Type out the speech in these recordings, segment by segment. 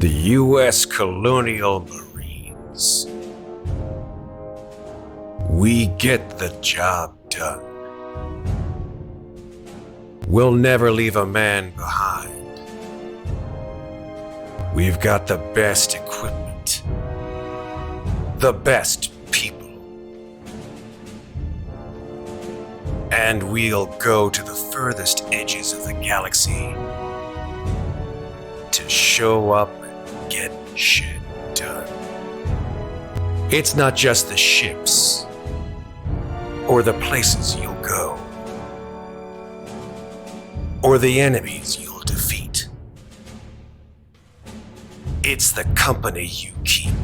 The U.S. Colonial Marines. We get the job done. We'll never leave a man behind. We've got the best equipment. The best people. And we'll go to the furthest edges of the galaxy to show up and get shit done. It's not just the ships or the places you'll go or the enemies you'll defeat. It's the company you keep.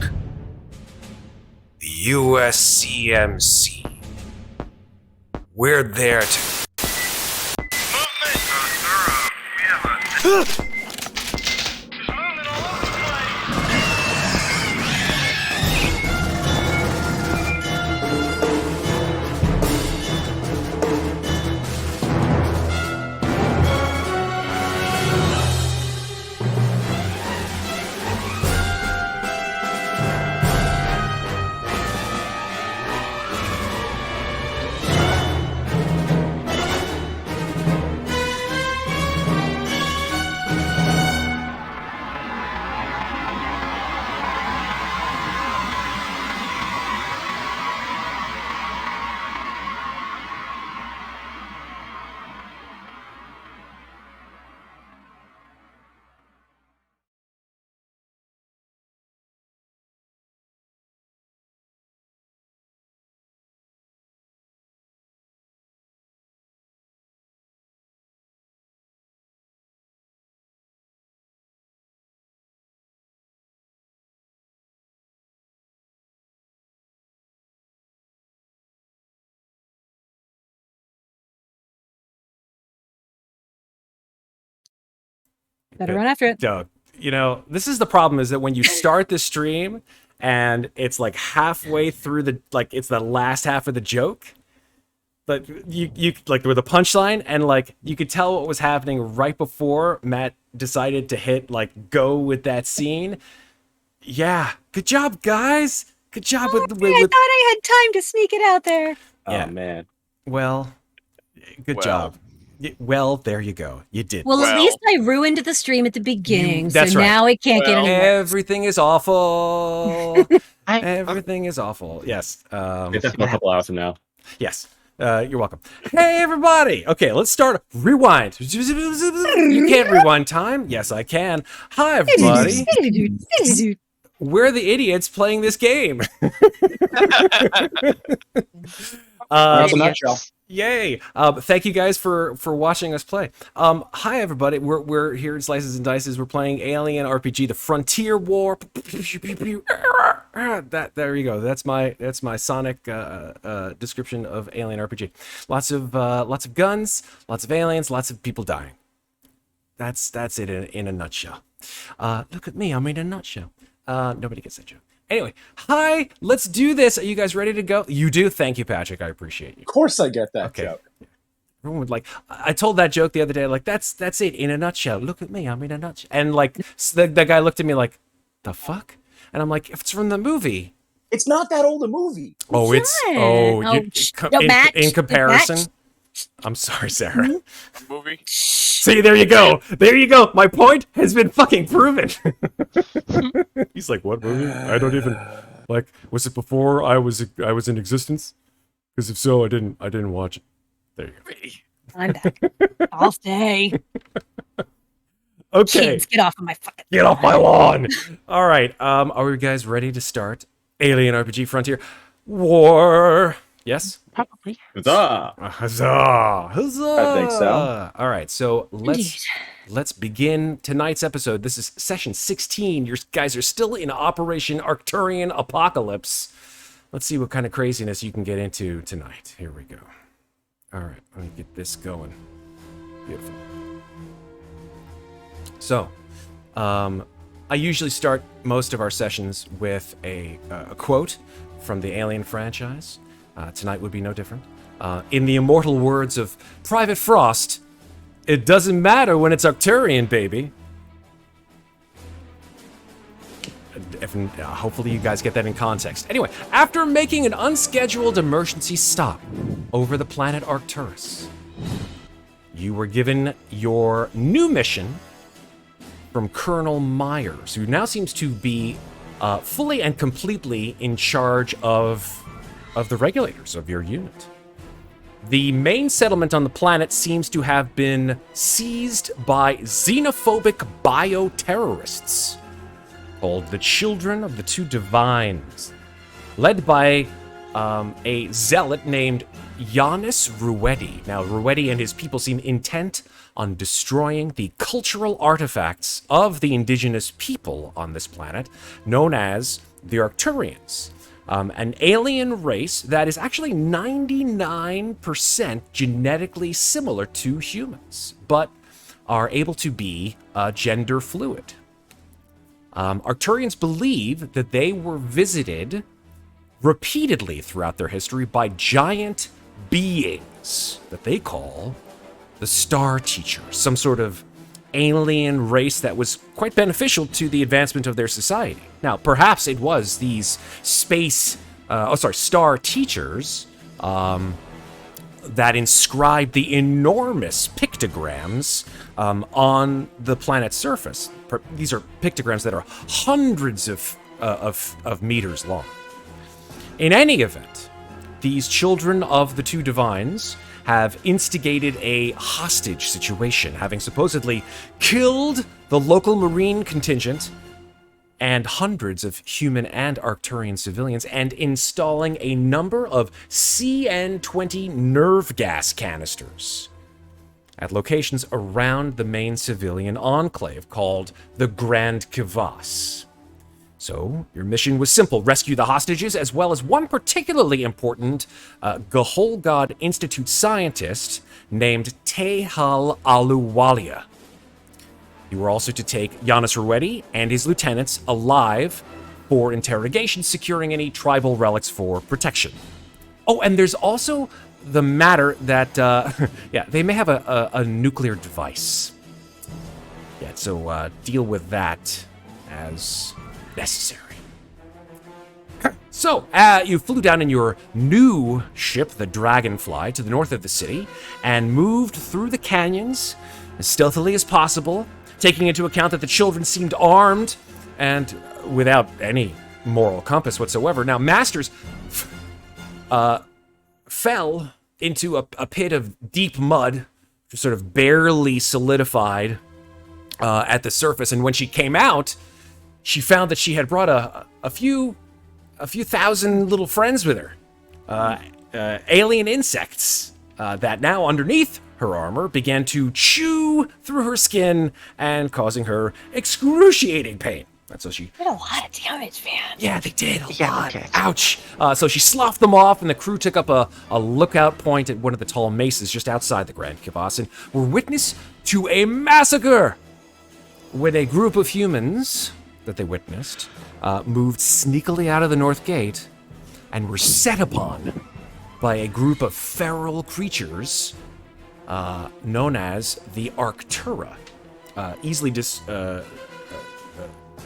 The USCMC. We're there to... Movement! Better run after it. Doug, you know, this is the problem, is that when you start the stream and it's like halfway through the, like, it's the last half of the joke, but you like with a punchline, and like you could tell what was happening right before Matt decided to hit like go with that scene. Yeah, good job, guys. Good job with I thought I had time to sneak it out there. Yeah. Oh man. Well, good job. Well, there you go. You did. Well, at least I ruined the stream at the beginning, that's so right. now it can't get any worse. Everything is awful. Everything is awful. Yes. It's a couple hours from now. Yes. You're welcome. Hey, everybody. Okay, let's start. Rewind. You can't rewind time. Yes, I can. Hi, everybody. We're the idiots playing this game. That's a nutshell. Yay! Thank you guys for watching us play. Hi everybody. We're here at Slices and Dices. We're playing Alien RPG: The Frontier War. There you go. That's my Sonic description of Alien RPG. Lots of guns, lots of aliens, lots of people dying. That's it in a nutshell. Look at me. I'm in a nutshell. Nobody gets that joke. Anyway, hi, let's do this. Are you guys ready to go? You do? Thank you, Patrick. I appreciate you. Of course I get that joke. Everyone would like, I told that joke the other day, like, that's it in a nutshell. Look at me, I'm in a nutshell. And like, the guy looked at me like, the fuck? And I'm like, if it's from the movie. It's not that old a movie. Oh, in comparison. I'm sorry, Sarah. Movie. See, there you go. There you go. My point has been fucking proven. He's like, what movie? I don't even like. Was it before I was in existence? Because if so, I didn't watch it. There you go. I'm back. I'll stay. Okay. Kids, get off of my fucking. Get off my lawn. All right. Are you guys ready to start Alien RPG Frontier War? Yes. Huzzah! Huzzah! Huzzah! I think so. All right, so let's begin tonight's episode. This is session 16. You guys are still in Operation Arcturian Apocalypse. Let's see what kind of craziness you can get into tonight. Here we go. All right, let me get this going. Beautiful. So, I usually start most of our sessions with a quote from the Alien franchise. Tonight would be no different. In the immortal words of Private Frost, it doesn't matter when it's Arcturian, baby. hopefully you guys get that in context. Anyway, after making an unscheduled emergency stop over the planet Arcturus, you were given your new mission from Colonel Myers, who now seems to be fully and completely in charge of the regulators of your unit. The main settlement on the planet seems to have been seized by xenophobic bioterrorists called the Children of the Two Divines, led by a zealot named Giannis Ruedi. Now, Ruedi and his people seem intent on destroying the cultural artifacts of the indigenous people on this planet, known as the Arcturians, an alien race that is actually 99% genetically similar to humans, but are able to be gender fluid. Arcturians believe that they were visited repeatedly throughout their history by giant beings that they call the Star Teachers, some sort of alien race that was quite beneficial to the advancement of their society. Now, perhaps it was these Star Teachers that inscribed the enormous pictograms on the planet's surface. These are pictograms that are hundreds of meters long. In any event, these children of the two divines have instigated a hostage situation, having supposedly killed the local Marine contingent and hundreds of human and Arcturian civilians, and installing a number of CN-20 nerve gas canisters at locations around the main civilian enclave called the Center Kivas. So, your mission was simple: rescue the hostages, as well as one particularly important Gaholgod Institute scientist named Tehal Aluwalia. You were also to take Giannis Ruedi and his lieutenants alive for interrogation, securing any tribal relics for protection. Oh, and there's also the matter that, they may have a nuclear device. Yeah, so deal with that as necessary. So, you flew down in your new ship, the Dragonfly, to the north of the city, and moved through the canyons as stealthily as possible, taking into account that the children seemed armed and without any moral compass whatsoever. Now, Masters fell into a pit of deep mud, sort of barely solidified at the surface, and when she came out, she found that she had brought a few thousand little friends with her, alien insects that now underneath her armor began to chew through her skin and causing her excruciating pain. That's so she did a lot of damage, man. Yeah, they did a lot. Okay. Ouch. So she sloughed them off, and the crew took up a lookout point at one of the tall mesas just outside the Center Kivas and were witness to a massacre when a group of humans that they witnessed moved sneakily out of the north gate and were set upon by a group of feral creatures known as the Arctura, easily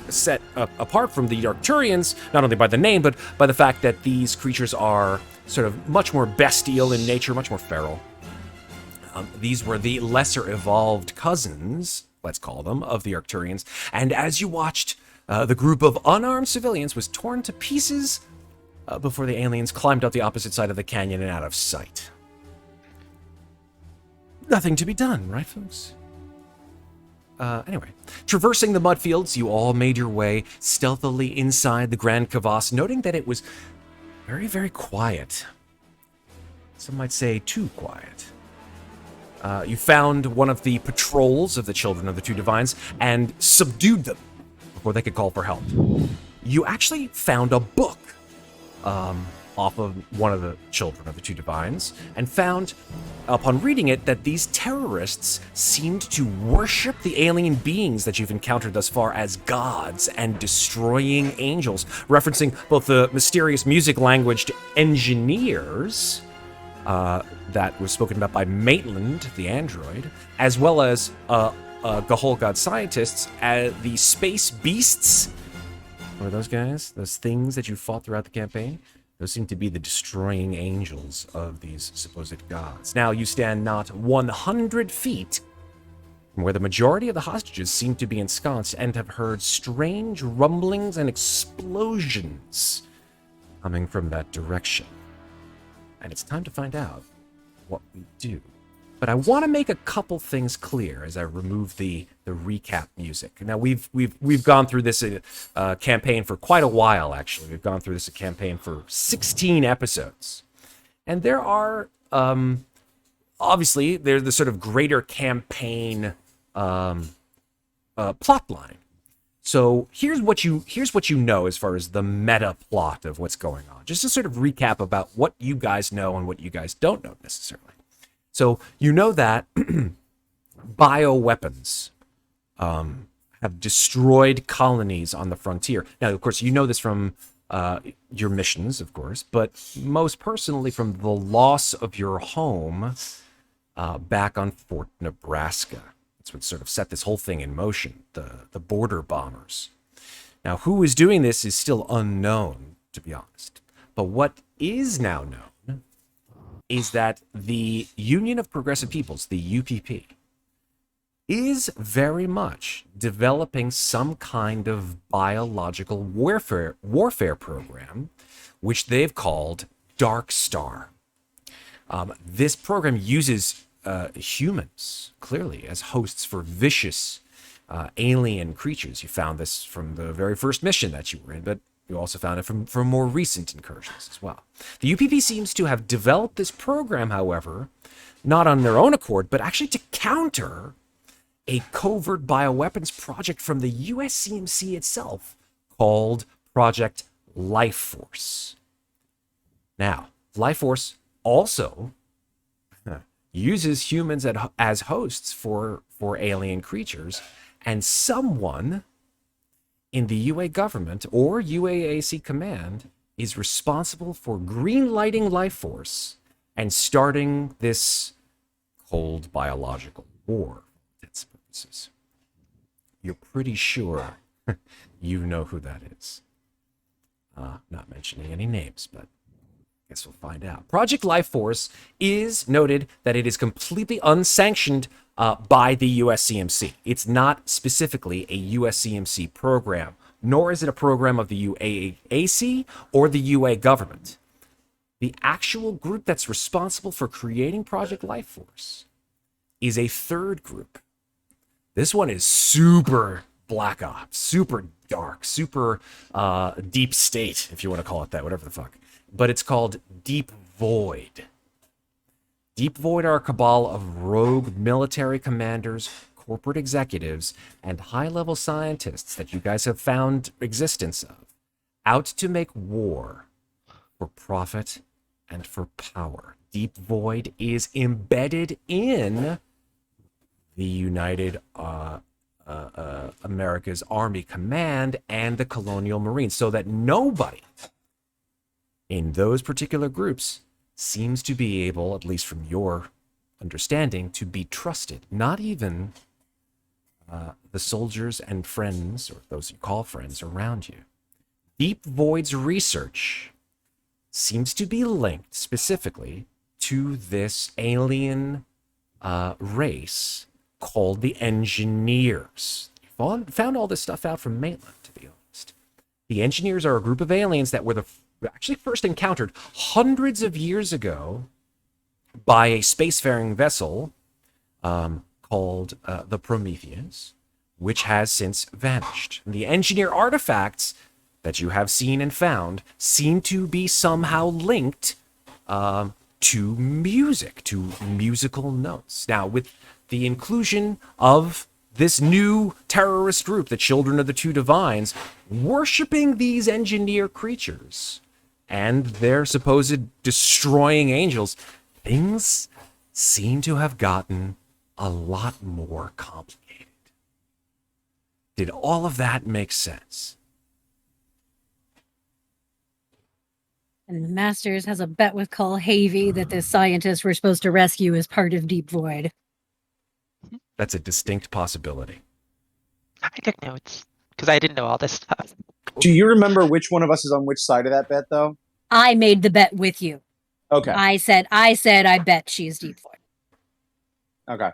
set apart from the Arcturians, not only by the name, but by the fact that these creatures are sort of much more bestial in nature, much more feral. These were the lesser evolved cousins, let's call them, of the Arcturians, and as you watched, the group of unarmed civilians was torn to pieces before the aliens climbed up the opposite side of the canyon and out of sight. Nothing to be done, right, folks? Anyway, traversing the mud fields, you all made your way stealthily inside the Center Kivas, noting that it was very, very quiet. Some might say too quiet. You found one of the patrols of the Children of the Two Divines and subdued them before they could call for help. You actually found a book off of one of the Children of the Two Divines, and found, upon reading it, that these terrorists seemed to worship the alien beings that you've encountered thus far as gods and destroying angels, referencing both the mysterious music-languaged engineers that was spoken about by Maitland, the android, as well as Gaholgod scientists, the space beasts, Or those guys, those things that you fought throughout the campaign, those seem to be the destroying angels of these supposed gods. Now, you stand not 100 feet from where the majority of the hostages seem to be ensconced and have heard strange rumblings and explosions coming from that direction. And it's time to find out what we do. But I want to make a couple things clear as I remove the recap music. Now we've gone through this campaign for quite a while. Actually, we've gone through this campaign for 16 episodes, and there are obviously there's the sort of greater campaign plot line. So here's what you know as far as the meta plot of what's going on. Just a sort of recap about what you guys know and what you guys don't know necessarily. So you know that bioweapons have destroyed colonies on the frontier. Now, of course, you know this from your missions, of course, but most personally from the loss of your home back on Fort Nebraska. That's what sort of set this whole thing in motion, the border bombers. Now, who is doing this is still unknown, to be honest. But what is now known is that the Union of Progressive Peoples, the UPP, is very much developing some kind of biological warfare program, which they've called Dark Star. This program uses humans, clearly, as hosts for vicious alien creatures. You found this from the very first mission that you were in, but you also found it from more recent incursions as well. The UPP seems to have developed this program, however, not on their own accord, but actually to counter a covert bioweapons project from the USCMC itself called Project Life Force. Now, Life Force also uses humans as hosts for alien creatures, and someone in the UA government or UAAC command is responsible for green-lighting Life Force and starting this cold biological war for its purposes. You're pretty sure you know who that is. Not mentioning any names, but I guess we'll find out. Project Life Force is noted that it is completely unsanctioned by the USCMC. It's not specifically a USCMC program, nor is it a program of the UAAC or the UA government. The actual group that's responsible for creating Project Life Force is a third group. This one is super black ops, super dark, super deep state, if you want to call it that, whatever the fuck. But it's called Deep Void. Deep Void are a cabal of rogue military commanders, corporate executives, and high-level scientists that you guys have found existence of, out to make war for profit and for power. Deep Void is embedded in the United America's Army Command and the Colonial Marines, so that nobody in those particular groups seems to be able, at least from your understanding, to be trusted. Not even the soldiers and friends, or those you call friends, around you. Deep Void's research seems to be linked specifically to this alien race called the Engineers. You found all this stuff out from Maitland, to be honest. The Engineers are a group of aliens that were actually first encountered hundreds of years ago by a spacefaring vessel called the Prometheus, which has since vanished. The engineer artifacts that you have seen and found seem to be somehow linked to music, to musical notes. Now, with the inclusion of this new terrorist group, the Children of the Two Divines, worshiping these engineer creatures and their supposed destroying angels, things seem to have gotten a lot more complicated. Did all of that make sense? And Masters has a bet with Kulhavy that this scientist we're supposed to rescue is part of Deep Void. That's a distinct possibility. I took notes because I didn't know all this stuff. Do you remember which one of us is on which side of that bet, though? I made the bet with you. Okay. I said I bet she's deep void. Okay.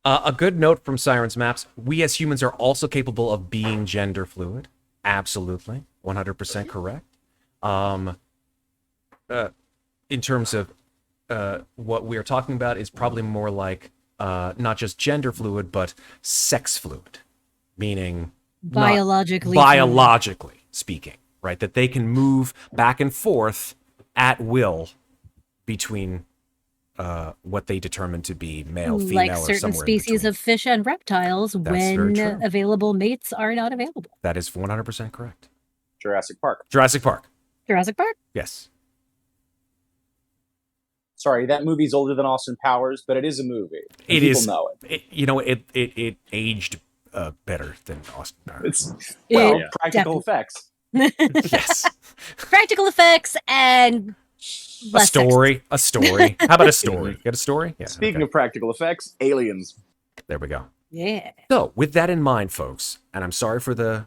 A good note from Siren's Maps: we as humans are also capable of being gender fluid. Absolutely, 100% correct. In terms of what we are talking about is probably more like not just gender fluid, but sex fluid, meaning biologically speaking, right? That they can move back and forth at will between what they determine to be male, female, like or certain somewhere species in between. of fish and reptiles That's very true. when available mates are not available. That is 100% correct. Jurassic Park. Jurassic Park. Jurassic Park? Yes. Sorry, that movie's older than Austin Powers, but it is a movie. It People is. know it. It aged better than Austin Powers. It's practical effects. Yes. Practical effects and A less story. A story. How about a story? Got a story? Yeah. Speaking okay. of practical effects, aliens. There we go. Yeah. So, with that in mind, folks, and I'm sorry for the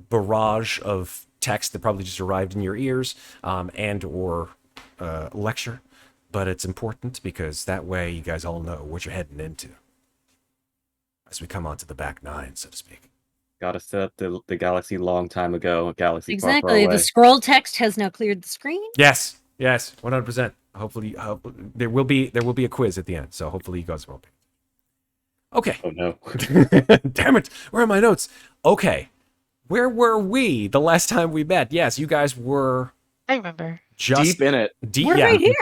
barrage of text that probably just arrived in your ears, and or lecture, but it's important because that way you guys all know what you're heading into as we come onto the back nine, so to speak. Gotta set up the galaxy long time ago. Galaxy far, far Exactly. away. The scroll text has now cleared the screen. Yes, 100%. Hopefully, there will be a quiz at the end, so hopefully you guys will be. Okay. Oh no. Damn it! Where are my notes? Okay, where were we the last time we met? Yes, you guys were. I remember. Just Deep in it. We're right here.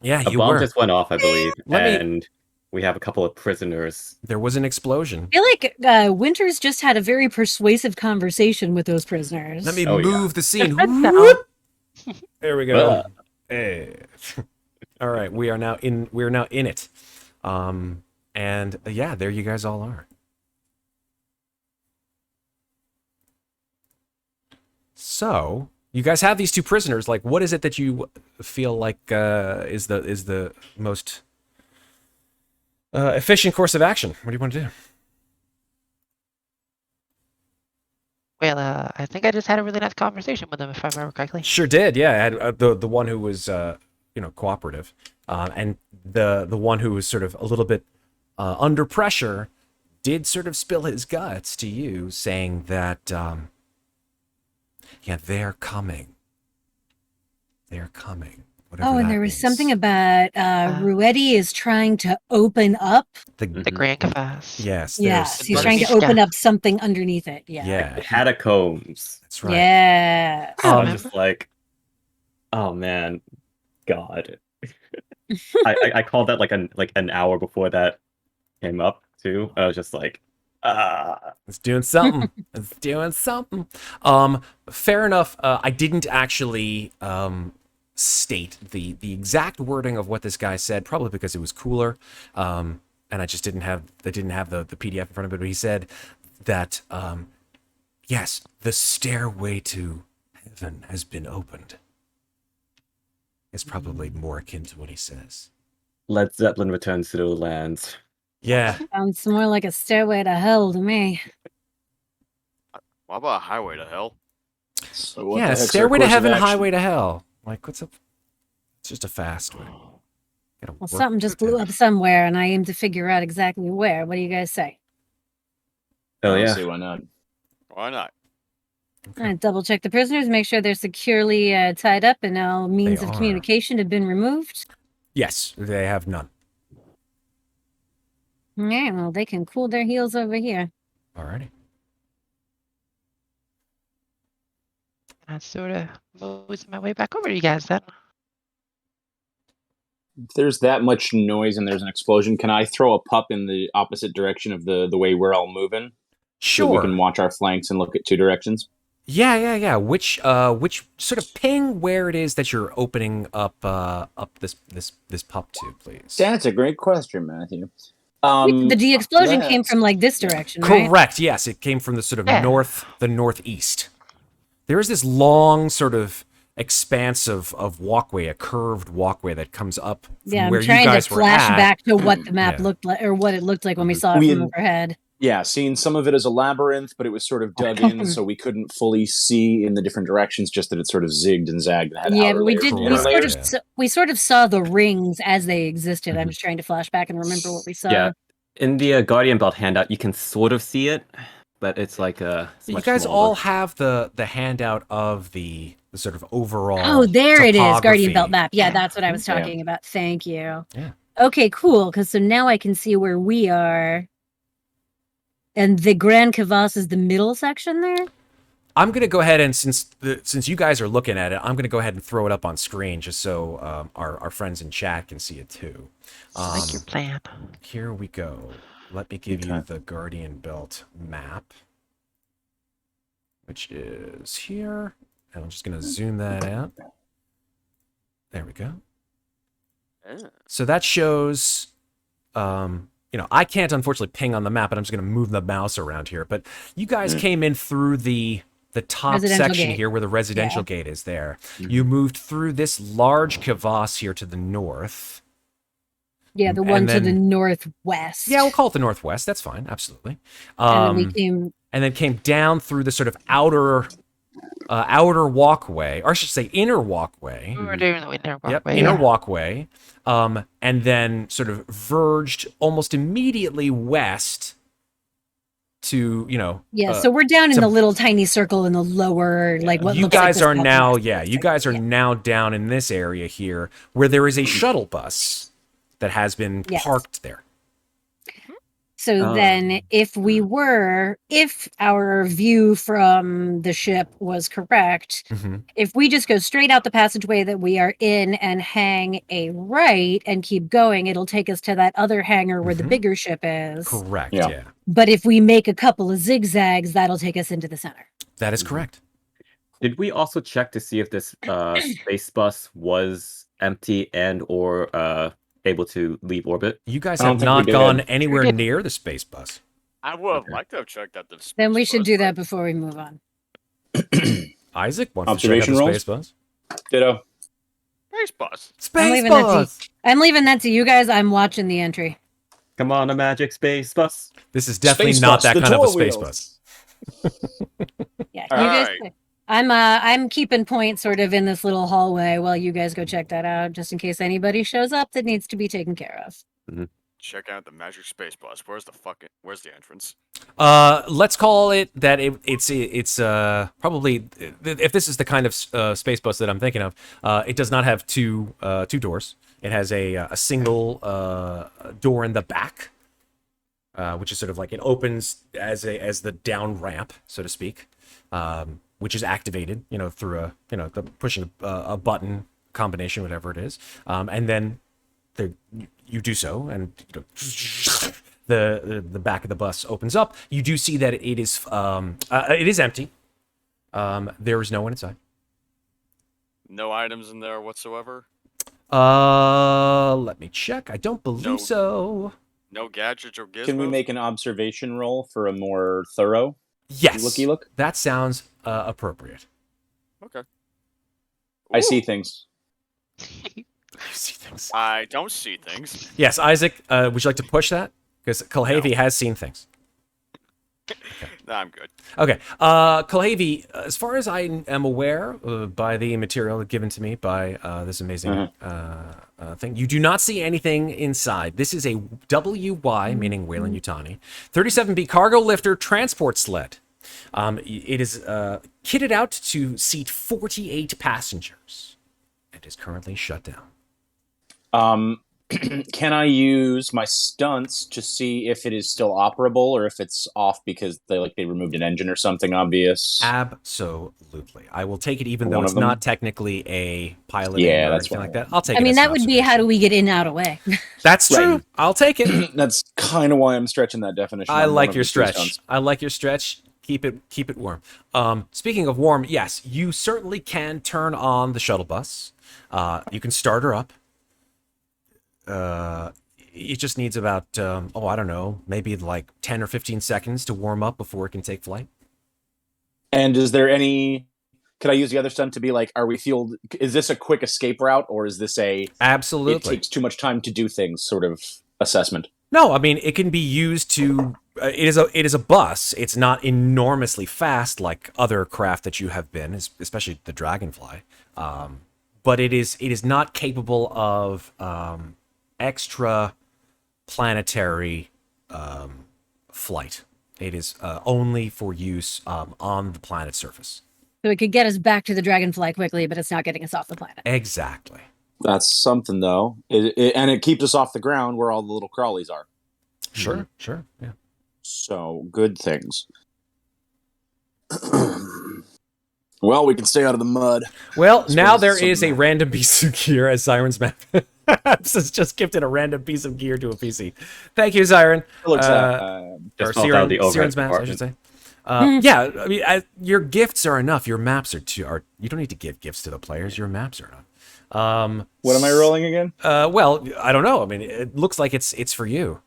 Yeah, A you bomb were. just went off, I believe, Let me- and we have a couple of prisoners. There was an explosion. I feel like Winters just had a very persuasive conversation with those prisoners. Let me Oh, yeah. move the scene. That's Whoop. There we go. Ah. Hey. All right, we are now in it. And yeah, there you guys all are. So, you guys have these two prisoners. Like, what is it that you feel like is the most efficient course of action? What do you want to do? Well, I think I just had a really nice conversation with him, if I remember correctly. Sure did. Yeah, I had the one who was cooperative, and the one who was sort of a little bit under pressure did sort of spill his guts to you, saying that they're coming. They're coming. Oh, and there was something about Ruetti is trying to open up. The Grand Kivas. Yes. Yes, there's- he's trying to open up something underneath it. Yeah. Yeah, Catacombs. that's right. Yeah. I was just like, oh man, God. I called that like an hour before that came up too. I was just like, It's doing something. It's doing something. Fair enough. I didn't actually state the exact wording of what this guy said, probably because it was cooler. And I just didn't have the PDF in front of it. But he said that yes, the stairway to heaven has been opened. It's probably more akin to what he says. Led Zeppelin returns to the lands. Yeah. Sounds more like a stairway to hell to me. What about a highway to hell? So what Yeah, the heck's our stairway to course of heaven, action? highway to hell. Like, what's up? It's just a fast way. Gotta Well, work something just with blew it. up somewhere, and I aim to figure out exactly where. What do you guys say? Oh I don't yeah. see why not. Why not? I double check the prisoners, make sure they're securely tied up, and all means They of are. communication have been removed. Yes, they have none. Yeah, well, they can cool their heels over here. Alrighty. I sort of moved my way back over to you guys then. If there's that much noise and there's an explosion, can I throw a pup in the opposite direction of the way we're all moving? So we Sure. can watch our flanks and look at two directions. Yeah. Which sort of ping where it is that you're opening up this pup to, please. That's a great question, Matthew. The explosion came yes. from like this direction, right? Correct. Yes, it came from the sort of Yeah. northeast. There is this long sort of expanse of walkway, a curved walkway that comes up from Yeah, I'm where you trying to guys were flash at. back to what the map Yeah. looked like, or what it looked like when we saw it We from had- overhead. Yeah, seeing some of it as a labyrinth, but it was sort of dug in, so we couldn't fully see in the different directions. Just that it sort of zigged and zagged and had Yeah, outer but we layers did. and We inner sort layers. of we sort of saw the rings as they existed. I'm Mhm. just trying to flash back and remember what we saw. Yeah. In the Guardian Belt handout, you can sort of see it, but it's like it's You much guys smaller. all have the handout of the sort of overall. Oh, there it is, Guardian topography. Belt map. Yeah, that's what I was Yeah. talking about. Thank you. Yeah. Okay, cool. Because so now I can see where we are, and the Grand Kivas is the middle section there. I'm gonna go ahead and since you guys are looking at it, I'm gonna go ahead and throw it up on screen just so our friends in chat can see it too. Like your plan. Here we go. Let me give you the Guardian Belt map, which is here. And I'm just gonna zoom that out. There we go. Yeah. So that shows, I can't unfortunately ping on the map, but I'm just going to move the mouse around here. But you guys came in through the top Residential section gate. here where the residential gate is there. You moved through this large kvass here to the north. Yeah, the And one to the then- northwest. Yeah, we'll call it the northwest. That's fine. Absolutely. And then we came. And then came down through the sort of outer walkway, or I should say inner walkway. We were doing the inner walkway. Yep, inner walkway, and then sort of verged almost immediately west to, Yeah, so we're down in to- the little tiny circle in the lower, like what you looks like guys this are now, outpost. you guys are now down in this area here where there is a shuttle bus that has been Yes. parked there. So then if our view from the ship was correct, if we just go straight out the passageway that we are in and hang a right and keep going, it'll take us to that other hangar where the bigger ship is. Correct, Yeah. yeah. But if we make a couple of zigzags, that'll take us into the center. That is correct. Did we also check to see if this space bus was empty and or able to leave orbit? You guys I don't have think not we gone did. anywhere did. near the space bus. I would have liked to have checked out this. Then we space should bus, do but that before we move on. Isaac wants to check out Observation the rolls? space bus. Ditto. Space bus. Space leaving that to- bus! I'm leaving that to you guys. I'm watching the entry. Come on, a magic space bus. This is definitely Space not bus, that the kind of a door space wheels. bus. Yeah, All you guys. right. I'm keeping point sort of in this little hallway while you guys go check that out, just in case anybody shows up that needs to be taken care of. Check out the magic space bus. Where's the entrance? Let's call it that it's probably, if this is the kind of space bus that I'm thinking of, it does not have two doors. It has a single door in the back, which is sort of like it opens as the down ramp, so to speak, which is activated, through the pushing a button combination, whatever it is, and then you do so, and the back of the bus opens up. You do see that it is empty. There is no one inside. No items in there whatsoever. Let me check. I don't believe No. so. No gadgets or gizmos. Can we make an observation roll for a more thorough Yes. looky look? That sounds appropriate. Okay. I Ooh, see things. You see things. I don't see things. Yes, Isaac. Would you like to push that? Because Kulhavy has seen things. Nah, I'm good. Okay. Kulhavy, as far as I am aware, by the material given to me by this amazing thing, you do not see anything inside. This is a WY, meaning Wayland Yutani, 37B cargo lifter transport sled. It is kitted out to seat 48 passengers. It is currently shut down. Can I use my stunts to see if it is still operable or if it's off because they removed an engine or something obvious? Absolutely. I will take it even though One it's of them? not technically a pilot Yeah, or that's anything fine. like that. I'll take it. I mean, as an that would be how do we get in, out, away? That's true. Right. I'll take it. That's kind of why I'm stretching that definition. I on one like of your the two stretch. stunts. I like your stretch. Keep it warm. Speaking of warm, yes, you certainly can turn on the shuttle bus. You can start her up. It just needs about I don't know, maybe like 10 or 15 seconds to warm up before it can take flight. And is there any? Could I use the other stunt to be like, are we fueled? Is this a quick escape route or is this a? It Absolutely. takes too much time to do things sort of assessment. No, I mean it can be used to it is a bus. It's not enormously fast like other craft that you have been, especially the Dragonfly. But it is not capable of extra planetary flight. It is only for use on the planet's surface. So it could get us back to the Dragonfly quickly, but it's not getting us off the planet. Exactly. That's something, though. And it keeps us off the ground where all the little crawlies are. Sure, sure, yeah. So, good things. Well, we can stay out of the mud. Well, now there is a random piece of gear as Siren's map. has just gifted a random piece of gear to a PC. Thank you, Siren. Just called out the overhead Siren's maps, I should say. Yeah, I mean, your gifts are enough. Your maps are you don't need to give gifts to the players. Your maps are enough. What am I rolling again? Well, I don't know. I mean, it looks like it's for you.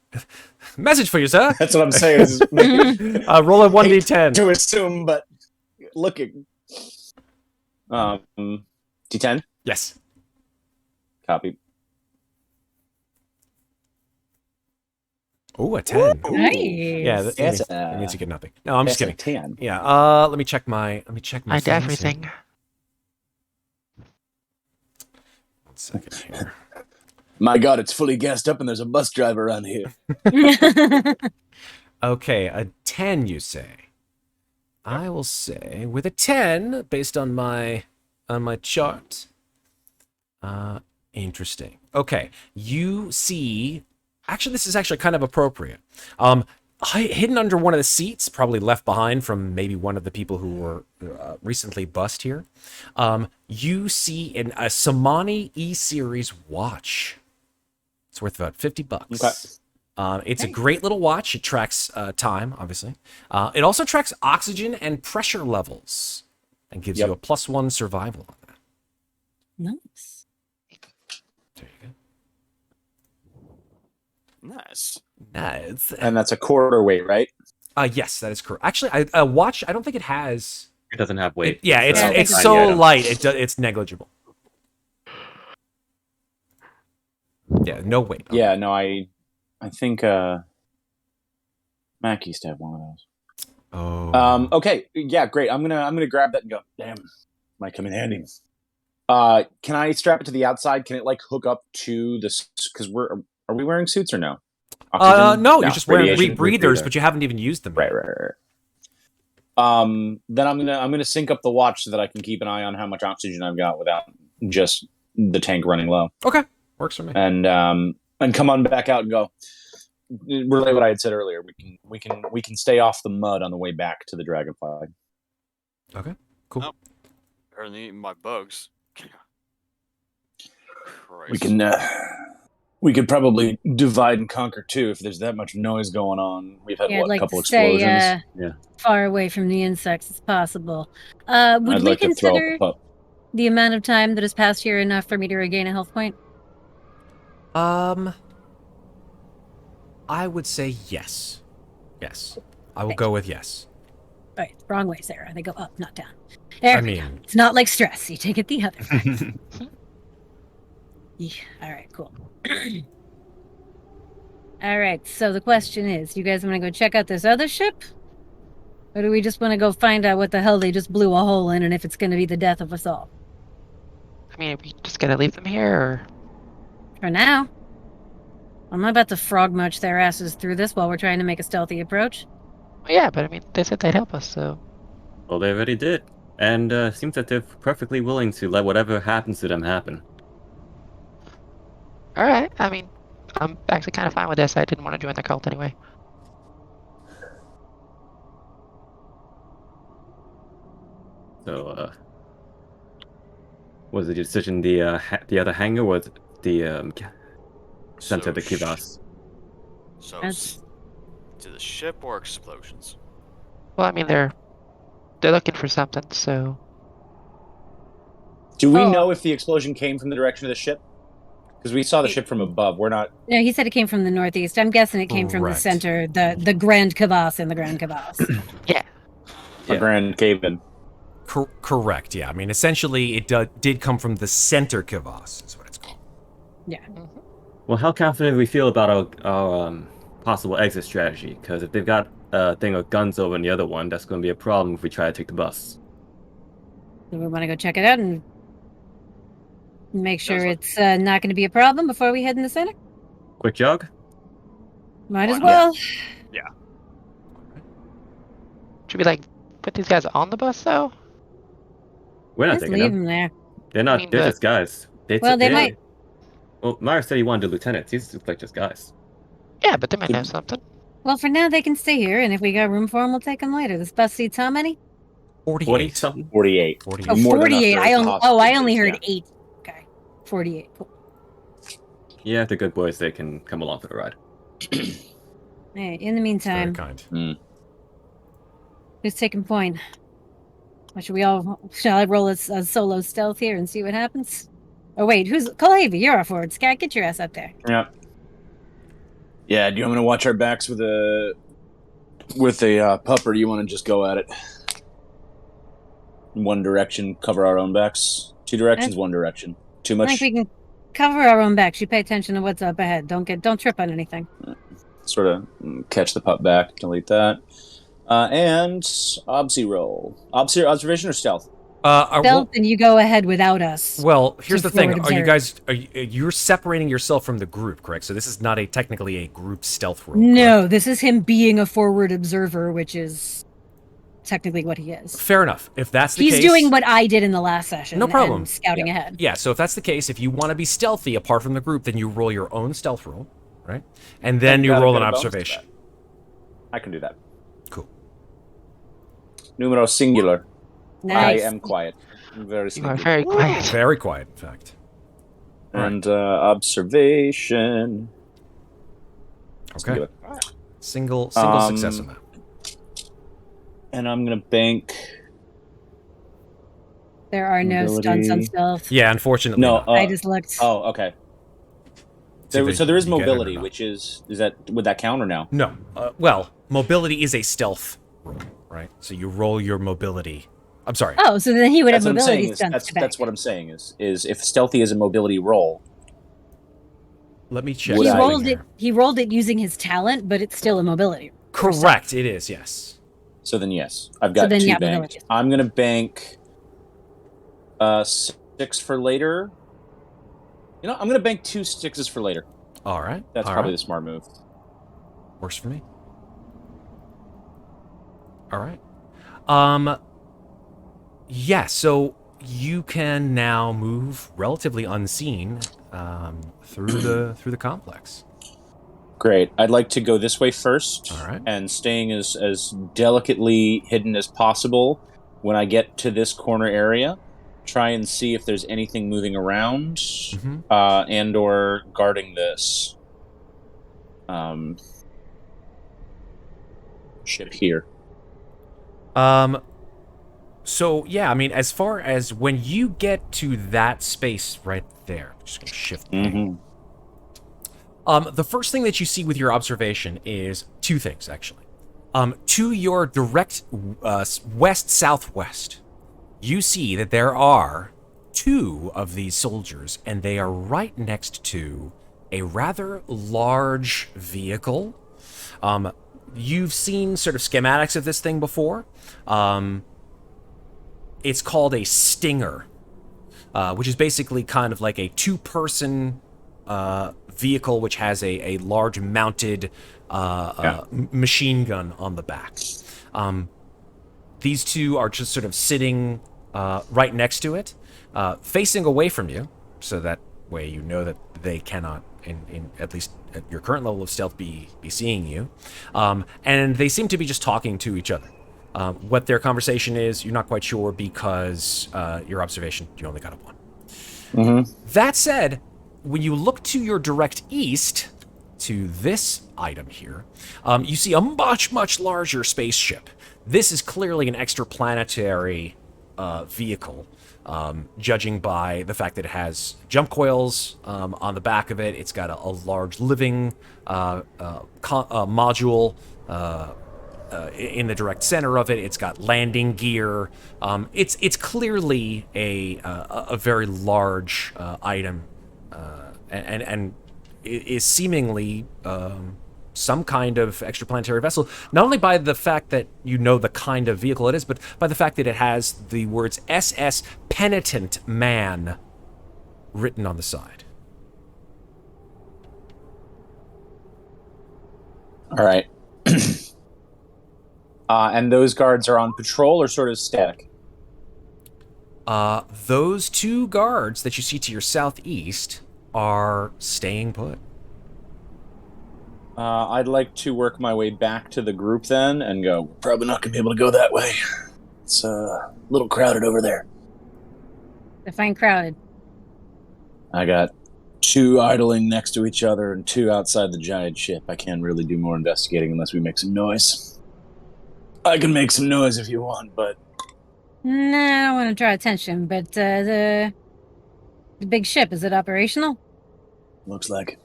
Message for you, sir. That's what I'm saying. Roll a 1d10. To assume, but looking. D10? Yes. Copy. Oh, a 10. Nice. Yeah, that means you get nothing. No, I'm just kidding. 10. Yeah. Let me check my. I did everything. Here. 1 second here. My God, it's fully gassed up, and there's a bus driver around here. Okay, a 10, you say. I will say with a 10, based on my chart. Interesting. Okay, you see. Actually, this is actually kind of appropriate. Hidden under one of the seats, probably left behind from maybe one of the people who were recently bussed here. You see a Samani E-Series watch. It's worth about $50. Okay. It's a great little watch. It tracks time, obviously. It also tracks oxygen and pressure levels and gives you a +1 survival on that. Nice. There you go. Nice. Nice. And that's a quarter weight, right? Yes, that is correct. Actually, a watch, I don't think it has... It doesn't have weight. It's so light, it's negligible. Yeah, no weight. Yeah, no, I think Mac used to have one of those. Oh. Okay, yeah, great. I'm gonna grab that and go. Damn, might come in handy. Can I strap it to the outside? Can it like hook up to this? Because are we wearing suits or no? No, you're just wearing radiation rebreathers, but you haven't even used them yet. Right. Then I'm gonna sync up the watch so that I can keep an eye on how much oxygen I've got without just the tank running low. Okay, works for me. And come on back out and go. Relay what I had said earlier. We can stay off the mud on the way back to the Dragonfly. Okay, cool. Nope. Better than eating my bugs. Christ. We could probably divide and conquer too if there's that much noise going on. We've had a couple explosions. Far away from the insects as possible. Would we consider the amount of time that has passed here enough for me to regain a health point? I would say yes. Yes. I will go with yes. All right, wrong way, Sarah. They go up, not down. There we go. It's not like stress. You take it the other way. Yeah, all right, cool. All right, so the question is, you guys want to go check out this other ship? Or do we just want to go find out what the hell they just blew a hole in and if it's going to be the death of us all? I mean, are we just gonna leave them here, or...? For now. I'm not about to frog march their asses through this while we're trying to make a stealthy approach. Well, yeah, but I mean, they said they'd help us, so... Well, they already did. And seems that they're perfectly willing to let whatever happens to them happen. Alright, I mean, I'm actually kind of fine with this. I didn't want to join the cult anyway. So, was the decision the other hangar or the Center Kivas? So, That's... to the ship or explosions? Well, I mean, they're looking for something, so... Do we know if the explosion came from the direction of the ship? Because we saw the ship from above. We're not... No, he said it came from the northeast. I'm guessing it came from the center, the Grand Kivas and the Grand Kivas. Yeah. The Grand Cave-in. Correct, yeah. I mean, essentially, it did come from the Center Kivas, is what it's called. Yeah. Well, how confident do we feel about our possible exit strategy, because if they've got a thing of guns over in the other one, that's going to be a problem if we try to take the bus. Do we want to go check it out and make sure Sounds like- it's not going to be a problem before we head in the center? Quick jog? Might as Why not? well. Should we like put these guys on the bus though? We're not Just taking leave them. them there. They're not. mean, They're but- just guys. Well, they might- Well, Myers said he wanted lieutenants. These look like just guys. Yeah, but they might have something. Well, for now they can stay here, and if we got room for them, we'll take them later. This bus seats how many? 48. something. 48. 48. Oh, More than enough 48. for I only hostages, heard yeah. 8. Okay, 48. Cool. Yeah, if they're good boys, they can come along for the ride. Hey, in the Very meantime, kind. who's taking point? Or shall I roll a solo stealth here and see what happens? Oh wait, who's Kulhavy? You're off forward. Scat, get your ass up there. Yeah. Yeah. Do you want me to watch our backs with a pup, or do you want to just go at it? One direction, cover our own backs. Two directions, one direction. Too I much. think we can cover our own backs. You pay attention to what's up ahead. Don't trip on anything. Sort of catch the pup back. Delete that. And obsi roll. Observation or stealth? Stealth, and you go ahead without us. Well, here's the Just thing. forward Are you observe. guys you're separating yourself from the group, correct? So this is not technically a group stealth roll. No, correct? this is him being a forward observer, which is technically what he is. Fair enough. If that's the He's case, doing what I did in the last session. No problem. and scouting ahead. Yeah, so if that's the case, if you want to be stealthy apart from the group, then you roll your own stealth roll, right? And then you Gotta roll get an a bonus to observation. that. I can do that. Cool. Numero singular. Nice. I am quiet. I'm very You are singular. very quiet. Very quiet, in fact. And observation. Okay. Singular. Single Um, success on that. And I'm gonna bank. There are no stunts on Mobility. stealth. Yeah, unfortunately. No. not. I just looked. Oh, okay. It's either So there is you get it or mobility, not. which is that would that count or no? No. Well, mobility is a stealth roll, right? So you roll your mobility. I'm sorry. Oh, so then he would have That's what I'm mobility saying. stunts to back. That's what I'm saying is if stealthy is a mobility roll. Let me check. Would He I- something rolled it. here. He rolled it using his talent, but it's still a mobility. Correct. It is. Yes. So then yes, I've got then, two yeah, banked. mobility. I'm gonna bank 6 for later. You know, I'm gonna bank 2 6s for later. All right. That's all probably right. the smart move. Works for me. All right. Yeah, so you can now move relatively unseen through the complex. Great. I'd like to go this way first. All right. And staying as delicately hidden as possible when I get to this corner area. Try and see if there's anything moving around Mhm. and or guarding this ship here. So yeah, I mean, as far as when you get to that space right there, just gonna shift. Mm-hmm. The first thing that you see with your observation is two things, actually. To your direct west-southwest, you see that there are 2 of these soldiers, and they are right next to a rather large vehicle. You've seen sort of schematics of this thing before. It's called a Stinger, which is basically kind of like a 2-person vehicle which has a large mounted machine gun on the back. These 2 are just sort of sitting right next to it, facing away from you, so that way you know that they cannot, in at least at your current level of stealth, be seeing you. And they seem to be just talking to each other. What their conversation is, you're not quite sure because your observation, you only got a 1. Mm-hmm. That said, when you look to your direct east, to this item here, you see a much, much larger spaceship. This is clearly an extraplanetary vehicle, judging by the fact that it has jump coils on the back of it. It's got a large living module in the direct center of it. It's got landing gear. It's clearly a very large item, and is seemingly some kind of extraplanetary vessel, not only by the fact that you know the kind of vehicle it is, but by the fact that it has the words SS Penitent Man written on the side. All right. And those guards are on patrol or sort of static? Those two guards that you see to your southeast are staying put. I'd like to work my way back to the group then and go, we're probably not going to be able to go that way. It's a little crowded over there. Define crowded. I got 2 idling next to each other and 2 outside the giant ship. I can't really do more investigating unless we make some noise. I can make some noise if you want, but... Nah, I don't want to draw attention, but the big ship, is it operational? Looks like it.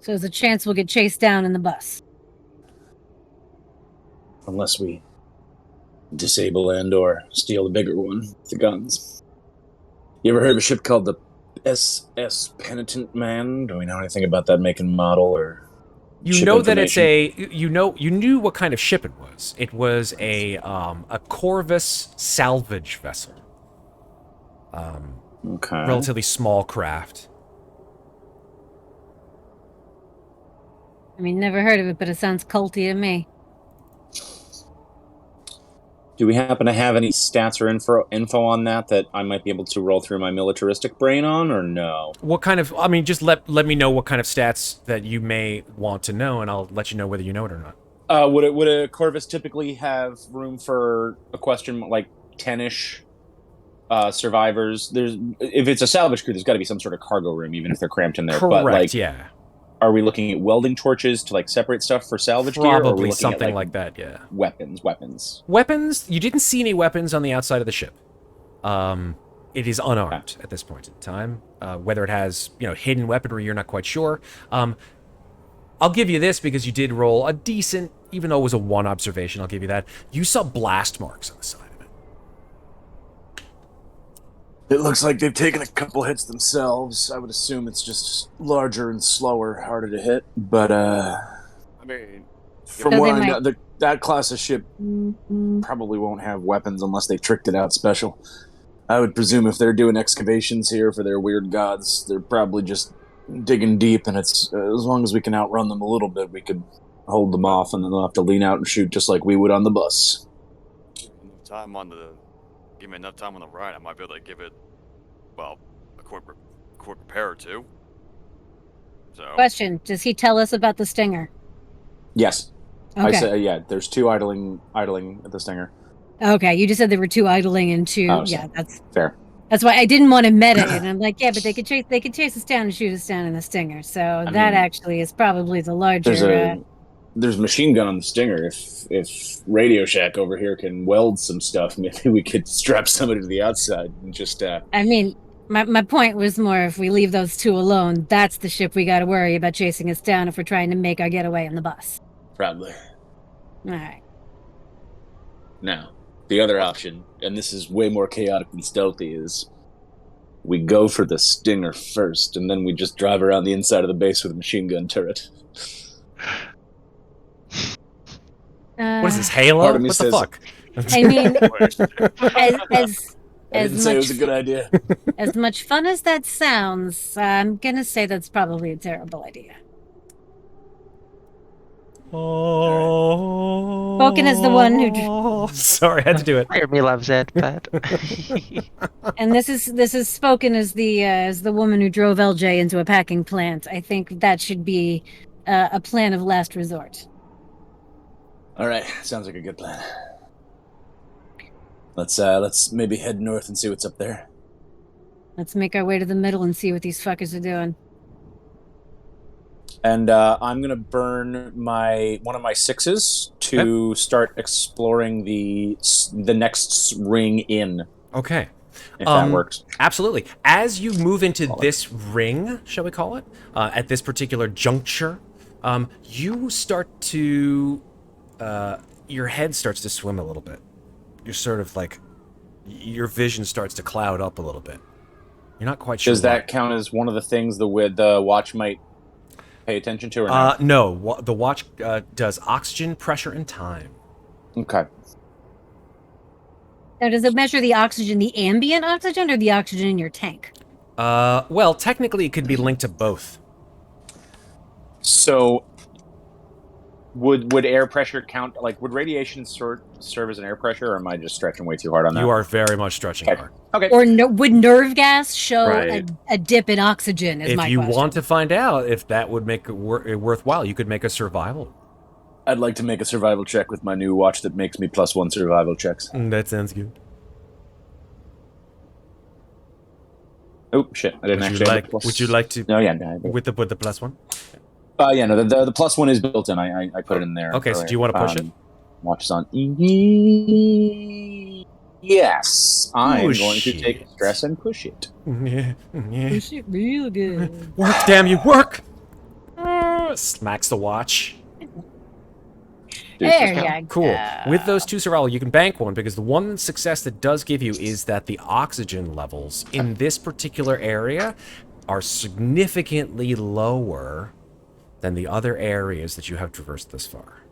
So there's a chance we'll get chased down in the bus. Unless we disable and or steal the bigger one with the guns. You ever heard of a ship called the SS Penitent Man? Do we know anything about that make and model or You ship know that it's information? you knew what kind of ship it was. It was a Corvus salvage vessel. Okay. Relatively small craft. I mean, never heard of it, but it sounds culty to me. Do we happen to have any stats or info on that I might be able to roll through my militaristic brain on, or no? What kind of? I mean, just let me know what kind of stats that you may want to know, and I'll let you know whether you know it or not. Would a Corvus typically have room for a question like 10-ish survivors? If it's a salvage crew, there's got to be some sort of cargo room, even if they're cramped in there. Correct. But, like, yeah. Are we looking at welding torches to like separate stuff for salvage gear? Or are we Probably looking something at, like that. Yeah. Weapons. Weapons. You didn't see any weapons on the outside of the ship. It is unarmed at this point in time. Whether it has hidden weaponry, you're not quite sure. I'll give you this because you did roll a decent, even though it was a 1 observation. I'll give you that. You saw blast marks on the side of it. It looks like they've taken a couple hits themselves. I would assume it's just larger and slower, harder to hit. But I mean, from So what they I know, that class of ship probably won't have weapons unless they tricked it out special. I would presume if they're doing excavations here for their weird gods, they're probably just digging deep, and it's as long as we can outrun them a little bit, we could hold them off, and then they'll have to lean out and shoot just like we would on the bus. give me enough time on the ride, I might be able to give it, well, a quick repair or two. So. Question: does he tell us about the stinger? Yes. Okay. I say, yeah, there's 2 idling at the stinger. Okay, you just said there were 2 idling and 2. Oh, yeah, that's fair. That's why I didn't want to meta it. And I'm like, yeah, but they could chase us down and shoot us down in the stinger. So that mean, actually is probably the larger. There's a machine gun on the stinger. If Radio Shack over here can weld some stuff, maybe we could strap somebody to the outside and just. I mean, my point was more if we leave those 2 alone, that's the ship we got to worry about chasing us down if we're trying to make our getaway in the bus. Probably. All right. Now, the other option, and this is way more chaotic than stealthy, is we go for the stinger first, and then we just drive around the inside of the base with a machine gun turret. What is this, Halo? Part of me What the says- fuck? I mean, I didn't say it was a good idea. as much fun as that sounds, I'm gonna say that's probably a terrible idea. Spoken as the one who. Sorry, I had to do it. Part of me loves it, but And this is spoken as the woman who drove LJ into a packing plant. I think that should be a plan of last resort. All right, sounds like a good plan. Let's maybe head north and see what's up there. Let's make our way to the middle and see what these fuckers are doing. And I'm gonna burn one of my 6s to start exploring the next ring in. Okay. If that works. Absolutely. As you move into this ring, shall we call it, at this particular juncture, you start to, your head starts to swim a little bit. You're sort of like, your vision starts to cloud up a little bit. You're not quite sure. Does that count as one of the things the watch might pay attention to or not? No. The watch does oxygen, pressure, and time. Okay. Now, does it measure the oxygen, the ambient oxygen, or the oxygen in your tank? Well, technically, it could be linked to both. So, would air pressure count? Like, would radiation serve as an air pressure, or am I just stretching way too hard on that? You are very much stretching Okay. hard. Okay. Or would nerve gas show Right. a dip in oxygen? Is If my you question. want to find out if that would make it worthwhile, you could make a survival. I'd like to make a survival check with my new watch that makes me +1 survival checks. That sounds good. Oh shit! I didn't actually. Have a plus... Would you like to No, yeah, no. with the +1? Yeah, no. The +1 is built in. I put it in there. Okay, so do you want to push it? Watch is on. Yes, I'm Push going to take it. stress and push it. Yeah. Push it real good. Work, damn you, work! Smacks the watch. There you go. Cool. With those 2 survival, you can bank one because the one success that does give you is that the oxygen levels in this particular area are significantly lower than the other areas that you have traversed this far.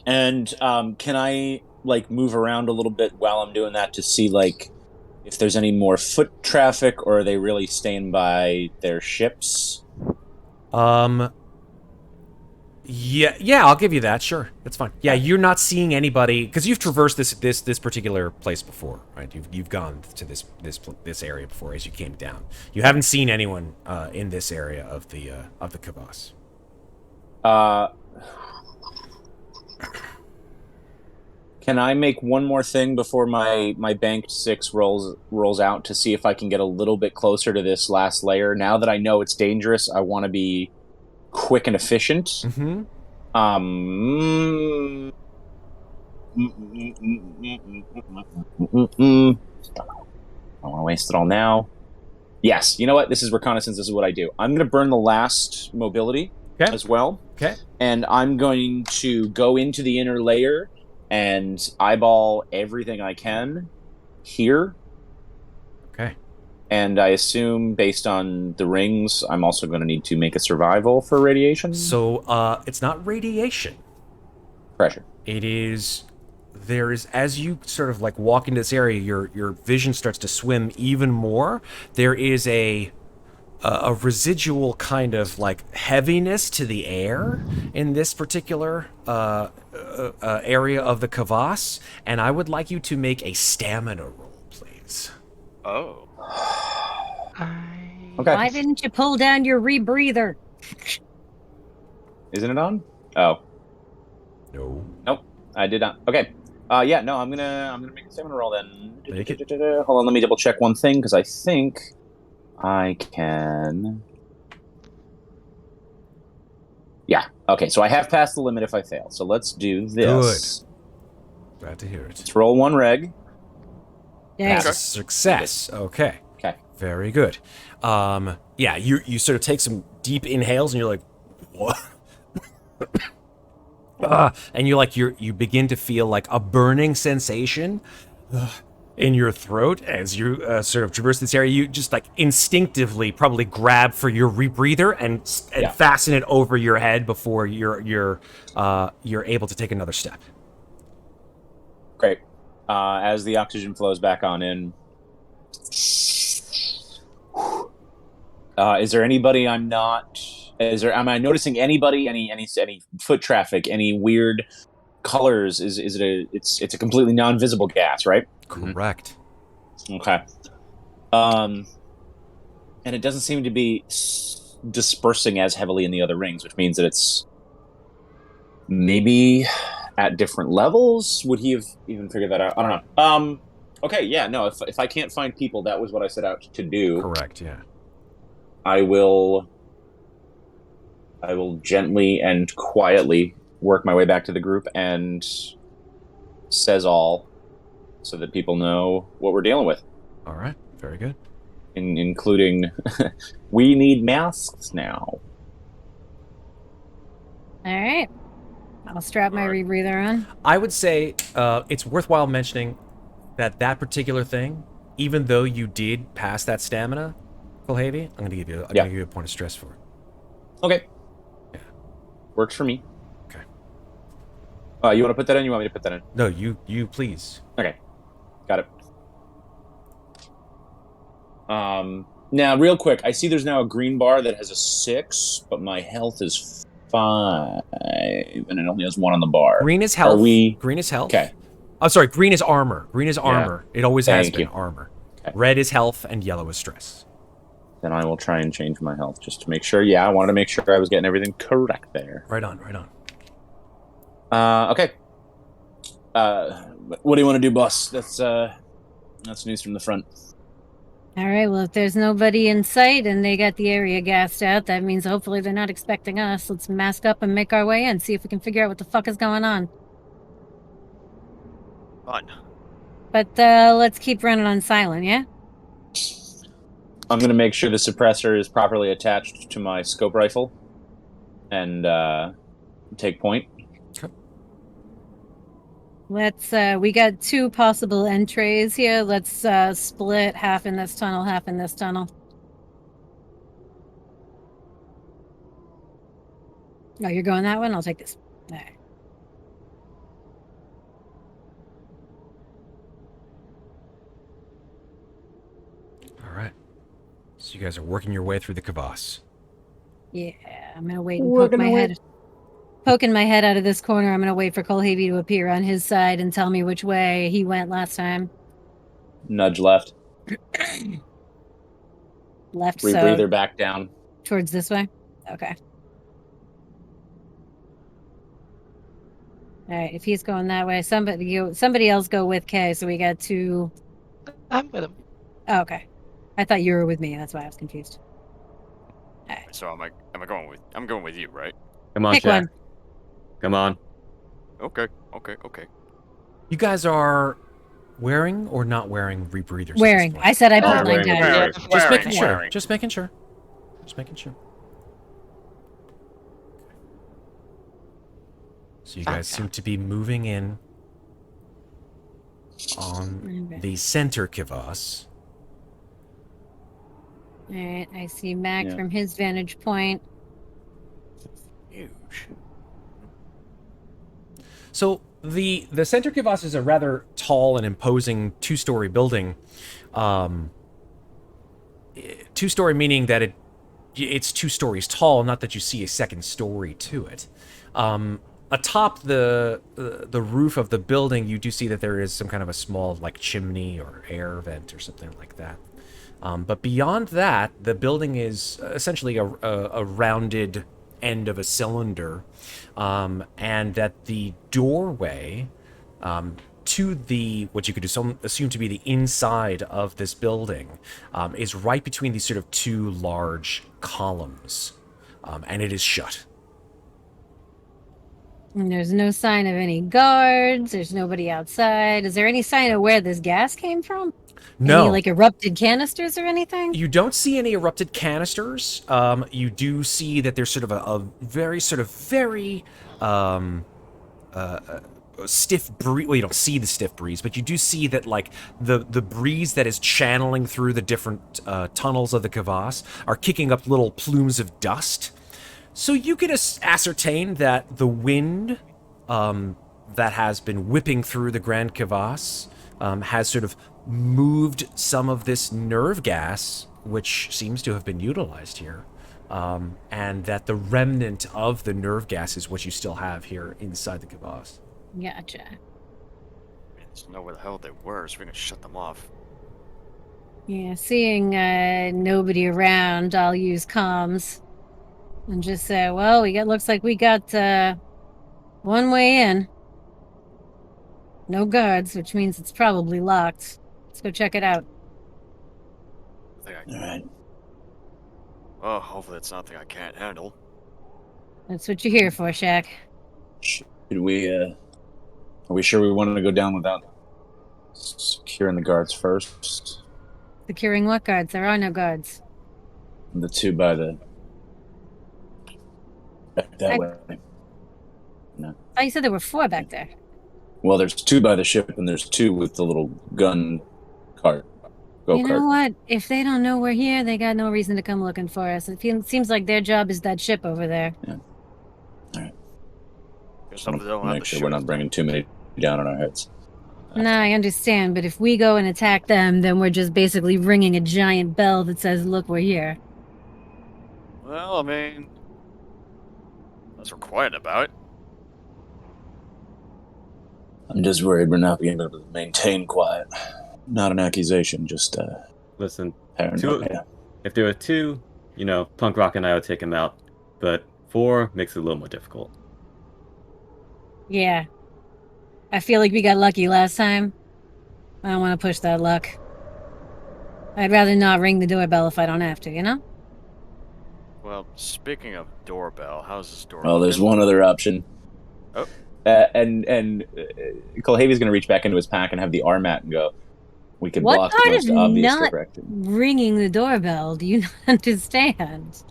And can I like move around a little bit while I'm doing that to see like if there's any more foot traffic, or are they really staying by their ships? Yeah, I'll give you that. Sure, that's fine. Yeah, you're not seeing anybody because you've traversed this particular place before, right? You've gone to this area before as you came down. You haven't seen anyone in this area of the Kivas. Can I make one more thing before my banked 6 rolls out to see if I can get a little bit closer to this last layer? Now that I know it's dangerous, I want to be quick and efficient. Mm-hmm. I don't want to waste it all now. Yes, you know what? This is reconnaissance. This is what I do. I'm going to burn the last mobility as well. Okay. And I'm going to go into the inner layer and eyeball everything I can here. Okay. And I assume, based on the rings, I'm also going to need to make a survival for radiation. So, it's not radiation. Pressure. It is. There is, as you sort of like walk into this area, your vision starts to swim even more. There is a residual kind of like heaviness to the air in this particular area of the Kivas, and I would like you to make a stamina roll, please. Oh. Okay. Why didn't you pull down your rebreather? Isn't it on? Oh. No. Nope. I did not. Okay. Yeah, no, I'm gonna make a stamina roll then. Make it. Hold on, let me double check one thing, because I think I can. Yeah. Okay, so I have passed the limit if I fail. So let's do this. Good. Glad to hear it. Let's roll 1 reg. Yeah. That's a success. Okay. Okay. Very good. Yeah, you sort of take some deep inhales and you're like, what? And you begin to feel like a burning sensation in your throat as you sort of traverse this area. You just like instinctively probably grab for your rebreather and fasten it over your head before you're able to take another step. Great. As the oxygen flows back on in. Is there anybody I'm not? Am I noticing anybody? Any foot traffic? Any weird colors? Is it it's a completely non-visible gas, right? Correct. Okay. And it doesn't seem to be dispersing as heavily in the other rings, which means that it's maybe at different levels. Would he have even figured that out? I don't know. Okay, yeah, no. If I can't find people, that was what I set out to do. Correct. Yeah. I will gently and quietly work my way back to the group and says all, so that people know what we're dealing with. All right. Very good. Including, we need masks now. All right. I'll strap my rebreather on. I would say it's worthwhile mentioning that particular thing, even though you did pass that stamina Kulhavy, I'm gonna give you a point of stress for it. Okay. Yeah. Works for me. Okay. You want to put that in? You want me to put that in? No, you please. Okay. Got it. Now, real quick, I see there's now a green bar that has a 6, but my health is 5, and it only has 1 on the bar. Green is health. Are we... Green is health. Okay. I'm sorry, green is armor. Green is armor. It always has Thank been you. armor. Okay. Red is health, and yellow is stress. Then I will try and change my health just to make sure. Yeah, I wanted to make sure I was getting everything correct there. Right on, right on. Okay. What do you want to do, boss? That's news from the front. All right, well, if there's nobody in sight and they got the area gassed out, that means hopefully they're not expecting us. Let's mask up and make our way in, see if we can figure out what the fuck is going on. Fun. But let's keep running on silent, yeah? I'm going to make sure the suppressor is properly attached to my scope rifle and take point. Let's, we got 2 possible entrees here. Let's split half in this tunnel, half in this tunnel. Oh, you're going that one? I'll take this. All right. All right. So you guys are working your way through the Kivas. Yeah, I'm gonna wait and poking my head out of this corner. I'm gonna wait for Kulhavy to appear on his side and tell me which way he went last time. Nudge left. Left, Rebreather so back down. towards this way. Okay. All right. If he's going that way, somebody else go with Kay. So we got 2. I'm with him. Oh, okay. I thought you were with me. That's why I was confused. All right. So am I going with? I'm going with you, right? Come on, Pick Jack. one. Come on. Okay. You guys are wearing or not wearing rebreathers? at this Wearing. point? I said I Wearing, Plotline died. wearing. Just making sure. Just making sure. Just making sure. So you guys seem to be moving in on Okay. the Center Kivas. All right. I see Mac Yeah. from his vantage point. Huge. So the Center Kivas is a rather tall and imposing 2-story building. 2-story meaning that it's 2 stories tall, not that you see a second story to it. Atop the roof of the building, you do see that there is some kind of a small like chimney or air vent or something like that. But beyond that, the building is essentially a rounded end of a cylinder, and that the doorway to the what you could assume to be the inside of this building is right between these sort of 2 large columns, and it is shut. And there's no sign of any guards. There's nobody outside. Is there any sign of where this gas came from? No. Any, like, erupted canisters or anything? You don't see any erupted canisters. You do see that there's sort of a very stiff breeze. Well, you don't see the stiff breeze, but you do see that like the breeze that is channeling through the different tunnels of the Kivas are kicking up little plumes of dust. So you can ascertain that the wind that has been whipping through the Grand Kivas has sort of moved some of this nerve gas, which seems to have been utilized here, and that the remnant of the nerve gas is what you still have here inside the Kivas. Gotcha. There's know where the hell they were, so we're gonna shut them off. Yeah, seeing nobody around, I'll use comms and just say, well, looks like we got one way in. No guards, which means it's probably locked. Let's go check it out. I think All right. Oh, hopefully it's nothing I can't handle. That's what you're here for, Shaq. Should we, are we sure we want to go down without securing the guards first? Securing what guards? There are no guards. The 2 by the... back that way. Oh, you said there were 4 back there. Well, there's 2 by the ship, and there's 2 with the little gun cart Go, You know Kirk. what? If they don't know we're here, they got no reason to come looking for us. Seems like their job is that ship over there. Guess Just hopefully they don't have make to sure shoot we're us not bringing too many down on our heads. No, I understand, but if we go and attack them, then we're just basically ringing a giant bell that says, "Look, we're here." then. Well, I mean, that's we're quiet about it. I'm just worried we're not being able to maintain quiet. Not an accusation, just Listen, paranoia. if there were 2, Punk Rock and I would take him out. But 4 makes it a little more difficult. Yeah. I feel like we got lucky last time. I don't want to push that luck. I'd rather not ring the doorbell if I don't have to, you know? Well, speaking of doorbell, how's this door? Well, there's looking? one other option. Oh. And Kulhavy's going to reach back into his pack and have the arm mat and go, we can What block the part most of obvious not direction. ringing the doorbell? Do you not understand?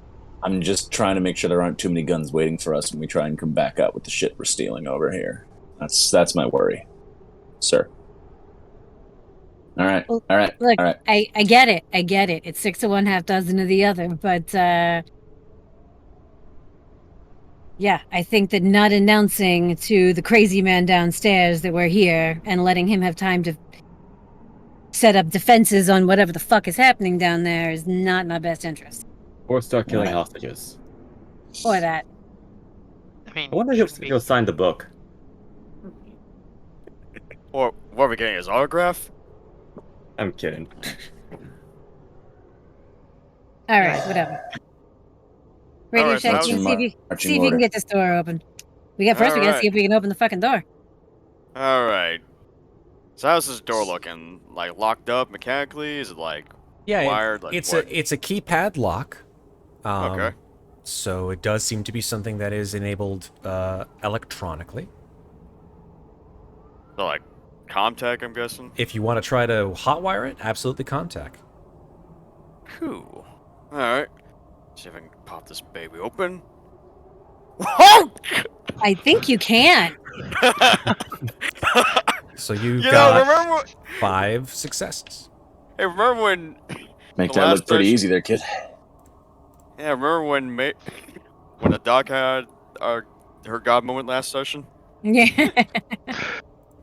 I'm just trying to make sure there aren't too many guns waiting for us when we try and come back out with the shit we're stealing over here. That's my worry, sir. All right, Well, all right, Look, all right. I get it. I get it. It's 6 of one, half dozen of the other. But, yeah, I think that not announcing to the crazy man downstairs that we're here and letting him have time to set up defenses on whatever the fuck is happening down there is not in our best interest. Or start killing Right. hostages. Or that. I mean, I wonder if shouldn't he'll sign the book. Or what are we getting? His autograph? I'm kidding. All right, whatever. Radio Alright, so check. how's See if your you marching see if you can order? get this door open. We got first. We gotta Alright. see if we can open the fucking door. All right. So how's this door looking? Like locked up mechanically? Is it like Yeah, wired? Like it's what? a keypad lock. Okay. So it does seem to be something that is enabled electronically. So like Comtech, I'm guessing. If you want to try to hotwire it, absolutely contact. Cool. All right. See if I can pop this baby open. Oh! I think you can. So you You know, got remember? 5 successes. Hey, remember when? Make the that last look pretty session- easy there, kid. Yeah, remember when when the doc had her god moment last session? Yeah.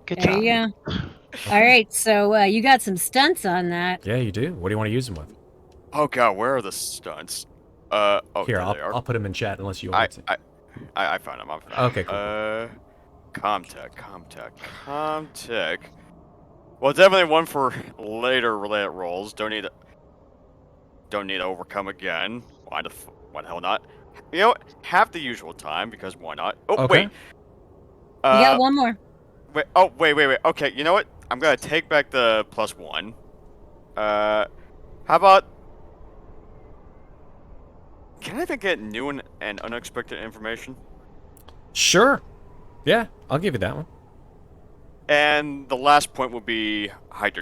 Good There job. you go. All right, so you got some stunts on that. Yeah, you do. What do you want to use them with? Oh god, where are the stunts? Oh, Here, there they are. I'll put them in chat unless you I want to. I found them. I found 'em. Okay, cool. Comtech. Well, definitely one for later related roles. Don't need to overcome again. Why the hell not? You know what? Have the usual time because why not? Oh Okay. wait. You got one more. Wait. Oh wait. Okay. You know what? I'm gonna take back the +1. How about? Can I even get new and unexpected information? Sure. Yeah, I'll give you that one. And the last point will be hide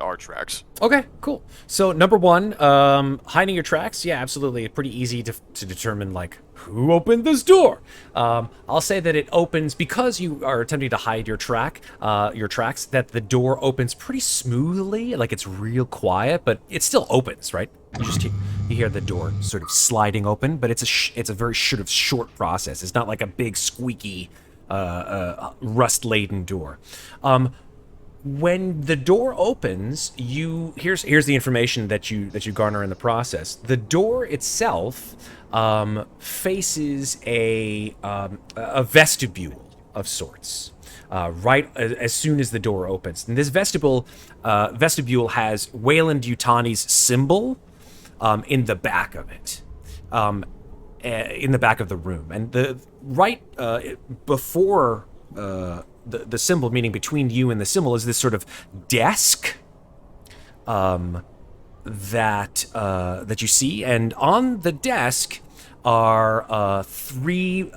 our tracks. Okay, cool. So number 1, hiding your tracks. Yeah, absolutely. Pretty easy to determine like who opened this door. I'll say that it opens because you are attempting to hide your tracks. That the door opens pretty smoothly, like it's real quiet, but it still opens, right? You hear the door sort of sliding open, but it's a very sort of short process. It's not like a big squeaky, rust-laden door. When the door opens, here's the information that you garner in the process. The door itself faces a vestibule of sorts. Right as soon as the door opens, and this vestibule has Wayland-Yutani's symbol in the back of it, in the back of the room, and the right before the symbol, meaning between you and the symbol, is this sort of desk that you see, and on the desk are three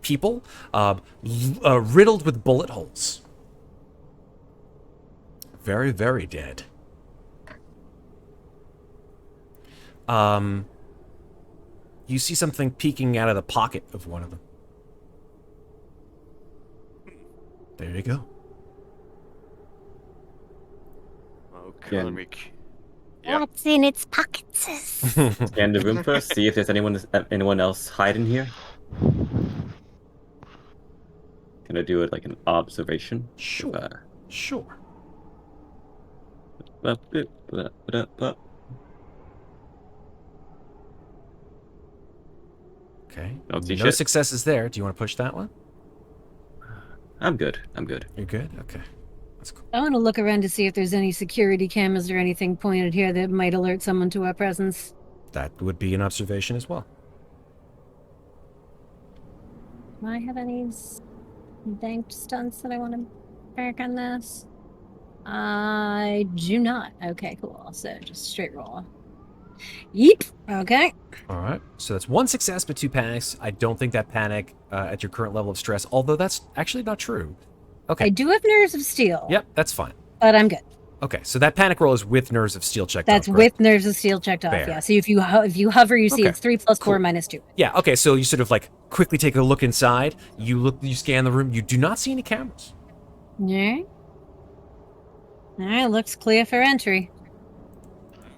people riddled with bullet holes. Very, very dead. You see something peeking out of the pocket of one of them. There you go. Okay, Yeah. let me. Yeah. What's in its pockets? Scan the room first, see if there's anyone else hiding here. Can I do it like an observation? Sure. Sure. Okay. Don't see No shit. successes there. Do you want to push that one? I'm good. You're good? Okay. That's cool. I want to look around to see if there's any security cameras or anything pointed here that might alert someone to our presence. That would be an observation as well. Do I have any banked stunts that I want to back on this? I do not. Okay, cool. So just straight roll. Yeep. Okay. All right. So that's 1 success, but 2 panics. I don't think that panic at your current level of stress, although that's actually not true. Okay. I do have nerves of steel. Yep, that's fine. But I'm good. Okay, so that panic roll is with nerves of steel checked That's off, with correct? nerves of steel checked off. Fair. Yeah. So if you hover, you see Okay, it's 3 plus 4 cool. minus 2. Yeah, okay, so you sort of like quickly take a look inside. You scan the room. You do not see any cameras. Yeah. All right. Looks clear for entry.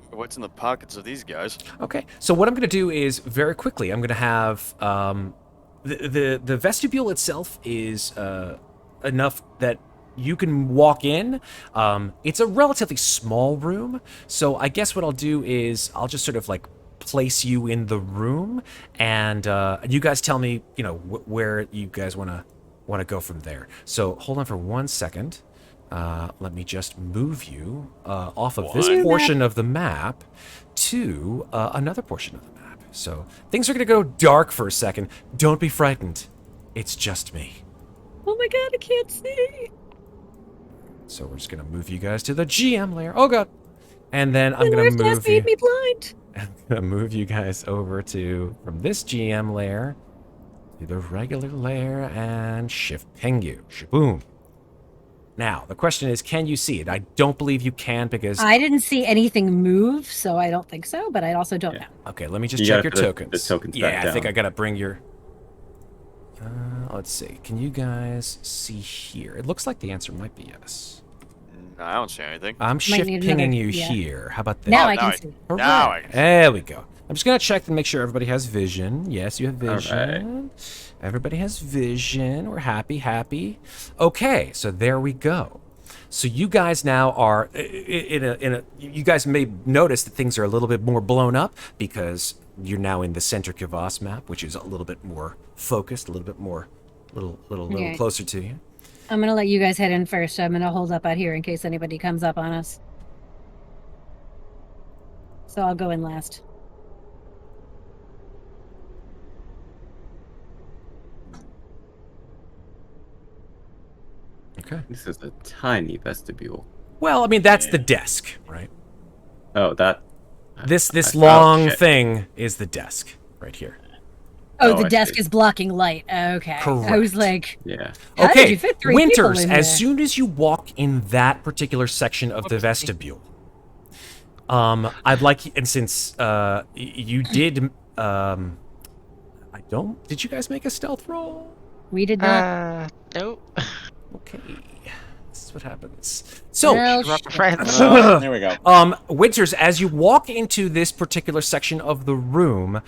What's in the pockets of these guys? Okay, so what I'm going to do is very quickly, I'm going to have the vestibule itself is enough that you can walk in. It's a relatively small room, so I guess what I'll do is I'll just sort of like place you in the room, and you guys tell me, you know, where you guys want to go from there. So hold on for 1 second. Let me just move you off of this portion of the map to another portion of the map. So things are going to go dark for a second. Don't be frightened. It's just me. Oh my god, I can't see. So we're just going to move you guys to the GM layer. Oh god. And then I'm The going nerves to just move you. made me blind. I'm going to move you guys over to from this GM layer to the regular layer and shift ping you. Shaboom. Now, the question is, can you see it? I don't believe you can because... I didn't see anything move, so I don't think so, but I also don't know. Okay, let me just You check your gotta put tokens. the tokens yeah, back I think down. I gotta bring your... let's see. Can you guys see here? It looks like the answer might be yes. No, I don't see anything. I'm shift need pinging another- you yeah. here. How about this? Now Oh, I now can I- see. Hooray. Now I can see. There we go. I'm just gonna check and make sure everybody has vision. Yes, you have All right. vision. Everybody has vision. We're happy. Okay, so there we go. So you guys now are you guys may notice that things are a little bit more blown up because you're now in the Center Kivas map, which is a little bit more focused, a little bit more, little Okay. closer to you. I'm gonna let you guys head in first. I'm gonna hold up out here in case anybody comes up on us. So I'll go in last. Okay. This is a tiny vestibule. Well, I mean that's the desk, right? Oh, that. This oh, long shit. thing is the desk right here. Oh, Oh, the I desk see. is blocking light. Okay. I was Correct. like, Yeah. how Okay, did you fit 3 Winters, people in as there? soon as you walk in that particular section of the vestibule, I'd like, and since you did, did you guys make a stealth roll? We did not. Nope. Okay, this is what happens. So, Well, Rock shit. friends. There we go. Winters, as you walk into this particular section of the room,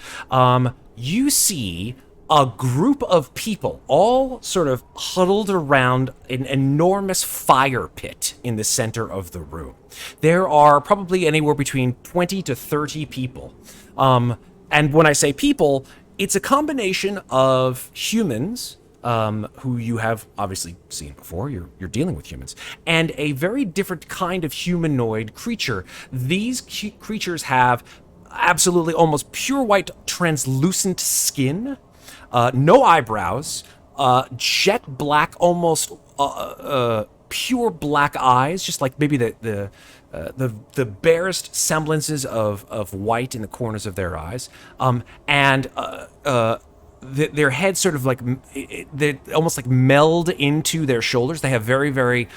you see a group of people all sort of huddled around an enormous fire pit in the center of the room. There are probably anywhere between 20 to 30 people. And when I say people, it's a combination of humans, who you have obviously seen before. You're dealing with humans, and a very different kind of humanoid creature. These creatures have absolutely almost pure white, translucent skin, no eyebrows, jet black, almost pure black eyes, just like maybe the barest semblances of white in the corners of their eyes, and their heads sort of like they almost like meld into their shoulders. They have very, very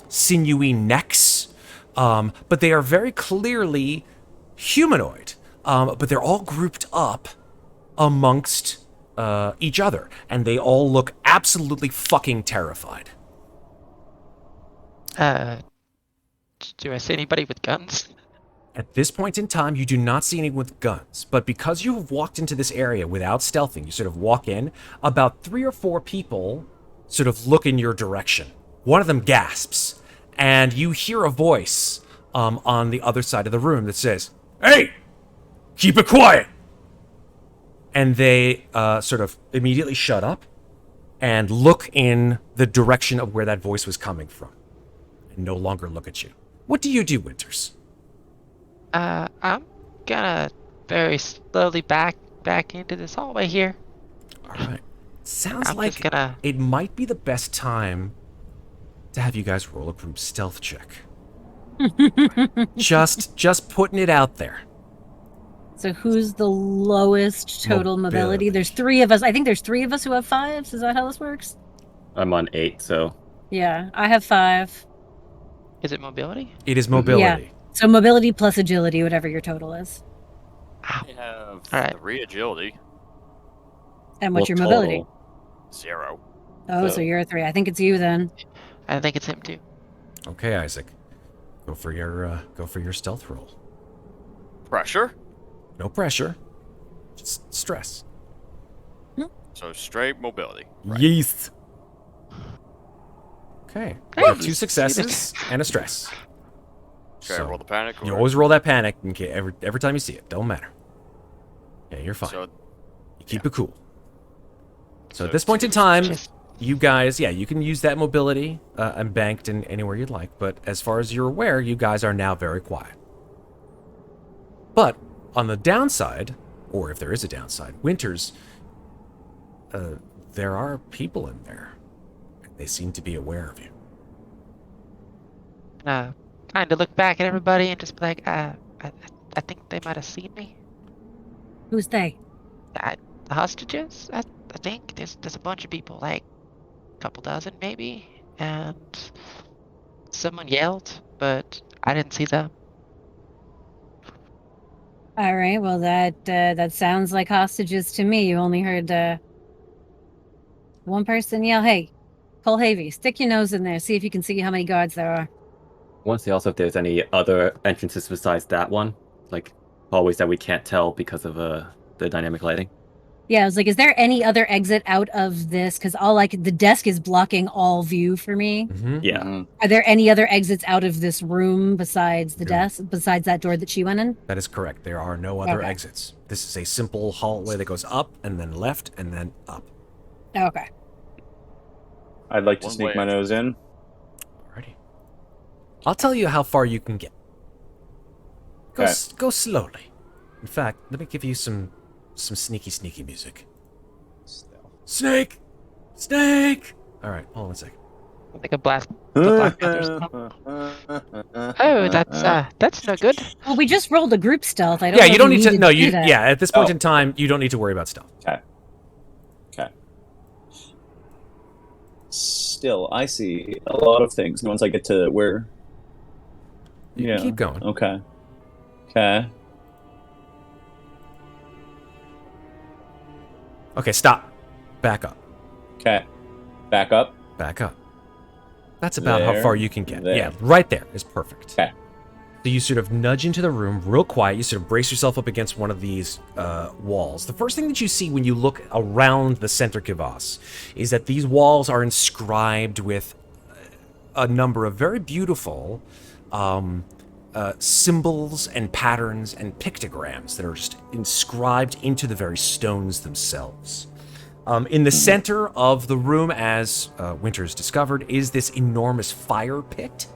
sinewy necks, but they are very clearly humanoid. But they're all grouped up amongst each other, and they all look absolutely fucking terrified. Do I see anybody with guns? At this point in time, you do not see anyone with guns, but because you have walked into this area without stealthing, you sort of walk in, about 3 or 4 people sort of look in your direction. One of them gasps, and you hear a voice on the other side of the room that says, "Hey, keep it quiet!" And they sort of immediately shut up and look in the direction of where that voice was coming from, and no longer look at you. What do you do, Winters? I'm gonna very slowly back into this hallway here. All right. Sounds I'm like just gonna. it might be the best time to have you guys roll a group stealth check. just putting it out there. So who's the lowest total mobility? Mobility. There's 3 of us. I think there's 3 of us who have 5s. Is that how this works? I'm on 8, so Yeah, I have 5. Is it mobility? It is mobility. So mobility plus agility, whatever your total is. Ow. I have Alright. 3 agility, And what's well, your mobility? total. 0. Oh, so you're a 3. I think it's you then. I think it's him too. Okay, Isaac. Go for your stealth roll. Pressure, No pressure. Just stress. so straight mobility. Yeast. Okay. You have 2 successes and a stress. Okay, roll the panic. You or- always roll that panic every time you see it. Don't matter. Yeah, you're fine. So, You keep it cool. So at So this point in 2 time, Just you guys, you can use that mobility and banked in anywhere you'd like. But as far as you're aware, you guys are now very quiet. But on the downside, or if there is a downside, Winters, there are people in there. They seem to be aware of you. kind of look back at everybody and just be like, I think they might have seen me. Who's they? The hostages? I think there's a bunch of people, like a couple dozen maybe, and someone yelled, but I didn't see them. All right. Well, that sounds like hostages to me. You only heard one person yell, "Hey, Kulhavy, stick your nose in there. See if you can see how many guards there are." I want to see also if there's any other entrances besides that one, like hallways that we can't tell because of the dynamic lighting. Yeah, I was like, "Is there any other exit out of this? Because the desk is blocking all view for me. Mm-hmm. Yeah. Mhm. Are there any other exits out of this room besides the No. desk, besides that door that she went in?" That is correct. There are no other Okay. exits. This is a simple hallway that goes up and then left and then up. Okay. I'd like to One sneak way my exit. nose in. Alrighty. I'll tell you how far you can get. Go, Okay. go slowly. In fact, let me give you some sneaky music. Snake! Snake! Alright, hold on a second. Like a blast. Black Panther's Oh, that's no good. Well, we just rolled a group stealth. I don't. Yeah, know you if don't we need to. needed No, do you. that. Yeah, at this point Oh. in time, you don't need to worry about stealth. Okay. Still, I see a lot of things. Once I get to where. You Yeah. keep going. Okay. Okay. Okay, stop. Back up. Okay. Back up. Back up. That's about how There, far you can get. there. Yeah, right there is perfect. Okay. So you sort of nudge into the room real quiet. You sort of brace yourself up against one of these walls. The first thing that you see when you look around the Center Kivas is that these walls are inscribed with a number of very beautiful symbols and patterns and pictograms that are just inscribed into the very stones themselves. In the center of the room, as Winters discovered, is this enormous fire pit,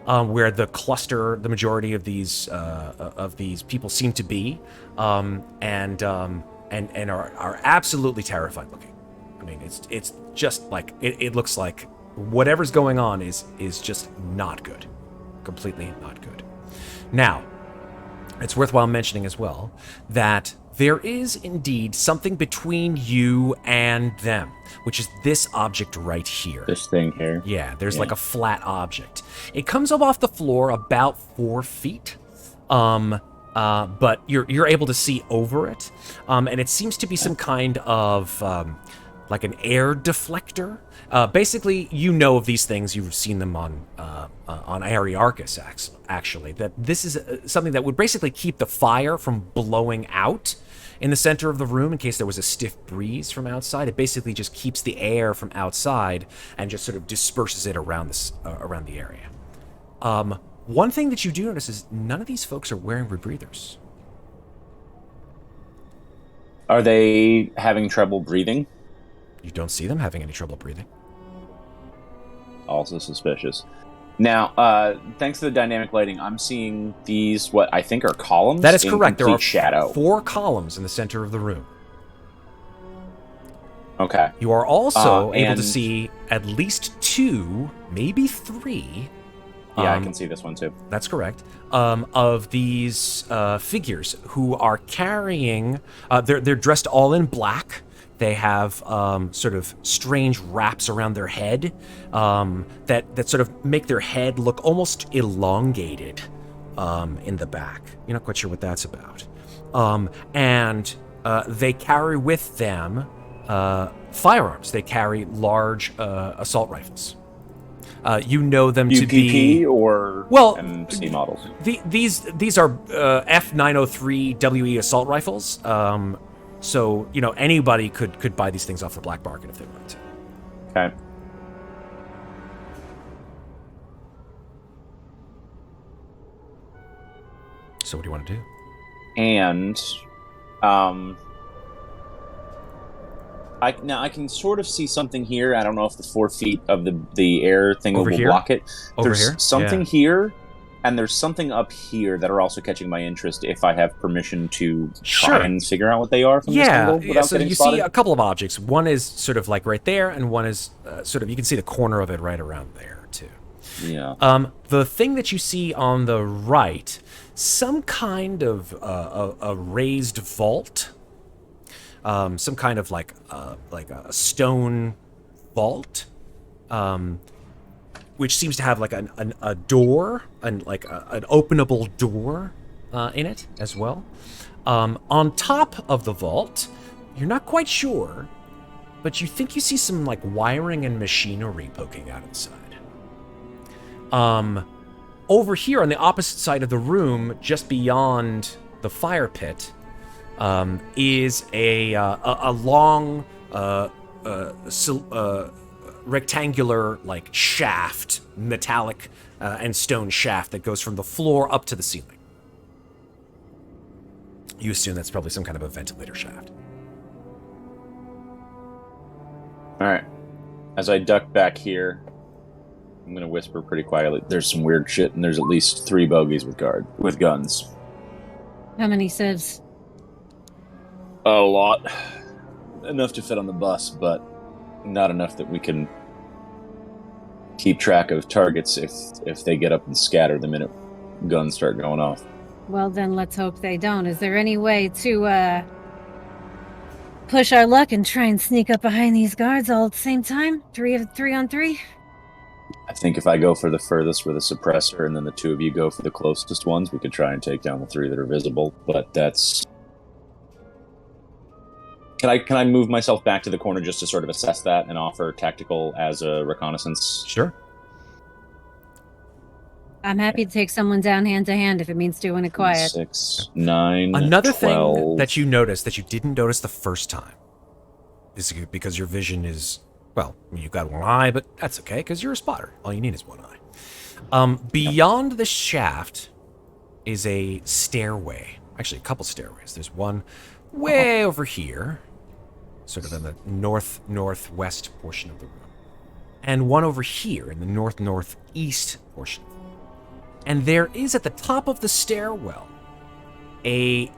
where the majority of these people seem to be, and are absolutely terrified looking. I mean, it's just like it looks like whatever's going on is just not good, completely not good. Now, it's worthwhile mentioning as well that there is indeed something between you and them, which is this object right here. This thing here. Yeah, there's Yeah. like a flat object. It comes up off the floor about 4 feet, but you're able to see over it, and it seems to be some kind of like an air deflector. Basically, you know of these things. You've seen them on Arearchus, actually. That this is something that would basically keep the fire from blowing out in the center of the room in case there was a stiff breeze from outside. It basically just keeps the air from outside and just sort of disperses it around the area. One thing that you do notice is none of these folks are wearing rebreathers. Are they having trouble breathing? You don't see them having any trouble breathing. Also suspicious. Now, thanks to the dynamic lighting, I'm seeing these, what I think are columns. That is correct. There are shadow. 4 columns in the center of the room. Okay. You are also able and- to see at least 2, maybe 3. Yeah, I can see this one too. That's correct. Of these figures who are carrying, they're dressed all in black. They have sort of strange wraps around their head that sort of make their head look almost elongated in the back. You're not quite sure what that's about. And they carry with them firearms. They carry large assault rifles. You know them to be UPP or well, MC models? These are F903 WE assault rifles. So you know anybody could buy these things off the black market if they wanted to. Okay. So what do you want to do? And I can sort of see something here. I don't know if the 4 feet of the air thing Over will here? block it. Over There's here? something Yeah. here, and there's something up here that are also catching my interest. If I have permission to Sure. try and figure out what they are from this angle without so getting you spotted. see a couple of objects. One is sort of like right there, and one is sort of, you can see the corner of it right around there too. Yeah. The thing that you see on the right, some kind of a raised vault, some kind of like a stone vault, which seems to have like a door and like an openable door in it as well. On top of the vault, you're not quite sure, but you think you see some like wiring and machinery poking out of the side. Over here on the opposite side of the room, just beyond the fire pit, is a long rectangular like shaft, metallic and stone shaft that goes from the floor up to the ceiling. You assume that's probably some kind of a ventilator shaft. All right. As I duck back here, I'm gonna whisper pretty quietly. There's some weird shit, and there's at least 3 bogeys with guns. How many civs? A lot. Enough to fit on the bus, but not enough that we can keep track of targets if they get up and scatter the minute guns start going off. Well, then let's hope they don't. Is there any way to push our luck and try and sneak up behind these guards all at the same time? 3 on 3? I think if I go for the furthest with a suppressor and then the 2 of you go for the closest ones, we could try and take down the 3 that are visible, but that's... Can I move myself back to the corner just to sort of assess that and offer tactical as a reconnaissance? Sure. I'm happy to take someone down hand to hand if it means doing it quiet. 6, 9, Another 12. thing that you noticed that you didn't notice the first time is because your vision is, well, I mean, you've got one eye, but that's okay because you're a spotter. All you need is one eye. Beyond the shaft is a stairway. Actually, a couple stairways. There's one way over here, sort of in the northwest portion of the room, and one over here in the northeast portion. And there is at the top of the stairwell a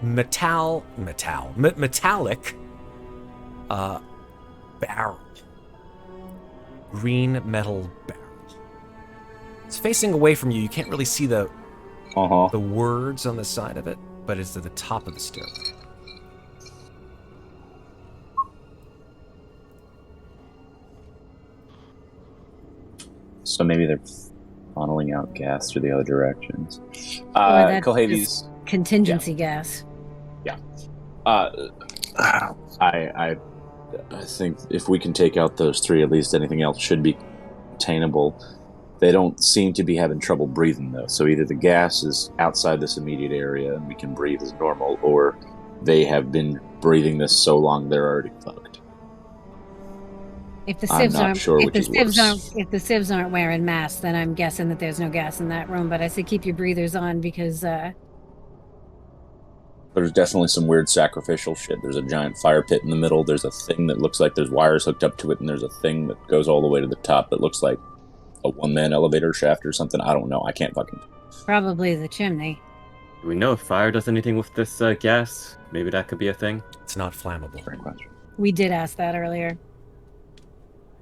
metallic barrel, green metal barrel. It's facing away from you. You can't really see the words on the side of it, but it's at the top of the stairwell. So maybe they're funneling out gas through the other directions. Or that's Kulhavy's... just contingency gas. I I think if we can take out those 3, at least anything else should be attainable. They don't seem to be having trouble breathing, though. So either the gas is outside this immediate area and we can breathe as normal, or they have been breathing this so long they're already fucked. If the I'm sieves not aren't, sure if which the is sieves worse. aren't, if the sieves aren't wearing masks, then I'm guessing that there's no gas in that room. But I say keep your breathers on because There's definitely some weird sacrificial shit. There's a giant fire pit in the middle. There's a thing that looks like there's wires hooked up to it, and there's a thing that goes all the way to the top that looks like a one-man elevator shaft or something. I don't know. I can't fucking... probably the chimney. Do we know if fire does anything with this gas? Maybe that could be a thing. It's not flammable. Great question. We did ask that earlier.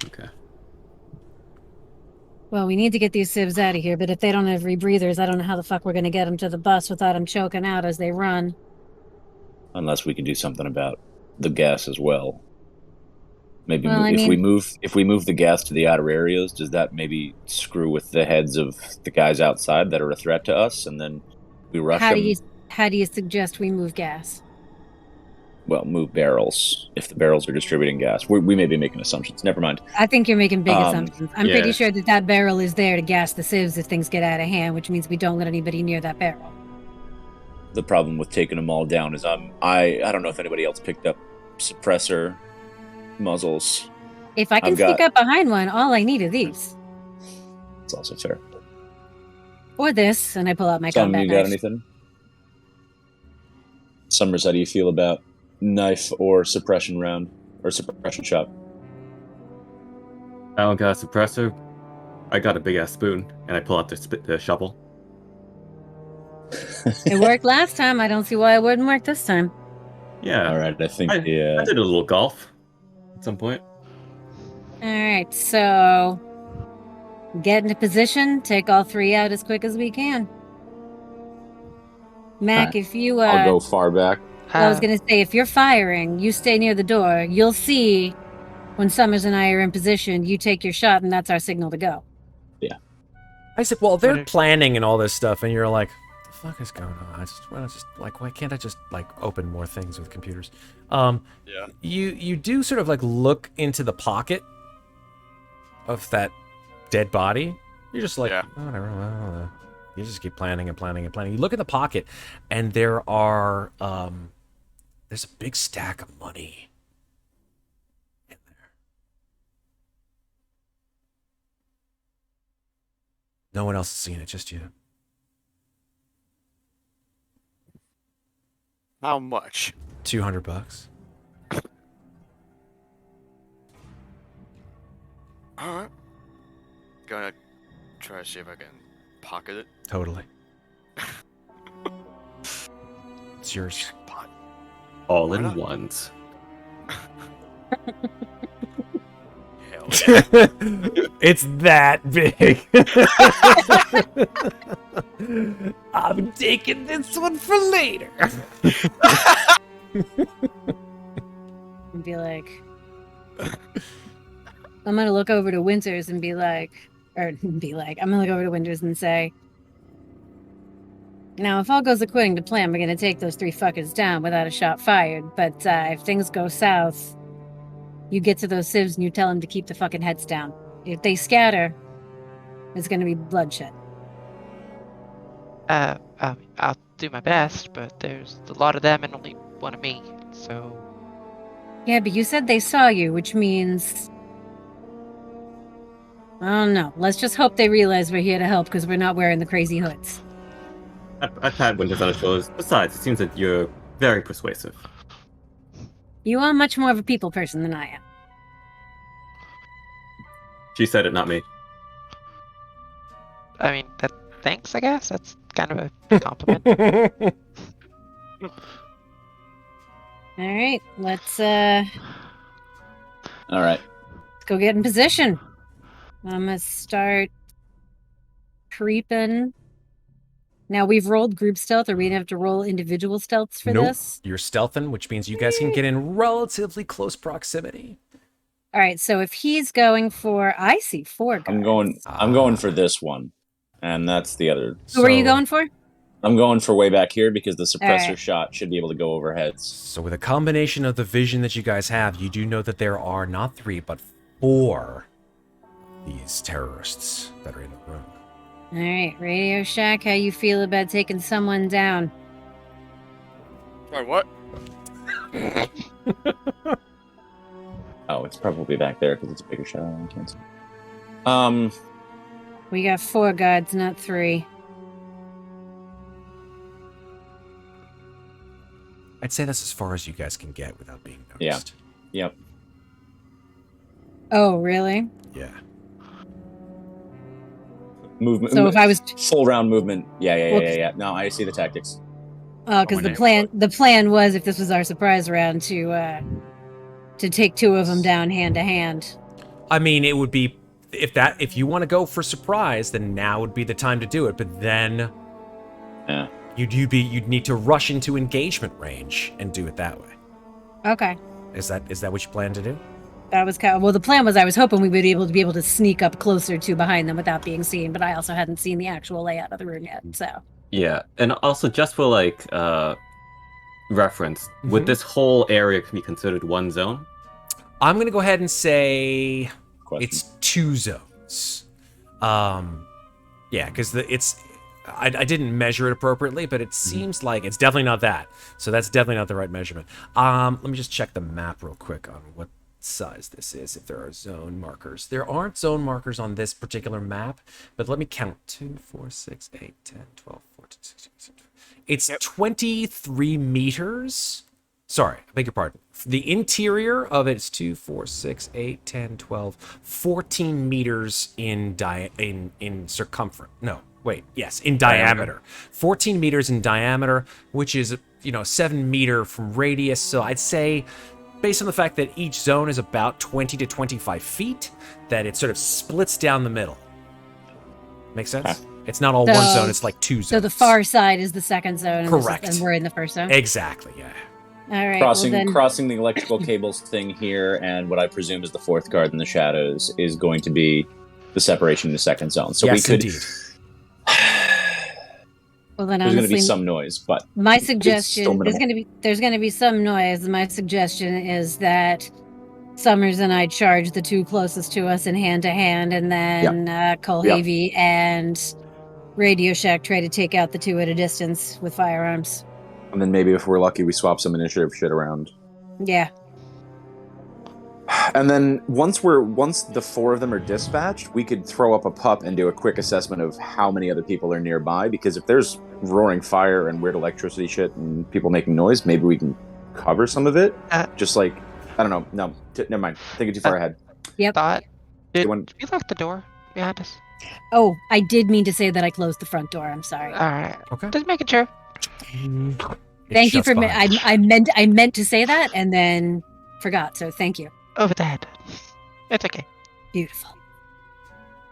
Okay. Well, we need to get these sieves out of here, but if they don't have rebreathers, I don't know how the fuck we're going to get them to the bus without them choking out as they run. Unless we can do something about the gas as well. Maybe Well, I if we mean- move the gas to the outer areas, does that maybe screw with the heads of the guys outside that are a threat to us, and then we rush How them? do you suggest we move gas? Well, move barrels. If the barrels are distributing gas, we may be making assumptions. Never mind. I think you're making big Um, assumptions. I'm yeah. pretty sure that barrel is there to gas the sieves if things get out of hand, which means we don't let anybody near that barrel. The problem with taking them all down is I don't know if anybody else picked up suppressor muzzles. If I can I've got- sneak up behind one, all I need are these. It's also fair. Or this, and I pull out my Tom, combat you got knife. anything? Summers, how do you feel about knife or suppression round or suppression shot? I don't got a suppressor. I got a big ass spoon, and I pull out the shovel. It worked last time. I don't see why it wouldn't work this time. Yeah. All right, I think I did a little golf at some point. All right, so get into position. Take all 3 out as quick as we can. Mac, Alright, if you I'll go far back. I was gonna say, if you're firing, you stay near the door. You'll see when Summers and I are in position. You take your shot, and that's our signal to go. Isaac, well, they're What if- planning and all this stuff, and you're like, what the fuck is going on? Why can't I just like open more things with computers? Yeah. You do sort of like look into the pocket of that dead body. You're just like, Yeah. whatever. Well, you just keep planning and planning and planning. You look in the pocket, and there are there's a big stack of money in there. No one else has seen it, just you. How much? $200. Alright. Gonna try to see if I can pocket it. Totally. It's yours. Pot. All Why in not? ones. Hell yeah. It's that big. I'm taking this one for later. And be like, I'm gonna look over to Winters and I'm gonna look over to Winters and say, now, if all goes according to plan, we're gonna take those 3 fuckers down without a shot fired. But if things go south, you get to those civs and you tell them to keep the fucking heads down. If they scatter, it's gonna be bloodshed. I'll do my best, but there's a lot of them and only one of me, so... Yeah, but you said they saw you, which means... I don't know. Let's just hope they realize we're here to help because we're not wearing the crazy hoods. I pat Windows on the shoulders. Besides, it seems that you're very persuasive. You are much more of a people person than I am. She said it, not me. I mean, thanks, I guess? That's kind of a compliment. All right, let's All right. go get in position. I'm gonna start creeping. Now we've rolled group stealth. Are we gonna have to roll individual stealths for Nope. this? You're stealthing, which means you guys can get in relatively close proximity. All right. So if he's going for, I see 4 guys. I'm going for this one, and that's the other. Who are you going for? I'm going for way back here because the suppressor Alright. shot should be able to go over heads. So with a combination of the vision that you guys have, you do know that there are not 3, but 4 of these terrorists that are in the room. All right, Radio Shack, how you feel about taking someone down? Sorry, what? Oh, it's probably back there because it's a bigger shot. I can't see. We got 4 guards, not 3. I'd say that's as far as you guys can get without being Yeah. noticed. Yep. Oh, really? Yeah. Movement. So if I was, full round movement. Yeah. Whoops. No, I see the tactics. because the plan was, if this was our surprise round, to take 2 of them down hand to hand. I mean, it would be if you want to go for surprise, then now would be the time to do it. But then, Yeah. you'd need to rush into engagement range and do it that way. Okay, Is that what you plan to do? that was kind of, well. The plan was I was hoping we would be able to sneak up closer to behind them without being seen, but I also hadn't seen the actual layout of the room yet. So Yeah, and also just for like reference, would this whole area be considered one zone? I'm gonna go ahead and say Question. it's 2 zones. Yeah, because I didn't measure it appropriately, but it seems like it's definitely not that. So that's definitely not the right measurement. Let me just check the map real quick on what size this is, if there are zone markers. There aren't zone markers on this particular map, but let me count. 2, 4, 6, 8, 10, 12, 14, 16, 17. It's 23 meters. Sorry, I beg your pardon. The interior of it is 2, 4, 6, 8, 10, 12, 14 meters in circumference. No, wait, yes, in diameter. 14 meters in diameter, which is, 7 meter from radius. So I'd say, based on the fact that each zone is about 20 to 25 feet, that it sort of splits down the middle. Make sense? Okay. It's not all one zone, it's like 2 zones. So the far side is the second zone. And Correct. And we're in the first zone. Exactly, yeah. All right. Crossing the electrical cables thing here, and what I presume is the 4th guard in the shadows is going to be the separation in the second zone. So Yes, we could. indeed. Well, then There's going to be honestly, some noise, but my still suggestion minimal. there's going to be some noise. My suggestion is that Summers and I charge the 2 closest to us in hand to hand, and then Kulhavy and Radio Shack try to take out the 2 at a distance with firearms. and then maybe if we're lucky, we swap some initiative shit around. Yeah. And then once the 4 of them are dispatched, we could throw up a pup and do a quick assessment of how many other people are nearby. Because if there's roaring fire and weird electricity shit and people making noise, maybe we can cover some of it. Just like, I don't know. No, never mind. Thinking too far ahead. Yep. Thought. Did You want- we lock the door behind us? Oh, I did mean to say that I closed the front door. I'm sorry. All right. Okay. Just making sure. Thank you It's for. just fine. I meant to say that and then forgot. So thank you. Over the head. It's okay. Beautiful.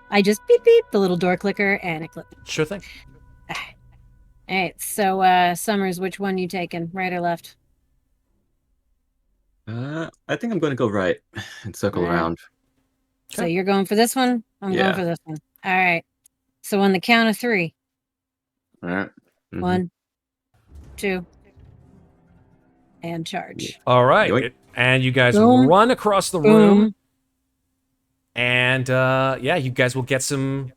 I just beep beep the little door clicker and it clicked. Sure thing. All right. So Summers, which one you taking, right or left? I think I'm going to go right and circle Alright. around. So Okay. you're going for this one. I'm Yeah. going for this one. All right. So on the count of 3, All right. Mhm. 1, 2, and charge. All right. Yoink. And you guys Boom. run across the room. Boom. And you guys will get some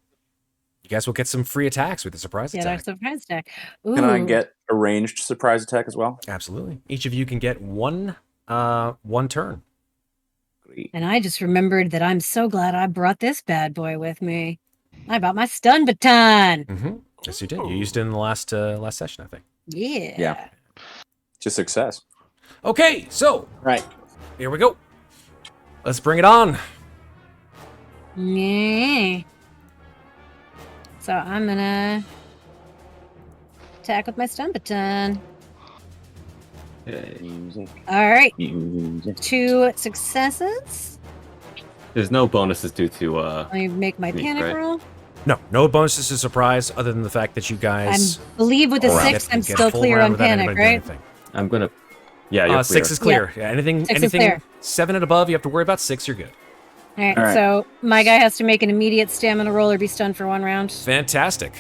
free attacks with the surprise Get our attack. surprise attack. Ooh. Can I get a ranged surprise attack as well? Absolutely. Each of you can get one turn. Great. And I just remembered that I'm so glad I brought this bad boy with me. I brought my stun baton. Mm-hmm. Yes, you did. You used it in the last session, I think. Yeah. Yeah. Just success. Okay, so Right. here we go. Let's bring it on. Yeah. So I'm gonna attack with my stun baton. Okay. Music. All right, Music. 2 successes. There's no bonuses due to Let me make my Neat, panic right? roll. No bonuses to surprise other than the fact that you I guys believe with the round 6, it I'm and get a still full clear round on without panic, anybody doing right? anything. I'm gonna. Yeah, you're 6 is clear. Yeah, anything 6 is clear. 7 and above, you have to worry about. 6, you're good. All right, All right. so my guy has to make an immediate stamina roll or be stunned for 1 round. Fantastic.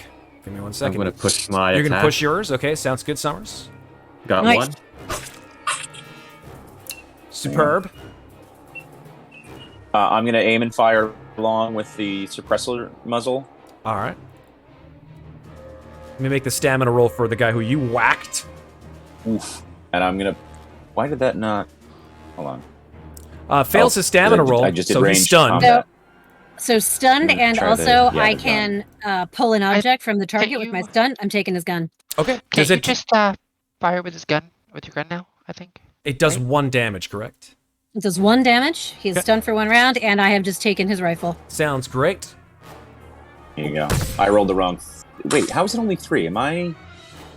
Give me one I'm second. gonna push my You're gonna attack. push yours. Okay, sounds good, Summers. Got Nice. one. Superb. I'm gonna aim and fire along with the suppressor muzzle. All right. Let me make the stamina roll for the guy who you whacked. Oof. And I'm gonna. Why did that not? Hold on. Fails his stamina roll, I just did so he's ranged stunned. combat. So stunned, Hmm, and try also the- yeah, I the can pull an object from the target can with my you- stun. I'm taking his gun. Okay. Can Does you it? just fire with his gun, with your gun now? I think. It does right? 1 damage, correct? It does 1 damage. He's Okay. stunned for 1 round, and I have just taken his rifle. Sounds great. Here you go. I rolled the wrong. Wait, how is it only 3? Am I?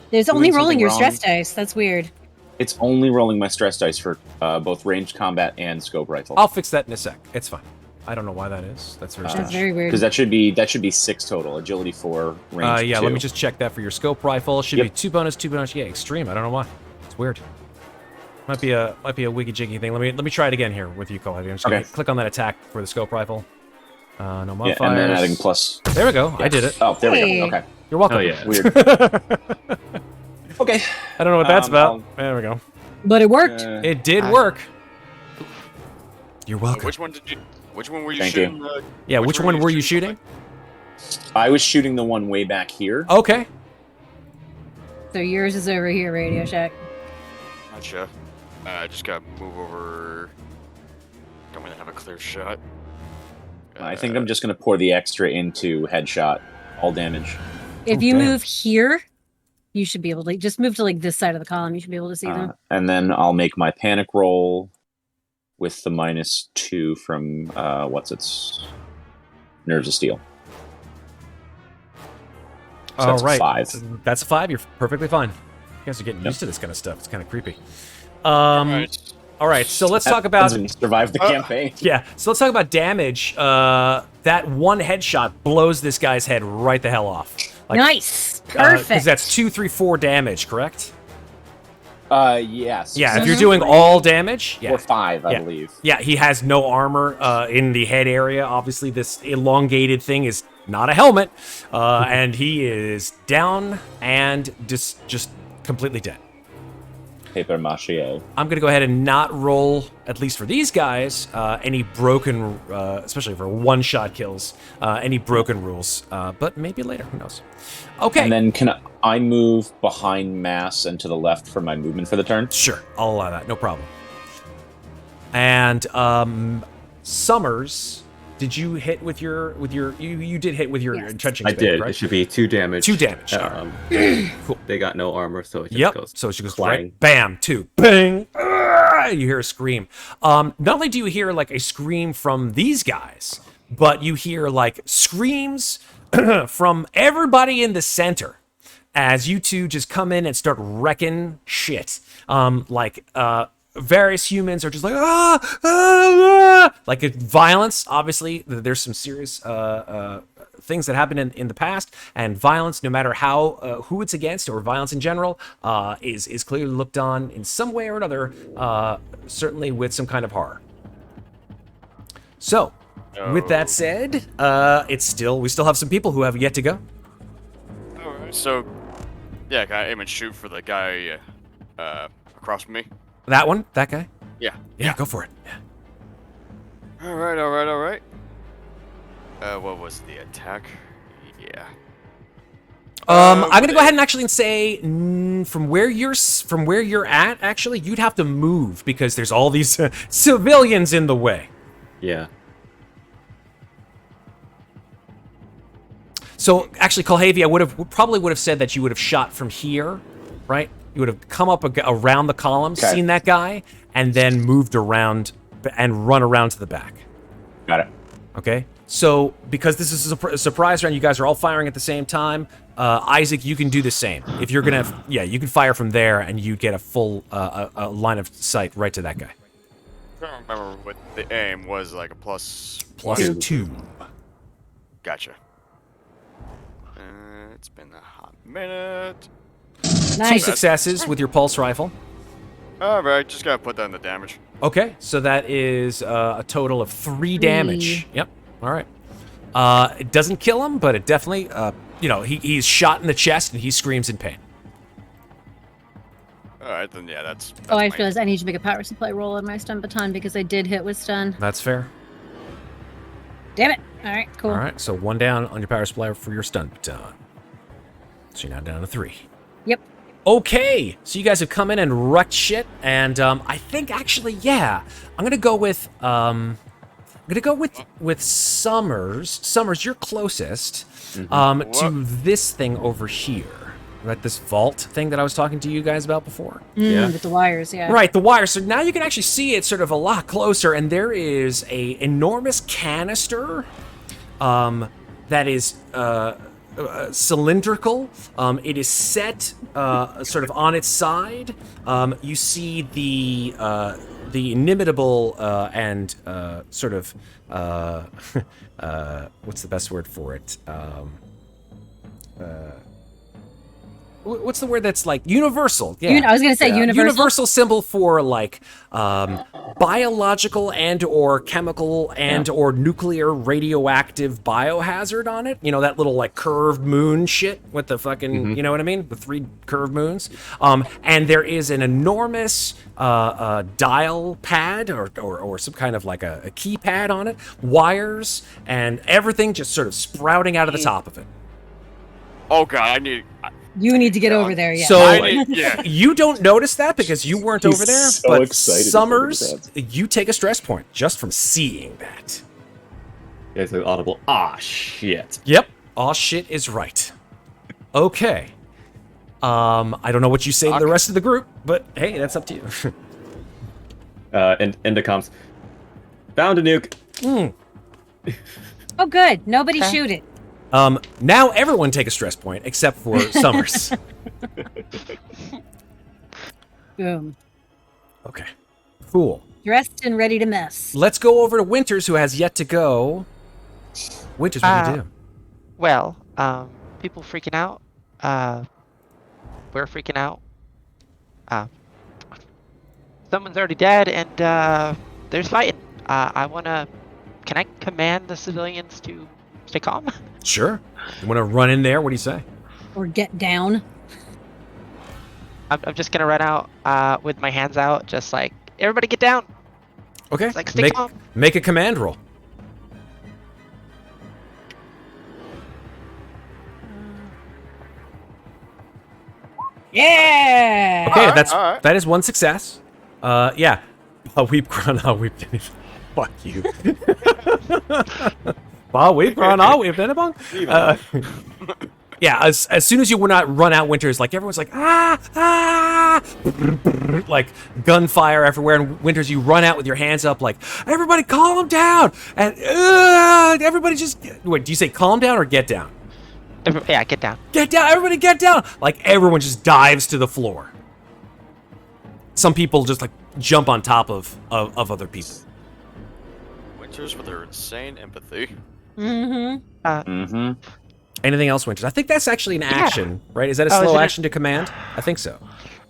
There's Doing only rolling something your wrong? stress dice. That's weird. It's only rolling my stress dice for both ranged combat and scope rifle. I'll fix that in a sec. It's fine. I don't know why that is. That's very That's strange. very weird. Because that should be 6 total. Agility 4, range Yeah, 2. let me just check that for your scope rifle. Should Yep. be 2 bonus, 2 bonus. Yeah, extreme. I don't know why. It's weird. Might be a wiggy jiggy thing. Let me try it again here with you, Kulhavy. I'm just gonna Okay. click on that attack for the scope rifle. No Yeah, modifiers. and then adding plus. There we go. I did it. Oh, there we Hey. go. Okay. You're welcome. Oh yeah. Weird. Okay. I don't know what that's about. I'll- There we go. But it worked. It did work. You're welcome. Which one were you Thank shooting? Yeah, which one were you shooting? I was shooting the one way back here. Okay. So yours is over here, Radio Shack. Gotcha. I just gotta move over. Don't want to have a clear shot. I think I'm just going to pour the extra into headshot, all damage. If you damn. move here, you should be able to just move to like this side of the column. You should be able to see them. And then I'll make my panic roll with the -2 from what's its Nerves of Steel. So All that's a right. 5. That's a 5. You're perfectly fine. You guys are getting used to this kind of stuff. It's kind of creepy. Alright. All right. So let's talk about. Happens when you survive the campaign. Yeah, so let's talk about damage. That one headshot blows this guy's head right the hell off. Nice. Perfect. Because that's 2, 3, 4 damage, correct? Yes. Yeah, if you're doing all damage, yeah. Or 5, I Yeah. believe. Yeah, he has no armor in the head area. Obviously, this elongated thing is not a helmet, and he is down and just completely dead. Paper mache. I'm going to go ahead and not roll, at least for these guys, any broken, especially for one-shot kills, any broken rules. But maybe later, who knows? Okay. And then can I move behind Mass and to the left for my movement for the turn? Sure, I'll allow that, no problem. And Summers, did you hit with your you did hit with your Yes. entrenching I spade, did. right? It should be 2 damage. 2 damage. Cool. They got no armor, so it just Yep. goes. So she goes clang. right, bam, 2, bang. You hear a scream. Not only do you hear like a scream from these guys, but you hear like screams from everybody in the center as you two just come in and start wrecking shit. Various humans are just like like violence. Obviously, there's some serious things that happened in the past, and violence, no matter how who it's against or violence in general, is clearly looked on in some way or another, certainly with some kind of horror. So, with that said, we still have some people who have yet to go. Alright, so, yeah, can I aim and shoot for the guy across from me? That one, that guy. Yeah. Yeah, go for it. Yeah. Alright. What was the attack? Yeah. I'm gonna go ahead and actually say from where you're at. Actually, you'd have to move because there's all these civilians in the way. Yeah. So actually, Kulhavy, I probably would have said that you would have shot from here, right? You would have come up around the column, Okay. seen that guy, and then moved around and run around to the back. Got it. Okay. So because this is a surprise round, you guys are all firing at the same time. Isaac, you can do the same. If you're gonna, you can fire from there, and you get a full a line of sight right to that guy. I don't remember what the aim was, like a plus. +2. Gotcha. It's been a hot minute. 2 Nice. successes with your pulse rifle. Alright, just gotta put that in the damage. Okay, so that is a total of 3 damage. Yep. All right. It doesn't kill him, but it definitely, he's shot in the chest and he screams in pain. All right, then yeah, that's Oh, I fine. realized I need to make a power supply roll on my stun baton because I did hit with stun. That's fair. Damn it. All right, cool. All right, so 1 down on your power supply for your stun baton. So you're now down to 3. Yep. Okay, so you guys have come in and wrecked shit, and I think actually, yeah, I'm gonna go with Summers. Summers, you're closest to this thing over here, right? This vault thing that I was talking to you guys about before. Yeah. With the wires, yeah. Right, the wire. So now you can actually see it sort of a lot closer, and there is a enormous canister that is cylindrical. It is set sort of on its side. You see the inimitable and sort of what's the best word for it? What's the word that's like universal? Yeah, I was gonna say universal. Universal symbol for like biological and or chemical and or nuclear radioactive biohazard on it. You know, that little like curved moon shit with the fucking, you know what I mean? The 3 curved moons. And there is an enormous dial pad or some kind of like a keypad on it, wires and everything just sort of sprouting out of the top of it. Oh god, You need to get over there, yeah. So yeah. you don't notice that because you weren't over there, so but excited to Summers, you take a stress point just from seeing that. Yeah, so audible. Ah, shit. Yep, all shit is right. Okay. I don't know what you say to the rest of the group, but hey, that's up to you. And intercoms. Found a nuke. Oh, good. Nobody shoot it. Now everyone take a stress point except for Summers. Boom. Okay. Cool. Dressed and ready to mess. Let's go over to Winters, who has yet to go. Winters, what do you do? Well, people freaking out. We're freaking out. Someone's already dead, and there's fighting. Can I command the civilians to stay calm? Sure. You want to run in there? What do you say? Or get down. I'm just gonna run out with my hands out, just like, everybody get down. Okay. It's like, stay calm. Make a command roll. Yeah. Okay, Alright, that's alright. that is 1 success. Yeah. Weep Chrono, weep fuck you. Weep Chrono, weep Yeah, as soon as you run out, Winters, like everyone's like like gunfire everywhere, and Winters, you run out with your hands up, like everybody calm down, and everybody just wait. Do you say calm down or get down? Yeah, get down. Get down, everybody get down! Like everyone just dives to the floor. Some people just like jump on top of other people. Winters with their insane empathy. Mm-hmm. Anything else, Winters? I think that's actually an action, right? Is that a Oh, slow is it action to command? I think so.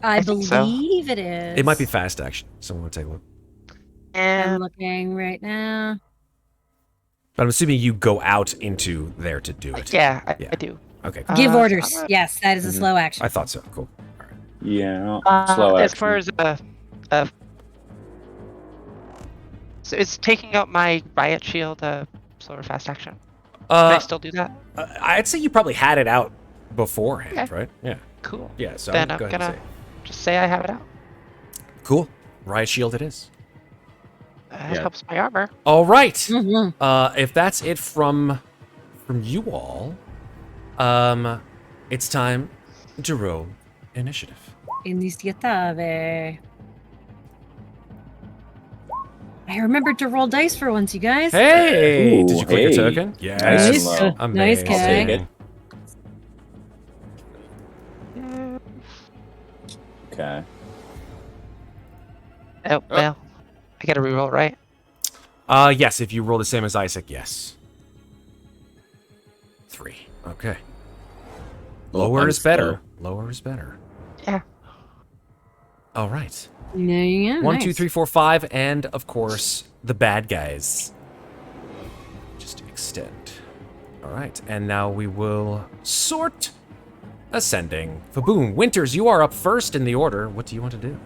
I think so. believe it is. It might be fast action. Someone would take a look. I'm And looking right now. But I'm assuming you go out into there to do it. yeah, I Yeah. do. Okay. Give Uh, orders. I'm a- Yes, that is a slow action. I thought so. Cool. All right. Yeah, slow As action. far as so it's taking out my riot shield, slow or fast action. Can I still do that? I'd say you probably had it out beforehand, Okay. right? Yeah. Cool. Yeah. So Then go I'm ahead and gonna say it. just say I have it out. Cool. Riot shield it is. That Yeah. helps my armor. All right. Mhm. If that's it from you all, it's time to roll initiative. Iniziative. I remembered to roll dice for once, you guys. Hey, Ooh, did you click your hey. token? Yes. Nice and low. Nice, Amazing. Kay. I'll take it. Okay. Oh, well. I gotta reroll, right? Yes, if you roll the same as Isaac, yes. 3. Okay. Lower is better. Lower is better. Yeah. All right. There you go. 1, nice. 2, 3, 4, 5, and of course the bad guys. Just extend. All right, and now we will sort ascending. Faboom, Winters, you are up first in the order. What do you want to do?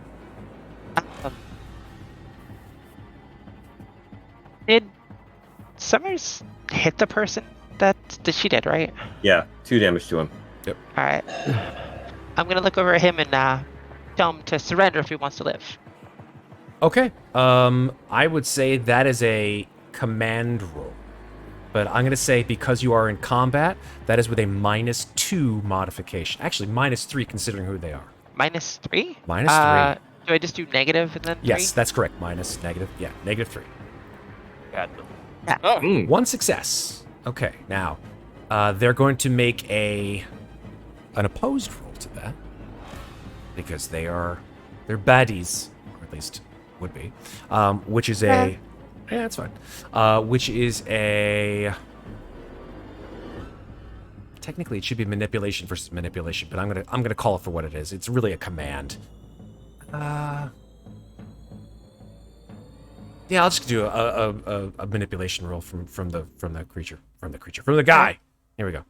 Did Summers hit the person that she did, right? Yeah, 2 damage to him. All right. I'm gonna look over at him and tell him to surrender if he wants to live. Okay. I would say that is a command roll. But I'm going to say because you are in combat, that is with a -2 modification. Actually, -3 considering who they are. -3? -3. Do I just do negative and then 3? Yes, that's correct. Minus negative. Yeah, -3. God. Yeah. Oh, One success. Okay, now they're going to make an opposed roll to that because they're baddies, or at least would be, which is a that's fine. Which is a technically it should be manipulation versus manipulation, but I'm gonna call it for what it is. It's really a command. Yeah, I'll just do a manipulation roll from the guy. Here we go.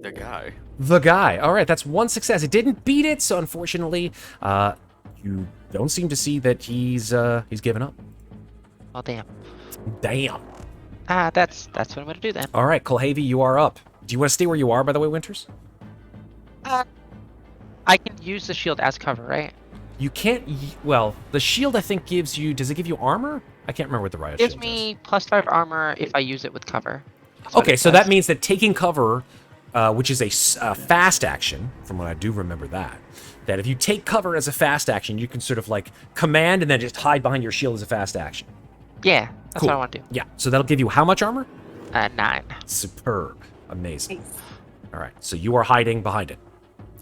the guy. The guy. All right, that's one success. It didn't beat it, so unfortunately, you don't seem to see that he's given up. Oh, damn. Damn. That's what I'm gonna do then. All right, Kulhavy, you are up. Do you want to stay where you are, by the way, Winters? I can use the shield as cover, right? You can't. Well, the shield I think gives you. Does it give you armor? I can't remember what the riot Gives shield me +5 armor if I use it with cover. That's what Okay, it so says. that means that taking cover, which is a fast action, from what I do remember that if you take cover as a fast action, you can sort of like command and then just hide behind your shield as a fast action. Yeah, that's Cool. what I want to do. Yeah, so that'll give you how much armor? 9. Superb. Amazing. Nice. All right, so you are hiding behind it.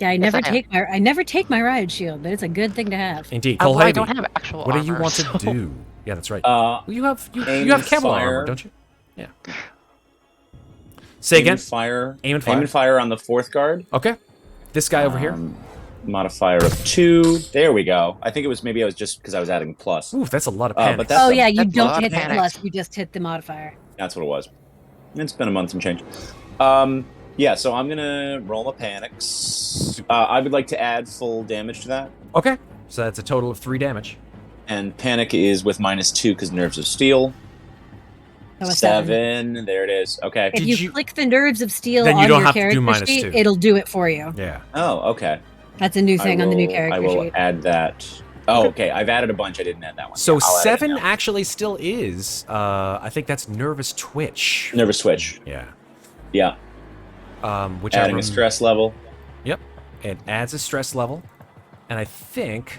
Yeah, I never I am. take my riot shield, but it's a good thing to have. Indeed. Well, I Kulhavy, don't have actual what armor. do you want to so- do? Yeah, that's right. Uh, Well, you have aim you have and Kevlar fire. armor, don't you? Yeah. Say again. Fire. Aim and fire. Aim and fire on the 4th guard. Okay. This guy over here. Modifier of 2. There we go. I think it was maybe I was just because I was adding plus. Ooh, that's a lot of panic. But that's Oh a- yeah, you that's a don't lot hit of the panic. plus, you just hit the modifier. That's what it was. It's been a month and change. Yeah, so I'm gonna roll my panics. I would like to add full damage to that, Okay. So that's a total of 3 damage. and panic is with -2 because nerves of steel. So a 7. 7. There it is. Okay. If Did you you- click the nerves of steel Then you on don't your have to do character sheet, -2. it'll do it for you. Yeah. Oh, okay. That's a new thing on the new I character will sheet. add that. Oh, okay. I've added a bunch. I didn't add that one. So Yeah, I'll add it 7 now. actually still is. I think that's nervous twitch. Nervous switch. Yeah. Yeah. Which Adding a stress level. Yep. It adds a stress level, and I think.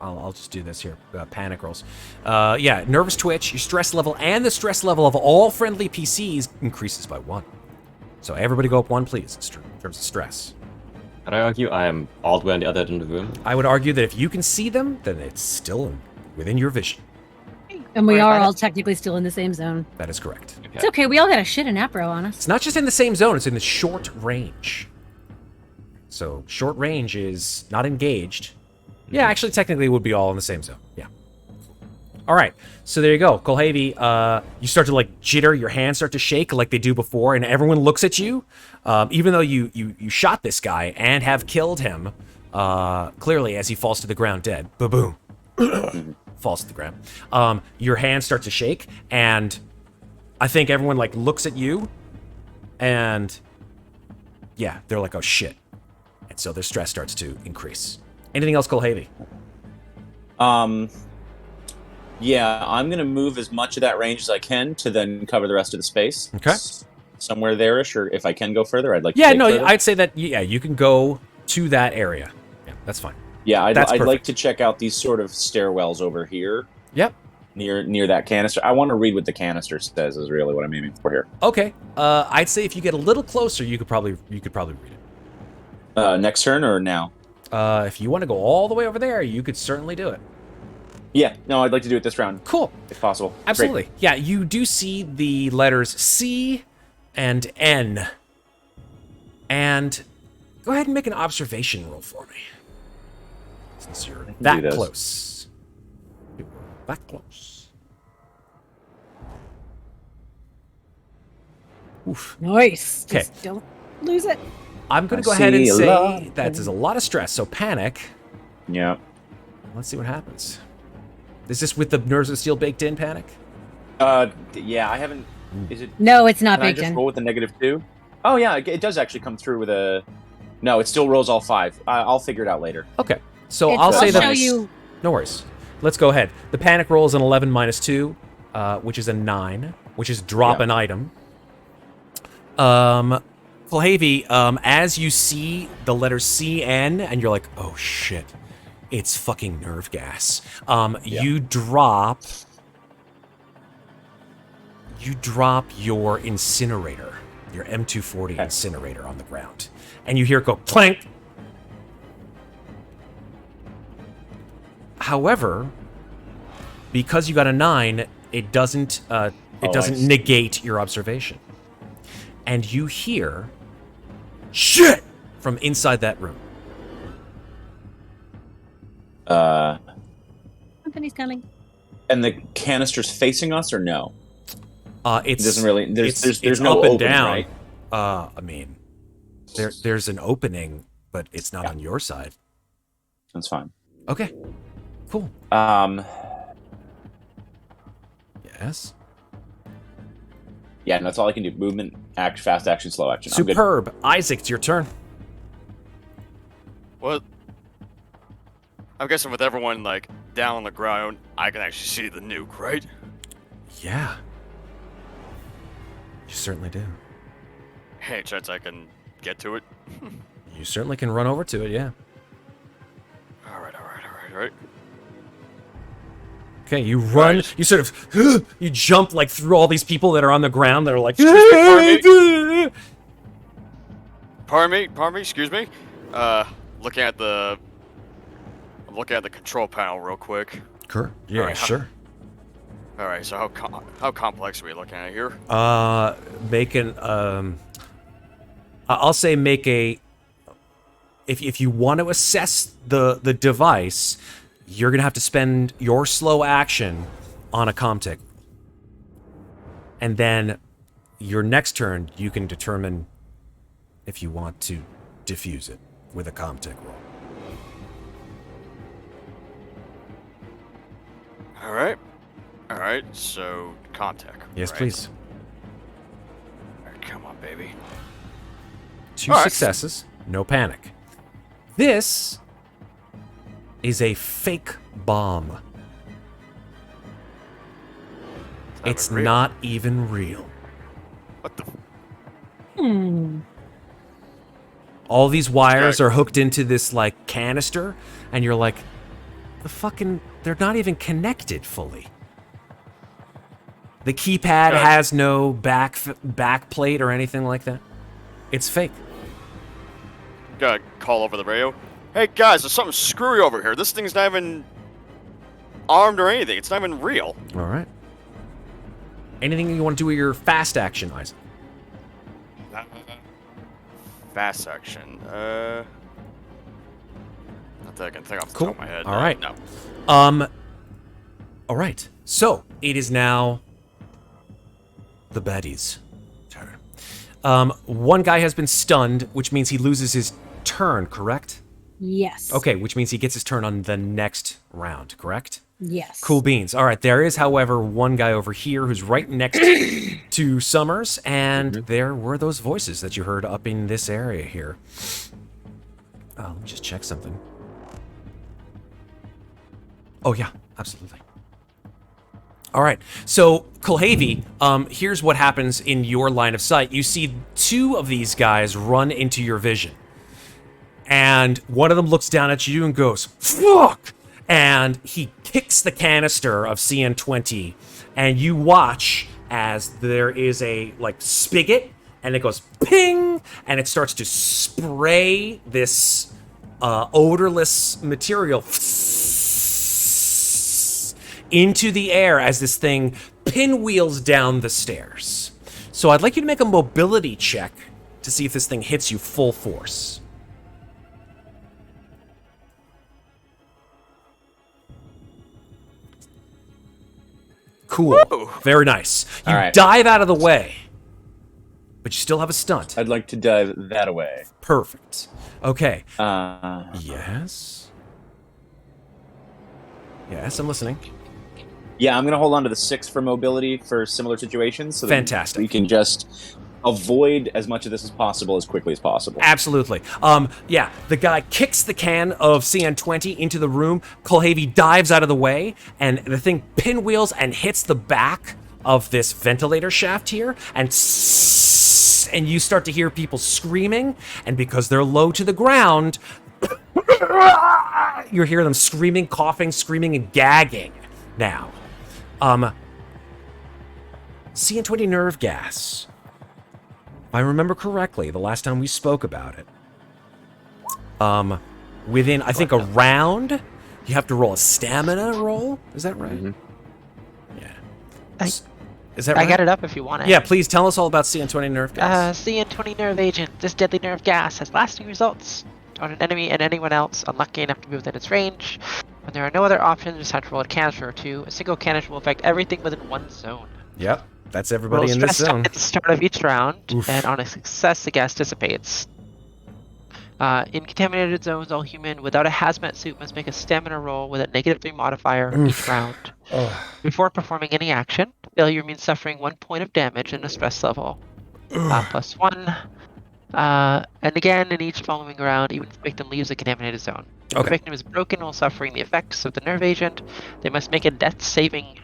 I'll just do this here. Panic rolls. Yeah, nervous twitch, your stress level, and the stress level of all friendly PCs increases by 1. So everybody go up 1, please, in terms of stress. I'd argue I am all the way on the other end of the room. I would argue that if you can see them, then it's still within your vision. And we Worry are about all it. technically still in the same zone. That is correct. Okay. It's okay, we all got a shit and apro on us. It's not just in the same zone, it's in the short range. So short range is not engaged. Yeah, actually, technically, it would be all in the same zone. Yeah. All right. So there you go. Kulhavy, you start to like jitter, your hands start to shake like they do before, and everyone looks at you. Even though you shot this guy and have killed him, clearly as he falls to the ground dead. Ba-boom. Falls to the ground. Your hands start to shake, and I think everyone like looks at you, and yeah, they're like, oh shit. And so their stress starts to increase. Anything else, Kulhavy? Yeah, I'm gonna move as much of that range as I can to then cover the rest of the space. Okay. Somewhere there-ish, or if I can go further, I'd like to Yeah, take no, further. I'd say that, yeah, you can go to that area. Yeah, that's fine. Yeah, I'd That's like perfect. to check out these sort of stairwells over here Yep. near that canister. I want to read what the canister says is really what I'm aiming for here. Okay. I'd say if you get a little closer, you could probably read it. Next turn or now? If you want to go all the way over there, you could certainly do it. Yeah, no, I'd like to do it this round, Cool. if possible. Great. Absolutely. Yeah, you do see the letters C and N. And go ahead and make an observation roll for me. Since you're do that this. close. You're that close. Oof. Nice. Okay. Just don't lose it. I'm going I to go ahead and see a say lot. that is a lot of stress. So panic. Yeah. Let's see what happens. Is this with the nerves of steel baked in, panic? Yeah, I haven't. Is it? No, it's not Can I baked just in. roll with the -2? Oh yeah, it does actually come through with a. No, it still rolls all 5. I'll figure it out later. Okay. So It's- I'll say show that. you. No worries. Let's go ahead. The panic roll is an 11 minus 2, which is a 9, which is drop Yeah. an item. Kulhavy, as you see the letter CN, and you're like, oh shit, it's fucking nerve gas. You drop your incinerator, your M240 incinerator on the ground, and you hear it go clank. However, because you got a 9, it doesn't see. negate your observation. And you hear shit from inside that room. Company's coming. And the canister's facing us, or no? It's It doesn't really. There's it's no up and open, down. right? I mean, there's an opening, but it's not on your side. That's fine. Okay, cool. Yes. Yeah, and that's all I can do. Movement, act, fast action, slow action. I'm good. Superb. Isaac, it's your turn. What? I'm guessing with everyone like down on the ground, I can actually see the nuke, right? Yeah. You certainly do. Hey, chance I can get to it. You certainly can run over to it, yeah. All right. Okay, you run, Right. you sort of, you jump like through all these people that are on the ground that are like, Pardon me, excuse me. Looking at the control panel real quick. Sure. Yeah, Alright, sure. All right, so how complex are we looking at here? Make an, I'll say make a, if you want to assess the device, you're going to have to spend your slow action on a ComTech. And then your next turn, you can determine if you want to defuse it with a ComTech roll. All right, so contact. Yes, right? please. All right, come on, baby. 2 All right. successes, no panic. This is a fake bomb. It's real. not even real. What the? All these wires Okay. are hooked into this like canister, and you're like, they're not even connected fully. The keypad Okay. has no back plate or anything like that. It's fake. Gotta call over the radio. Hey guys, there's something screwy over here. This thing's not even armed or anything. It's not even real. All right. Anything you want to do with your fast action, Isaac? Fast action. Not that I can think off the Cool. top of my head. All right. No. All right. So it is now the baddies' turn. One guy has been stunned, which means he loses his turn, correct? Yes. Okay, which means he gets his turn on the next round, correct? Yes. Cool beans. All right, there is, however, one guy over here who's right next to Summers, and there were those voices that you heard up in this area here. Let me just check something. Oh, yeah, absolutely. All right, so Kulhavy, here's what happens in your line of sight. You see 2 of these guys run into your vision. And one of them looks down at you and goes, fuck! And he kicks the canister of CN20, and you watch as there is a, like, spigot, and it goes ping, and it starts to spray this odorless material into the air as this thing pinwheels down the stairs. So I'd like you to make a mobility check to see if this thing hits you full force. Cool. Whoa. Very nice. You All right. dive out of the way. but you still have a stunt. I'd like to dive that away. Perfect. Okay. Uh, Yes. Yes, I'm listening. yeah, I'm going to hold on to the 6 for mobility for similar situations. So that Fantastic. we can just avoid as much of this as possible as quickly as possible. Absolutely. Yeah, the guy kicks the can of CN20 into the room. Kulhavy dives out of the way, and the thing pinwheels and hits the back of this ventilator shaft here, and you start to hear people screaming, and because they're low to the ground, you hear them screaming, coughing, screaming, and gagging now. CN20 nerve gas. If I remember correctly, the last time we spoke about it, within, I think, a round, you have to roll a stamina roll. Is that right? Mm-hmm. Yeah. Is that right? I got it up if you want it. Yeah, please tell us all about CN20 nerve gas. CN20 nerve agent. This deadly nerve gas has lasting results on an enemy and anyone else unlucky enough to be within its range. When there are no other options, just have to roll a canister or two. A single canister will affect everything within one zone. Yep, that's everybody Roll in this stress zone. at the start of each round, Oof. and on a success, the gas dissipates. In contaminated zones, all human without a hazmat suit must make a stamina roll with a -3 modifier each round. Before performing any action, failure means suffering 1 point of damage and a stress level +1. And again, in each following round, even if the victim leaves the contaminated zone. If the victim is broken while suffering the effects of the nerve agent, they must make a death saving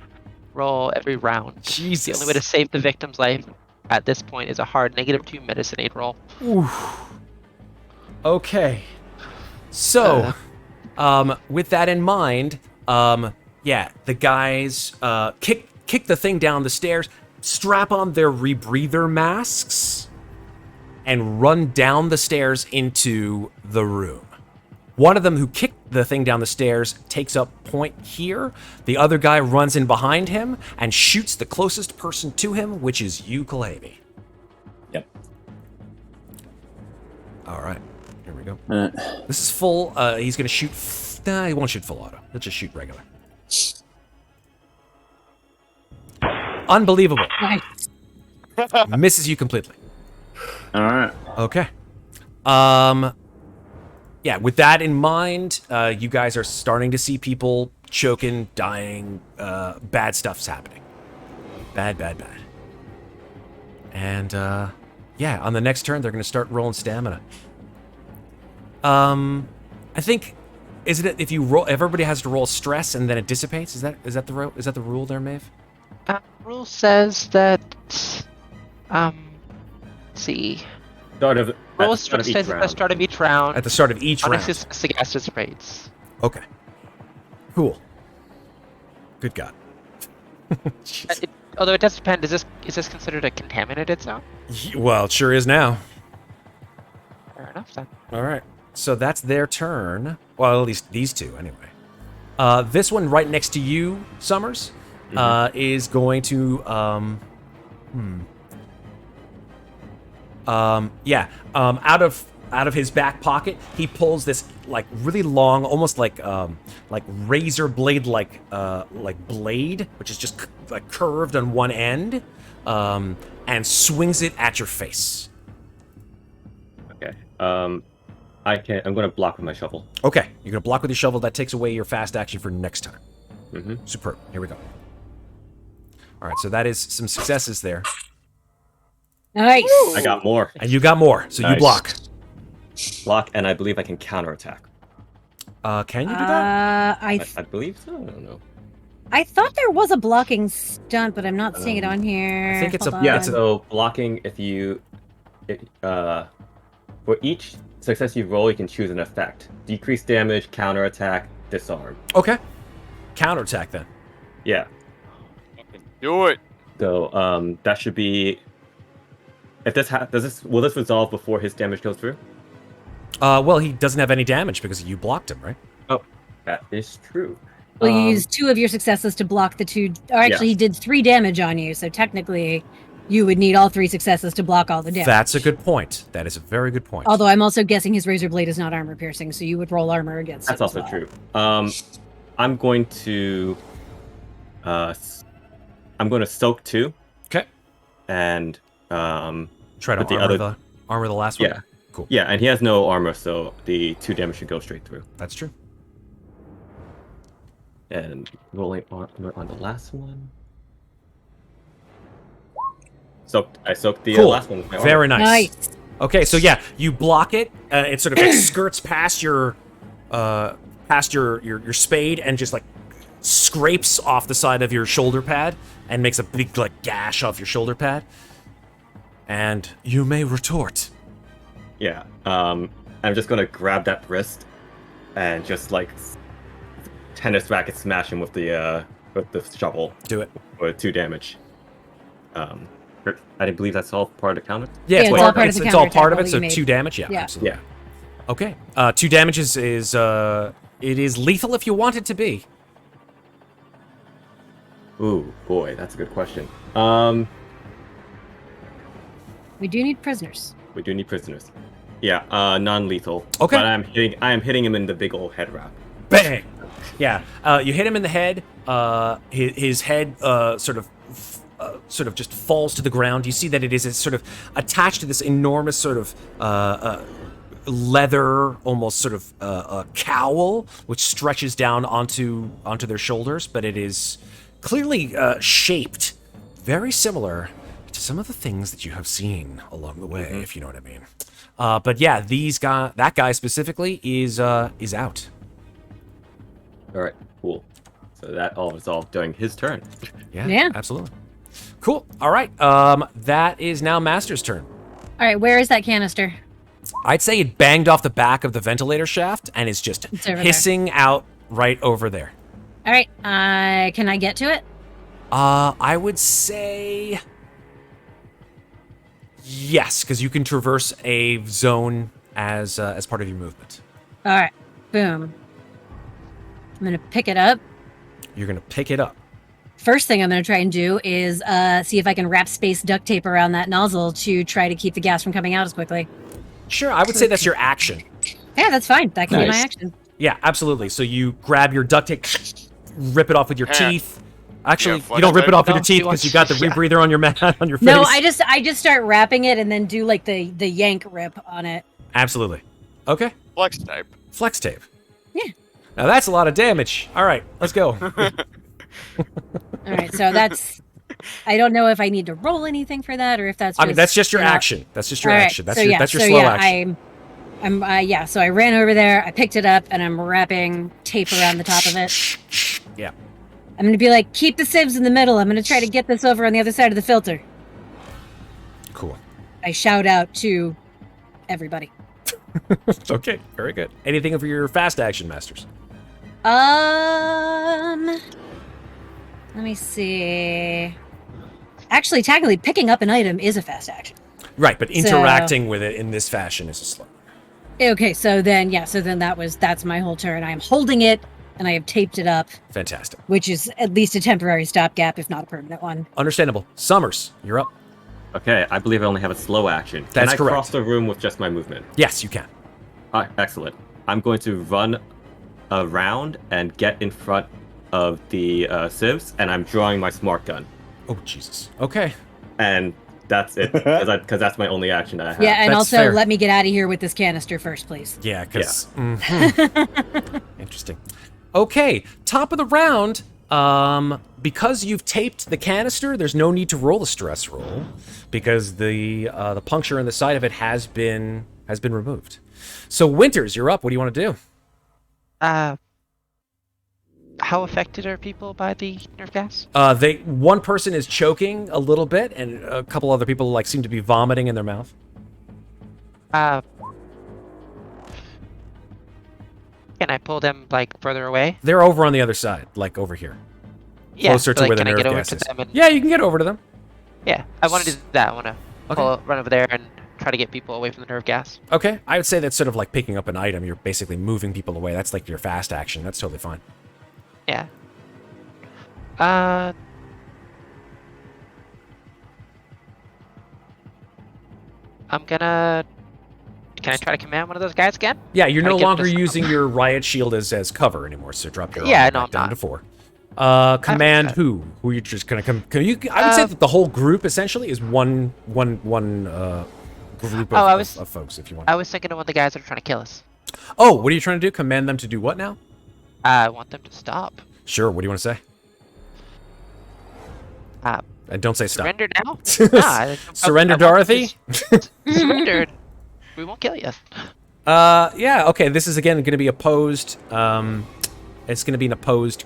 roll every round. Jesus. The only way to save the victim's life at this point is a hard -2 medicine aid roll. Okay. So, with that in mind, yeah, the guys kick the thing down the stairs, strap on their rebreather masks, and run down the stairs into the room. One of them who kicked the thing down the stairs takes up point here. The other guy runs in behind him and shoots the closest person to him, which is you, Kulhavy. Yep. All right. Here we go. This is full. He's going to shoot. Nah, he won't shoot full auto. He'll just shoot regular. Unbelievable. Nice. Misses you completely. All right. Okay. Yeah, with that in mind, you guys are starting to see people choking, dying, bad stuff's happening. Bad. And, yeah, on the next turn, they're going to start rolling stamina. I think, isn't it if you roll, everybody has to roll stress and then it dissipates? Is that the rule there, Maeve? Rule says that, let's see. Start Roll of stress each at the round. start of each round. At the start of each On a round. success, the gas dissipates. Okay. Cool. Good God. Jeez. Although it does depend, is this considered a contaminated zone? Well, it sure is now. Fair enough then. All right. So that's their turn. Well, at least these two, anyway. This one right next to you, Summers, is going to, out of his back pocket, he pulls this like really long, almost like razor blade like blade, which is just like curved on one end, and swings it at your face. Okay. I'm going to block with my shovel. Okay, you're gonna block with your shovel. That takes away your fast action for next time. Mm-hmm. Superb. Here we go. All right, so that is some successes there, Nice. I got more. and you got more. So you Nice. Block, and I believe I can counterattack. Can you do that? I believe so. I don't know. I thought there was a blocking stunt, but I'm not seeing it on here. I think it's Hold a- yeah, on. it's So blocking, for each success you roll, you can choose an effect: decrease damage, counterattack, disarm. Okay. Counterattack then. Yeah. Do it. So that should be. If this will this resolve before his damage goes through? Well, he doesn't have any damage because you blocked him, right? Oh, that is true. Well, you used 2 of your successes to block the 2. Or actually, Yeah. he did 3 damage on you, so technically, you would need all 3 successes to block all the damage. That's a good point. That is a very good point. Although I'm also guessing his razor blade is not armor piercing, so you would roll armor against That's it as also well. true. I'm going to soak 2. Okay. And Try to But the armor the last one? Yeah. Cool. Yeah, and he has no armor, so the 2 damage should go straight through. That's true. And rolling armor on the last one. I soaked the Cool. last one with my armor. Very nice. Nice. Okay, so yeah, you block it. It sort of like skirts past your spade and just like scrapes off the side of your shoulder pad and makes a big like gash off your shoulder pad. And you may retort. Yeah. I'm just gonna grab that wrist and just like tennis racket smash him with the shovel Do it. for 2 damage. I believe that's all part of the counter. Yeah, Yeah, it's, it's all part of the it's all part of counterattack it. So roll you 2 damage. Yeah, Yeah. absolutely. Yeah. Okay. 2 damage is it is lethal if you want it to be. Ooh, boy, that's a good question. We do need prisoners. We do need prisoners. Yeah, non-lethal. Okay. But I am hitting him in the big old head wrap. Bang! Yeah, you hit him in the head. His head sort of just falls to the ground. You see that it is sort of attached to this enormous sort of leather, almost sort of a cowl, which stretches down onto their shoulders. But it is clearly shaped very similar to some of the things that you have seen along the way, if you know what I mean. But yeah, that guy specifically is out. All right, cool. So that all resolved during his turn. Yeah. Absolutely. Cool. All right. That is now Master's turn. All right, where is that canister? I'd say it banged off the back of the ventilator shaft and is just It's over there. hissing out right over there. All right, can I get to it? I would say yes, because you can traverse a zone as part of your movement. All right, boom. I'm gonna pick it up. You're gonna pick it up. First thing I'm gonna try and do is see if I can wrap space duct tape around that nozzle to try to keep the gas from coming out as quickly. Sure, I would say that's your action. Yeah, that's fine. That can be my Nice. action. Yeah, absolutely. So you grab your duct tape, rip it off with your Yeah. teeth. Actually, Yeah, you don't rip it off with your Don't teeth do because it. you got the Yeah. rebreather on your on your face. No, I just start wrapping it and then do like the yank rip on it. Absolutely. Okay. Flex type. Flex tape. Yeah. Now that's a lot of damage. All right, let's go. All right, so that's. I don't know if I need to roll anything for that or if that's. I mean, that's just your you know- action. That's just your All right, action. That's so your yeah, that's your so slow yeah, action. I'm so I ran over there, I picked it up, and I'm wrapping tape around the top of it. Yeah. I'm gonna be like, keep the sieves in the middle. I'm gonna try to get this over on the other side of the filter. Cool. I shout out to everybody. Okay. Very good. Anything for your fast action, Masters? Let me see. Actually, technically, picking up an item is a fast action. Right, but interacting with it in this fashion is a slow. Okay, so then that's my whole turn. I am holding it and I have taped it up, Fantastic. which is at least a temporary stopgap, if not a permanent one. Understandable. Summers, you're up. Okay, I believe I only have a slow action. Can That's I correct. cross the room with just my movement? Yes, you can. Excellent. I'm going to run around and get in front of the sieves, and I'm drawing my smart gun. Oh, Jesus. Okay. And that's it, because that's my only action that I have. Yeah, and That's also fair. let me get out of here with this canister first, please. Yeah, because... Interesting. Okay, top of the round. Because you've taped the canister, there's no need to roll a stress roll because the puncture in the side of it has been removed. So Winters, you're up. What do you want to do? How affected are people by the nerve gas? One person is choking a little bit, and a couple other people like seem to be vomiting in their mouth. Can I pull them like further away? They're over on the other side, like over here, Yeah, closer to like, where the can I nerve get over gas to is. them and, Yeah, you can get over to them. yeah, I want to do that. I want to Okay. run over there and try to get people away from the nerve gas. Okay, I would say that's sort of like picking up an item. You're basically moving people away. That's like your fast action. That's totally fine. Yeah. I'm gonna. Can I try to command one of those guys again? Yeah, you're Try no to get longer this- using your riot shield as cover anymore, so drop your Yeah, armor no, back I'm down not. to 4. Command who? Who you're just gonna come? I would say that the whole group essentially is one group of folks. If you want. I was thinking of one of the guys that are trying to kill us. Oh, what are you trying to do? Command them to do what now? I want them to stop. Sure. What do you want to say? And don't say stop. Surrender now? Nah, Surrender, Dorothy. Surrendered. We won't kill you. Yeah. Okay. This is again going to be opposed. It's going to be an opposed.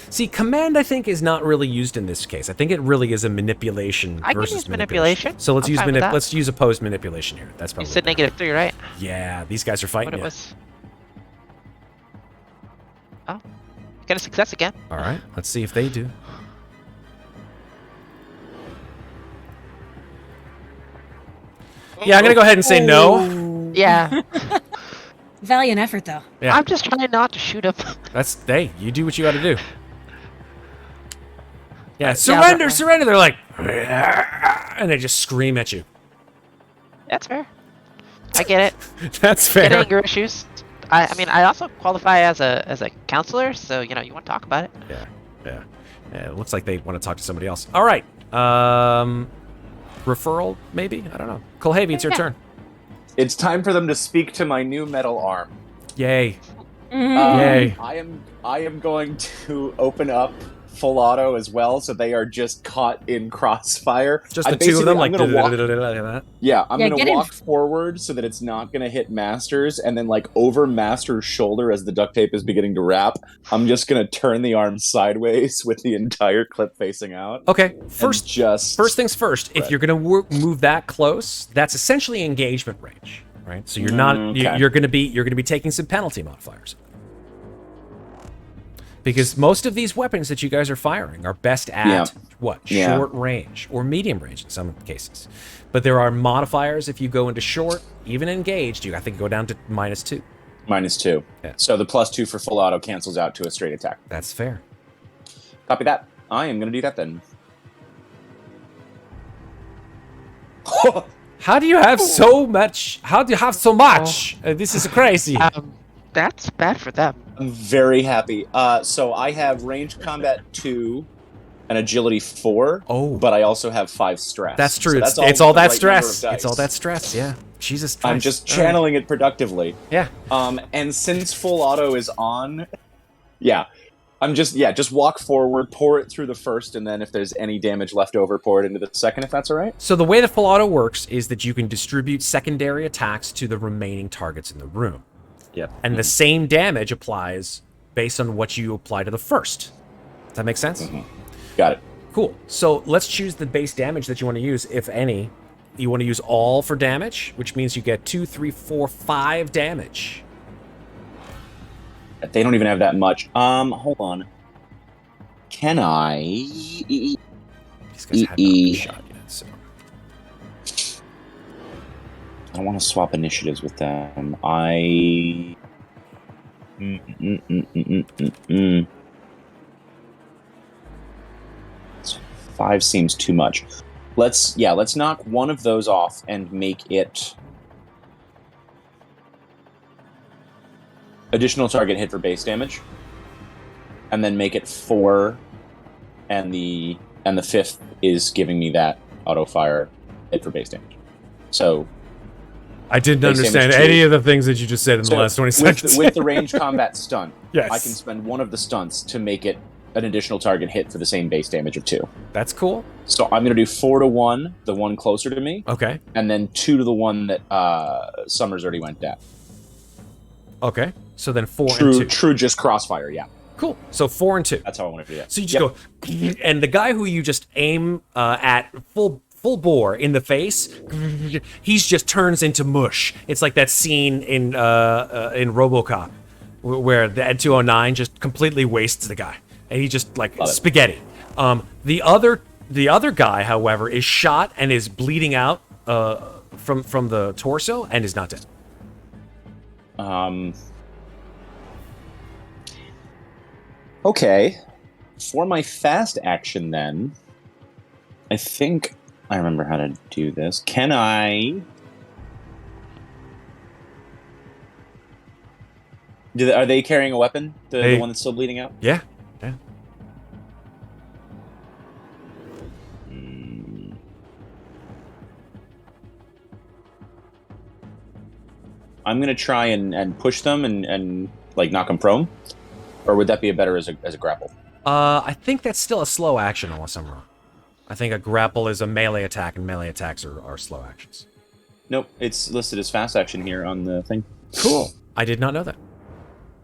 See, command I think is not really used in this case. I think it really is a manipulation I can versus use manipulation. So let's I'm use fine with that. let's use opposed manipulation here. That's You probably. said -3, right? Yeah, these guys are fighting. What it You. was. Oh, got a success again. All right. Let's see if they do. Yeah, I'm gonna go ahead and say no. Yeah. Valiant effort, though. Yeah. I'm just trying not to shoot him. That's hey, you do what you got to do. Yeah, surrender, surrender. They're like, and they just scream at you. That's fair. I get it. That's Get fair. anger issues. I mean, I also qualify as a counselor, so you want to talk about it. Yeah. It looks like they want to talk to somebody else. All right. Referral, maybe? I don't know. Kulhavy, it's your turn. It's time for them to speak to my new metal arm. Yay. Mhm. Yay. I am going to open up full auto as well, so they are just caught in crossfire. Just the two of them, like, I'm gonna walk, that. yeah, I'm Yeah, gonna get in. walk forward so that it's not gonna hit Masters, and then like over Masters' shoulder as the duct tape is beginning to wrap, I'm just gonna turn the arm sideways with the entire clip facing out. Okay. and First things first. If Right. you're gonna move that close, that's essentially engagement range, right? So you're not Okay. you're gonna be taking some penalty modifiers. Because most of these weapons that you guys are firing are best at short range or medium range in some cases. But there are modifiers if you go into short, even engaged, I think go down to -2. -2. Yeah. So the +2 for full auto cancels out to a straight attack. That's fair. Copy that. I am gonna do that then. How do you have so much? How do you have so much? This is crazy. That's bad for them. I'm very happy. So I have range combat 2 and agility 4. Oh. But I also have 5 stress. That's true. So It's all the that right stress. number of It's all dice. that stress. Yeah. Jesus Christ. I'm just All right. channeling it productively. Yeah. And since full auto is on, I'm just walk forward, pour it through the first, and then if there's any damage left over, pour it into the second, if that's all right. So the way the full auto works is that you can distribute secondary attacks to the remaining targets in the room. Yep. And the same damage applies based on what you apply to the first. Does that make sense? Got it. Cool. So let's choose the base damage that you want to use, if any. You want to use all for damage, which means you get 2, 3, 4, 5 damage. They don't even have that much. Hold on. Can I? These guys have not been shot yet, so. I don't want to swap initiatives with them. I. 5 seems too much. Let's knock one of those off and make it additional target hit for base damage, and then make it 4, and the 5th is giving me that auto fire hit for base damage. So I didn't base understand damage 2. any of the things that you just said in the last 20 seconds. With the range combat stunt, Yes. I can spend one of the stunts to make it an additional target hit for the same base damage of 2. That's cool. So I'm going to do 4 to 1, the one closer to me, Okay. and then 2 to the one that Summers already went down. Okay. So then 4 and 2. True, just crossfire, yeah. Cool. So 4 and 2. That's how I want to do that. So you just go, and the guy who you just aim at full bore in the face, he's just turns into mush. It's like that scene in RoboCop where the Ed 209 just completely wastes the guy, and he just like spaghetti. The other guy, however, is shot and is bleeding out from the torso and is not dead. Okay. For my fast action, then, I think I remember how to do this. Can I? Are they carrying a weapon? The one that's still bleeding out? Yeah. I'm gonna try and push them and like knock them prone, or would that be better as a grapple? I think that's still a slow action, unless I'm wrong. I think a grapple is a melee attack, and melee attacks are slow actions. Nope, it's listed as fast action here on the thing. Cool. I did not know that.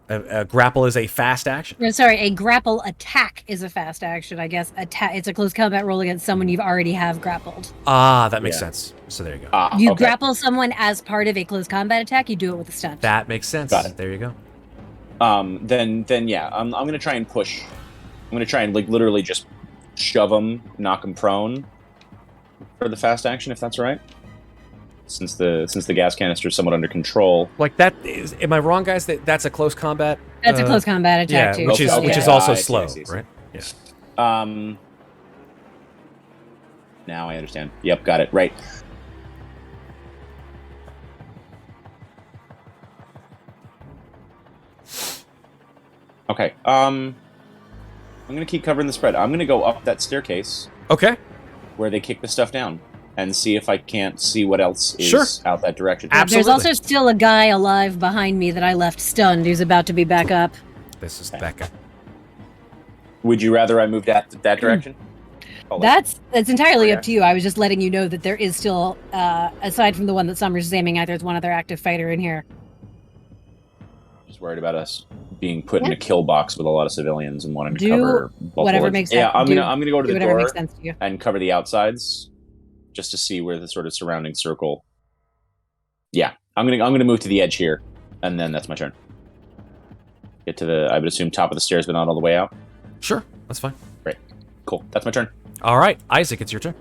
A grapple is a fast action. No, sorry, a grapple attack is a fast action, I guess. It's a close combat roll against someone you've already have grappled. Ah, that makes sense. So there you go. Ah, You okay. grapple someone as part of a close combat attack, you do it with a stunt. That makes sense. Got it. There you go. Then yeah, I'm gonna try and push. I'm gonna try and like literally just shove him, knock him prone for the fast action, if that's all right. Since the gas canister is somewhat under control. Like that is. Am I wrong, guys? That's a close combat. That's a close combat attack too. Which is so, which yeah. is also I see, slow, I see. right? Yeah. Now I understand. Yep, got it. Right. Okay. I'm gonna keep covering the spread. I'm gonna go up that staircase Okay. where they kick the stuff down and see if I can't see what else is Sure. out that direction. Absolutely. There's also still a guy alive behind me that I left stunned who's about to be back up. This is Becca. Would you rather I moved that direction? Oh, That's entirely Okay. up to you. I was just letting you know that there is still, aside from the one that Summers is aiming at, there's one other active fighter in here. just worried about us being put in Yeah. a kill box with a lot of civilians and wanting to Do cover both whatever sides. makes Yeah, sense. I'm Do- gonna go to Do the whatever door makes sense to you. and cover the outsides just to see where the sort of surrounding circle. Yeah, I'm gonna move to the edge here, and then that's my turn. Get to the, I would assume, top of the stairs, but not all the way out. Sure, that's fine. Cool, that's my turn. All right, Isaac, it's your turn.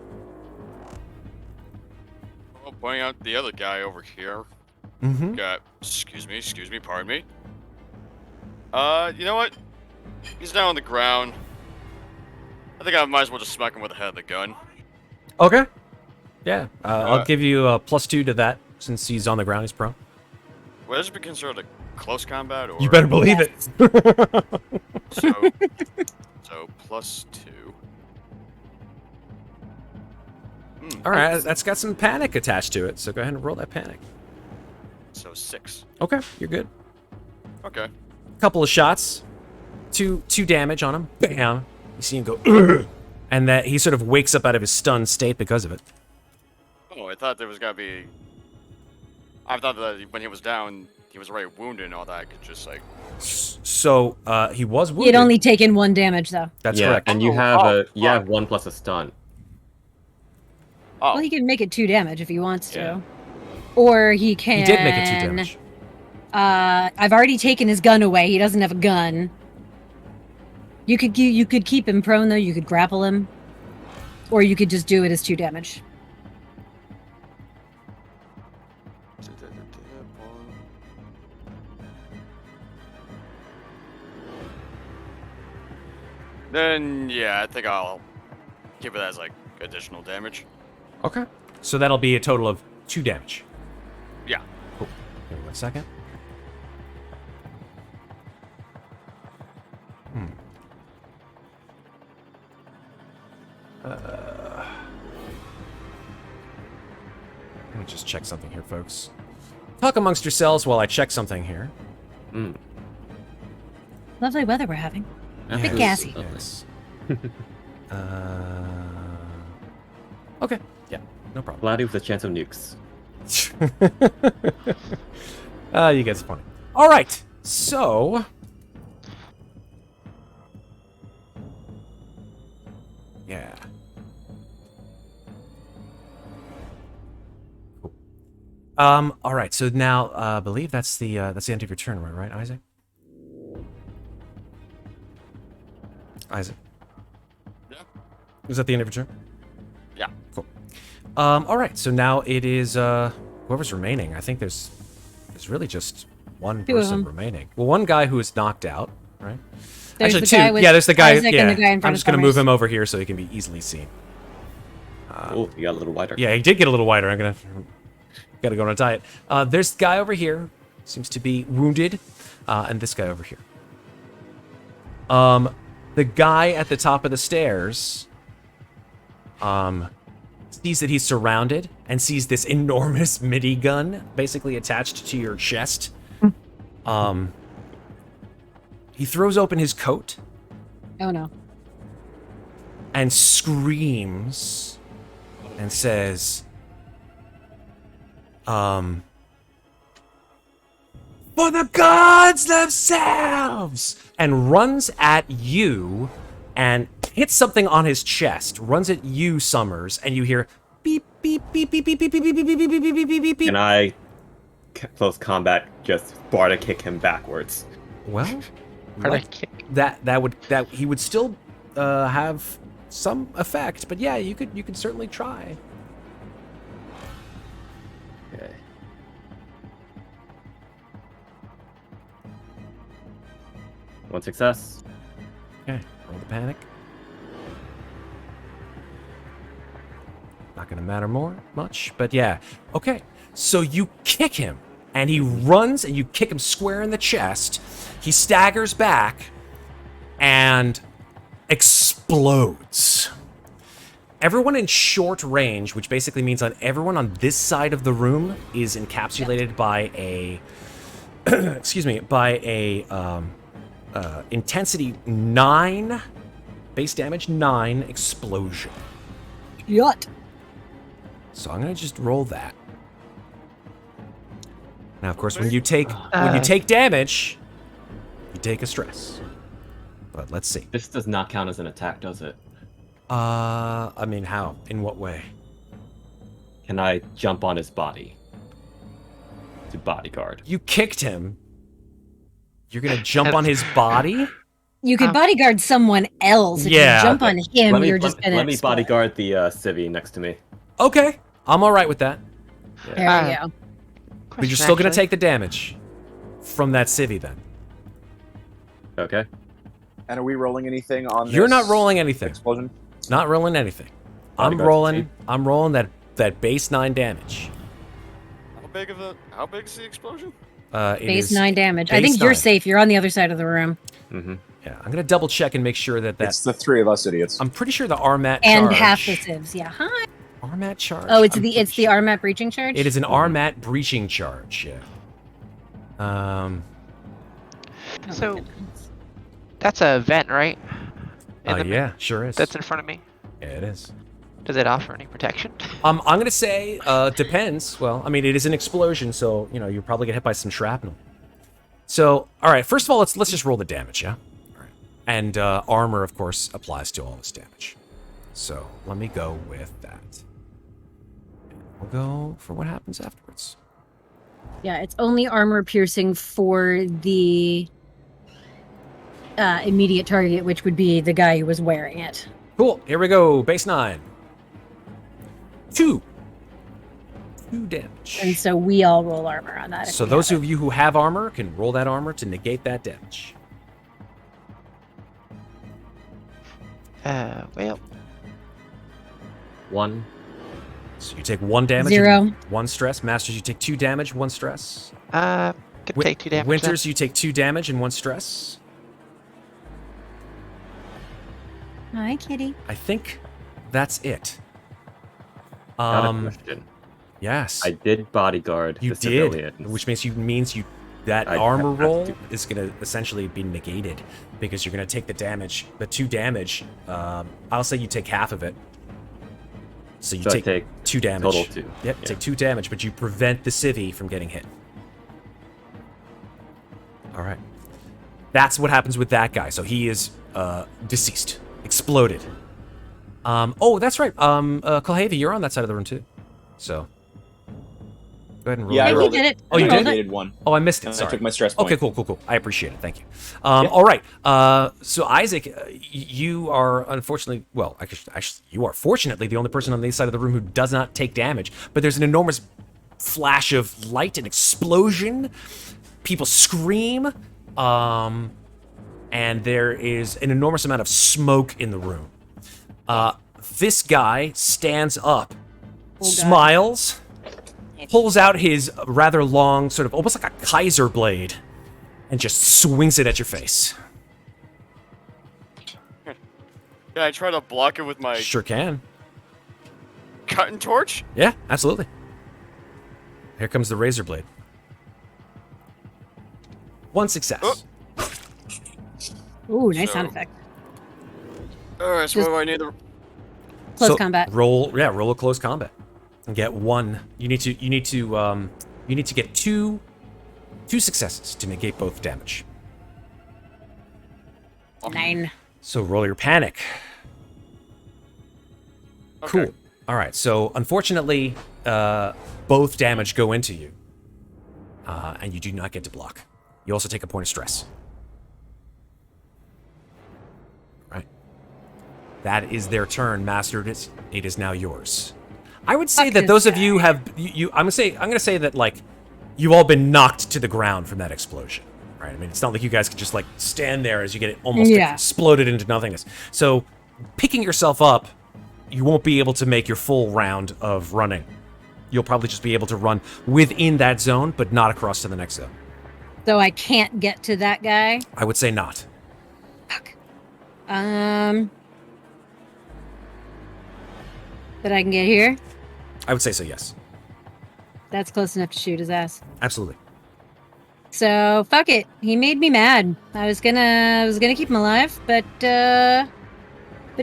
Well, pointing out the other guy over here. Mm-hmm. Got, excuse me, pardon me. You know what? He's down on the ground. I think I might as well just smack him with the head of the gun. Okay. Yeah, I'll give you a +2 to that since he's on the ground. He's prone. Would this be considered a close combat, or You better believe it. so +2? All right, that's got some panic attached to it, so go ahead and roll that panic. So 6. Okay, you're good. Okay. Couple of shots, two damage on him. Bam! You see him go, "Ugh," and that he sort of wakes up out of his stunned state because of it. Oh, I thought there was gotta be. I thought that when he was down, he was already wounded and all that. I could just like. So he was He wounded. had only taken 1 damage though. That's yeah, correct. and you Oh, have oh, you have fuck. 1 plus a stun. Oh, Well, he can make it 2 damage if he wants to. Yeah. Or he can... He did make it 2 damage. I've already taken his gun away. He doesn't have a gun. You could keep him prone though. You could grapple him, or you could just do it as 2 damage. Then yeah, I think I'll keep it as like additional damage. Okay. So that'll be a total of 2 damage. Yeah. Cool. Give me 1 second. Let me just check something here, folks. Talk amongst yourselves while I check something here. Lovely weather we're having. Bit Yes. gassy. Lovely. Yes. Okay. Yeah. No problem. Cloudy with a chance of nukes. You get the point. All right. So. Yeah. Cool. All right. So now, I believe that's the end of your turn, right, Isaac? Isaac. Yeah. Was that the end of your turn? Yeah. Cool. All right. So now it is whoever's remaining. I think there's really just one 2 of person them. remaining. Well, one guy who is knocked out, right? There's Actually, the 2. guy with Yeah, there's the guy. Isaac Yeah, and the guy in front I'm of just gonna move Summers. him over here so he can be easily seen. Oh, you got a little wider. Yeah, he did get a little wider. I'm gotta go on a diet. There's the guy over here. Seems to be wounded, and this guy over here. The guy at the top of the stairs, sees that he's surrounded and sees this enormous MIDI gun basically attached to your chest. He throws open his coat Oh no. and screams and says, for the gods themselves, and runs at you and hits something on his chest, runs at you, Summers, and you hear beep, beep, beep, beep, beep, beep, beep, beep, beep, beep, beep, beep, beep, beep, beep. And I, close combat, just Sparta kick him backwards. Well, Or like, that he would still have some effect, but yeah, you could certainly try. Okay. One success. Okay, roll the panic. Not gonna matter much, but yeah. Okay, so you kick him, and he runs, and you kick him square in the chest. He staggers back, and explodes. Everyone in short range, which basically means everyone on this side of the room, is encapsulated by a, intensity 9, base damage 9 explosion. Yut. So I'm gonna just roll that. Now, of course, when you take damage, you take a stress. But let's see. This does not count as an attack, does it? I mean, how? In what way? Can I jump on his body? To bodyguard. You kicked him. You're gonna jump on his body? You could bodyguard someone else. If Yeah. you jump on him, you're just gonna let me explode. bodyguard the civvy next to me. Okay, I'm all right with that. There you go. But you're still gonna take the damage from that civvy then. Okay. And are we rolling anything on You're this not rolling anything. explosion? Not rolling anything. I'm Bodyguard's rolling that base 9 damage. How big is the explosion? It Base is 9 damage. I base think you're 9. safe. You're on the other side of the room. Mm-hmm. Yeah, I'm gonna double check and make sure that It's the three of us idiots. I'm pretty sure the RMAT And charge. half the civs. Yeah. Hi. RMAT charge. Oh, it's I'm the pretty sure. RMAT breaching charge? It is an RMAT breaching charge. Yeah. Oh my So- goodness. That's a vent, right? Yeah, sure is. That's in front of me. Yeah, it is. Does it offer any protection? I'm gonna say depends. Well, I mean, it is an explosion, so you'll probably get hit by some shrapnel. So, all right. First of all, let's just roll the damage, yeah. All right. And armor, of course, applies to all this damage. So let me go with that. We'll go for what happens afterwards. Yeah, it's only armor piercing for the immediate target, which would be the guy who was wearing it. Cool. Here we go. Base 9. 2 damage. And so we all roll armor on that. if So we those have of you who have armor can roll that armor to negate that damage. Well, 1. So you take 1 damage. 0. and 1 stress. Masters, you take 2 damage, 1 stress. could take 2 damage. Winters, you take 2 damage and 1 stress. it. Hi, kitty. I think that's it. Got a question. Yes. I did bodyguard You the did, civilians. which means that I armor have roll to. is going to essentially be negated because you're going to take the damage, the 2 damage. I'll say you take half of it. So you So I take take 2 damage. total 2. Yep, Yeah. take 2 damage, but you prevent the civvy from getting hit. All right. That's what happens with that guy. So he is deceased, exploded. Oh, that's right. Kulhavy, you're on that side of the room too. So go ahead and roll. Yeah, I Yeah, your- we rolled did it. it. Oh, you We did? rolled it. Negated one. Oh, I missed it. And I Sorry. took my stress point. Okay, cool. I appreciate it. Thank you. All right. So Isaac, you are unfortunately, well, actually, you are fortunately the only person on the side of the room who does not take damage. But there's an enormous flash of light and explosion. People scream, and there is an enormous amount of smoke in the room. This guy stands up, smiles, pulls out his rather long, sort of almost like a Kaiser blade, and just swings it at your face. Can I try to block it with my Sure can. cutting torch? Yeah, absolutely. Here comes the razor blade. 1 success. Ooh, nice So- sound effect. Alright, so what do I need to... Close combat. Roll a close combat. And get 1. You need to get two successes to negate both damage. 9. So roll your panic. Okay. Cool. All right. So unfortunately, both damage go into you, and you do not get to block. You also take a point of stress. Right. That is their turn. Mastered it. It is now yours. I would say Fuck that this those of guy. you have I'm gonna say that like you've all been knocked to the ground from that explosion. Right. I mean, it's not like you guys can just like stand there as you get it almost Yeah. exploded into nothingness. So picking yourself up, you won't be able to make your full round of running. You'll probably just be able to run within that zone, but not across to the next zone. So I can't get to that guy. I would say not. Fuck. But I can get here. I would say so, yes. That's close enough to shoot his ass. Absolutely. So fuck it. He made me mad. I was gonna keep him alive, but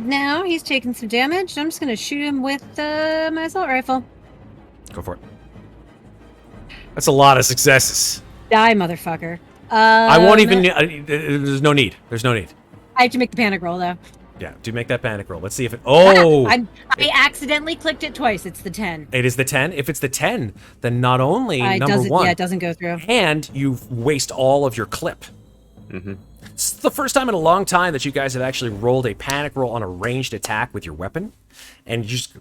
now he's taking some damage. I'm just gonna shoot him with my assault rifle. Go for it. That's a lot of successes. Die, motherfucker. I won't even... there's no need. There's no need. I have to make the panic roll though. Yeah, do make that panic roll. Let's see if it... Oh! I accidentally clicked it twice. It's the 10. It is the 10? If it's the 10, then not only, It number doesn't, 1, Yeah, it doesn't go through. and you waste all of your clip. Mm-hmm. It's the first time in a long time that you guys have actually rolled a panic roll on a ranged attack with your weapon. And you just go,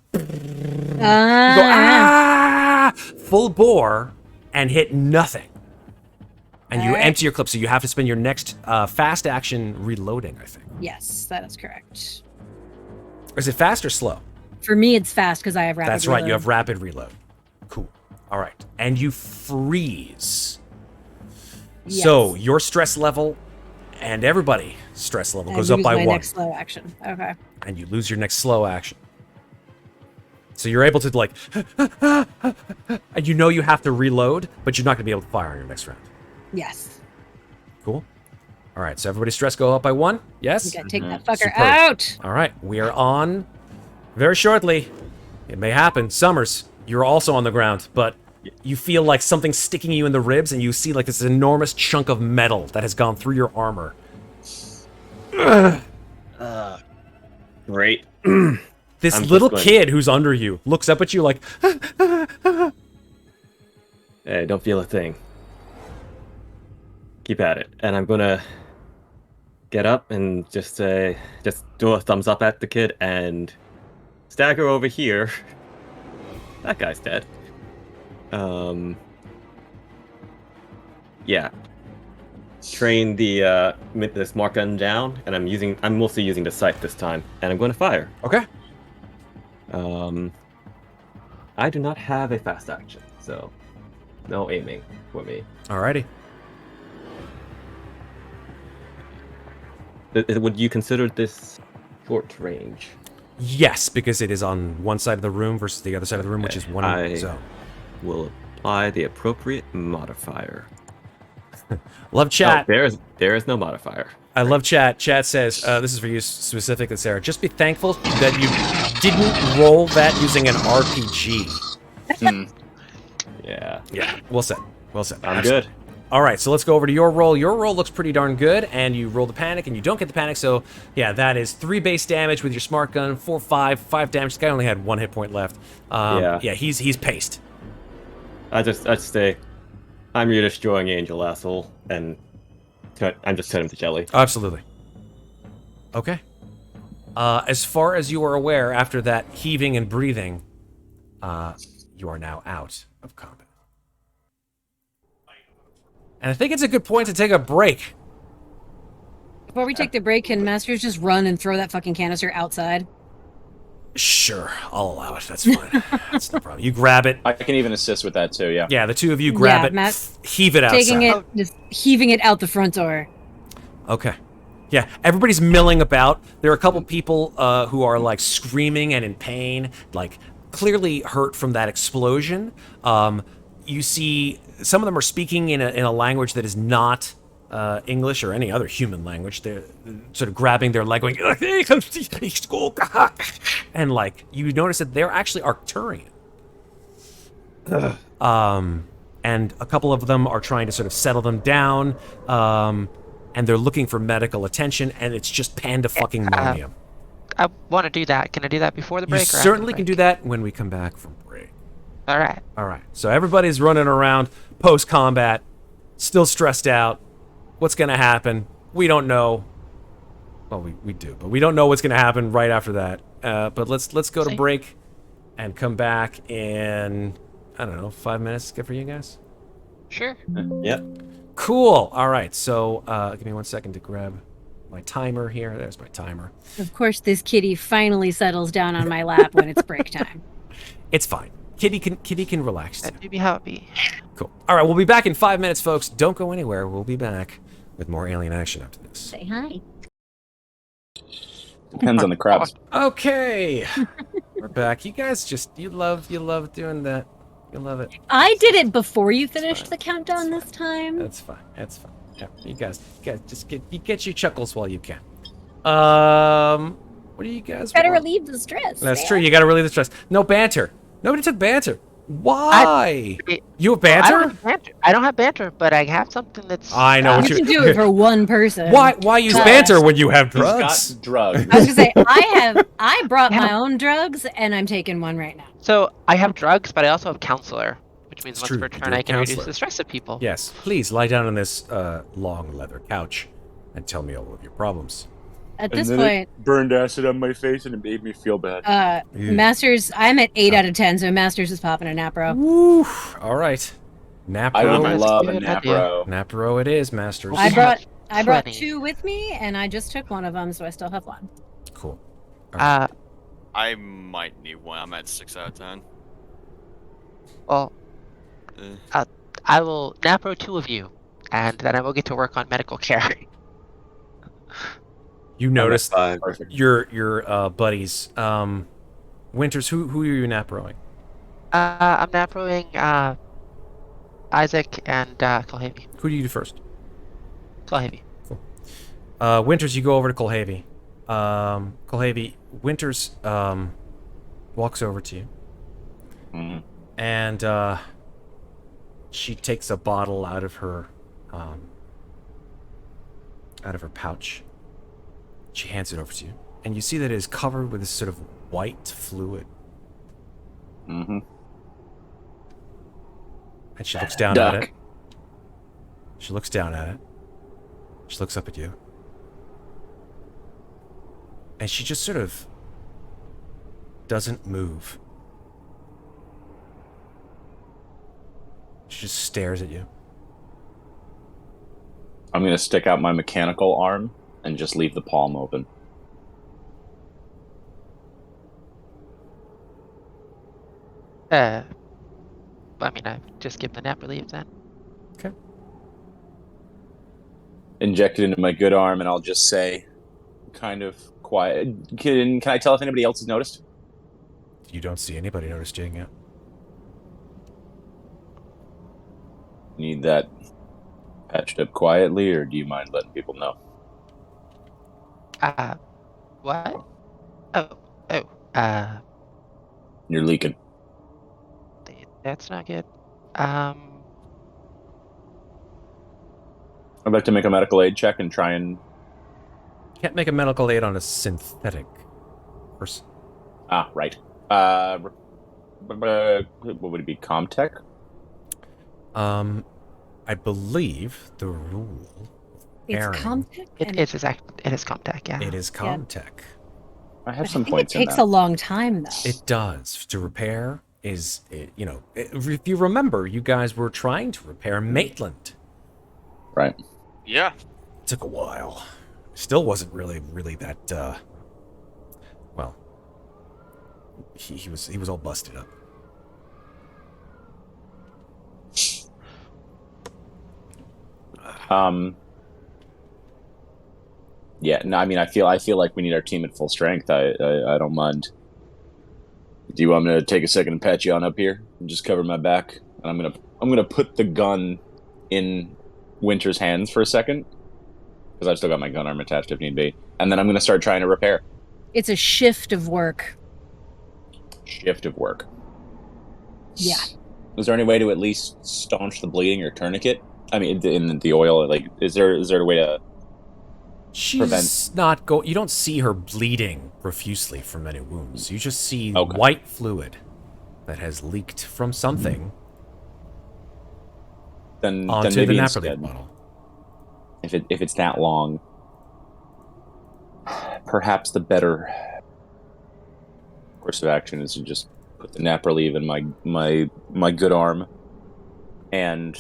ah! Full bore, and hit nothing. And you Alright. empty your clip, so you have to spend your next fast action reloading, I think. Yes, that is correct. Or is it fast or slow? For me, it's fast because I have rapid That's right, you reload. have rapid reload. Cool. All right. And you freeze. Yes. So your stress level and everybody's stress level I goes up lose by my 1. next slow action. Okay. And you lose your next slow action. So you're able to like, and you know you have to reload, but you're not going to be able to fire on your next round. Yes. Cool. All right, so everybody's stress go up by 1? Yes? You gotta take that fucker Superb. out. All right, we are on very shortly. It may happen. Summers, you're also on the ground, but you feel like something sticking you in the ribs, and you see like this enormous chunk of metal that has gone through your armor. Great. This I'm little just going- kid who's under you looks up at you like, Hey, don't feel a thing. Keep at it. And I'm gonna get up and just do a thumbs up at the kid and stagger over here. That guy's dead. Yeah. Train the smart gun down, and I'm mostly using the sight this time, and I'm going to fire. okay. I do not have a fast action, so no aiming for me. Alrighty. Would you consider this short range? Yes, because it is on one side of the room versus the other side of the room, which is one I- zone. Will apply the appropriate modifier. Love chat. Oh, there is no modifier. I love chat. Chat says, this is for you specifically, Sarah. Just be thankful that you didn't roll that using an RPG. Yeah, Yeah, well said. Well said. I'm Absolutely. good. All right, so let's go over to your roll. Your roll looks pretty darn good, and you roll the panic, and you don't get the panic, so yeah, that is 3 base damage with your smart gun, 4, 5 damage. This guy only had 1 hit point left. Yeah, he's paced. I just say, I'm your destroying angel, asshole, and I'm just turning to jelly. Absolutely. Okay. As far as you are aware, after that heaving and breathing, you are now out of combat. And I think it's a good point to take a break. Before we take the break, can Masters just run and throw that fucking canister outside? Sure, I'll allow it. That's fine. That's no problem. You grab it. I can even assist with that too. Yeah. Yeah, the two of you grab Yeah, it, Matt, heave it outside. Taking it, just heaving it out the front door. Okay. Yeah, everybody's milling about. There are a couple people who are like screaming and in pain, like clearly hurt from that explosion. You see some of them are speaking in a language that is not English or any other human language. They're sort of grabbing their leg, going, and like you notice that they're actually Arcturian. And a couple of them are trying to sort of settle them down, and they're looking for medical attention, and it's just panda-fucking-monium. I want to do that. Can I do that before the break? You certainly can do that when we come back from break. All right. All right. So everybody's running around post-combat, still stressed out. What's going to happen? We don't know. Well, we do, but we don't know what's going to happen right after that. But let's go to break and come back in, I don't know, 5 minutes. Good for you guys? Sure. Yep. Cool. All right. So give me 1 second to grab my timer here. There's my timer. Of course, this kitty finally settles down on my lap when it's break time. It's fine. Kitty can relax. That may be how it be. Cool. All right. We'll be back in 5 minutes, folks. Don't go anywhere. We'll be back with more alien action after this. Say hi. Depends on the crowds. Okay. We're back. You guys you love doing that. You love it. I did it before you finished the countdown this time. That's fine. That's fine. Yeah, you guys just get your chuckles while you can. What do you guys Gotta want? relieve the stress. That's man. true. You gotta relieve the stress. No banter. Nobody took banter. Why? You have banter? I don't have banter, but I have something that's. I know what You can do it for one person. Why use banter when you have drugs? He's got drugs. I was gonna say I brought my own drugs and I'm taking one right now. So I have drugs, but I also have counselor, which means It's once true, per you turn do I can counselor. reduce the stress of people. Yes. Please lie down on this long leather couch and tell me all of your problems. At this point, burned acid on my face and it made me feel bad. Yeah. Masters, I'm at 8 out of 10, so Masters is popping a nap bro. Woo! All right. I Napro. would love a good nap idea. row. Napro it is, Masters. I brought Plenty. 2 with me, and I just took one of them, so I still have one. Cool. I might need one. I'm at 6 out of 10. Well, Eh. I will napro 2 of you, and then I will get to work on medical care. You noticed Perfect. your buddies. Winters, who are you naproing? I'm naproing Isaac and Kulhavy. Who do you do first? Kulhavy. Winters, you go over to Kulhavy. Kulhavy, Winters walks over to you. Mhm. And she takes a bottle out of her pouch. She hands it over to you, and you see that it is covered with this sort of white fluid. Mm-hmm. And she looks down at it. She looks down at it. She looks up at you. And she just sort of doesn't move. She just stares at you. I'm gonna stick out my mechanical arm and just leave the palm open. I mean, I just give the nap relief then. Okay. Inject it into my good arm, and I'll just say, kind of quiet. Can I tell if anybody else has noticed? You don't see anybody noticing yet. Need that patched up quietly, or do you mind letting people know? What? You're leaking. That's not good. I'd like to make a medical aid check and try and... Can't make a medical aid on a synthetic person. Ah, right. What would it be? Comtech? I believe the rule. It's Aaron. Comtech. It is contact, yeah. It is Comtech. I have I some think it points in takes that. a long time, though. It does. To repair is, if you remember, you guys were trying to repair Maitland. Right. Yeah. It took a while. Still wasn't really that, well, he was all busted up. Yeah, no, I mean, I feel like we need our team at full strength. I don't mind Do you want me to take a second and pat you on up here and just cover my back? And I'm gonna put the gun in Winter's hands for a second because I've still got my gun arm attached if need be, and then I'm gonna start trying to repair. It's a shift of work. Shift of work. Yeah. Is there any way to at least staunch the bleeding or tourniquet? I mean, in the oil, like, is there a way to? She's not go. You don't see her bleeding profusely from any wounds. You just see Okay. white fluid that has leaked from something Then onto maybe the instead, Naprolite bottle. if it's that long, perhaps the better course of action is to just put the Naprolite in my good arm, and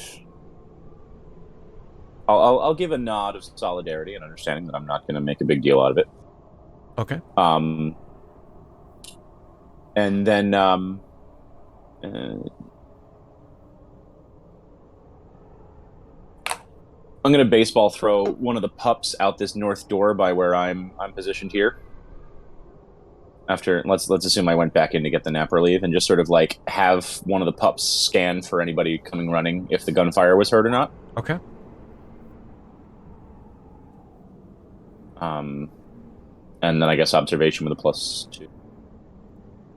I'll give a nod of solidarity and understanding that I'm not going to make a big deal out of it. Okay. And then I'm going to baseball throw one of the pups out this north door by where I'm positioned here. After let's assume I went back in to get the Naprolite and just sort of like have one of the pups scan for anybody coming running if the gunfire was heard or not. Okay. And then I guess observation with a +2.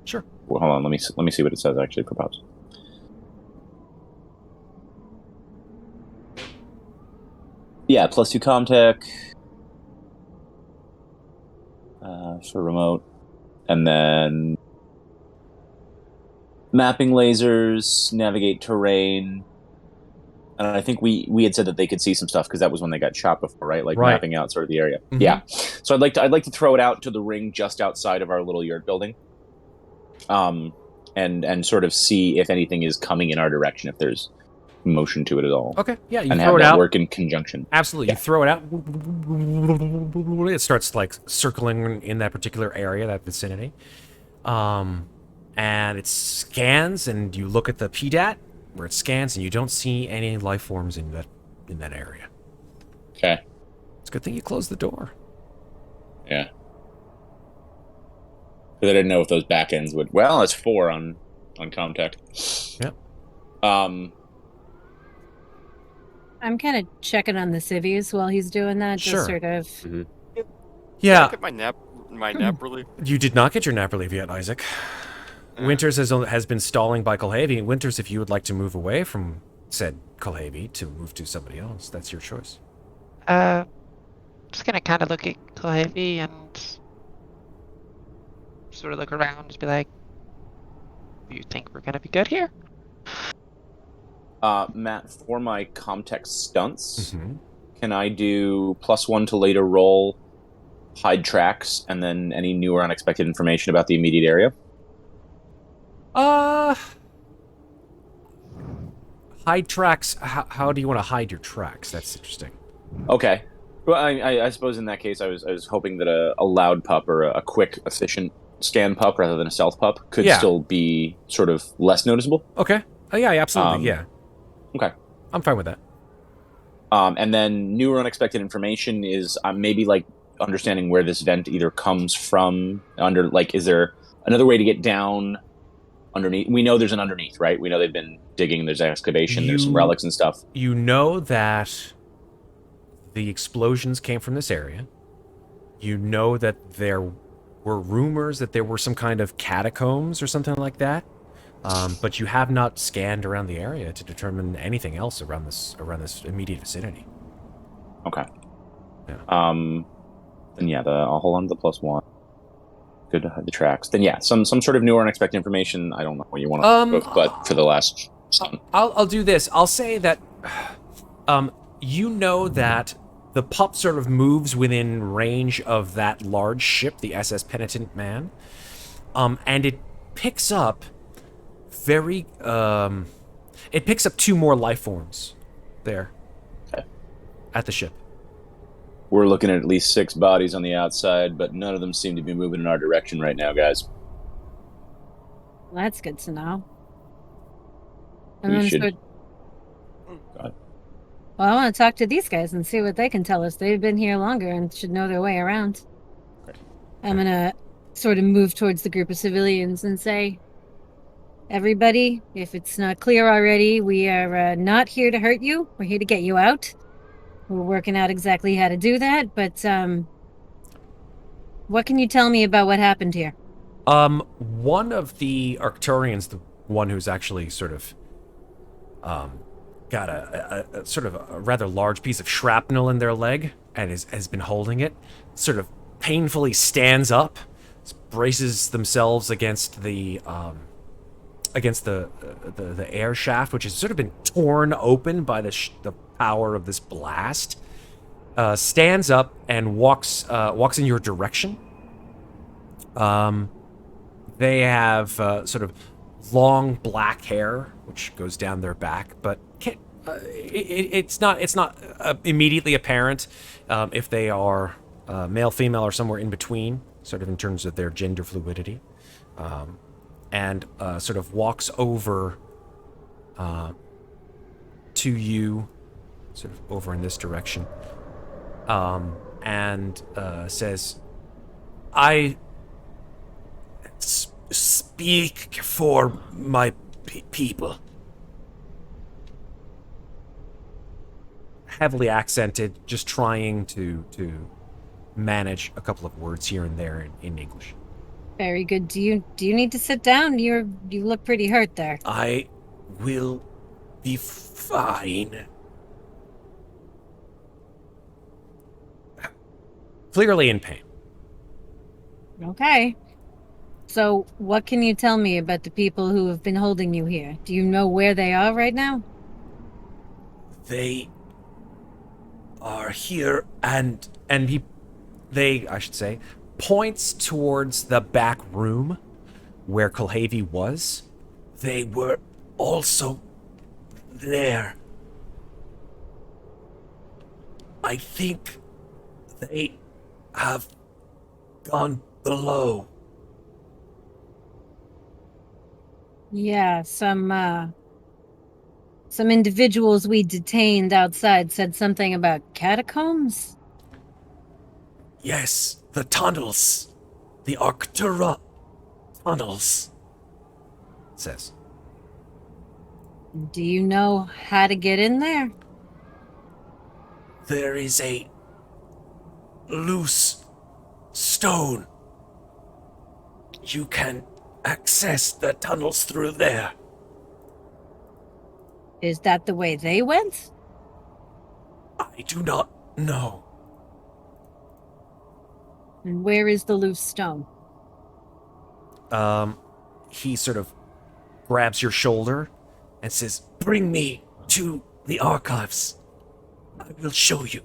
Sure. Well, hold on, let me see what it says actually for pups. Yeah, +2 Comtech for remote, and then mapping lasers, navigate terrain. And I think we had said that they could see some stuff because that was when they got shot before, right? Like Right. mapping out sort of the area. Mhm. Yeah. So I'd like to throw it out to the ring just outside of our little yurt building, and sort of see if anything is coming in our direction, if there's motion to it at all, Okay. Yeah, you and throw have it that out. work in conjunction. Absolutely. Yeah. You throw it out. It starts like circling in that particular area, that vicinity. And it scans, and you look at the PDAT where it scans, and you don't see any life forms in that area. Okay. It's a good thing you closed the door. Yeah. Because I didn't know if those back ends would. Well, it's 4 on Comtech. Yep. I'm kind of checking on the civvies while he's doing that. Sure. Just sort of. Yeah. Look at my nap relief. You did not get your Naprolite yet, Isaac. Winters has been stalling by Kulhavy. Winters, if you would like to move away from said Kulhavy to move to somebody else, that's your choice. Just gonna kind of look at Kulhavy and sort of look around, just be like, "You think we're gonna be good here?" Matt, for my Comtech stunts, Mm-hmm. can I do +1 to later roll, hide tracks, and then any new or unexpected information about the immediate area? Hide tracks. How do you want to hide your tracks? That's interesting. Okay. Well, I suppose in that case, I was hoping that a loud pup or a quick, efficient scan pup rather than a stealth pup could Yeah. still be sort of less noticeable. Okay. Oh, yeah, absolutely. Yeah. Okay. I'm fine with that. And then new or unexpected information is maybe like understanding where this vent either comes from. Under like, is there another way to get down underneath? We know there's an underneath, right? We know they've been digging. There's excavation. There's some relics and stuff. You know that the explosions came from this area. You know that there were rumors that there were some kind of catacombs or something like that. But you have not scanned around the area to determine anything else around this immediate vicinity. Okay. Yeah. Then yeah, I'll hold on to the +1. Good to hide the tracks. Then yeah, some sort of new or unexpected information. I don't know what you want to book, but for the last. I'll do this. I'll say that, you know that the pup sort of moves within range of that large ship, the SS Penitent Man, and it picks up it picks up 2 more life forms there at the ship. We're looking at least 6 bodies on the outside, but none of them seem to be moving in our direction right now, guys. Well, that's good to know. We should. Well, I want to talk to these guys and see what they can tell us. They've been here longer and should know their way around. I'm gonna sort of move towards the group of civilians and say, everybody, if it's not clear already, we are not here to hurt you. We're here to get you out. We're working out exactly how to do that, but what can you tell me about what happened here? One of the Arcturians, the one who's actually sort of got a sort of a rather large piece of shrapnel in their leg and has been holding it, sort of painfully stands up, braces themselves against the air shaft, which has sort of been torn open by the power of this blast. Stands up and walks in your direction. They have sort of long black hair, which goes down their back, but it's not immediately apparent if they are male, female, or somewhere in between, sort of in terms of their gender fluidity, and sort of walks over to you, sort of over in this direction, and says, "I speak for my people." Heavily accented, just trying to manage a couple of words here and there in English. Very good. Do you need to sit down? You look pretty hurt there. I will be fine. Clearly in pain. Okay. So, what can you tell me about the people who have been holding you here? Do you know where they are right now? They are here, and they, I should say, points towards the back room where Kulhavy was. They were also there. I think they have gone below. Yeah, some individuals we detained outside said something about catacombs? Yes, the tunnels. The Arctura tunnels. It says. Do you know how to get in there? There is a loose stone. You can access the tunnels through there. Is that the way they went? I do not know. And where is the loose stone? He sort of grabs your shoulder and says, "Bring me to the archives. I will show you."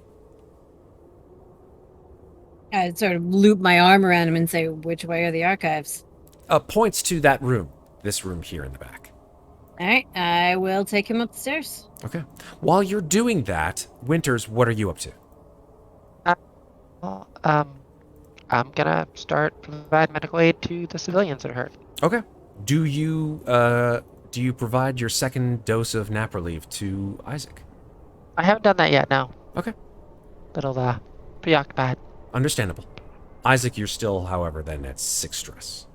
I sort of loop my arm around him and say, which way are the archives? Points to that room. This room here in the back. All right, I will take him up the stairs. Okay. While you're doing that, Winters, what are you up to? I'm gonna start provide medical aid to the civilians that are hurt. Okay. Do you provide your second dose of nap relief to Isaac? I haven't done that yet. No. Okay. Little preoccupied. Understandable. Isaac, you're still, however, then at 6 stress.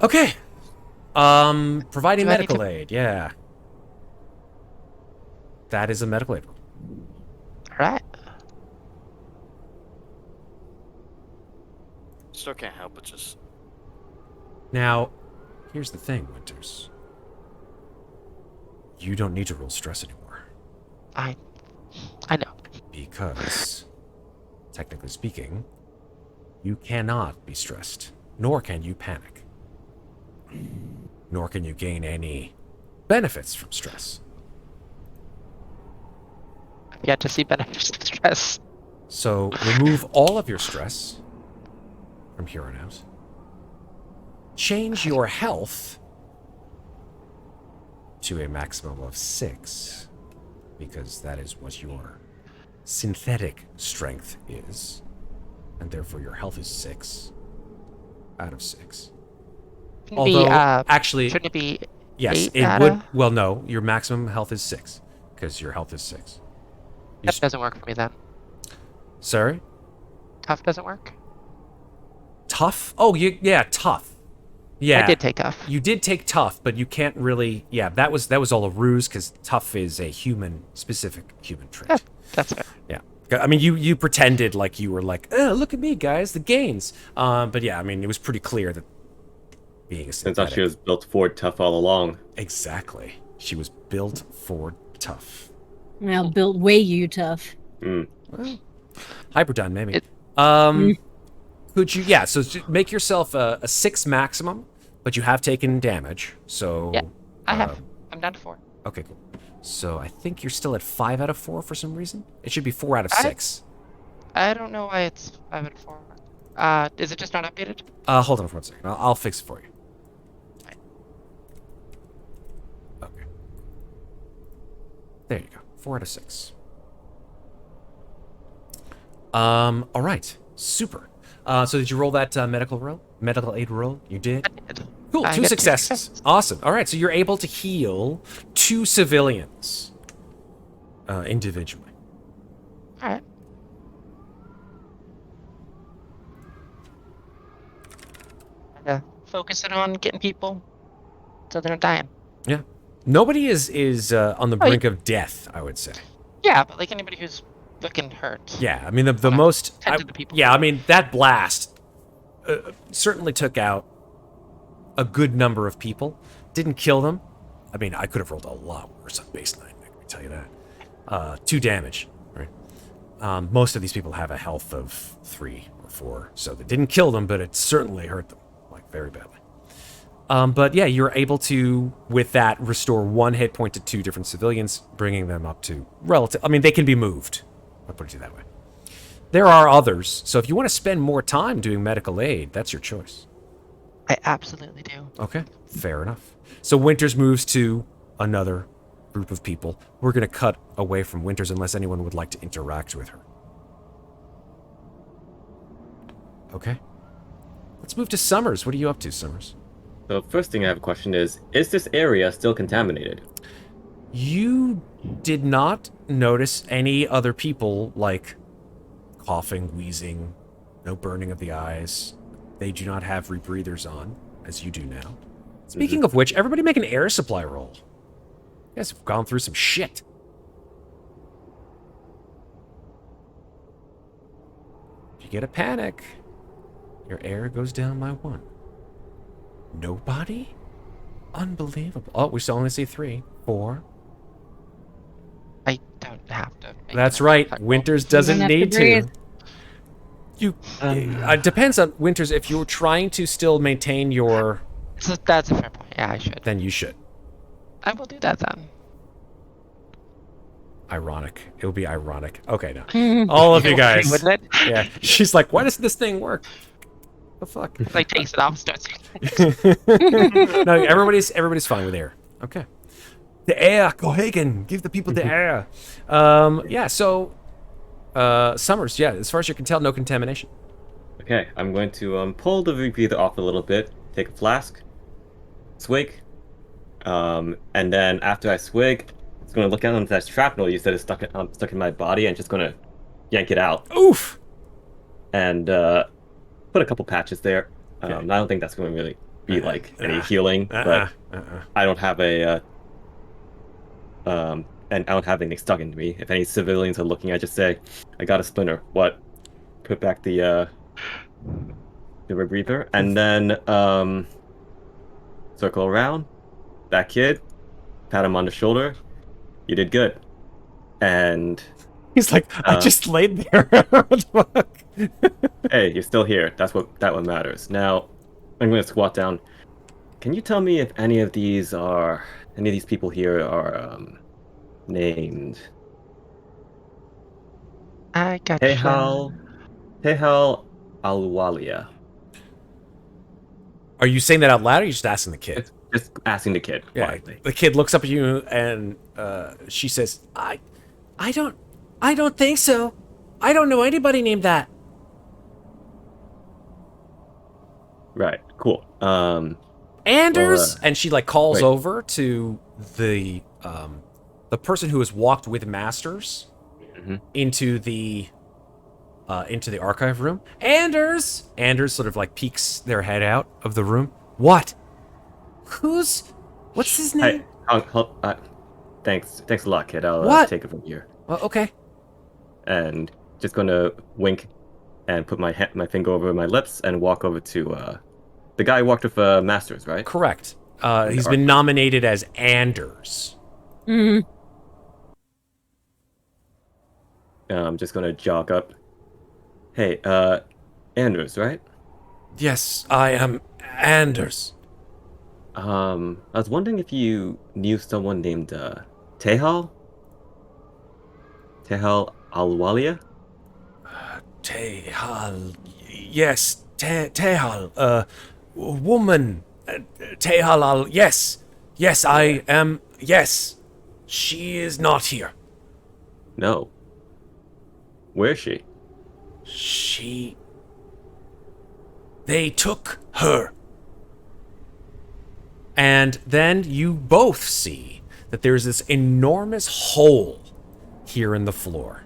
Okay. Providing Do I need medical to- aid, yeah. That is a medical aid. All right. Still can't help but just. Now, here's the thing, Winters. You don't need to roll stress anymore. I know. Because, technically speaking, you cannot be stressed, nor can you panic. Nor can you gain any benefits from stress. I've yet to see benefits of stress. So, remove all of your stress from here on out. Change your health to a maximum of 6, because that is what your synthetic strength is, and therefore your health is 6 out of 6. Although, actually, shouldn't it be? yes, 8 it out would. of- Well, no, your maximum health is 6, because your health is 6. That doesn't work for me then. Sorry? Tough doesn't work. Tough? Oh, yeah, tough. Yeah, I did take tough. You did take tough, but you can't really. Yeah, that was all a ruse because tough is a specific human trait. That's fair. Yeah, I mean, you pretended like you were like, oh, look at me, guys, the gains. But yeah, I mean, it was pretty clear that being a Since synthetic. she was built for tough all along. Exactly, she was built for tough. Well, built way you tough. Well, Hyperdone, maybe. It- Could you? Yeah. So make yourself a 6 maximum, but you have taken damage. So Yeah, I have. I'm down to 4. Okay, cool. So I think you're still at 5 out of 4 for some reason. It should be 4 out of I- 6. I don't know why it's 5 out of 4. Is it just not updated? Hold on for 1 second. I'll fix it for you. Okay. There you go. 4 out of 6. All right. Super. So did you roll that medical aid roll? You did? I did. Cool. I 2 got 2 successes. successes. Awesome. All right. So you're able to heal 2 civilians individually. All right. Focus it on getting people so they're not dying. Yeah. Nobody is on the Oh, brink of death, I would say. Yeah, but like anybody who's looking hurt. Yeah. I mean, the Okay. most. Tend to the people. Yeah. I mean, that blast certainly took out a good number of people. Didn't kill them. I mean, I could have rolled a lot worse on baseline. I can tell you that. 2 damage. Right. Most of these people have a health of 3 or 4, so that didn't kill them, but it certainly hurt them like very badly. But yeah, you're able to, with that, restore 1 hit point to 2 different civilians, bringing them up to relative. I mean, they can be moved. I'll put it that way. There are others, so if you want to spend more time doing medical aid, that's your choice. I absolutely do. Okay, fair enough. So Winters moves to another group of people. We're going to cut away from Winters unless anyone would like to interact with her. Okay. Let's move to Summers. What are you up to, Summers? So first thing I have a question is this area still contaminated? You did not notice any other people, like coughing, wheezing, no burning of the eyes. They do not have rebreathers on, as you do now. Speaking of which, everybody make an air supply roll. You guys have gone through some shit. If you get a panic, your air goes down by 1. Nobody? Unbelievable. Oh, we still only see 3. 4. I don't have to. Make That's an right. attack roll. Winters You doesn't don't have to need to. breathe. You. It depends on Winters. If you're trying to still maintain your, That's a fair point. Yeah, I should. then you should. I will do that then. Ironic. It will be ironic. Okay, now all of you guys. Wouldn't it? Yeah. She's like, why does this thing work? The fuck? Like takes it off, starts. No, everybody's fine with air. Okay. The air, Cohagen, give the people the air. Yeah. So, Summers. Yeah. As far as you can tell, no contamination. Okay, I'm going to pull the rebreather off a little bit, take a flask, swig, and then after I swig, it's going to look at that shrapnel you said is stuck in my body, and just going to yank it out Oof. and put a couple patches there. Okay. I don't think that's going to really be like any healing, but I don't have and I don't have anything stuck into me. If any civilians are looking, I just say, "I got a splinter." What? Put back the rebreather, and then circle around that kid, pat him on the shoulder. You did good. And He's like, I just laid there. What the fuck? hey, you're still here. That what matters. Now, I'm going to squat down. Can you tell me if any of these people here are named I got Tehal Aluwalia? Are you saying that out loud, or are you just asking the kid? Just asking the kid Yeah. quietly. The kid looks up at you and she says, I don't think so. I don't know anybody named that. Right. Cool. Anders? Well, And she like calls wait. over to the person who has walked with Masters Mhm. into the into the archive room. Anders! Anders sort of like peeks their head out of the room. What? What's his name? Hey, thanks a lot, kid. I'll What? take it from here. Well, okay. And just gonna wink and put my finger over my lips and walk over to the guy who walked with Masters, right? Correct. He's been nominated as Anders. Mhm. I'm just gonna jog up. Hey, Anders, right? Yes, I am Anders. I was wondering if you knew someone named Tehal? Tehal Alwalia? Tehal. Yes, Tehal. Woman. Tehal al. Yes. Yes, I am. Yes. She is not here. No. Where is she? They took her. And then you both see that there's this enormous hole here in the floor.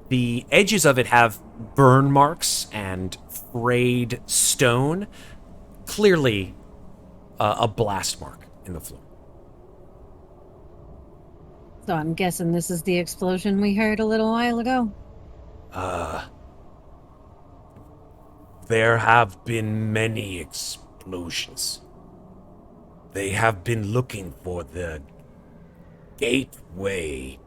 The edges of it have burn marks and frayed stone. Clearly a blast mark in the floor. So I'm guessing this is the explosion we heard a little while ago. There have been many explosions. They have been looking for the gateway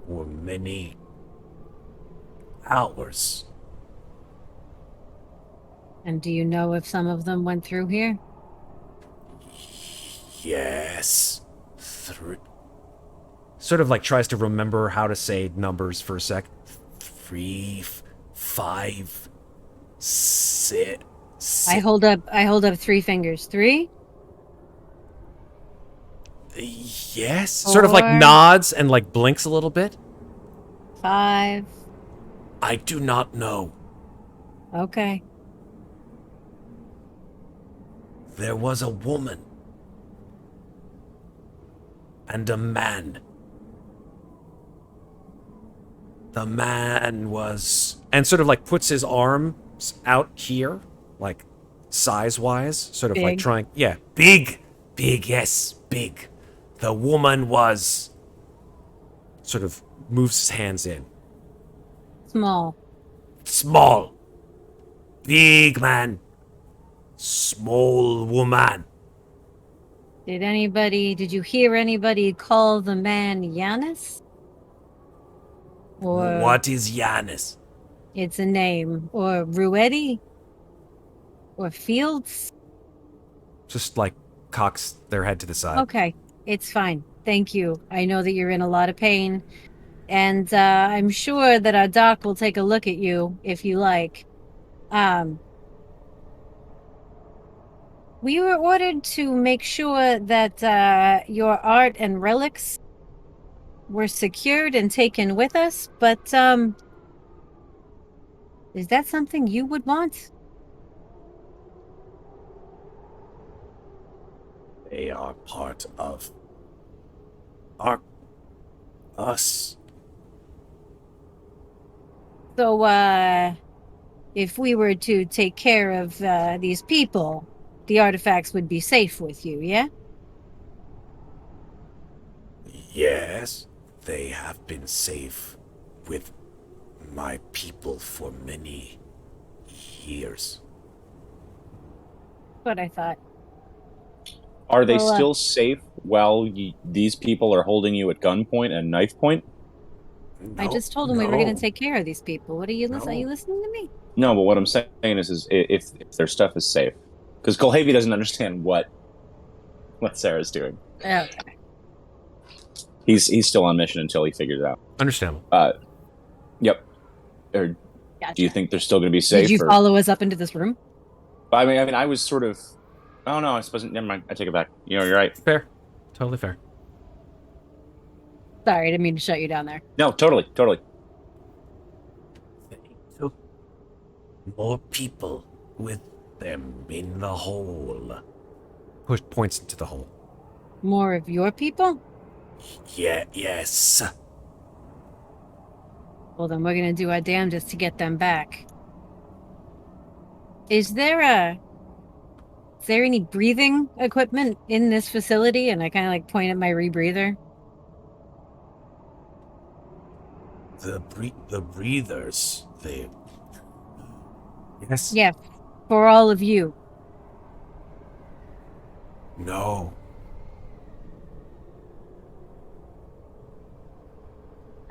for many hours. And do you know if some of them went through here? Yes. Sort of like tries to remember how to say numbers for a sec. 3, 5, 6. I hold up 3 fingers. 3? Yes. Sort of like 4. nods and like blinks a little bit. 5. I do not know. Okay. There was a woman and a man. The man was... And sort of like puts his arms out here, like size-wise, sort of like Big. trying... Yeah, big. Big, yes, big. The woman was... Sort of moves his hands in. Small. Small. Big man. Small woman. Did you hear anybody call the man Yanis? Or What is Yanis? it's a name. Or Ruetti? Or Fields? Just like cocks their head to the side. Okay, it's fine. Thank you. I know that you're in a lot of pain. And I'm sure that our doc will take a look at you if you like. We were ordered to make sure that your art and relics were secured and taken with us, but is that something you would want? They are part of us. So, if we were to take care of these people, the artifacts would be safe with you, yeah? Yes, they have been safe with my people for many years. What I thought. Are they Well, still safe while these people are holding you at gunpoint and knife point? I just told them we were going to take care of these people. What are you listening? Are you listening to me? No, but what I'm saying is if their stuff is safe, because Kulhavy doesn't understand what Sarah's doing. Okay. He's still on mission until he figures it out. Understandable. Yep. Or Gotcha. do you think they're still going to be safe? Did you or... follow us up into this room? I mean, I was sort of. Oh no, I suppose. Never mind. I take it back. You're right. Fair. Totally fair. Sorry, I didn't mean to shut you down there. No, totally. They took more people with them in the hole. Points into the hole. More of your people? Yeah, yes. Well, then we're gonna do our damnedest to get them back. Is there any breathing equipment in this facility? And I kind of like point at my rebreather. The breathers, they... Yes? Yeah, for all of you. No.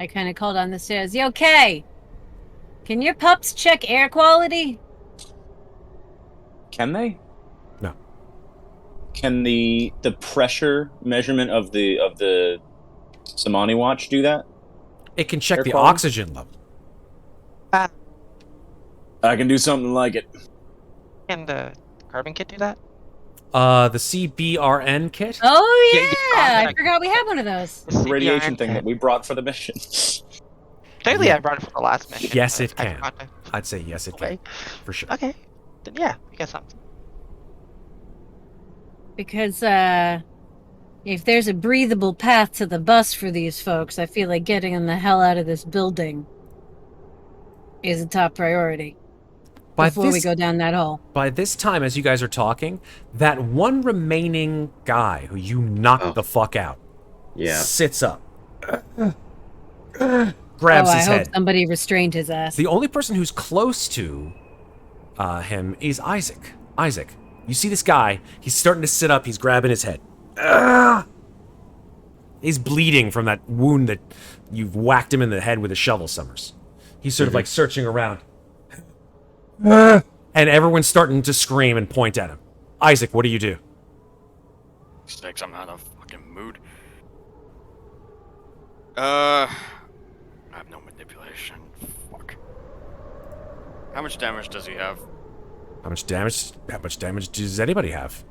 I kind of called on the stairs. You okay? Can your pups check air quality? Can they? No. Can the pressure measurement of the Samani watch do that? It can check Air the quality? oxygen level. I can do something like it. Can the carbon kit do that? The CBRN kit? Oh, Yeah, I forgot we had one of those. The The radiation CBRN thing kit. that we brought for the mission. Technically, Yeah. I brought it for the last mission. Yes, so it I can. contact- I'd say yes, it Okay. can. For sure. Okay. Then yeah, we got something. Because, if there's a breathable path to the bus for these folks, I feel like getting them the hell out of this building is a top priority before we go down that hole. By this time, as you guys are talking, that one remaining guy who you knocked the fuck out Yeah. sits up, grabs I his hope head. somebody restrained his ass. The only person who's close to him is Isaac. Isaac, you see this guy? He's starting to sit up. He's grabbing his head. He's bleeding from that wound that you've whacked him in the head with a shovel, Summers. He's sort of like searching around. And everyone's starting to scream and point at him. Isaac, what do you do? Snakes, I'm not in a fucking mood. I have no manipulation. Fuck. How much damage does he have? How much damage does anybody have?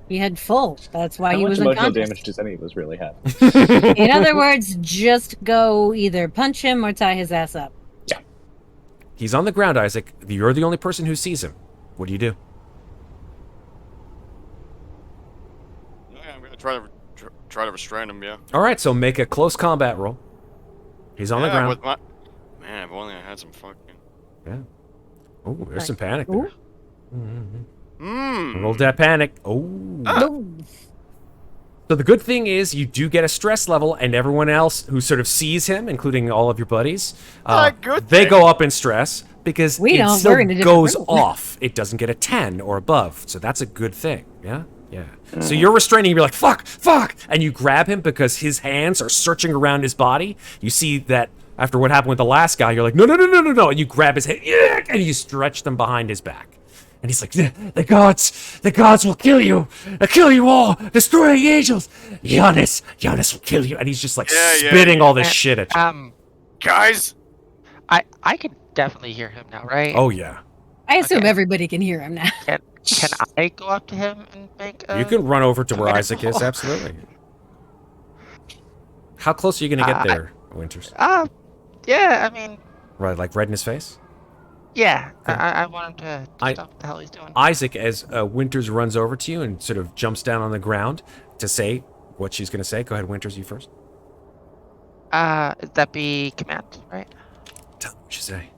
He had full. That's why How he much was emotional unconscious. damage does any of us really have? In other words, just go either punch him or tie his ass up. He's on the ground, Isaac. You're the only person who sees him. What do you do? Yeah, I'm gonna try to restrain him. Yeah. All right, so make a close combat roll. He's on the ground. With my... Man, if only I had some fucking. Yeah. Oh, there's some panic Ooh. there. Mmm. Roll that panic. Oh. No. So the good thing is you do get a stress level, and everyone else who sort of sees him, including all of your buddies, Good they thing. go up in stress because We it don't. still We're in a different goes room. off. It doesn't get a 10 or above, so that's a good thing. Yeah, yeah. So you're restraining. You're like fuck, fuck, and you grab him because his hands are searching around his body. You see that after what happened with the last guy, you're like no, no, no, no, no, no, and you grab his head and you stretch them behind his back. And he's like, the gods will kill you. They'll kill you all. Destroy the angels. Giannis will kill you. And he's just like spitting all this shit at you. Guys. I can definitely hear him now, right? Oh, yeah. I assume Okay. everybody can hear him now. Can I go up to him and make a... You can run over to where Okay. Isaac is, absolutely. How close are you going to get there, Winters? Yeah, I mean, Right, like right in his face? yeah. I want him to I- stop what the hell he's doing. Isaac, as Winters runs over to you and sort of jumps down on the ground to say what she's going to say. Go ahead, Winters, you first. That be command, right? Tell me what you say.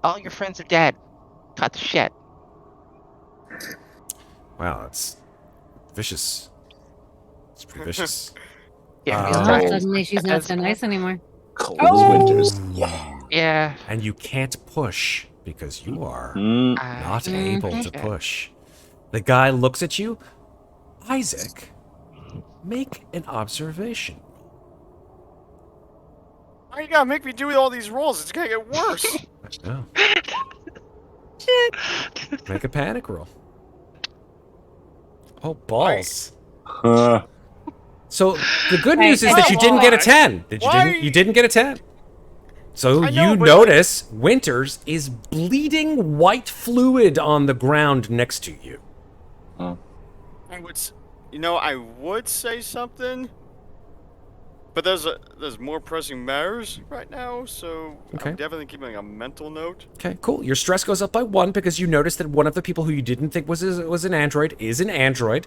All your friends are dead. Cut the shit. Wow, that's vicious. It's pretty vicious. Yeah, Oh. Oh, suddenly she's not so nice anymore. Cold Oh! as winters. Yeah. Yeah. And you can't push because you are Mm. not able to push. The guy looks at you. Isaac, make an observation. Why you gotta make me do all these rolls? It's gonna get worse. No. Make a panic roll. Oh, balls. So the good news is that you didn't get a 10. You didn't get a 10. So I know, you but- notice Winters is bleeding white fluid on the ground next to you. I would say something, but there's more pressing matters right now, so Okay. I'm definitely keeping a mental note. Okay, cool. Your stress goes up by 1 because you notice that one of the people who you didn't think was an android is an android.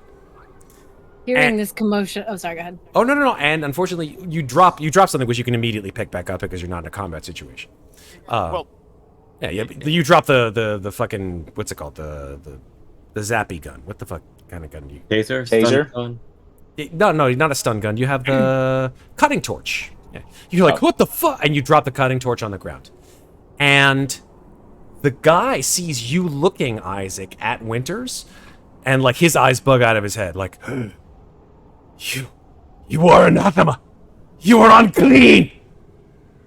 Hearing And- this commotion. Oh, sorry. Go ahead. Oh no. And unfortunately, you drop something which you can immediately pick back up because you're not in a combat situation. Well, Yeah. You drop the fucking what's it called the zappy gun. What the fuck kind of gun do you? Taser? Taser? Stun gun? No, not a stun gun. You have the cutting torch. Yeah. You're like, what the fuck? And you drop the cutting torch on the ground. And the guy sees you looking, Isaac, at Winters, and like his eyes bug out of his head, like, you are anathema. You are unclean.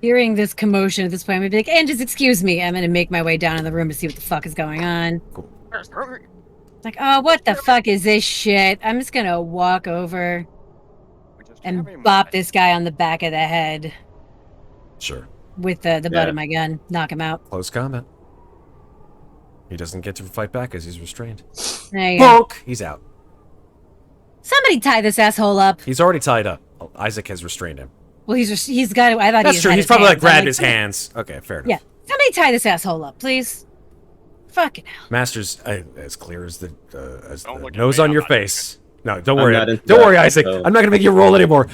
Hearing this commotion at this point, I'm gonna be like, and just excuse me. I'm gonna make my way down in the room to see what the fuck is going on. Like, oh, what the fuck is this shit? I'm just gonna walk over and bop this guy on the back of the head Sure. with the butt of my gun. Knock him out. Close combat. He doesn't get to fight back as he's restrained. There you go. Bonk! He's out. Somebody tie this asshole up. He's already tied up. Oh, Isaac has restrained him. Well, he's got. I thought That's he true. had He's his probably like hands. I'm grabbed his somebody- hands. Okay, fair enough. Yeah, somebody tie this asshole up, please. Fucking hell. Masters, as clear as the Don't look at nose me, on I'm your not face. No, don't I'm worry. not into Don't that, worry, Isaac. so- I'm not gonna make you roll anymore.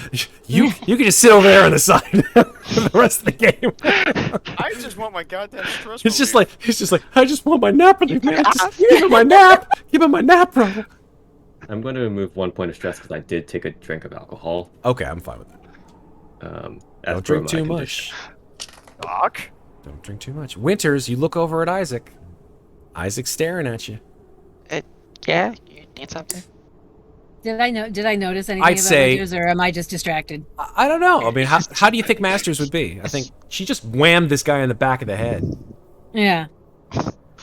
You can just sit over there on the side for the rest of the game. I just want my goddamn stress. He's just like I just want my nap relief, man. Just give me my nap. Give me my nap, bro. I'm going to remove 1 point of stress because I did take a drink of alcohol. Okay, I'm fine with that. As Don't per drink my too condition. much. Doc. Don't drink too much. Winters, you look over at Isaac. Isaac's staring at you. Yeah, you need something? Did I notice anything I'd about say- Winters, or am I just distracted? I don't know. I mean, how do you think Masters would be? I think she just whammed this guy in the back of the head. Yeah.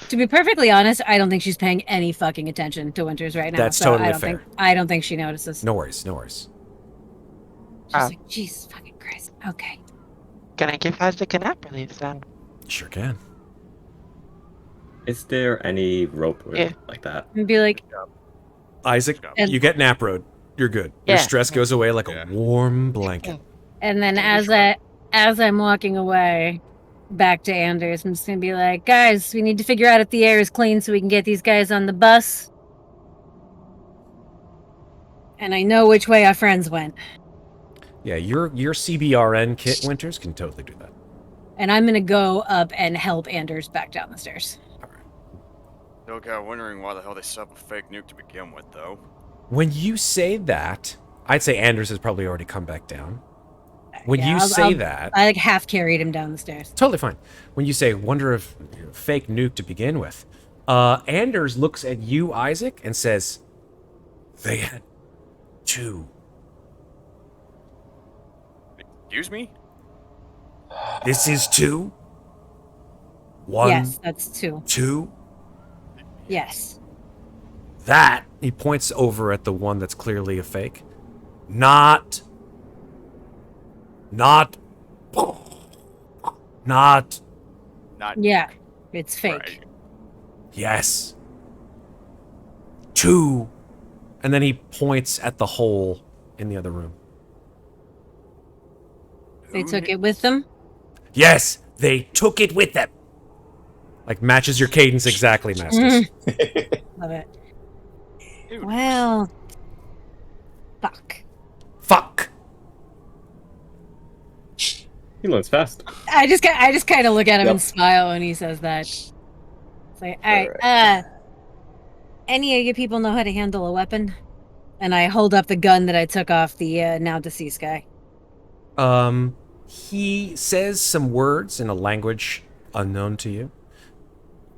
To be perfectly honest, I don't think she's paying any fucking attention to Winters right now. That's so totally I don't fair. I don't think she notices. No worries, no worries. She's like, Jesus fucking Christ. Okay. Can I give Isaac a nap relief then? Sure can. Is there any rope or Yeah. like that? And be like, Isaac, And- you get nap road. You're good. Your Yeah. stress goes away like Yeah. a warm blanket. and then Thank as I'm walking away back to Anders, I'm just gonna be like, guys, we need to figure out if the air is clean so we can get these guys on the bus. And I know which way our friends went. Yeah, your CBRN kit, Winters, can totally do that. And I'm gonna go up and help Anders back down the stairs. Still got wondering why the hell they set up a fake nuke to begin with, though. When you say that, I'd say Anders has probably already come back down. When Yeah, you I'll- say I'll- that, I like half carried him down the stairs. totally fine. When you say, wonder if fake nuke to begin with, Anders looks at you, Isaac, and says, they had 2. Excuse me? This is 2? 1, Yes, that's 2. 2? Yes. That, he points over at the one that's clearly a fake. Not, Not. Yeah, it's fake. Right. yes. 2. And then he points at the hole in the other room. They took it with them. Yes, they took it with them. Like matches your cadence exactly, Masters. Love it. Dude. Well, fuck. Fuck. He learns fast. I just kind of look at him Yep. and smile when he says that. It's like, all right, any of you people know how to handle a weapon? And I hold up the gun that I took off the now deceased guy. He says some words in a language unknown to you.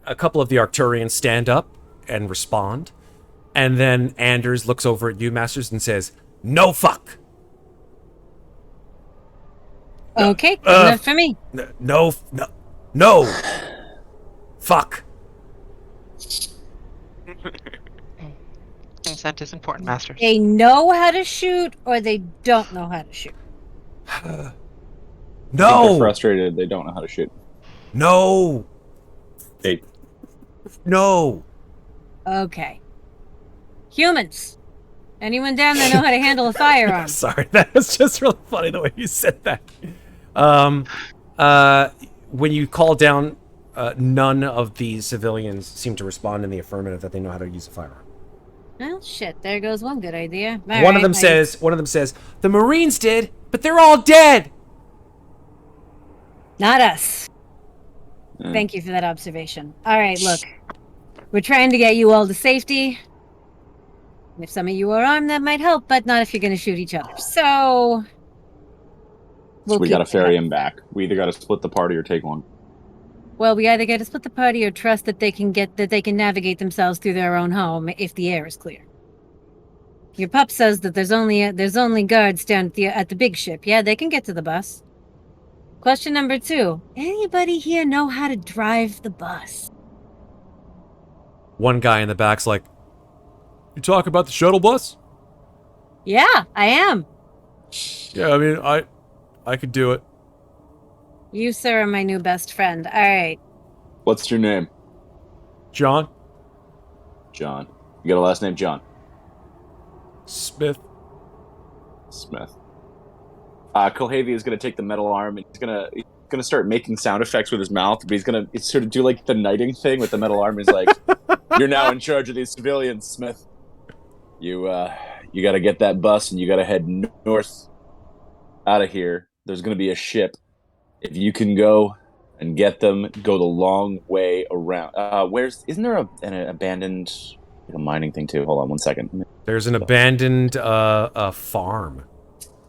A couple of the Arcturians stand up and respond. And then Anders looks over at you, Masters, and says, no fuck. Okay, good enough for me. No. Fuck. Consent is important, Masters. They know how to shoot, or they don't know how to shoot. They're No. frustrated. They don't know how to shoot. No. Hey, No. Okay. Humans. Anyone down there know how to handle a firearm? Sorry, that was just really funny the way you said that. When you call down, none of the civilians seem to respond in the affirmative that they know how to use a firearm. Well, shit, there goes one good idea. One of them says, the Marines did, but they're all dead. Not us. Thank you for that observation. All right, look. We're trying to get you all to safety. And if some of you are armed, that might help, but not if you're going to shoot each other. So... we got to ferry him back. We either got to split the party or take one. Well, we either got to split the party or trust that they can navigate themselves through their own home if the air is clear. Your pup says that there's only guards down at the big ship. Yeah, they can get to the bus. Question number 2. Anybody here know how to drive the bus? One guy in the back's like, you talk about the shuttle bus? Yeah, I am. Yeah, I mean, I could do it. You, sir, are my new best friend. All right. What's your name? John? John. You got a last name, John? Smith. Kulhavy is going to take the metal arm and he's going to start making sound effects with his mouth, but he's going to sort of do like the knighting thing with the metal arm. He's like, you're now in charge of these civilians, Smith. You got to get that bus and you got to head north out of here. There's going to be a ship. If you can go and get them, go the long way around. Isn't there an abandoned mining thing too? Hold on 1 second. There's an abandoned farm.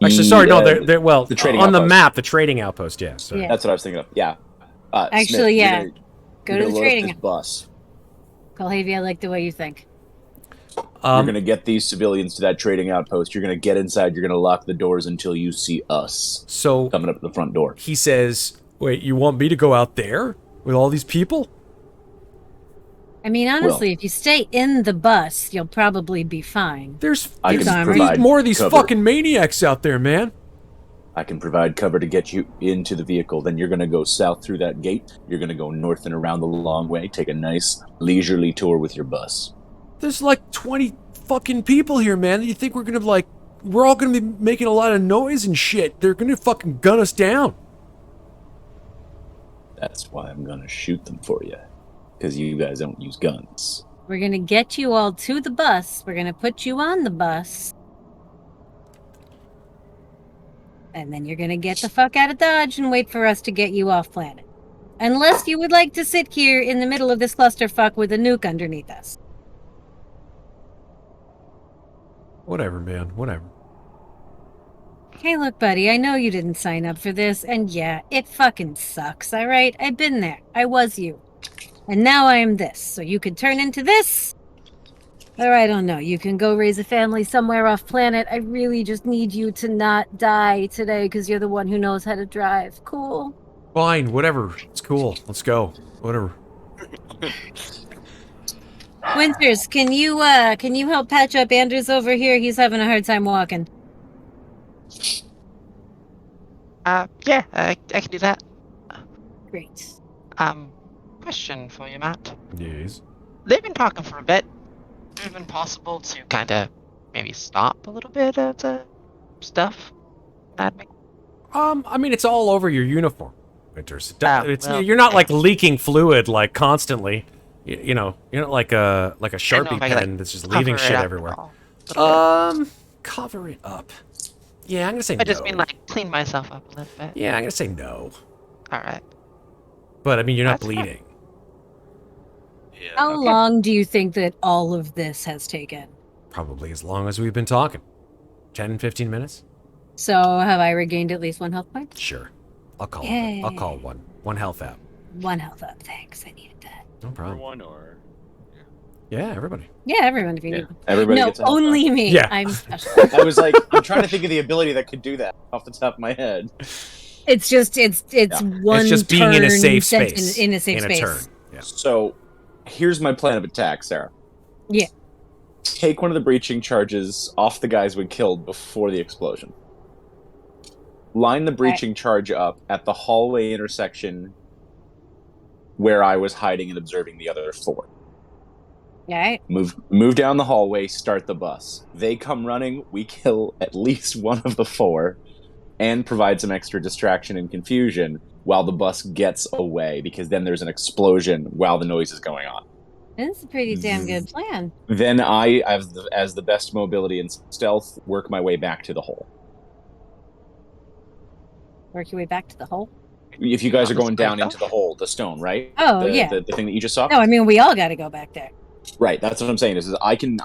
Actually, sorry, no, they're well, the trading on the outpost. map, the trading outpost, yes. Yeah. That's what I was thinking of. Yeah. Actually, Smith, yeah. You're Go to gonna the load up trading. this bus. Kulhavy, I like the way you think. You're going to get these civilians to that trading outpost. You're going to get inside. You're going to lock the doors until you see us So coming up at the front door. he says, wait, you want me to go out there with all these people? I mean, honestly, if you stay in the bus, you'll probably be fine. There's I can Sorry. provide more of these cover. fucking maniacs out there, man. I can provide cover to get you into the vehicle. Then you're going to go south through that gate. You're going to go north and around the long way. Take a nice leisurely tour with your bus. There's like 20 fucking people here, man. You think we're all gonna be making a lot of noise and shit. They're gonna fucking gun us down. That's why I'm going to shoot them for you. Because you guys don't use guns. We're going to get you all to the bus. We're going to put you on the bus. And then you're going to get the fuck out of Dodge and wait for us to get you off planet. Unless you would like to sit here in the middle of this clusterfuck with a nuke underneath us. Whatever, man. Whatever. Hey, look, buddy, I know you didn't sign up for this, and yeah, it fucking sucks, alright? I've been there. I was you. And now I am this, so you can turn into this? Or I don't know, you can go raise a family somewhere off planet. I really just need you to not die today, because you're the one who knows how to drive. Cool? Fine, whatever. It's cool. Let's go. Whatever. Winters, can you help patch up Anders over here? He's having a hard time walking. Yeah, I can do that. Great. Question for you, Matt. Yes. They've been talking for a bit. Would it have been possible to kind of maybe stop a little bit of the stuff? I mean, it's all over your uniform, Winters. Well, you're not like leaking fluid like constantly. You know, you're not like a Sharpie pen that's just leaving shit everywhere. Cover it up. Yeah, I'm gonna say no. I just mean like clean myself up a little bit. Yeah, I'm gonna say no. All right. But I mean, you're not That's fine. bleeding. Yeah. How long do you think that all of this has taken? Probably as long as we've been talking. 10, 15 minutes? So, have I regained at least 1 health point? Sure. I'll call Yay. it. I'll call one. 1 health out. 1 health up, thanks. I needed that. No problem. Everyone or Yeah, everybody. Yeah, everyone if you Yeah. need. Everybody No, gets a health only me. Yeah. I'm special. I was like, I'm trying to think of the ability that could do that off the top of my head. It's just it's one. It's just being in a turn safe sent space. In a safe in space. a turn. Yeah. So, here's my plan of attack, Sarah. Yeah. Take one of the breaching charges off the guys we killed before the explosion. Line the breaching charge up at the hallway intersection where I was hiding and observing the other 4. Alright. Move down the hallway, start the bus. They come running, we kill at least one of the 4, and provide some extra distraction and confusion while the bus gets away, because then there's an explosion while the noise is going on. It's a pretty damn good plan. Then I, as the best mobility and stealth, work my way back to the hole. Work your way back to the hole. If you guys Not are the going stone down into the hole, the stone, right? Oh, the, yeah. the thing that you just saw. No, I mean we all got to go back there. Right, that's what I'm saying. Is I can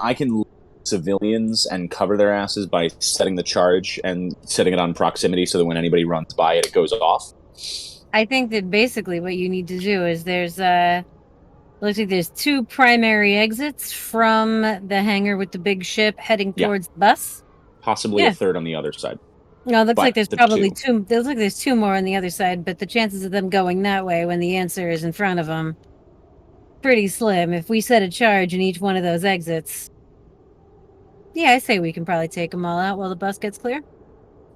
civilians and cover their asses by setting the charge and setting it on proximity so that when anybody runs by it, it goes off. I think that basically what you need to do is looks like there's 2 primary exits from the hangar with the big ship heading Yeah. towards the bus. Possibly Yeah. a third on the other side. No, it looks But like there's the probably two. 2. Looks like there's 2 more on the other side, but the chances of them going that way when the answer is in front of them, pretty slim. If we set a charge in each one of those exits, yeah, I say we can probably take them all out while the bus gets clear.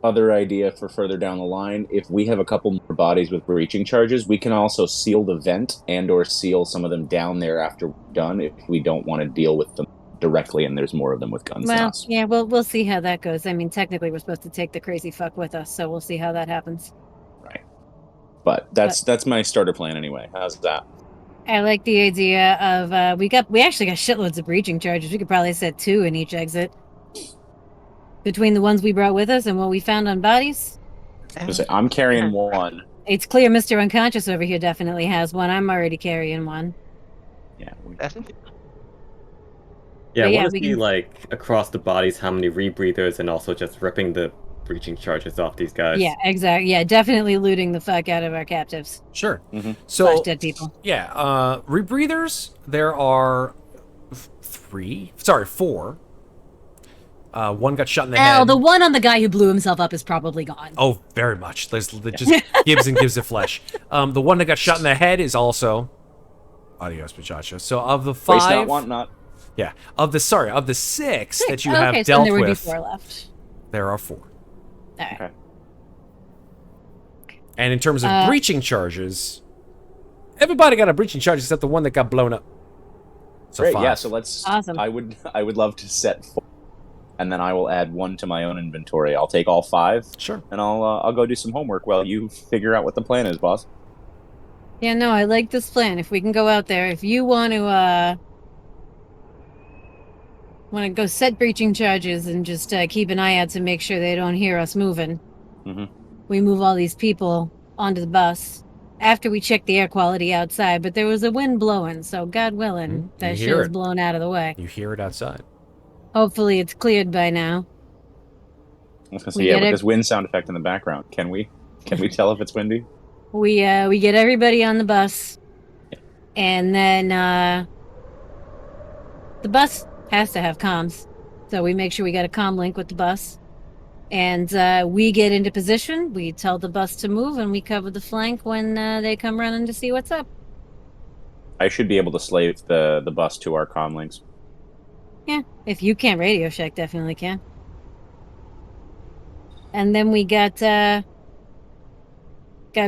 Other idea for further down the line, if we have a couple more bodies with breaching charges, we can also seal the vent and or seal some of them down there after we're done if we don't want to deal with them directly and there's more of them with guns than Well, us. yeah, we'll see how that goes. I mean, technically we're supposed to take the crazy fuck with us, so we'll see how that happens. Right. But that's my starter plan anyway. How's that? I like the idea of we actually got shitloads of breaching charges. We could probably set 2 in each exit. Between the ones we brought with us and what we found on bodies. I'm carrying one. It's clear Mr. Unconscious over here definitely has one. I'm already carrying one. Yeah. Yeah, But I yeah, want we to see can- like across the bodies how many rebreathers and also just ripping the breaching charges off these guys. Yeah, exactly. Yeah, definitely looting the fuck out of our captives. Sure. Mhm. So Slash dead people. yeah, rebreathers. There are 4. One got shot in the Oh, head. the one on the guy who blew himself up is probably gone. Oh, very much. There's just gives and gives of flesh. The one that got shot in the head is also adios, muchacho. So of the 5, Waste not, want not. yeah, of the 6 that you Okay, have so dealt there would be with, 4 left. there are 4. All right. Okay. And in terms of breaching charges, everybody got a breaching charge except the one that got blown up. So Great. 5. Yeah. So let's. Awesome. I would love to set 4, and then I will add 1 to my own inventory. I'll take all 5, Sure. and I'll go do some homework while you figure out what the plan is, boss. Yeah, no, I like this plan. If we can go out there, if you want to go set breaching charges and just keep an eye out to make sure they don't hear us moving. Mhm. We move all these people onto the bus after we check the air quality outside. But there was a wind blowing, so God willing, that You shit hear is it. blown out of the way. You hear it outside. Hopefully, it's cleared by now. I was gonna say, We yeah, get with it. this wind sound effect in the background, can we tell if it's windy? We get everybody on the bus, and then the bus has to have comms, so we make sure we got a comm link with the bus, and we get into position. We tell the bus to move, and we cover the flank when they come running to see what's up. I should be able to slave the bus to our comm links. Yeah, if you can't, Radio Shack definitely can. And then we got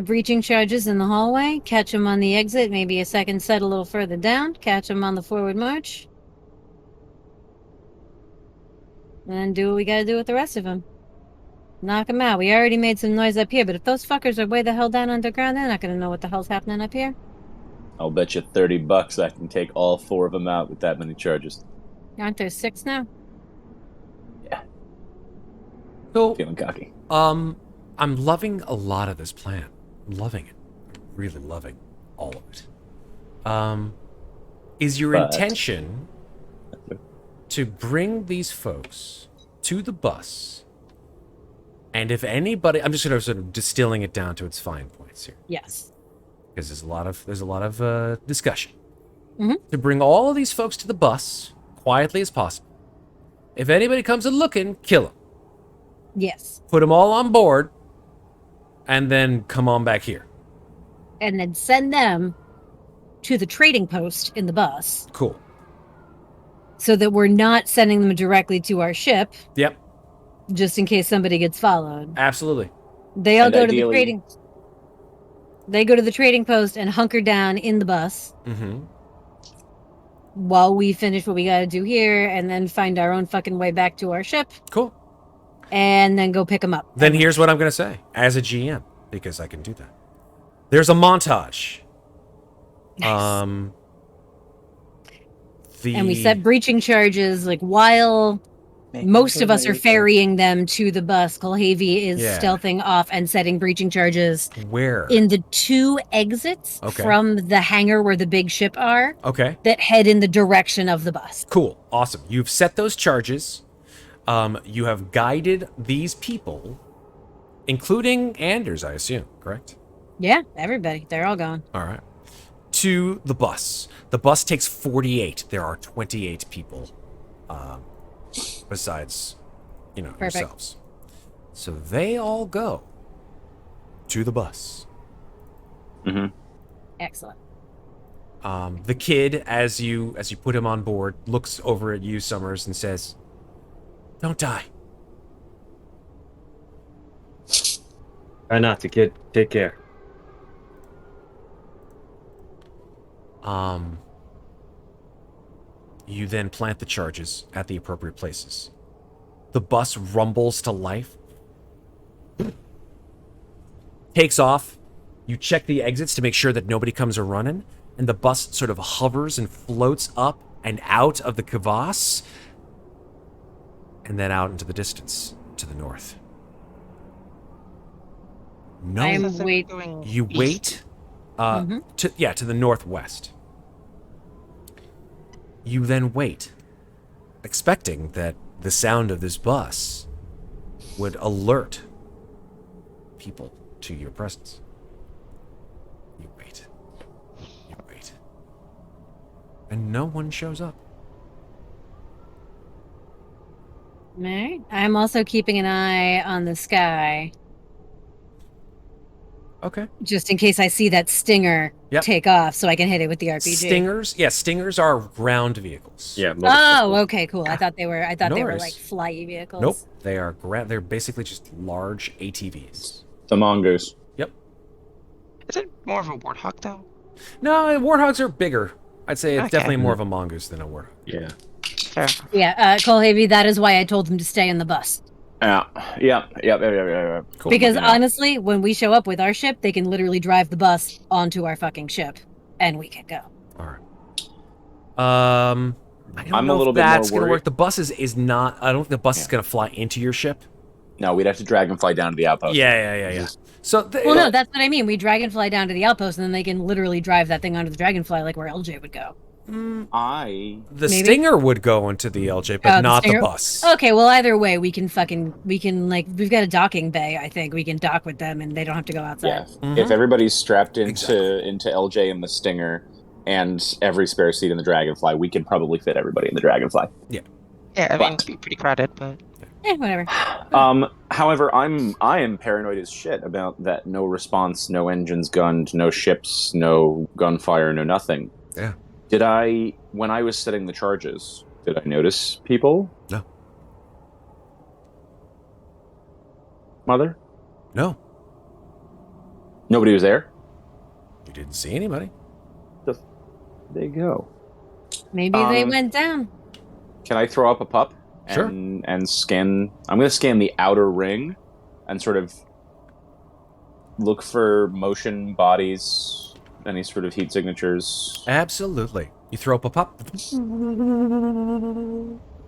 breaching charges in the hallway. Catch them on the exit. Maybe a second set a little further down. Catch them on the forward march. And then do what we gotta do with the rest of them. Knock them out. We already made some noise up here, but if those fuckers are way the hell down underground, they're not gonna know what the hell's happening up here. I'll bet you $30 I can take all 4 of them out with that many charges. Aren't there 6 now? So, Feeling cocky. I'm loving a lot of this plan. I'm loving it. I'm really loving all of it. Is your But- intention to bring these folks to the bus? And if anybody, I'm just sort of distilling it down to its fine points here, Yes. because there's a lot of discussion. Mhm. To bring all of these folks to the bus quietly as possible. If anybody comes and looking, kill them. Yes. Put them all on board, and then come on back here. And then send them to the trading post in the bus Cool. so that we're not sending them directly to our ship, Yep. just in case somebody gets followed. Absolutely. They all And go to the ideally- trading. They go to the trading post and hunker down in the bus Mm-hmm. while we finish what we got to do here, and then find our own fucking way back to our ship, Cool. and then go pick them up. Then here's what I'm going to say as a GM, because I can do that. There's a montage. Nice. And we set breaching charges, like, while most of us are ferrying them to the bus. Kulhavy is stealthing off and setting breaching charges. Where? In the 2 exits from the hangar where the big ship are. Okay. That head in the direction of the bus. Cool. Awesome. You've set those charges. You have guided these people, including Anders, I assume, correct? Yeah, everybody. They're all gone. All right. To the bus. The bus takes 48. There are 28 people. Besides, yourselves. So they all go to the bus. Mm-hmm. Excellent. The kid, as you put him on board, looks over at you, Summers, and says, "Don't die." Try not to, kid. Take care. You then plant the charges at the appropriate places. The bus rumbles to life. Takes off. You check the exits to make sure that nobody comes a running, and the bus sort of hovers and floats up and out of the Kivas, and then out into the distance to the north. No, you wait to the northwest. You then wait, expecting that the sound of this bus would alert people to your presence. You wait. You wait. And no one shows up. Alright. I'm also keeping an eye on the sky. Okay. Just in case I see that Stinger take off so I can hit it with the RPG. Stingers are ground vehicles. Yeah. Oh, okay, cool. I thought they were like flyy vehicles. Nope. They are they're basically just large ATVs. The mongoose. Yep. Is it more of a warthog though? No, warthogs are bigger. I'd say it's definitely more of a mongoose than a warthog. Yeah. Fair. Yeah, Kulhavy, that is why I told them to stay on the bus. Yeah. Cool. Because honestly, when we show up with our ship, they can literally drive the bus onto our fucking ship, and we can go. All right. I don't know if that's gonna work. The bus is not. I don't think the bus is gonna fly into your ship. No, we'd have to dragonfly down to the outpost. Yeah. So no, that's what I mean. We dragonfly down to the outpost, and then they can literally drive that thing onto the dragonfly, like where LJ would go. The Stinger would go into the LJ, but not the bus. Okay, well either way, we can we've got a docking bay. I think we can dock with them, and they don't have to go outside. Yeah, if everybody's strapped into LJ and the Stinger, and every spare seat in the Dragonfly, we can probably fit everybody in the Dragonfly. Yeah, I mean, it'd be pretty crowded, but whatever. However, I am paranoid as shit about that. No response, no engines gunned, no ships, no gunfire, no nothing. Yeah. When I was setting the charges, did I notice people? No. Mother? No. Nobody was there? You didn't see anybody. Just, there you go. Maybe they went down. Can I throw up a pup? Sure. And scan... I'm going to scan the outer ring and sort of look for motion, bodies... Any sort of heat signatures? Absolutely. You throw up a pup.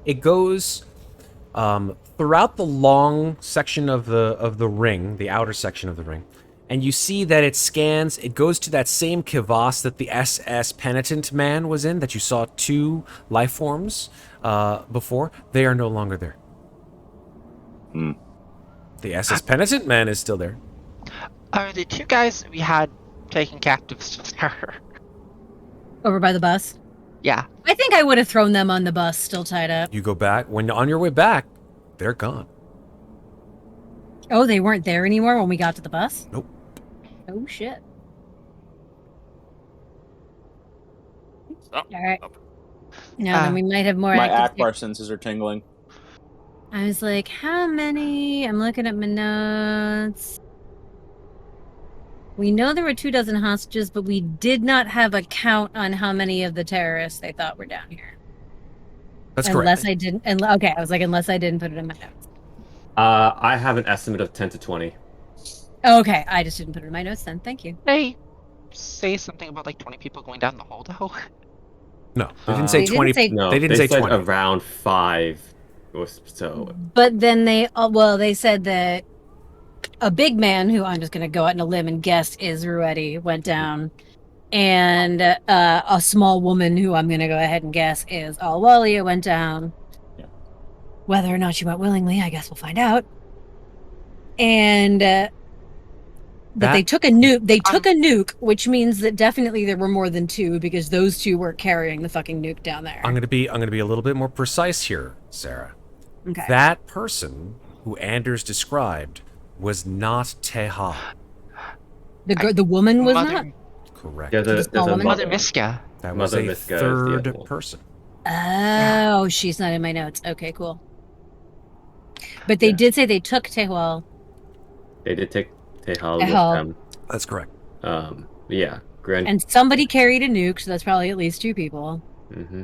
It goes throughout the long section of the ring, the outer section of the ring, and you see that it scans. It goes to that same Kivas that the SS Penitent Man was in, that you saw 2 life forms before. They are no longer there. The SS Penitent Man is still there. Are the 2 guys we had taking captives there? Over by the bus? Yeah. I think I would have thrown them on the bus, still tied up. You go back. When on your way back, they're gone. Oh, they weren't there anymore when we got to the bus? Nope. Oh, shit. Oh, all right. No, then we might have more My active Akbar senses are tingling. I was like, how many? I'm looking at my notes. We know there were 24 hostages, but we did not have a count on how many of the terrorists they thought were down here. That's unless correct. I didn't. Okay, I was like, unless I didn't put it in my notes. I have an estimate of 10 to 20. Okay, I just didn't put it in my notes then. Thank you. They say something about like 20 people going down the hole, though. No, they didn't say They didn't 20. say- No, they didn't say said 20. around 5 or so. But then they said that a big man who I'm just going to go out on a limb and guess is Ruetti went down, and a small woman who I'm going to go ahead and guess is Alwalia went down. Yeah. Whether or not she went willingly, I guess we'll find out. And but they took a nuke. They took a nuke, which means that definitely there were more than two because those two were carrying the fucking nuke down there. I'm gonna be a little bit more precise here, Sarah. Okay. That person who Anders described was not Teha. The woman was Mother, not. Correct. There's a small woman? Mother Miska. That was Mother a Miska is the third other one. person. Oh, she's not in my notes. Okay, cool. But they Yeah. did say they took Tehwal. They did take Tehal with Tehal. them. That's correct. Yeah, Grand. And somebody carried a nuke, so that's probably at least two people. Hmm.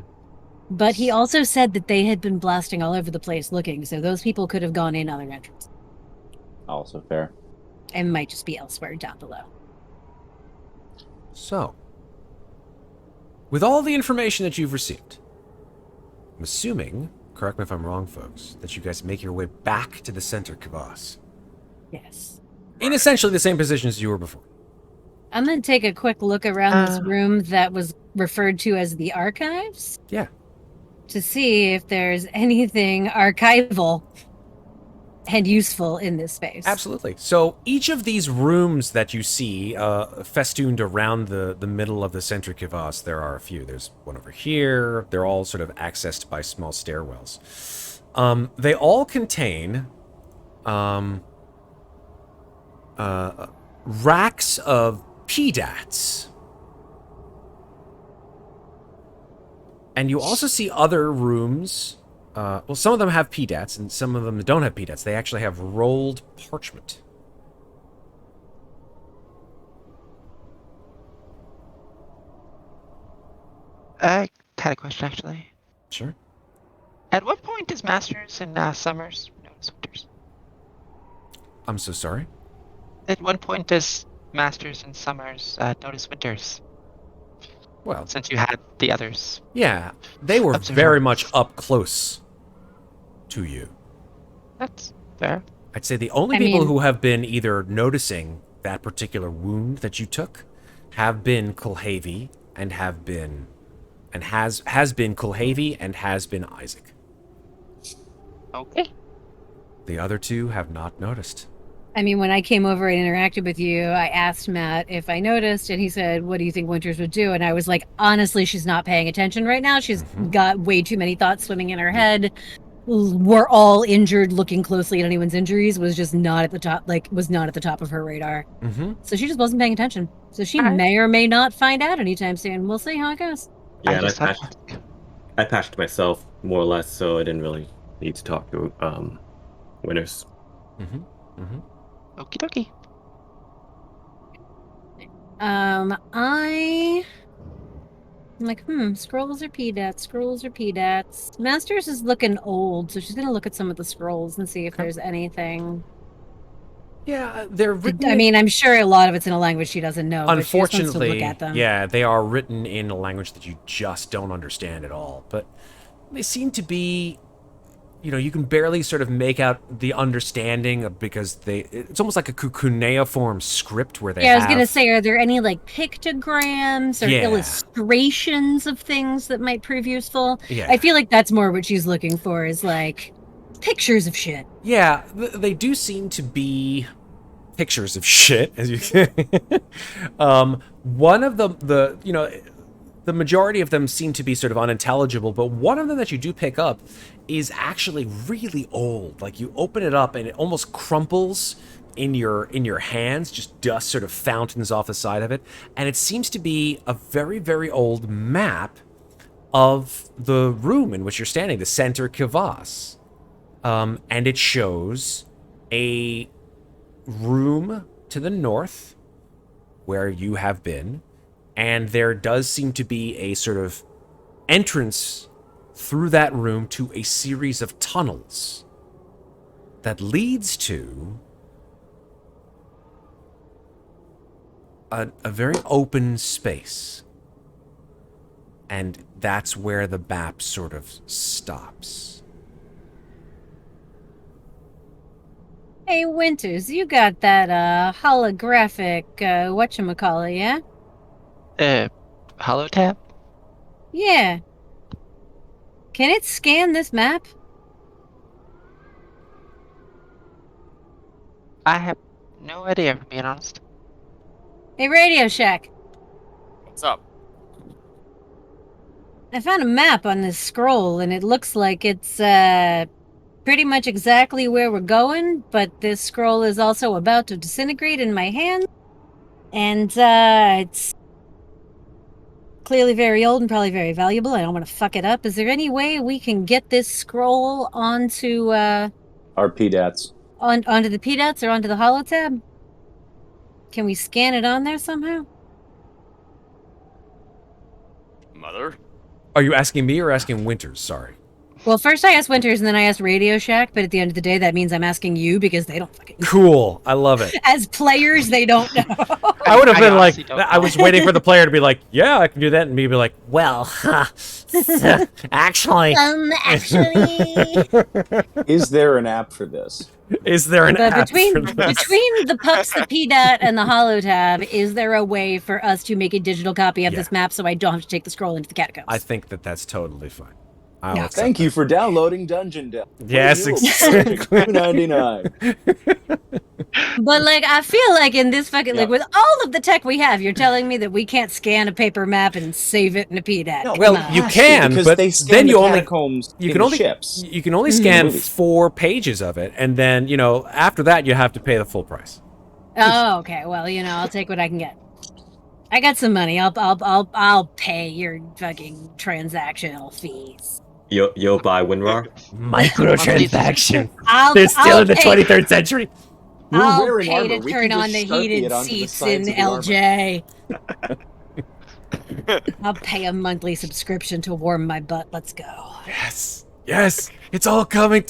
But he also said that they had been blasting all over the place looking, so those people could have gone in other entrances. Also fair. And might just be elsewhere down below. So, with all the information that you've received, I'm assuming, correct me if I'm wrong, folks, that you guys make your way back to the Center Kivas. Yes. In essentially the same position as you were before. I'm going to take a quick look around this room that was referred to as the archives. Yeah. To see if there's anything archival and useful in this space. Absolutely. So each of these rooms that you see festooned around the middle of the Center Kivas, there are a few. There's one over here. They're all sort of accessed by small stairwells. They all contain racks of PDATs. And you also see other rooms. Well, some of them have PDATs, and some of them don't have PDATs. They actually have rolled parchment. I had a question, actually. Sure. At what point is Masters and Summers notice Winters? I'm so sorry. At what point does Masters and Summers notice Winters? Well, Since you had the others. yeah, they were Observer. very much up close to you. That's fair. I'd say the only I people mean- who have been either noticing that particular wound that you took have been Kulhavy and have been and has been Kulhavy and has been Isaac. Okay. The other two have not noticed. I mean, when I came over and interacted with you, I asked Matt if I noticed, and he said, "What do you think Winters would do?" And I was like, honestly, she's not paying attention right now. She's got way too many thoughts swimming in her head. We're all injured. Looking closely at anyone's injuries was just not at the top, was not at the top of her radar. Mm-hmm. So she just wasn't paying attention. So she Alright. may or may not find out anytime soon. We'll see how it goes. Yeah, and just had- I patched myself more or less, so I didn't really need to talk to Winners. Mm-hmm. Mm-hmm. Okie dokie. I'm like, scrolls or PDATs, scrolls or PDATs. Masters is looking old, so she's gonna look at some of the scrolls and see if Okay. there's anything. Yeah, they're written. I mean, I'm sure a lot of it's in a language she doesn't know. but she just wants to unfortunately, look at them. yeah, they are written in a language that you just don't understand at all. But they seem to be, you can barely sort of make out the understanding because it's almost like a cuneiform script where they Yeah, I was have, gonna say, are there any pictograms or Yeah. illustrations of things that might prove useful? Yeah. I feel like that's more what she's looking for is pictures of shit. Yeah, they do seem to be pictures of shit, as you can. One of them, the majority of them seem to be sort of unintelligible, but one of them that you do pick up is actually really old. Like you open it up and it almost crumples in your hands, just dust sort of fountains off the side of it, and it seems to be a very, very old map of the room in which you're standing, the Center Kivas. And it shows a room to the north where you have been, and there does seem to be a sort of entrance through that room to a series of tunnels that leads to a very open space. and that's where the map sort of stops. Hey, Winters, you got that holographic whatchamacallit, yeah? Holotab? Yeah. Can it scan this map? I have no idea, if I'm being honest. Hey, Radio Shack. What's up? I found a map on this scroll, and it looks like it's pretty much exactly where we're going, but this scroll is also about to disintegrate in my hand, and it's clearly very old and probably very valuable. I don't want to fuck it up. Is there any way we can get this scroll onto Our PDATs. onto the PDATs or onto the holotab? Can we scan it on there somehow? Mother? Are you asking me or asking Winters? Sorry. Well, first I asked Winters and then I asked Radio Shack, but at the end of the day, that means I'm asking you because they don't fucking know. Cool. I love it. As players, they don't know. I would have I been like, honestly don't I know. was waiting for the player to be like, yeah, I can do that. And me be like, well, actually, Actually. Is there an app for this? is there an But app between for this? between the pups, the PDAT, and the holotab, is there a way for us to make a digital copy of Yeah. this map so I don't have to take the scroll into the catacombs? I think that that's totally fine. I'll Yeah. accept Thank that. you for downloading Dungeon Delve. Yes, exactly. $2.99. But like, I feel like in this fucking Yeah. like with all of the tech we have, you're telling me that we can't scan a paper map and save it in a PDAT. No, Come Well, on. you Has can, because but they scan then the you only catacombs you in can the only ships. you can only scan Movies. 4 pages of it, and then after that you have to pay the full price. Oh, okay. Well, I'll take what I can get. I got some money. I'll pay your fucking transactional fees. You'll buy WinRAR? Microtransaction. I'll They're still I'll in the pay, 23rd century. We're I'll wearing pay armor. to We turn can on just the Sharpie heated it onto the seats sides in of the armor. LJ. I'll pay a monthly subscription to warm my butt. Let's go. Yes, yes, it's all coming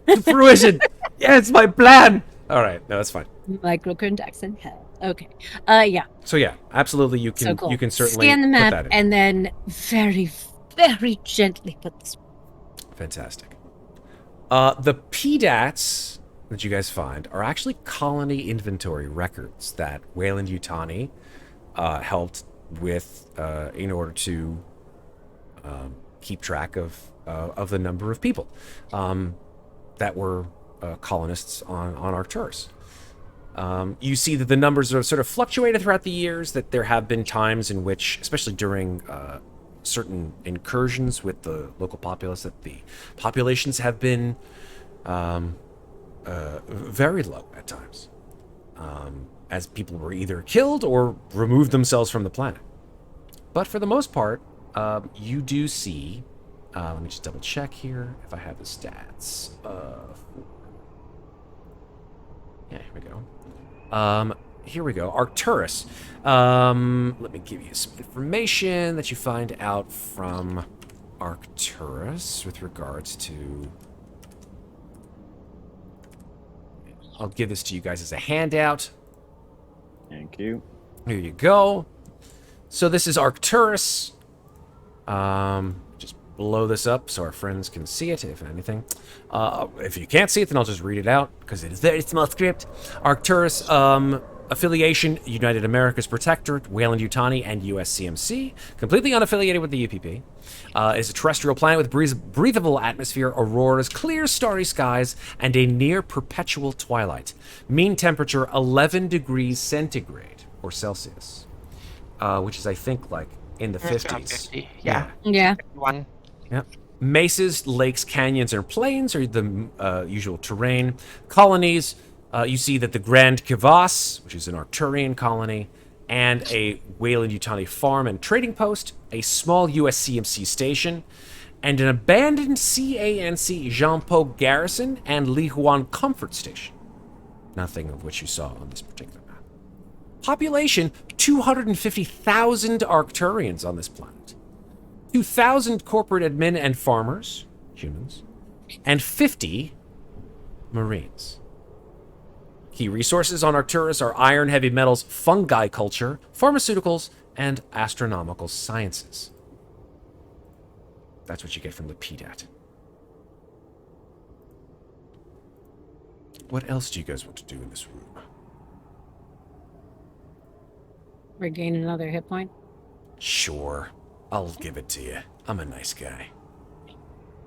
to fruition. Yeah, it's my plan. All right, no, that's fine. Microtransaction hell. Okay. Yeah. So yeah, absolutely, you can So cool. you can certainly scan the put map that in. and then very, very gently put this. Fantastic. The PDATs that you guys find are actually colony inventory records that Wayland Yutani helped with in order to keep track of the number of people that were colonists on Arcturus. You see that the numbers are sort of fluctuated throughout the years, that there have been times in which, especially during certain incursions with the local populace, that the populations have been very low at times, as people were either killed or removed themselves from the planet. But for the most part, you do see, let me just double check here if I have the stats. Yeah, here we go. Here we go. Arcturus. Let me give you some information that you find out from Arcturus with regards to... I'll give this to you guys as a handout. Thank you. Here you go. So this is Arcturus. Just blow this up so our friends can see it, if anything. If you can't see it, then I'll just read it out, because it is very small script. Arcturus, affiliation, United America's Protectorate, Wayland Yutani, and USCMC. Completely unaffiliated with the UPP. Is a terrestrial planet with breathable atmosphere, auroras, clear starry skies, and a near-perpetual twilight. Mean temperature, 11 degrees centigrade, or Celsius. Which is, I think, like, in the It's around 50s. 50, yeah. Yeah. One. Yep. Mesas, lakes, canyons, and plains are the usual terrain. Colonies, you see that the Center Kivas, which is an Arcturian colony, and a Wayland Yutani farm and trading post, a small USCMC station, and an abandoned CANC Jean-Paul garrison and Li Huan comfort station. Nothing of which you saw on this particular map. Population, 250,000 Arcturians on this planet. 2,000 corporate admin and farmers, humans, and 50 Marines. Key resources on Arcturus are iron, heavy metals, fungi culture, pharmaceuticals, and astronomical sciences. That's what you get from the PDAT. What else do you guys want to do in this room? Regain another hit point. Sure. I'll give it to you. I'm a nice guy.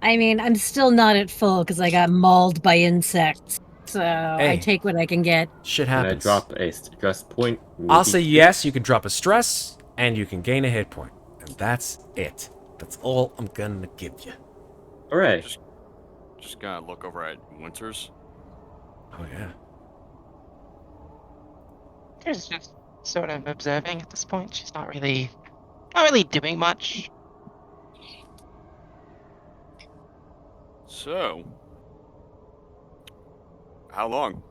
I mean, I'm still not at full because I got mauled by insects. So I Hey. take what I can get. Shit Can I happens. drop a stress point? I'll Maybe say two? yes, you can drop a stress, and you can gain a hit point. And that's it. That's all I'm gonna give you. Alright. Just gonna look over at Winters. Oh, yeah. She's just sort of observing at this point. She's not really doing much. So, how long?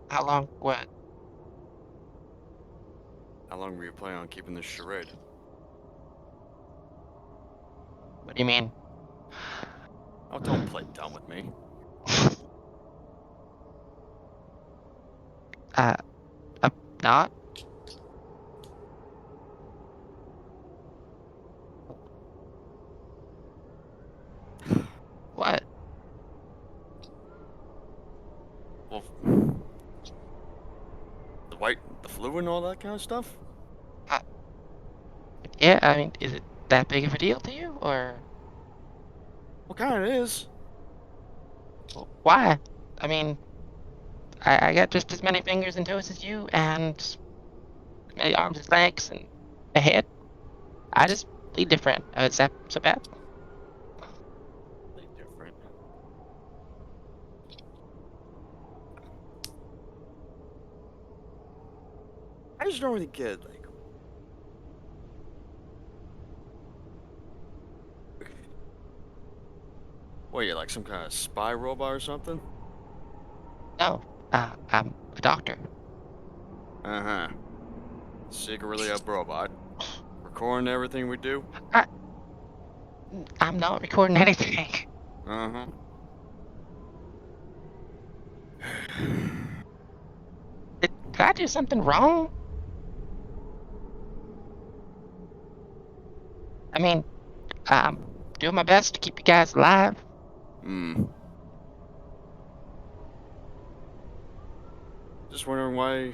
How long? What? How long were you planning on keeping this charade? What do you mean? Oh, don't play dumb with me. Not. What? Well, the flu and all that kind of stuff? Yeah, I mean, is it that big of a deal to you, or What kind it is? why? I mean, I got just as many fingers and toes as you, and many arms and legs, and a head. I just bleed different. Is that so bad? They different. I just don't really get like. What, you like some kind of spy robot or something? No, I'm a doctor. Uh-huh. Secretly a robot. Recording everything we do? I'm not recording anything. Uh-huh. Did I do something wrong? I mean, I'm doing my best to keep you guys alive. Hmm. Just wondering why...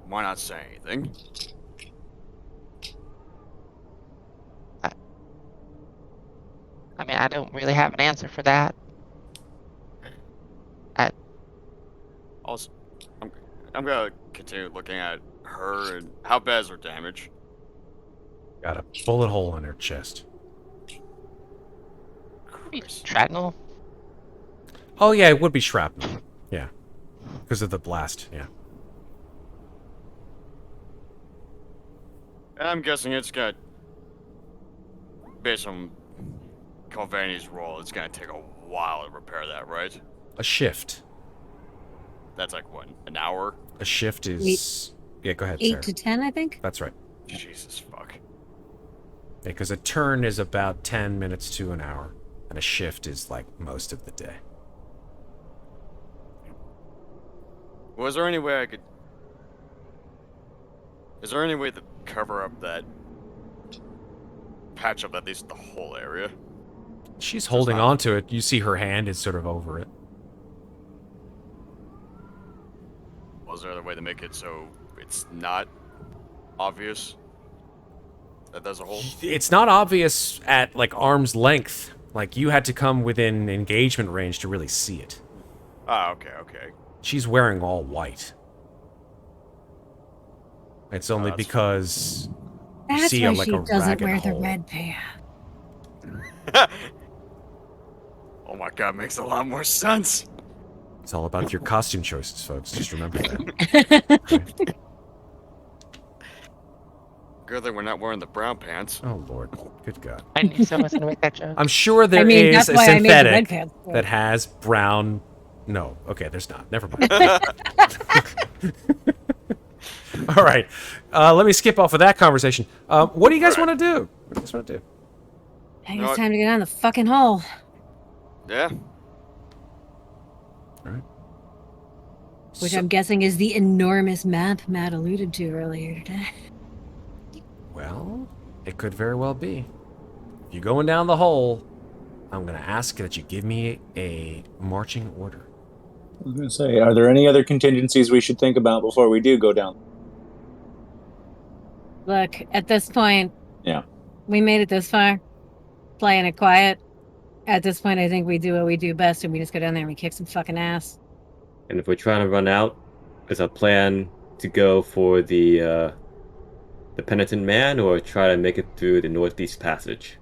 Why not say anything? I mean, I don't really have an answer for that. Also, I'm gonna continue looking at her and how bad is her damage? Got a bullet hole in her chest. Christ. Shrapnel? Oh, yeah, it would be shrapnel. Yeah. Because of the blast, yeah. And I'm guessing it's gonna... Based on Kulhavy's role, it's gonna take a while to repair that, right? A shift. That's like, what, an hour? A shift is... Yeah, go ahead, 8 Sarah. to 10, I think. That's right. Jesus fuck. Yeah, because a turn is about 10 minutes to an hour, and a shift is like most of the day. Was there any way I could... Is there any way to cover up that... Patch up at least the whole area? She's holding not- on to it. You see her hand is sort of over it. Was there a way to make it so it's not obvious that there's a hole? It's not obvious at, like, arm's length. Like, you had to come within engagement range to really see it. Ah, okay, okay. She's wearing all white. It's only that's because you That's see why like she a doesn't ragged wear the hole. red pants. Oh my god, makes a lot more sense. It's all about your costume choices, folks. Just remember that. Good thing we're not wearing the brown pants. Oh, Lord. Good God. I knew someone was gonna make that joke. I'm sure there I is mean, that's a why I made the red synthetic pants. that has brown... No. Okay, there's not. Never mind. All right. Let me skip off of that conversation. What do you guys All right. want to do? What do you guys want to do? I think No, it's time to get down the fucking hole. Yeah. Which So- I'm guessing is the enormous map Matt alluded to earlier today. Well, it could very well be. If you're going down the hole, I'm going to ask that you give me a marching order. I was going to say, are there any other contingencies we should think about before we do go down? Look, at this point, Yeah. we made it this far, playing it quiet. At this point, I think we do what we do best, and we just go down there and we kick some fucking ass. And if we're trying to run out, is our plan to go for the penitent man or try to make it through the Northeast Passage?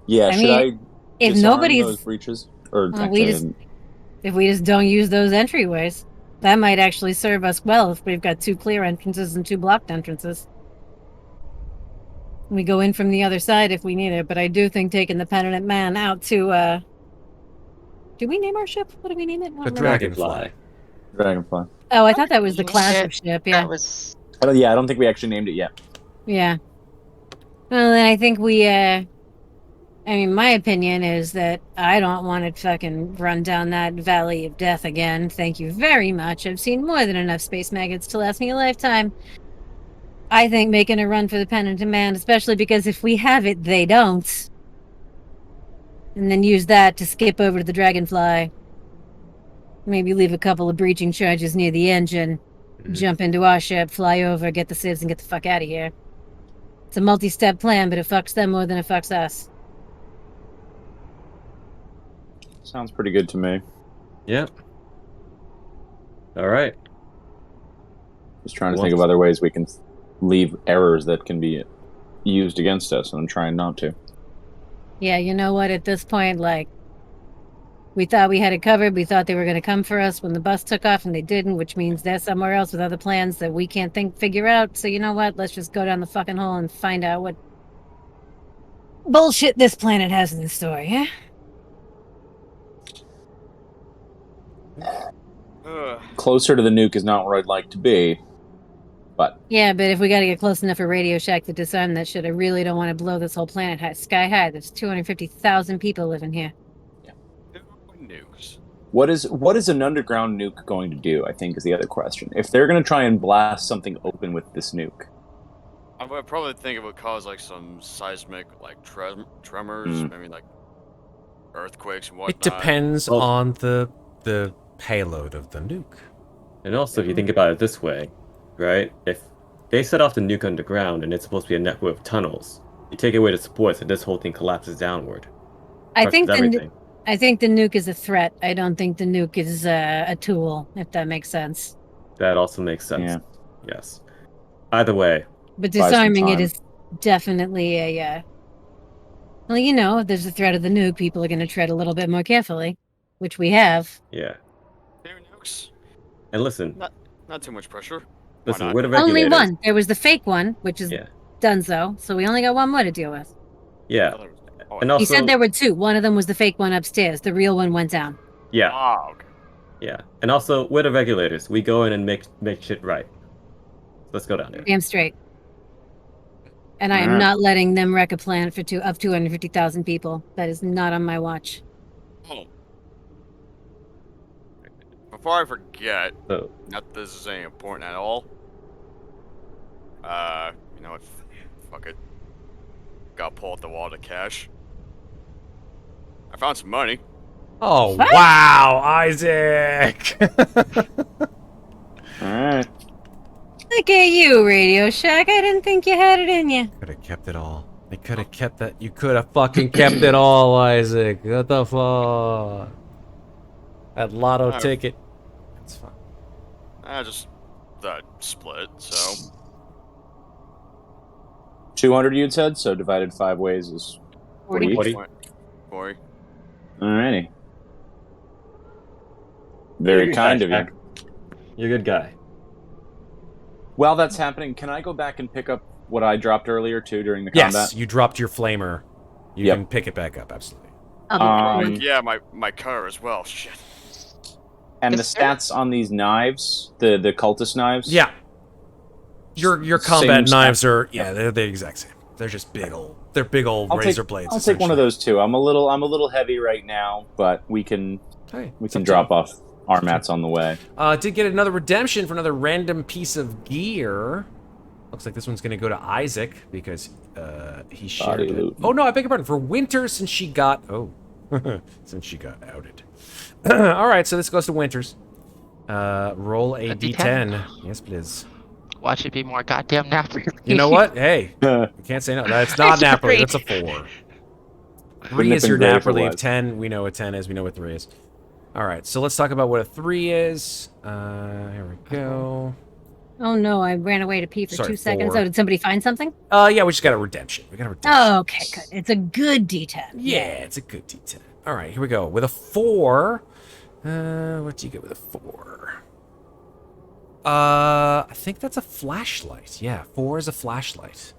Yeah, should I If disarm nobody's, those breaches? Or Well, if we just don't use those entryways, that might actually serve us well if we've got 2 clear entrances and 2 blocked entrances. We go in from the other side if we need it, but I do think taking the penitent man out to, did we name our ship? What did we name it? The Dragonfly. Dragonfly. Oh, I thought that was the Yeah, class of ship, yeah. That was Yeah, I don't think we actually named it yet. Yeah. Well, then I think we, I mean, my opinion is that I don't want to fucking run down that valley of death again. Thank you very much. I've seen more than enough space maggots to last me a lifetime. I think making a run for the penitent man, especially because if we have it, they don't. And then use that to skip over to the Dragonfly. Maybe leave a couple of breaching charges near the engine. Jump into our ship, fly over, get the civs, and get the fuck out of here. It's a multi-step plan, but it fucks them more than it fucks us. Sounds pretty good to me. Yep. All right. Just trying to think of other ways we can leave errors that can be used against us, and I'm trying not to. Yeah, you know what? At this point, like, we thought we had it covered. We thought they were going to come for us when the bus took off, and they didn't, which means they're somewhere else with other plans that we can't figure out. So you know what? Let's just go down the fucking hole and find out what bullshit this planet has in store, yeah? Closer to the nuke is not where I'd like to be, but... Yeah, but if we got to get close enough for Radio Shack to disarm that shit, I really don't want to blow this whole planet sky high. There's 250,000 people living here. Nukes. What is an underground nuke going to do, I think, is the other question. If they're going to try and blast something open with this nuke... I would probably think it would cause like some seismic, like tremors, maybe like earthquakes and whatnot. It depends on the payload of the nuke. And also, if you think about it this way, right? If they set off the nuke underground and it's supposed to be a network of tunnels, you take away the supports and this whole thing collapses downward. I think everything. I think the nuke is a threat. I don't think the nuke is a tool, if that makes sense. That also makes sense. Yeah. Yes. Either way. But disarming it is definitely a... Well, you know, if there's a threat of the nuke, people are going to tread a little bit more carefully, which we have. Yeah. Two nukes. And listen. Not too much pressure. Listen, we're the regulators. Only one. There was the fake one, which is Yeah. donezo, so we only got one more to deal with. Yeah. Oh, And also, He said there were 2. One of them was the fake one upstairs. The real one went down. yeah. okay. Yeah. And also, we're the regulators. We go in and make shit right. Let's go down there. Damn straight. And I am Alright. not letting them wreck a planet for 250,000 people. That is not on my watch. Oh. Before I forget, So, not that this is any important at all. You know what? Fuck it. Got pull out the wallet of cash. I found some money. Oh, What? wow, Isaac! Alright. Look at you, Radio Shack. I didn't think you had it in you. Could have kept it all. They could have kept that. You could have fucking kept it all, Isaac. What the fuck? That lotto Oh. ticket. It's fine. I just split, so 200 you'd said, so divided 5 ways is 40 each. 40. Alrighty. Very kind of you. You're a good guy. While that's happening, can I go back and pick up what I dropped earlier, too, during the Yes, combat? you dropped your flamer. You Yep. can pick it back up, absolutely. I'll be Yeah, my cutter as well. Shit. And the Yes, sir. stats on these knives, the cultist knives? Yeah. Your Same combat stuff. knives are they're the exact same. They're just big old razor blades. I'll take one of those too. I'm a little heavy right now, but we can Hey, drop off our mats on the way. Did get another redemption for another random piece of gear. Looks like this one's going to go to Isaac because he Body shared it. loot. Oh, no, I beg your pardon. For Winters, since she got... Oh. Since she got outed. All right, so this goes to Winters. Roll a D10. Yes, please. Watch it be more goddamn napper. You know what? Hey, you can't say no. That's not It's a Napperly. three. That's a 4. 3 Wouldn't is have your been great if it Napperly. was. 10, we know what 10 is. We know what 3 is. All right, so let's talk about what a 3 is. Here we go. Oh no, I ran away to pee for Sorry, 2 seconds. 4. Oh, did somebody find something? Yeah, we just got a redemption. We got a redemption. Oh, okay, good. It's a good D10. Yeah, it's a good D10. All right, here we go. With a 4, what do you get with a 4? I think that's a flashlight. Yeah, 4 is a flashlight.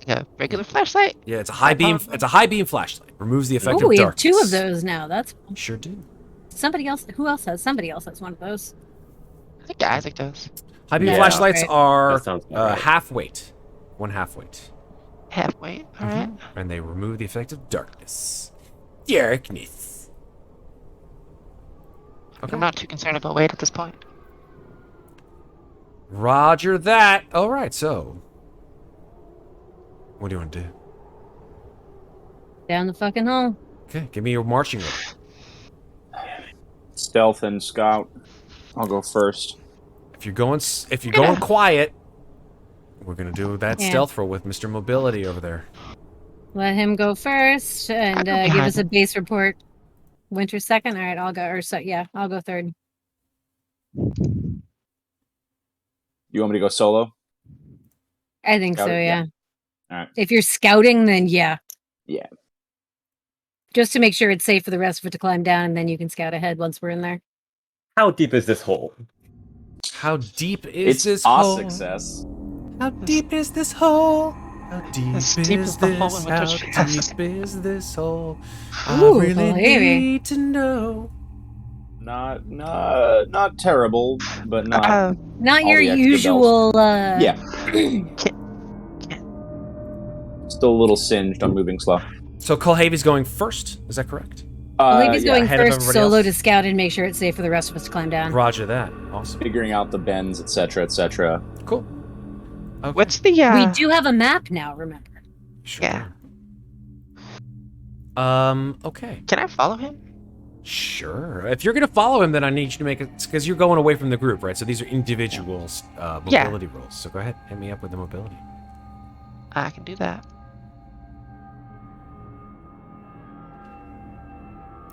Yeah, regular flashlight. Yeah, it's a high beam. It's a high beam flashlight. Removes the effect Oh, of we have darkness. 2 of those now. That's Sure do. somebody else. Who else has? Somebody else has one of those. I think Isaac does. High beam Yeah, flashlights right. are That sounds about right. half weight, 1 half weight, Halfway. All right. and they remove the effect of darkness. Darkness. Okay. I'm not too concerned about weight at this point. Roger that. All right, so what do you want to do? Down the fucking hole. Okay, give me your marching order. Stealth and scout. I'll go first. If you're going quiet, we're gonna do that Yeah. stealth roll with Mr. Mobility over there. Let him go first and I'll go give behind us a base report. Winter second. All right, I'll go. Or so yeah, I'll go third. You want me to go solo? I think so. Scouting, Yeah. yeah. All right. If you're scouting, then yeah. Yeah. Just to make sure it's safe for the rest of it to climb down, and then you can scout ahead once we're in there. How deep is this hole? How deep is It's this a hole? success. How deep is this hole? How deep As is deep as the hole this? in How which it's deep is this hole? Ooh, I really Kulhavy. need to know. Not terrible, but not. Not All your the extra usual. Yeah. Still a little singed. I'm moving slow. So Kulhavy's going first. Is that correct? Kulhavy's Yeah, going ahead of first everybody solo else. to scout and make sure it's safe for the rest of us to climb down. Roger that. Awesome. figuring out the bends, etc., etc. Cool. Okay. What's the We do have a map now. Remember? Sure. Yeah. Okay. Can I follow him? Sure. If you're gonna follow him, then I need you to make it because you're going away from the group, right? So these are individuals mobility rolls. So go ahead, hit me up with the mobility. I can do that.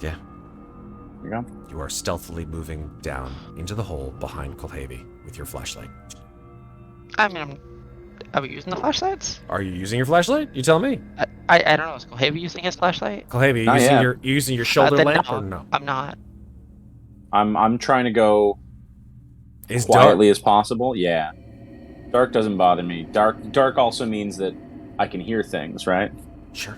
Yeah. Here you go. You are stealthily moving down into the hole behind Kulhavy with your flashlight. I mean, are we using the flashlights? Are you using your flashlight? You tell me. I don't know. Is Kulhavy using his flashlight? Kulhavy, Not using yet. your you using your shoulder Then lamp no, or no? I'm not. I'm trying to go Is quietly as possible. Yeah. Dark doesn't bother me. Dark also means that I can hear things, right? Sure.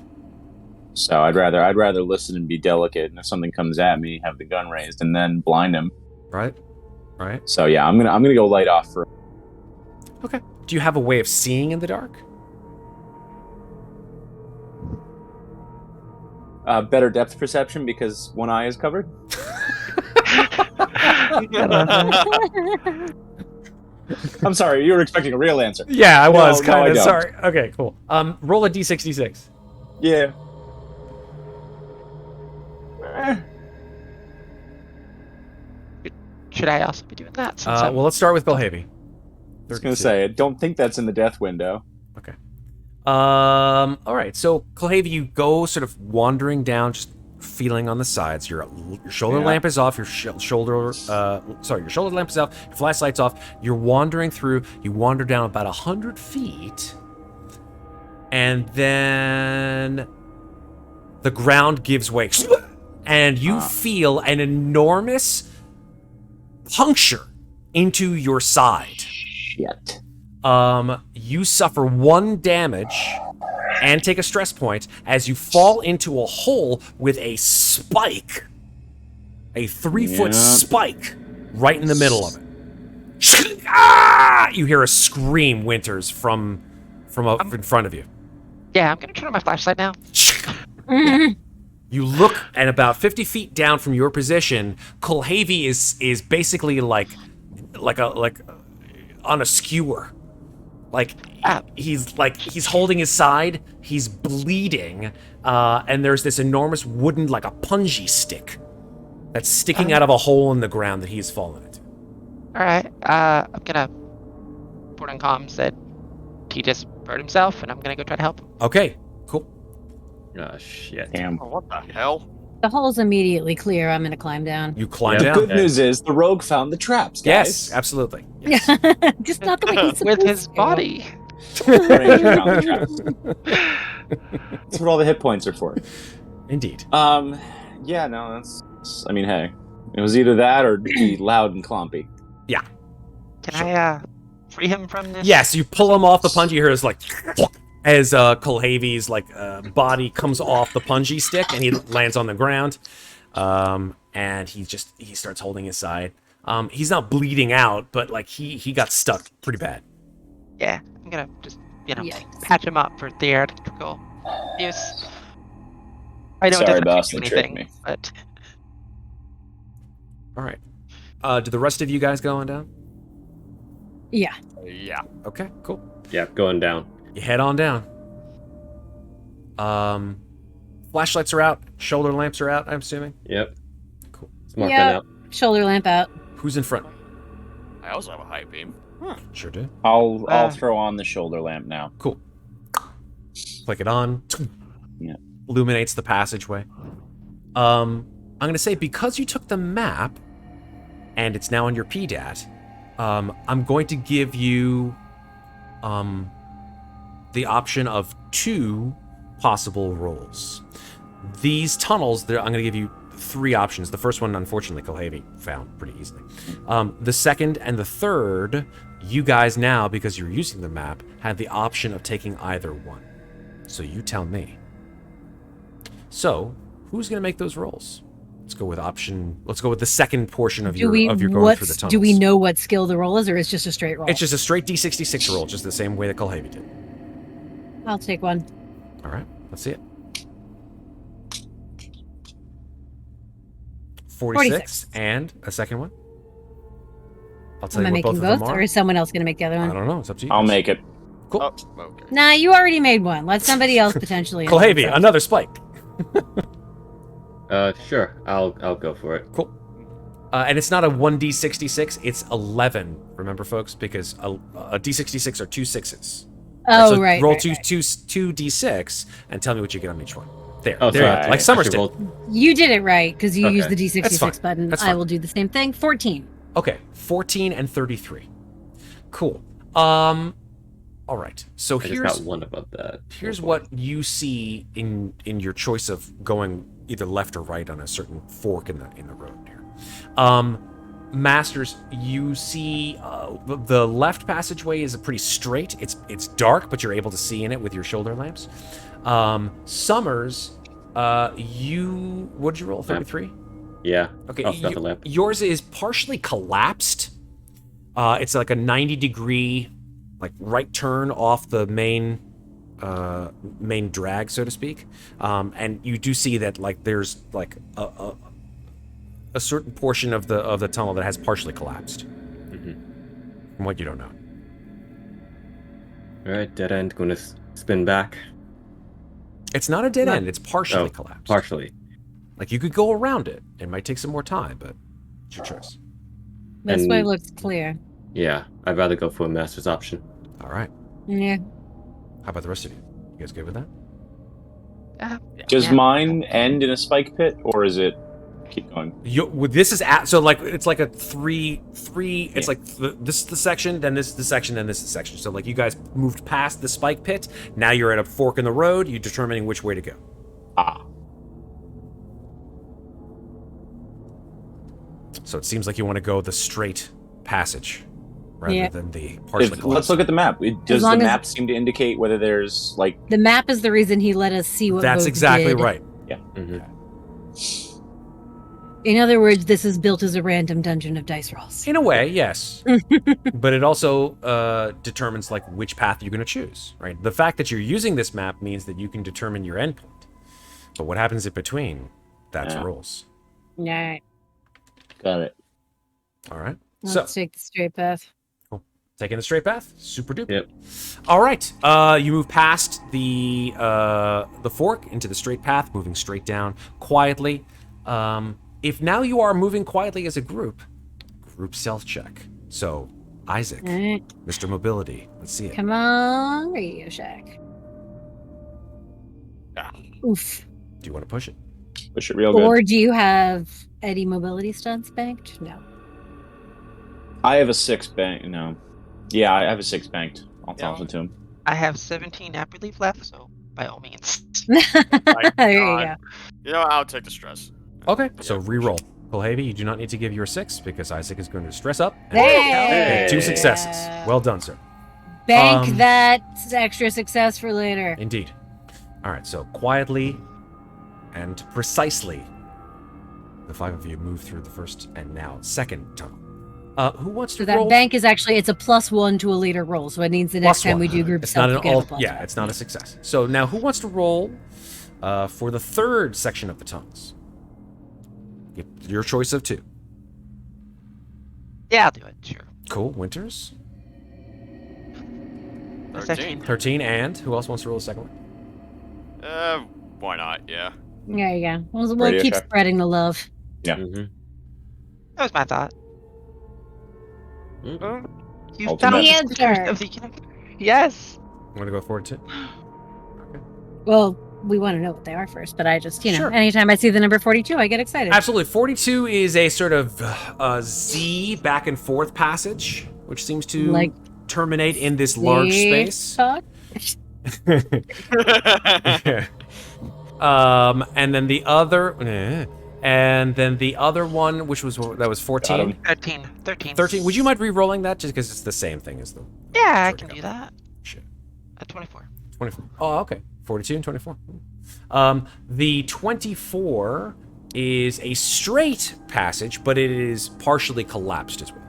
So I'd rather listen and be delicate, and if something comes at me, have the gun raised and then blind him. Right. Right. So yeah, I'm gonna go light off for. Okay. Do you have a way of seeing in the dark? Better depth perception because one eye is covered. I'm sorry, you were expecting a real answer. Yeah, I was No, I kind of don't. sorry. Okay, cool. Roll a d66. Yeah. Should I also be doing that? Since Well, let's start with Kulhavy. I was gonna say, I don't think that's in the death window. Okay. All right. So Kulhavy, you go sort of wandering down, just feeling on the sides. Your shoulder Yeah. lamp is off. Your shoulder lamp is off. Your flashlight's off. You're wandering through. You wander down about 100 feet, and then the ground gives way, and you feel an enormous puncture into your side. Shit. You suffer 1 damage and take a stress point as you fall into a hole with a spike, a 3-foot Yeah. spike right in the middle of it. Ah! You hear a scream, Winters, from in front of you. yeah, I'm gonna turn on my flashlight now. You look, and about 50 feet down from your position, Kulhavy is basically like on a skewer. Like he's holding his side, he's bleeding, and there's this enormous wooden, like a punji stick that's sticking out of a hole in the ground that he's fallen into. All right. I'm gonna report on comms that he just hurt himself, and I'm gonna go try to help him. Okay, cool. Oh, shit. Damn. Oh, what the hell? The hole's immediately clear. I'm going to climb down. You climb The down. good news is the rogue found the traps, guys. Yes, absolutely. Yeah, just not the way he's With supposed his to. body. Ranger found the traps. That's what all the hit points are for. Indeed. Yeah, no, that's. I mean, hey, it was either that or be loud and clompy. Can I free him from this? Yes, you pull him off the punji. You hear is like as Kulhavy's like body comes off the punji stick and he lands on the ground, and he starts holding his side. He's not bleeding out, but like he got stuck pretty bad. Yeah, I'm gonna just Yikes. patch him up for theatrical use. I know Sorry, it doesn't boss, fix they tricked anything, me. but All right. Do the rest of you guys go on down? Yeah. Yeah. Okay, cool. Yeah, going down. You head on down. Flashlights are out. Shoulder lamps are out, I'm assuming. Yep. Cool. Smart Yeah. gun out. Shoulder lamp out. Who's in front? I also have a high beam. Sure do. I'll throw on the shoulder lamp now. Cool. Click it on. Yeah. Illuminates the passageway. I'm going to say because you took the map and it's now on your PDAT, I'm going to give you the option of 2 possible rolls. These tunnels, I'm going to give you 3 options. The first one, unfortunately, Kulhavy found pretty easily. The second and the third, you guys now, because you're using the map, have the option of taking either one. So you tell me. So, who's going to make those rolls? Let's go with the second portion of your going through the tunnels. Do we know what skill the roll is, or it's just a straight roll? It's just a straight D66 roll, just the same way that Kulhavy did. I'll take one. All right, let's see it. 46 and a second one. I'll tell Am I you what both making of them both, are. or is someone else going to make the other I one? don't know. It's up to you. I'll guys. make it. Cool. Oh, okay. Nah, you already made one. Let somebody else potentially. Kulhavy, another spike. Sure. I'll go for it. Cool. And it's not a 1D66, it's 11. Remember, folks, because a D66 are 2 6s. Oh, so right. Roll right, two right. 2D6 and tell me what you get on each one. There. Oh, there you sorry. go. Like Summers I did. rolled- You did it right because you Okay. used the That's fine. D66 button. That's I fine. will do the same thing. 14. Okay, 14 and 33. Cool. All right. So I just here's got one above that. here's what you see in your choice of going either left or right on a certain fork in the road here. Masters, you see the left passageway is a pretty straight. It's dark, but you're able to see in it with your shoulder lamps. Summers, what did you roll? 33? Yeah. Okay, I'll start the lamp. yours is partially collapsed. It's like a 90-degree, like right turn off the main drag, so to speak. And you do see that like there's like a certain portion of the tunnel that has partially collapsed. From what you don't know. All right, dead end. Going to spin back. It's not a dead end. It's partially collapsed. Partially. Like you could go around it. It might take some more time, but it's your choice. This And- way looks clear. Yeah, I'd rather go for a master's option. All right. Yeah. How about the rest of you? You guys good with that? Does Yeah. mine end in a spike pit, or is it keep going? This is so like it's like a three. It's like this is the section, then this is the section, then this is the section. So like you guys moved past the spike pit. Now you're at a fork in the road. You're determining which way to go. Ah, So it seems like you want to go the straight passage rather Yeah. than the partially. let's look at the map. Does the long as- map seem to indicate whether there's like? The map is the reason he let us see what That's Vogue exactly did. right. Mm-hmm. In other words, this is built as a random dungeon of dice rolls. In a way, yes. But it also determines like which path you're going to choose, right? The fact that you're using this map means that you can determine your endpoint. But what happens in between, that's Yeah. rules. All right. Got it. All right. Let's take the straight path. Taking the straight path? Super duper. Yep. All right. You move past the fork into the straight path, moving straight down quietly. If now you are moving quietly as a group stealth check. So, Isaac, Alright. Mr. Mobility, let's see it. Come on, Radio Shack. Yeah. Oof. Do you want to push it? Push it real good. Or do you have any mobility stunts banked? No. I have a 6 bank. No. Yeah, I have a 6 banked. I'll toss it to him. I have 17 nap relief left, so by all means. There you God. go. You know, I'll take the stress. Okay, so re-roll. Kulhavy, you do not need to give your 6 because Isaac is going to stress up. And There. get 2 successes. Well done, sir. Bank Um, that extra success for later. Indeed. All right, so quietly and precisely, the 5 of you move through the first and now second tunnel. Who wants to So that roll? bank is actually, it's a +1 to a later roll. So it means the next Plus time we one. do group It's not stealth, an we get all. a +1. Yeah, it's not a success. So now, who wants to roll for the third section of the tunnels? Your choice of 2. Yeah, I'll do it. Sure. Cool. Winters. 13. 13. And who else wants to roll the second one? Why not? Yeah. There you go. We'll Radio keep Shack. spreading the love. Mm-hmm. That was my thought. Mm-hmm. You Ultimate. found The the answer. of the Yes. Want to go forward to? Well, we want to know what they are first, but I just, Sure. anytime I see the number 42, I get excited. Absolutely. 42 is a sort of Z back and forth passage, which seems to Like terminate in this large See? space. Fuck. And then the other, and then the other one, which was that was 14, 13. 13. Would you mind re-rolling that just because it's the same thing as the Yeah, I Sure, can go. do that. shit? At 24. 24. Oh, okay. 42 and 24. The 24 is a straight passage, but it is partially collapsed as well.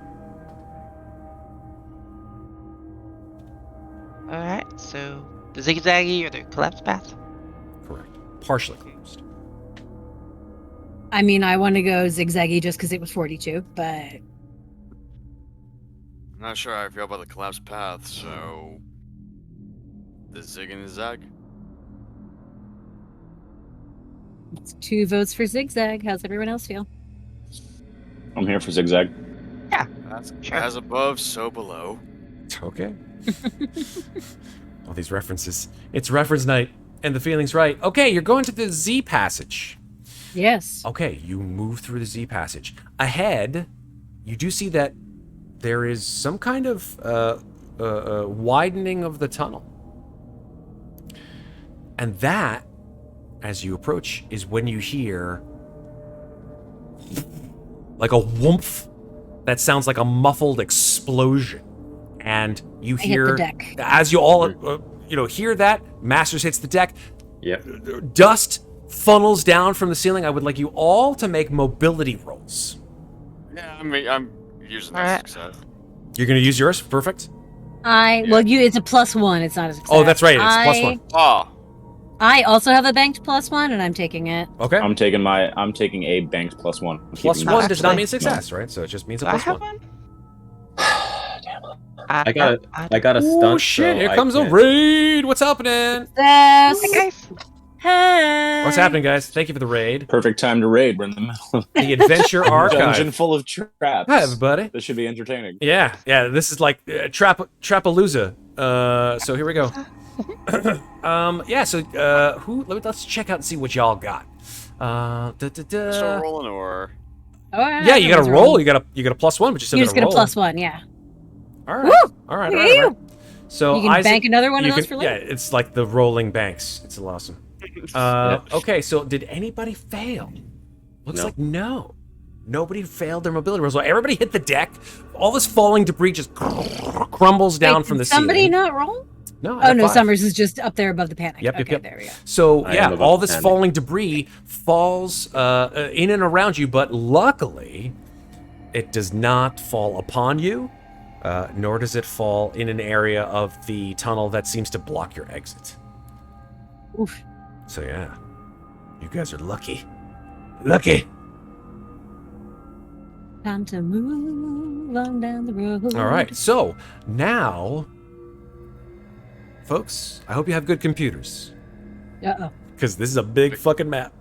Alright, so the zigzaggy or the collapse path? Correct. Partially collapsed. I mean, I want to go zigzaggy just because it was 42, but I'm not sure how I feel about the collapsed path, so the zig and the zag. it's 2 votes for zigzag. How's everyone else feel? I'm here for zigzag. That's Sure. as above, so below. Okay. All these references. It's reference night, and the feeling's right. Okay, you're going to the Z passage. Yes. Okay, you move through the Z passage. Ahead, you do see that there is some kind of widening of the tunnel. And that, as you approach, is when you hear like a whoomph that sounds like a muffled explosion. And you I hit the hear, deck. as you all hear that, Masters hits the deck. Yep. Dust funnels down from the ceiling. I would like you all to make mobility rolls. Yeah, I mean, I'm using that Alright. success. You're going to use yours? Perfect. It's a +1. It's not a success. Oh, that's right. It's +1. Oh, I also have a banked +1, and I'm taking it. Okay. I'm taking a banked +1. I'm Plus keeping one that. does not actually- mean success, right? So it just means a Do I plus have one. one? I got a stunt. Oh shit! so Here I comes a can't- raid. What's happening? That's Hey, guys. Hey. What's happening, guys? Thank you for the raid. Perfect time to raid. We're in the middle of The Adventure a dungeon Archive. full of traps. Hi, everybody. This should be entertaining. Yeah. This is like Trapalooza. So here we go. Yeah. So let's check out and see what y'all got. still rolling or? Oh, Yeah, you got to roll. You got a +1, but you still You got just to get a roll. +1, yeah. All right. Woo! All right. Look All at right. you. So You can Isaac, bank another one of you those can- for Yeah, later. it's like the rolling banks. It's awesome. Okay, so did anybody fail? Looks No. like no. Nobody failed their mobility rolls. So everybody hit the deck. All this falling debris just crumbles down Wait, from the did somebody ceiling. not roll? No. I Oh, got no, 5. Summers is just up there above the panic. Yep, okay, yep. there we go. So I yeah, am above all the this panic. falling debris falls in and around you, but luckily, it does not fall upon you, nor does it fall in an area of the tunnel that seems to block your exit. Oof. So yeah, you guys are lucky. Lucky. Time to move on down the road. All right, so now, folks, I hope you have good computers. Uh-oh. Because this is a big fucking map.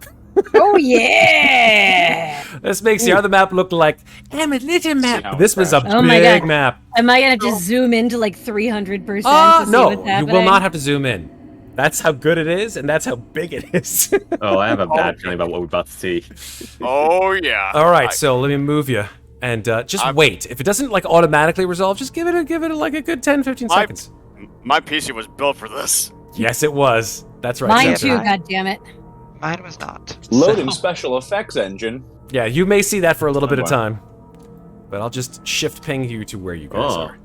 Oh, yeah! This makes the other map look like, I'm a little map. how This was a Oh my big God. map. Am I going to just zoom into like 300% to see No, what's you happening? will not have to zoom in. That's how good it is, and that's how big it is. Oh, I have a bad feeling about what we're about to see. Oh yeah. All right, so let me move you. And just wait. If it doesn't like automatically resolve, just give it like a good 10, 15 seconds. My PC was built for this. Yes, it was. That's right. Mine Spencer. too, goddammit. Mine was not. Loading So- special effects engine. Yeah, you may see that for a little bit of Wow. time. But I'll just shift ping you to where you guys Oh. are.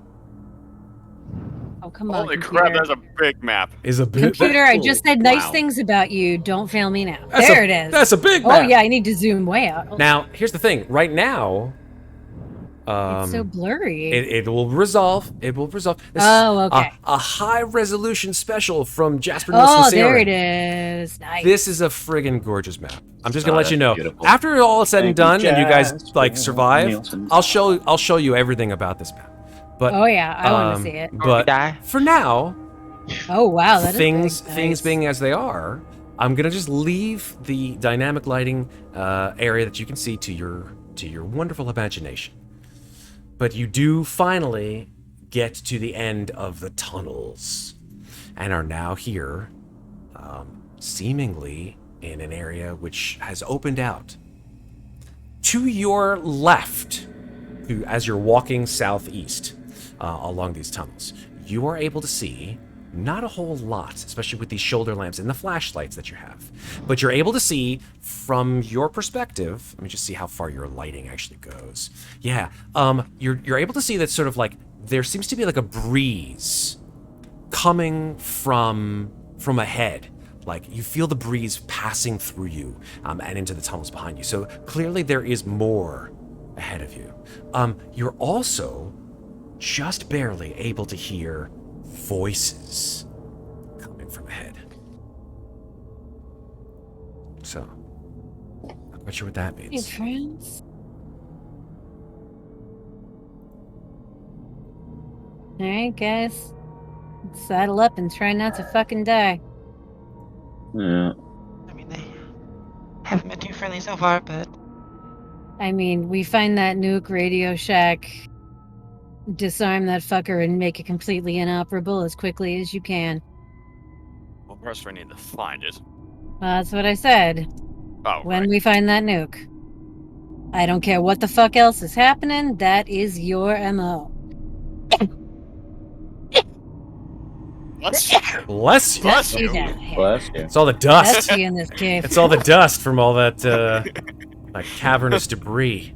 Oh, come on, Holy computer. crap, that's a big map. Is a bit. Computer, I just said nice Wow. things about you. Don't fail me now. That's There a- it is. That's a big Oh, map. yeah, I need to zoom way out. Now, here's the thing. Right now, It's so blurry. it will resolve. It will resolve. This Oh, is okay. a high resolution special from Jasper Oh, Nielsen there Searing. it is. Nice. This is a friggin' gorgeous map. I'm just gonna Oh, let you that's know. beautiful. After all is said and Thank done, you, and you guys Jasper like survive, Nielsen. I'll show you everything about this map. But Oh, yeah, I want to see it. Or we But die. for now, Oh, wow, that is things big. things Nice. being as they are, I'm gonna just leave the dynamic lighting area that you can see to your wonderful imagination. But you do finally get to the end of the tunnels, and are now here, seemingly in an area which has opened out. To your left, as you're walking southeast along these tunnels, you are able to see not a whole lot, especially with these shoulder lamps and the flashlights that you have. But you're able to see from your perspective. Let me just see how far your lighting actually goes. Yeah, you're able to see that sort of like there seems to be like a breeze coming from ahead. Like you feel the breeze passing through you and into the tunnels behind you. So clearly there is more ahead of you. You're also just barely able to hear voices coming from ahead. So, not quite sure what that Hey, means. friends. Alright, guys. Let's saddle up and try not to fucking die. Yeah. I mean, they haven't been too friendly so far, but I mean, we find that nuke Radio Shack, disarm that fucker, and make it completely inoperable as quickly as you can. Well, first we need to find it. That's what I said. Oh, When right. we find that nuke. I don't care what the fuck else is happening, that is your MO. Let's Bless you. Bless You you. down here. Bless you. It's all the That's dust. you in this cave. It's all the dust from all that like cavernous debris.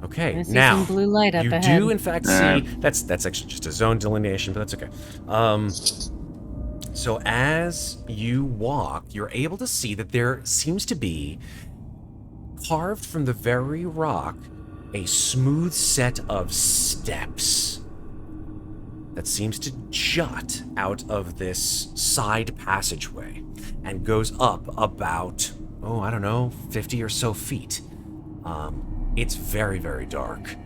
Okay, I see now some blue light up you ahead. do in fact see Alright. that's actually just a zone delineation, but that's okay. So as you walk, you're able to see that there seems to be carved from the very rock a smooth set of steps that seems to jut out of this side passageway and goes up about, oh, I don't know, 50 or so feet. It's very, very dark.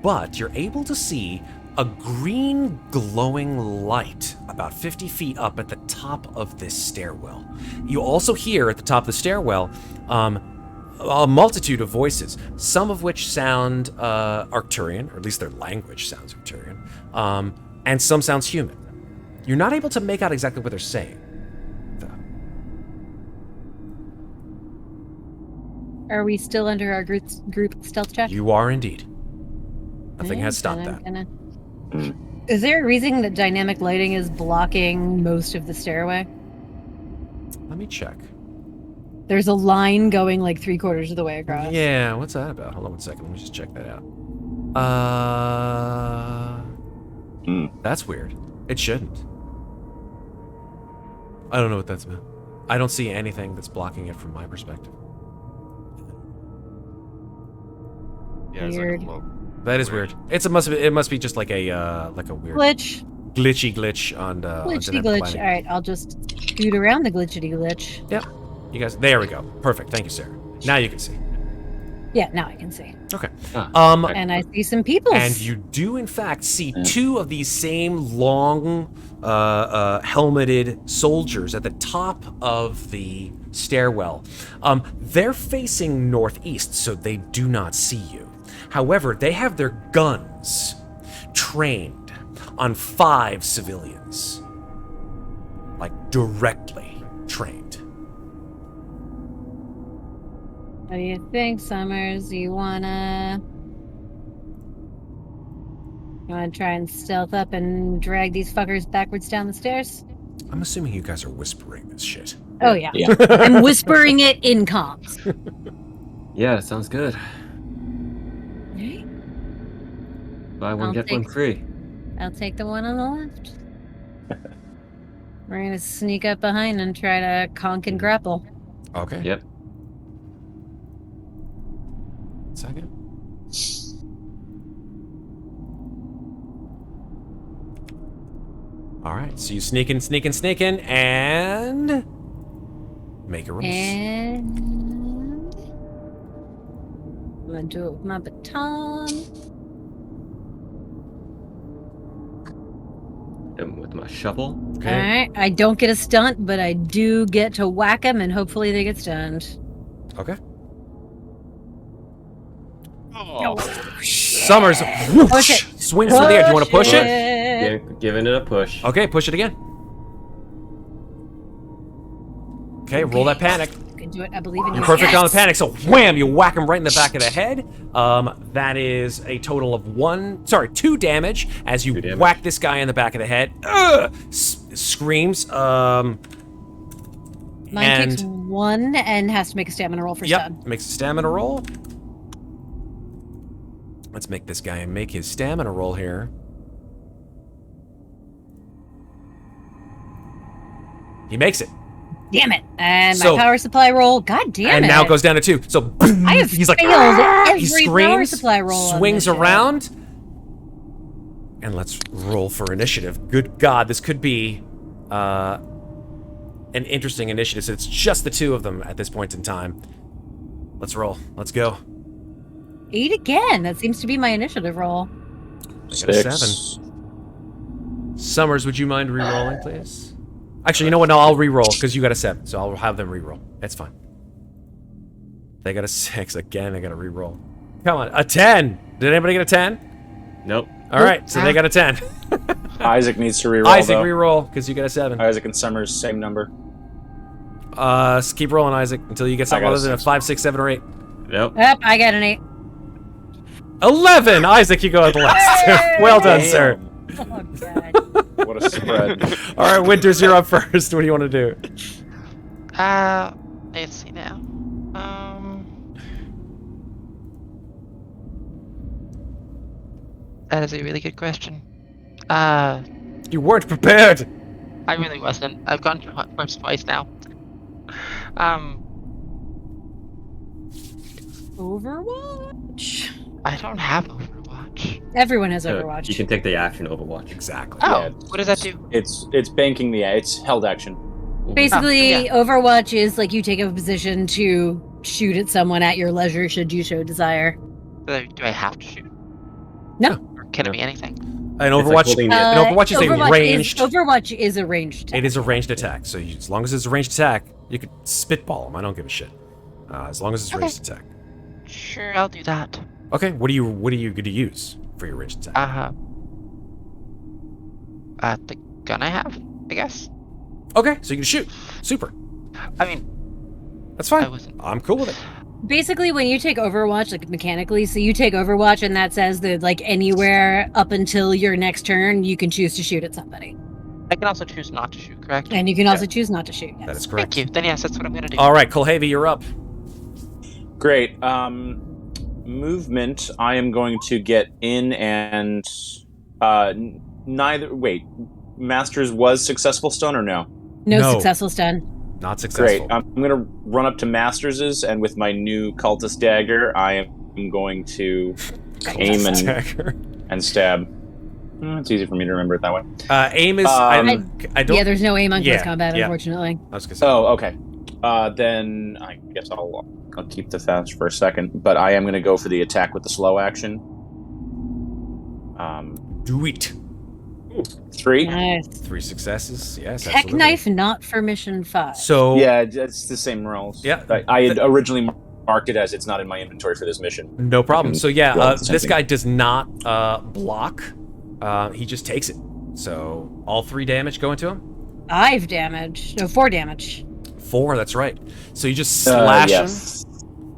But you're able to see a green glowing light about 50 feet up at the top of this stairwell. You also hear at the top of the stairwell a multitude of voices, some of which sound Arcturian, or at least their language sounds Arcturian, and some sounds human. You're not able to make out exactly what they're saying, though. Are we still under our group stealth check? You are indeed. Nothing Okay, has stopped then that. I'm gonna- Is there a reason that dynamic lighting is blocking most of the stairway? Let me check. There's a line going like 3/4 of the way across. Yeah, what's that about? Hold on 1 second. Let me just check that out. That's weird. It shouldn't. I don't know what that's about. I don't see anything that's blocking it from my perspective. Yeah, it's Weird. like a low. That is weird. It must be just like a weird Glitch. glitch on Glitchity dynamic glitch. lighting. Alright, I'll just scoot around the glitchity glitch. Yep. You guys, there we go. Perfect. Thank you, Sarah. Now you can see. Yeah, now I can see. Okay. Ah, And I see some people. And you do, in fact, see two of these same long, helmeted soldiers at the top of the stairwell. They're facing northeast, so they do not see you. However, they have their guns trained on 5 civilians. Like, directly trained. What do you think, Summers? You wanna try and stealth up and drag these fuckers backwards down the stairs? I'm assuming you guys are whispering this shit. Oh yeah. Yeah. I'm whispering it in comms. yeah, that sounds good. Right? Buy one, I'll get one take- free. I'll take the one on the left. We're gonna sneak up behind and try to conk and grapple. Okay. Yep. Second. All right, so you sneak in, and make a roll. And I'm gonna do it with my baton. And with my shovel. Okay. Alright, I don't get a stunt, but I do get to whack them and hopefully they get stunned. Okay. Oh, Summers whoosh, Push it. swings through the air. Do you want to push it? Giving it a push. Okay, push it again. Okay, roll that panic. You can do it, I believe in you. You're perfect Yes! on the panic, so wham! You whack him right in the back of the head. That is a total of 2 damage as you 2 damage. whack this guy in the back of the head. Screams. Mine and takes 1 and has to make a stamina roll for stun. makes a stamina roll. Let's make this guy make his stamina roll here. He makes it. Damn it. And So- my power supply roll, god damn And it. now it goes down to 2. So I have he's like, failed "Ah!" every he power screams, supply roll on swings this shit. around, and let's roll for initiative. Good God, this could be an interesting initiative. So it's just the 2 of them at this point in time. Let's roll. Let's go. 8 again. That seems to be my initiative roll. I got a 7. 6. Summers, would you mind re-rolling, please? Actually, you know what? No, I'll re-roll because you got a 7, so I'll have them re-roll. That's fine. They got a 6 again. They got to re-roll. Come on, a 10. Did anybody get a 10? Nope. All right, so they got a 10. Isaac needs to reroll. Isaac, though. re-roll because you got a 7. Isaac and Summers, same number. Keep rolling, Isaac, until you get something got a other than a 6. 5, 6, 7, or 8. Nope. Yep, I got an 8. 11. Isaac, you go at the last. Well done, sir. Oh god. What a spread. All right, Winters, you're up first. What do you want to do? Let's see now. That is a really good question. You weren't prepared. I really wasn't. I've gone to hot first twice now. Overwatch? I don't have Overwatch. Everyone has So Overwatch. You can take the action Overwatch. Exactly. Oh, Yeah. what does that do? It's banking the it's held action. Basically, yeah. Overwatch is like you take a position to shoot at someone at your leisure should you so desire. Do I have to shoot? No. Or can it be anything? An It's like Overwatch. holding the- An Overwatch is a ranged. Overwatch is a ranged attack. It is a ranged attack. So as long as it's a ranged attack, you could spitball them. I don't give a shit. As long as it's a ranged attack. Sure, I'll do that. Okay. What are you going to use for your ranged attack? The gun I have, I guess. Okay, so you can shoot. Super. I mean, That's fine. I wasn't. I'm cool with it. Basically, when you take Overwatch, like mechanically, so you take Overwatch and that says that like anywhere up until your next turn, you can choose to shoot at somebody. I can also choose not to shoot, correct? And you can also choose not to shoot. Yes. That is correct. Thank you. Then yes, that's what I'm gonna do. All right, Kulhavy, you're up. Great. Movement. I am going to get in and neither. Wait, Masters was successful stun or no? No No. successful stun. Not successful. Great. I'm going to run up to Masters's, and with my new cultist dagger, I am going to aim and stab. It's easy for me to remember it that way. Aim is. I don't. Yeah, there's no aim on close Yeah, combat, yeah. unfortunately. I was gonna say. Oh, okay. Then I guess I'll I'll keep the fast for a second, but I am going to go for the attack with the slow action. Do it. 3. Nice. 3 successes. Yes, Tech absolutely. knife not for mission 5. So Yeah, it's the same rolls. Yeah. I had originally marked it as it's not in my inventory for this mission. no problem. So yeah, roll the same this thing. guy does not block. He just takes it. So all 3 damage go into him. 5 damage. No, 4 damage. 4. That's right. So you just slash him. Yes.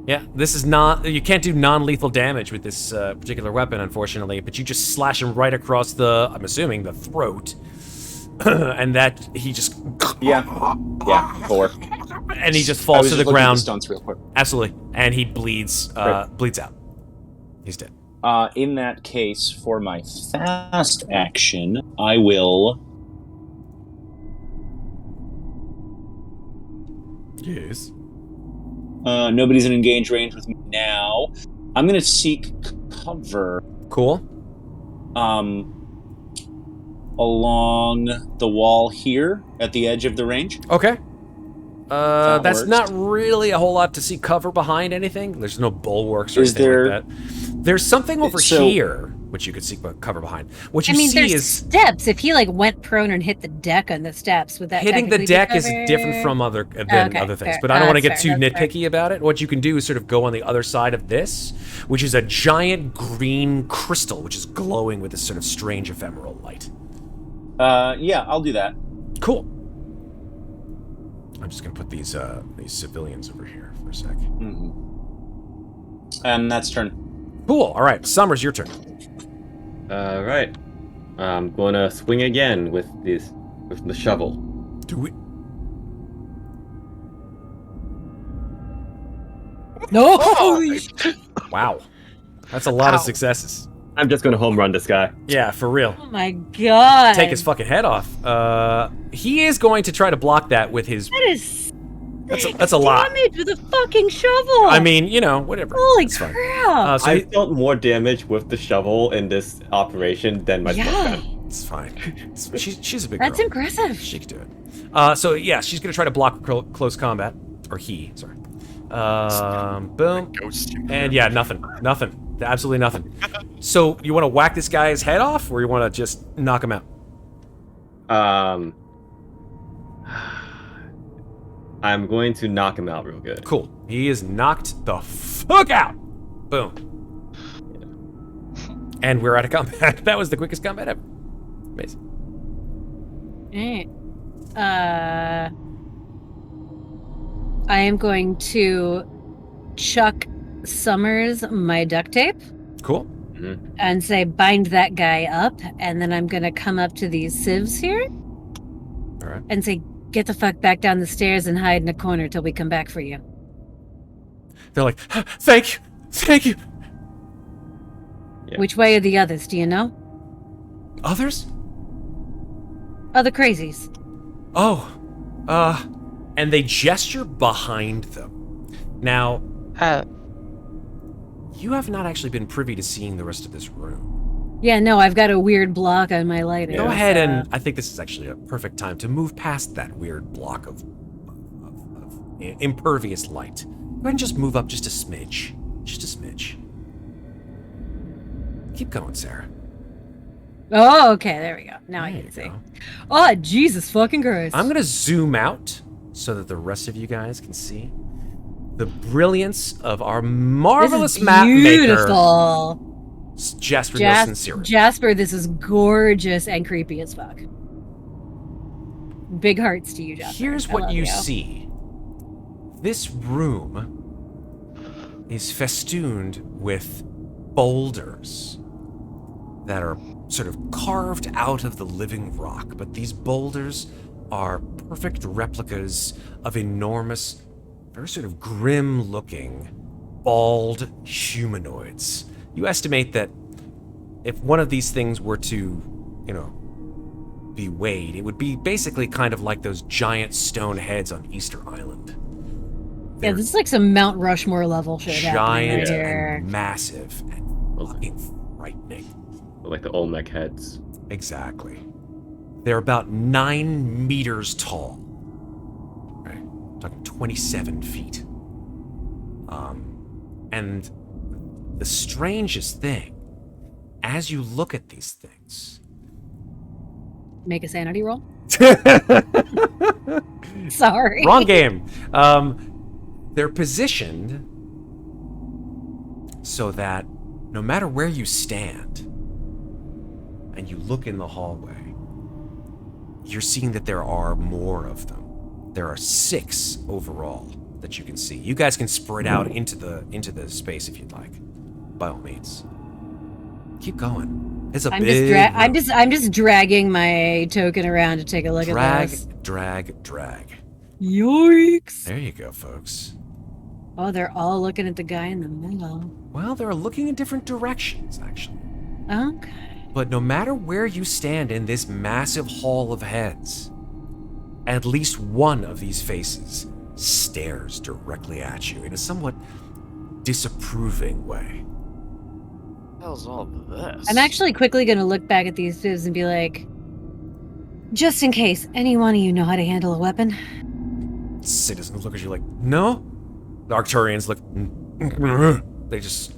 Yeah, this is not. You can't do non-lethal damage with this particular weapon, unfortunately. But you just slash him right across the. I'm assuming the throat, and that he just. Yeah, 4. And he just I falls was to just the looking at ground. stunts real quick. Absolutely, and he bleeds. Right. Bleeds out. He's dead. In that case, for my fast action, I will. Yes. Nobody's in engaged range with me now. I'm going to seek cover Cool. along the wall here at the edge of the range. Okay. That That's works. not really a whole lot to see cover behind anything. There's no bulwarks or Is anything there- like that. There's something over So- here which you could see cover behind. What you I mean, see there's is steps. If he like went prone and hit the deck on the steps, would that hitting the technically be deck is cover? different from other than Okay, other things. fair. But I don't want to That's get too fair, that's nitpicky about it. What you can do is sort of go on the other side of this, which is a giant green crystal, which is glowing with this sort of strange ephemeral light. Yeah, I'll do that. Cool. I'm just gonna put these civilians over here for a sec. Mm-hmm. And that's turn. Cool. All right, Summers, your turn. Right. I'm gonna swing again with the shovel. Do it. No! Holy sh- Wow, that's a lot of Ow. successes. I'm just gonna home run this guy. Yeah, for real. Oh my god. Take his fucking head off. He is going to try to block that with his. That is That's a lot. damage with a fucking shovel. I mean, you know, whatever. holy It's fine. crap. So I felt more damage with the shovel in this operation than my Yeah. gun. it's fine. She's a big That's girl. impressive. She can do it. So yeah, she's gonna try to block close combat, or he. Sorry. Boom. Ghost. And yeah, nothing. Absolutely nothing. So you want to whack this guy's head off, or you want to just knock him out? I'm going to knock him out real good. Cool. He is knocked the fuck out. Boom. And we're out of combat. That was the quickest combat ever. Amazing. Alright. I am going to chuck Summers my duct tape Cool. and say, bind that guy up. And then I'm going to come up to these sieves here All right. and say, get the fuck back down the stairs and hide in a corner till we come back for you. They're like, thank you. Yeah. Which way are the others? Do you know? Others? Other crazies. Oh. And they gesture behind them. Now, you have not actually been privy to seeing the rest of this room. Yeah, no, I've got a weird block on my lighting. Go ahead and I think this is actually a perfect time to move past that weird block of impervious light. Go ahead and just move up just a smidge. Just a smidge. Keep going, Sarah. Oh, okay, there we go. Now I There can you see. go. Oh, Jesus fucking Christ. I'm gonna zoom out so that the rest of you guys can see the brilliance of our marvelous this is map maker, beautiful. Jasper Nielsen Series. Jasper, this is gorgeous and creepy as fuck. Big hearts to you, Jasper. Here's I what love you see. This room is festooned with boulders that are sort of carved out of the living rock, but these boulders are perfect replicas of enormous, very sort of grim-looking, bald humanoids. You estimate that if one of these things were to, be weighed, it would be basically kind of like those giant stone heads on Easter Island. Yeah, They're this is like some Mount Rushmore level shit happening giant right here. and massive and fucking frightening. Like the Olmec heads. Exactly. They're about 9 meters tall. Right? Talking 27 feet. And the strangest thing, as you look at these things, Make a sanity roll. Sorry. wrong game. They're positioned so that no matter where you stand and you look in the hallway, you're seeing that there are more of them. There are 6 overall that you can see. You guys can spread out into the space if you'd like, by all means. Keep going. It's a big. I'm just dragging my token around to take a look at this. Drag. Yikes! There you go, folks. Oh, they're all looking at the guy in the middle. Well, they're looking in different directions, actually. Okay. But no matter where you stand in this massive hall of heads, at least one of these faces stares directly at you in a somewhat disapproving way. What the hell's all this? I'm actually quickly going to look back at these dudes and be like, just in case, any one of you know how to handle a weapon? Citizens look at you like, no? The Arcturians look... They just...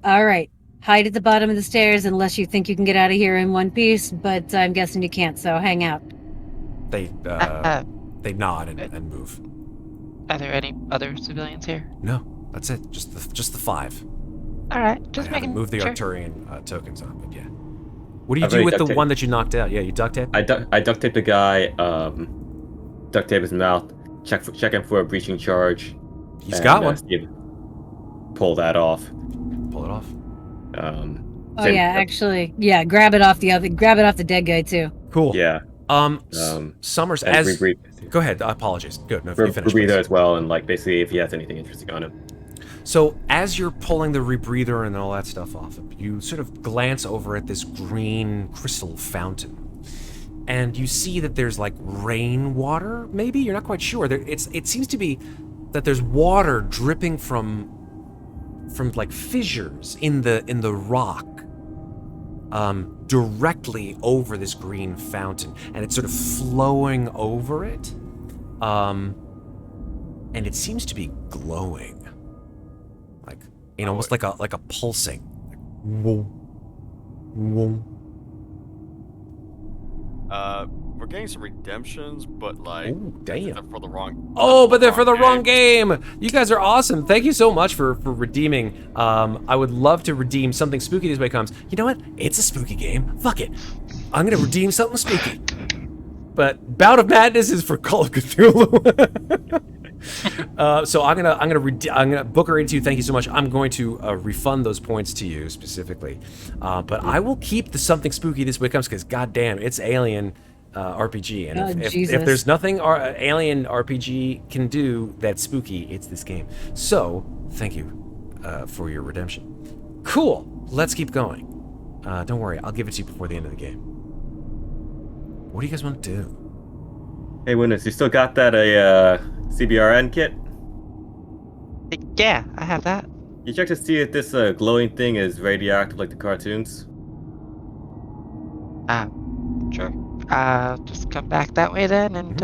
All right. Hide at the bottom of the stairs unless you think you can get out of here in one piece, but I'm guessing you can't, so hang out. They nod and move. Are there any other civilians here? No, that's it. Just the 5. All right, I just haven't making moved the sure. Arcturian tokens on, but yeah. What do you I've do already with the duct taped. one that you knocked out? Yeah, you duct tape? I duct tape the guy, duct tape his mouth, check him for a breaching charge. He's got one. Pull that off. Pull it off. Oh yeah, actually, yeah. Grab it off the dead guy too. Cool. Yeah. Summers, And as... rebreathe. Go ahead, apologies. Good, no, you finished. Rebreather please. as well, and like basically if he has anything interesting on him. So as you're pulling the rebreather and all that stuff off, you sort of glance over at this green crystal fountain, and you see that there's like rainwater. Maybe you're not quite sure. It seems to be that there's water dripping from like fissures in the rock, directly over this green fountain, and it's sort of flowing over it, and it seems to be glowing. Almost like a pulsing. Whoa. We're getting some redemptions, but like, Oh, damn. they're for the wrong. Oh, but they're for the wrong game. You guys are awesome. Thank you so much for redeeming. I would love to redeem something spooky this way comes. You know what? It's a spooky game. Fuck it. I'm gonna redeem something spooky. But Bout of Madness is for Call of Cthulhu. So I'm gonna book her into you. Thank you so much. I'm going to refund those points to you specifically, but I will keep the something spooky this way comes because goddamn, it's Alien RPG, and if there's nothing Alien RPG can do that's spooky, it's this game. So thank you for your redemption. Cool. Let's keep going. Don't worry, I'll give it to you before the end of the game. What do you guys want to do? Hey, Winners, you still got that CBRN kit? Yeah, I have that. You check to see if this glowing thing is radioactive like the cartoons? Sure. Just come back that way then and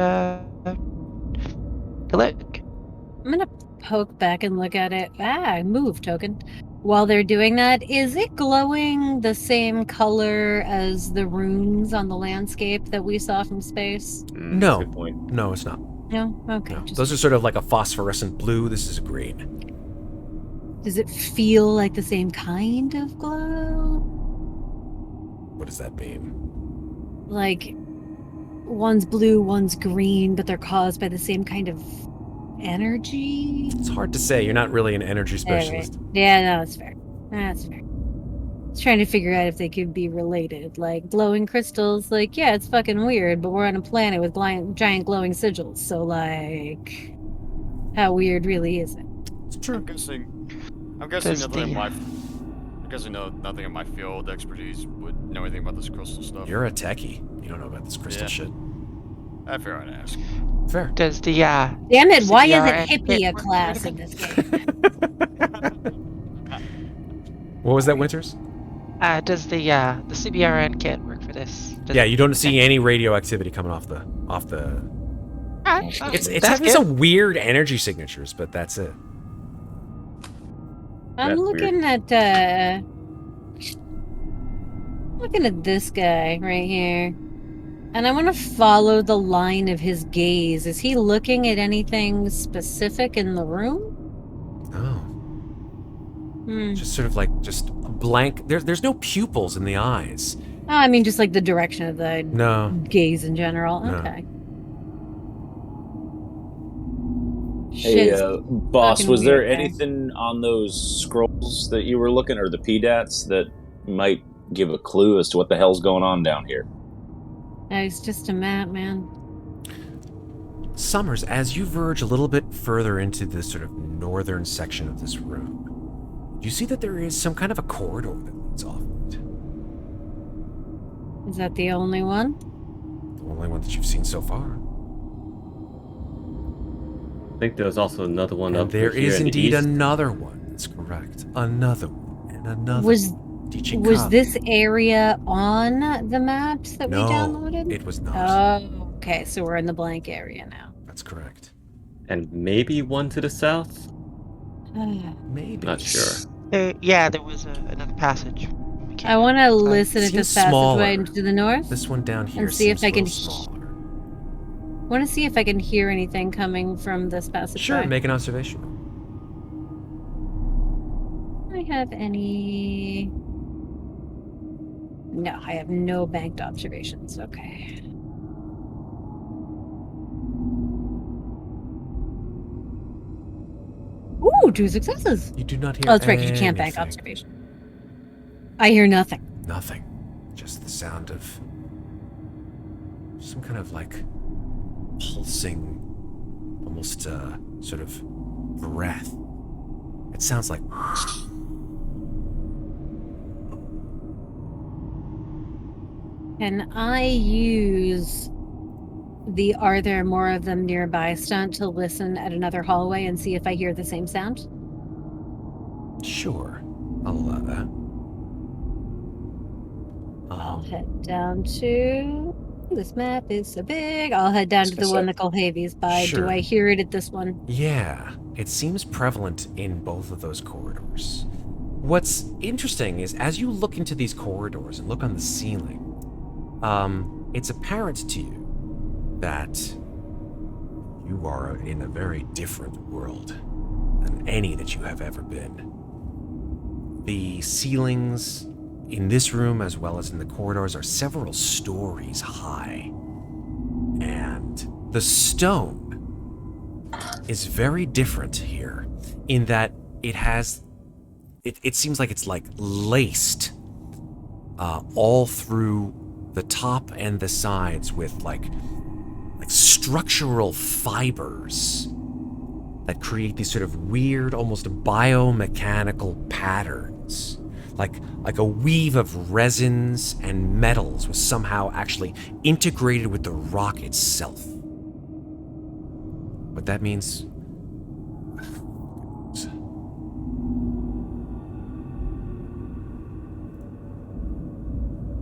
look. I'm gonna poke back and look at it. Move token. While they're doing that, is it glowing the same color as the runes on the landscape that we saw from space? No. Good point. No, it's not. No? Okay. No. Those are sort of like a phosphorescent blue. This is a green. Does it feel like the same kind of glow? What does that mean? Like, one's blue, one's green, but they're caused by the same kind of energy? It's hard to say. You're not really an energy specialist. Right. Yeah, no, that's fair. That's fair. I was trying to figure out if they could be related. Like, glowing crystals, like, yeah, it's fucking weird, but we're on a planet with giant glowing sigils, so, like, how weird really is it? It's true. I'm guessing nothing in my field expertise would know anything about this crystal stuff. You're a techie. You don't know about this crystal Yeah. shit. I figure I'd ask. Fair. Does the Damn it, why CBRN isn't hippie a kit class work? in this game? What was that, Winters? Does the CBRN kit work for this? Yeah, you don't see any radioactivity coming off the Okay. Oh, It's that's having good. some weird energy signatures, but that's it. I'm That's looking at this guy right here. And I want to follow the line of his gaze. Is he looking at anything specific in the room? Oh, Hmm. just sort of like just a blank. There's no pupils in the eyes. Oh, I mean, just like the direction of the No. gaze in general. No. Okay. Hey, Shit's boss, fucking was there weird there. anything on those scrolls that you were looking, or the PDATs, that might give a clue as to what the hell's going on down here? No, it's just a map, man. Summers, as you verge a little bit further into the sort of northern section of this room, you see that there is some kind of a corridor that leads off of it. Is that the only one? The only one that you've seen so far. I think there's also another one And up there here is in the indeed east. another one. That's correct. Another one. And another Was one. was this area on the maps that No, we downloaded? it was not. Oh, okay. So we're in the blank area now. That's correct. And maybe one to the south? Maybe. Not sure. There was another passage. We came I want to in. listen at seems this passageway smaller. to the north. This one down here And see if seems I a can little smaller. Want to see if I can hear anything coming from this passageway. Sure, make an observation. Do I have any? No, I have no banked observations. Okay. Ooh, 2 successes. You do not hear Oh, that's right, 'cause you can't bank anything. observation. I hear nothing. Nothing. Just the sound of some kind of like pulsing, almost sort of breath. It sounds like. Can I use the "Are there more of them nearby" stunt to listen at another hallway and see if I hear the same sound? Sure, I'll allow that. I'll head down to. This map is so big. I'll head down to the one that Kulhavy's by. Sure. Do I hear it at this one? Yeah, it seems prevalent in both of those corridors. What's interesting is as you look into these corridors and look on the ceiling, it's apparent to you that you are in a very different world than any that you have ever been. The ceilings in this room, as well as in the corridors, are several stories high. And the stone is very different here in that it has... It seems like it's like laced all through the top and the sides with like structural fibers that create these sort of weird, almost biomechanical patterns. Like a weave of resins and metals was somehow actually integrated with the rock itself. What that means...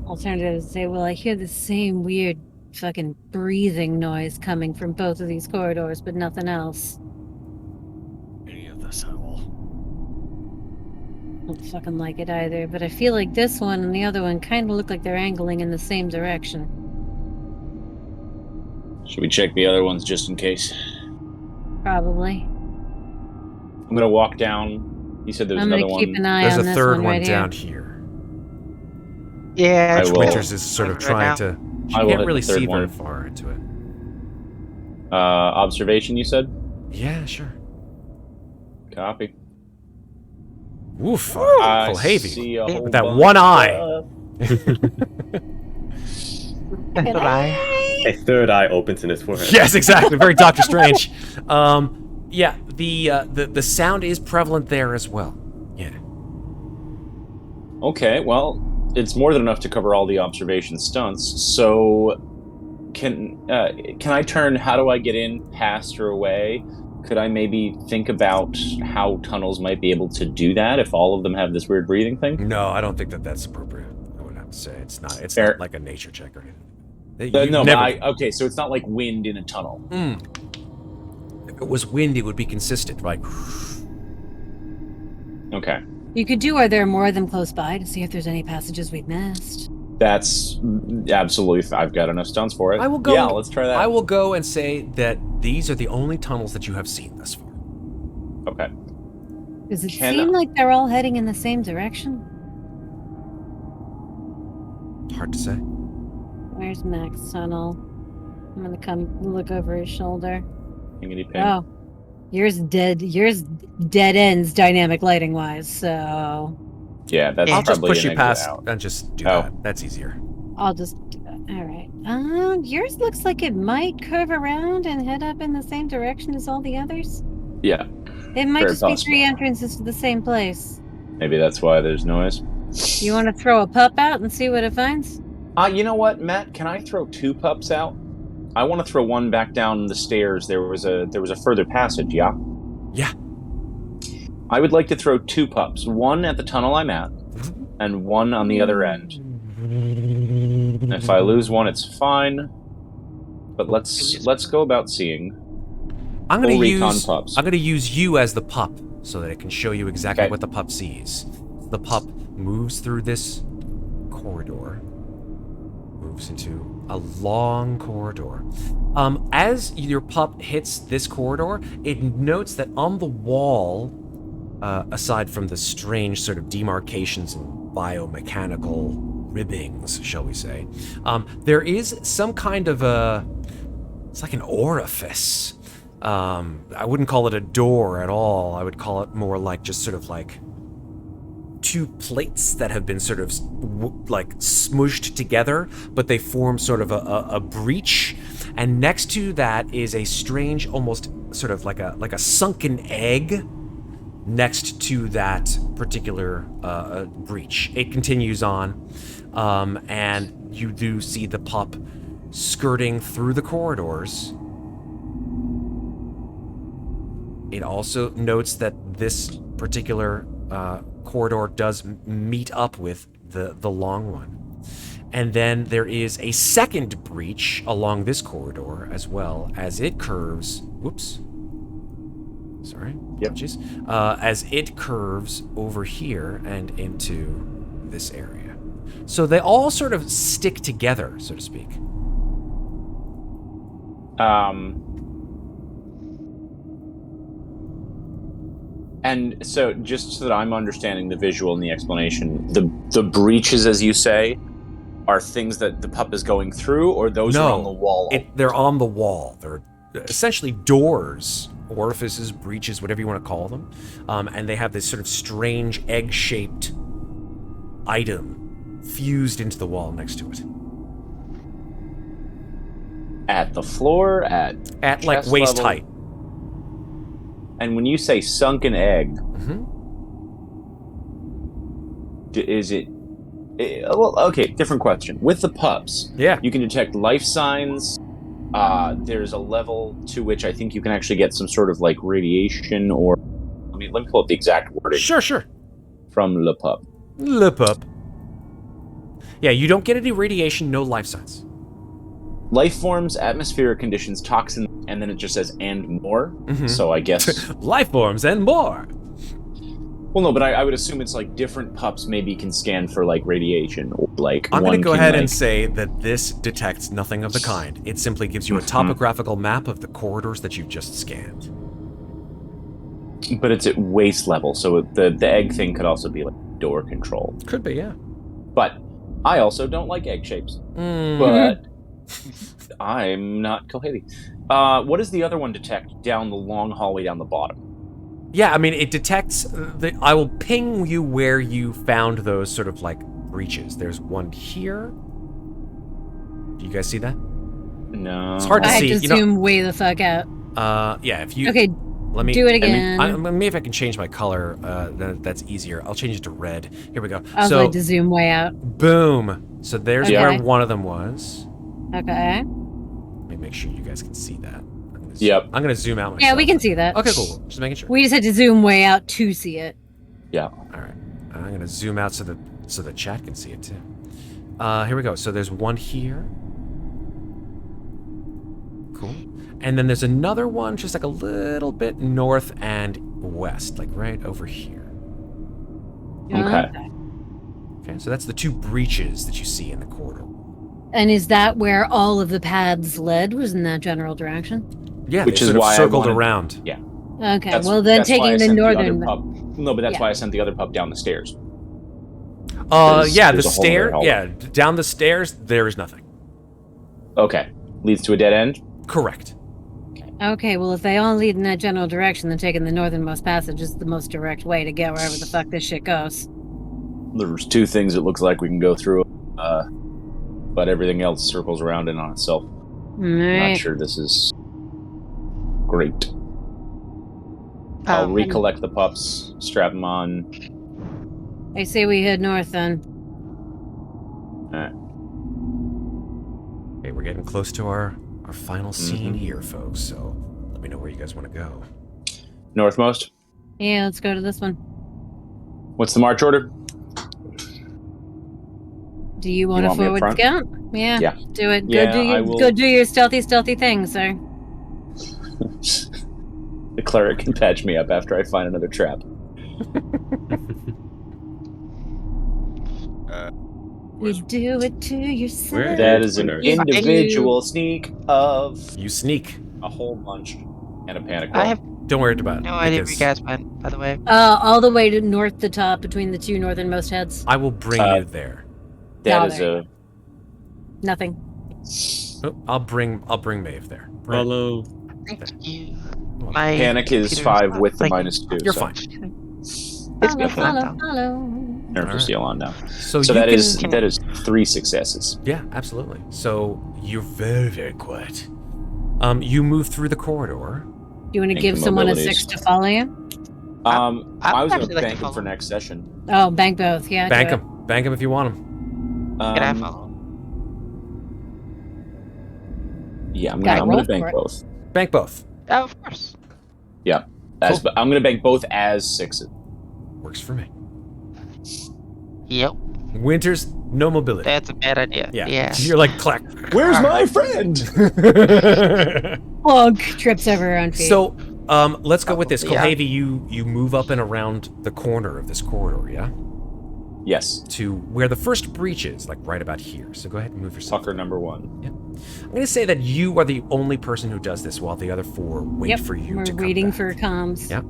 Alternatives say, well, I hear the same weird fucking breathing noise coming from both of these corridors, but nothing else. Any of this at all. I don't fucking like it either, but I feel like this one and the other one kind of look like they're angling in the same direction. Should we check the other ones just in case? Probably. I'm gonna walk down. You said there was I'm another gonna one. keep an eye There's on a this third one one right down here. here. Yeah, I it's will- Winters is sort of Right trying now. to... She I will can't hit really the third see very one. far into it. Observation, you said? Yeah, sure. Copy. Oof, I Kulhavy. see a whole With that bunch one of eye. That's what I. A third eye opens in his forehead. Yes, exactly. Very Doctor Strange. Yeah, the sound is prevalent there as well. Yeah. Okay, well, it's more than enough to cover all the observation stunts. So, can I turn? How do I get in, past, or away? Could I maybe think about how tunnels might be able to do that if all of them have this weird breathing thing? No, I don't think that that's appropriate. I would have to say it's not. It's Fair. not like a nature check or anything. No, Never- okay, so it's not like wind in a tunnel. If it was wind, it would be consistent, right? Okay. You could do, are there more of them close by to see if there's any passages we've missed? That's absolutely. I've got enough stunts for it. I will go. Yeah, let's try that. I will go and say that these are the only tunnels that you have seen thus far. Okay. Does it Can- seem like they're all heading in the same direction? Hard to say. Where's Mac's tunnel? I'm gonna come look over his shoulder. Pingity ping. Oh, yours dead ends dynamic lighting wise, so Yeah, that's I'll just probably push an you exit past out. and just do Oh. that. That's easier. I'll just do that. All right. Yours looks like it might curve around and head up in the same direction as all the others. Yeah, It might Very just be possible. 3 entrances to the same place. maybe that's why there's noise. You want to throw a pup out and see what it finds? You know what, Matt? Can I throw 2 pups out? I want to throw one back down the stairs. There was a further passage. Yeah. Yeah. I would like to throw 2 pups. One at the tunnel I'm at, and one on the other end. And if I lose one, it's fine. But let's go about seeing. I'm gonna Full recon use. pups. I'm gonna use you as the pup so that it can show you exactly Okay. what the pup sees. The pup moves through this corridor. Moves into a long corridor. As your pup hits this corridor, it notes that on the wall, aside from the strange sort of demarcations and biomechanical ribbings, shall we say, there is some kind of it's like an orifice. I wouldn't call it a door at all. I would call it more like just sort of like 2 plates that have been sort of like smooshed together, but they form sort of a breach. And next to that is a strange, almost sort of like a sunken egg next to that particular breach. It continues on, and you do see the pup skirting through the corridors. It also notes that this particular corridor does meet up with the long one. And then there is a second breach along this corridor as well as it curves. Whoops. Sorry. Yep. Apologies. As it curves over here and into this area. So they all sort of stick together, so to speak. And so, just so that I'm understanding the visual and the explanation, the breaches, as you say, are things that the pup is going through, or those are on the wall? They're on the wall. They're essentially doors, orifices, breaches, whatever you want to call them. And they have this sort of strange egg-shaped item fused into the wall next to it. At the floor, at like chest waist level? height. And when you say sunken egg, is it? Well, okay. Different question. With the pups, Yeah. you can detect life signs. There's a level to which I think you can actually get some sort of like radiation, or let me pull up the exact wording Sure. from Le Pup. Le pup. Yeah, you don't get any radiation, no life signs. Life forms, atmospheric conditions, toxins, and then it just says "and more." So I guess. Life forms and more. Well, no, but I would assume it's like different pups maybe can scan for like radiation, or like. I'm going to go can, ahead like, and say that this detects nothing of the kind. It simply gives you a topographical map of the corridors that you've just scanned. But it's at waist level, so the egg thing could also be like door control. Could be, yeah. But I also don't like egg shapes. Mm. But I'm not Kulhavy. What does the other one detect down the long hallway down the bottom? Yeah, I mean, it detects... I will ping you where you found those sort of, like, breaches. There's one here. Do you guys see that? No. It's hard to I had see. to You know, zoom way the fuck out. yeah, if you... Okay, Let me do it again. Maybe if I can change my color, that's easier. I'll change it to red. Here we go. I was So, going to zoom way out. boom. So there's Okay. where one of them was. Okay. Let me make sure you guys can see that. Yep. I'm gonna zoom out myself. Yeah, we can see that. Okay, cool. Just making sure. We just had to zoom way out to see it. Yeah. All right. I'm gonna zoom out so the chat can see it too. Here we go. So there's one here. Cool. And then there's another one just like a little bit north and west, like right over here. Okay. Okay, so that's the 2 breaches that you see in the corridor. And is that where all of the paths led? Was in that general direction? Yeah, Which they is sort of why I circled wanted- around. Yeah. Okay, That's- well then that's why I taking the sent other northern. pup. No, but that's Yeah. why I sent the other pup down the stairs. There's- Yeah, the there's a hole in stair. the hallway. Yeah, down the stairs, there is nothing. Okay. Leads to a dead end? Correct. Okay, well if they all lead in that general direction, then taking the northernmost passage is the most direct way to get wherever the fuck this shit goes. There's 2 things it looks like we can go through, but everything else circles around in on itself. I'm not Alright. sure this is great. I'll recollect the pups, strap them on. I say we head north then. Okay, we're getting close to our final scene here, folks. So let me know where you guys want to go. Northmost? Yeah, let's go to this one. What's the march order? Do you want to want me up forward front? scout? Yeah. Yeah. Do it. Yeah, I Go will- do your stealthy thing, sir. The cleric can patch me up after I find another trap. You do it to yourself. Where- That is an Winners. individual sneak of You sneak. a whole bunch and a panic roll. I have Don't worry about it. no idea where because you guys went, by the way. All the way to north to top between the 2 northernmost heads. I will bring Uh, you there. That No, is there. a Nothing. Oh, I'll bring Maeve there. Right. Follow. Thank you. My panic is computer's 5 not with the thinking. -2. You're so fine. It's Follow, good. follow. Nerves are Alright. still on now. So So you that can, is 3 successes. Yeah, absolutely. So you're very, very quiet. You move through the corridor. Do you want to Make give the someone a mobilities. 6 to follow you? I I was would going actually to like to bank them for follow. next session. Oh, bank both. Yeah. Bank do it. them. Bank them if you want them. Can I follow? Yeah, I'm Gotta going roll to bank for it. both. Bank both. Oh, of course. I'm going to bank both as 6s. Works for me. Yep. Winters, no mobility. That's a bad idea. Yeah. You're like clack. Where's my friend? Plug trips over her own feet. So, let's go with this. Probably, yeah. Kulhavy, you move up and around the corner of this corridor, yeah? Yes. To where the first breach is, like right about here. So go ahead and move yourself. Fucker number 1. I'm going to say that you are the only person who does this while the other 4 wait yep, for you we're to come waiting back. for comms. Yeah.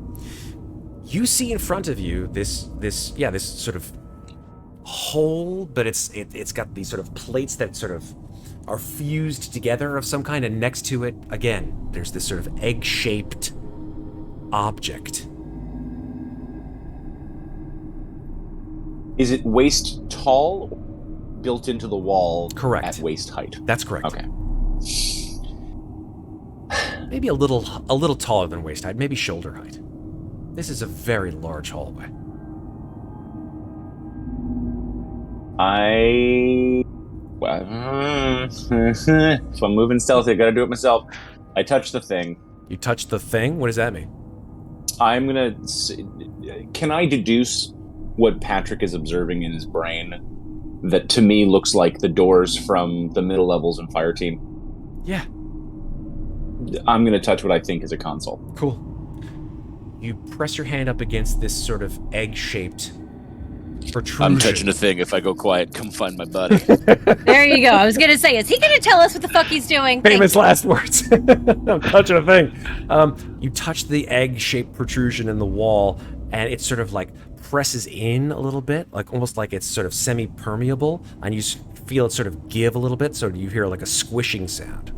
You see in front of you this sort of hole, but it's got these sort of plates that sort of are fused together of some kind, and next to it, again, there's this sort of egg-shaped object. Is it waist tall, built into the wall Correct. at waist height? That's correct. Okay. Maybe a little taller than waist height, maybe shoulder height. This is a very large hallway. If I'm moving stealthy, I gotta do it myself. I touch the thing. You touch the thing? What does that mean? I'm gonna. Can I deduce what Patrick is observing in his brain that to me looks like the doors from the middle levels in Fire Team? Yeah. I'm gonna touch what I think is a console. Cool. You press your hand up against this sort of egg-shaped protrusion. I'm touching a thing. If I go quiet, come find my buddy. There you go. I was gonna say, is he gonna tell us what the fuck he's doing? Famous last words. I'm touching a thing. You touch the egg-shaped protrusion in the wall, and it sort of like presses in a little bit, like almost like it's sort of semi-permeable, and you feel it sort of give a little bit, so you hear like a squishing sound.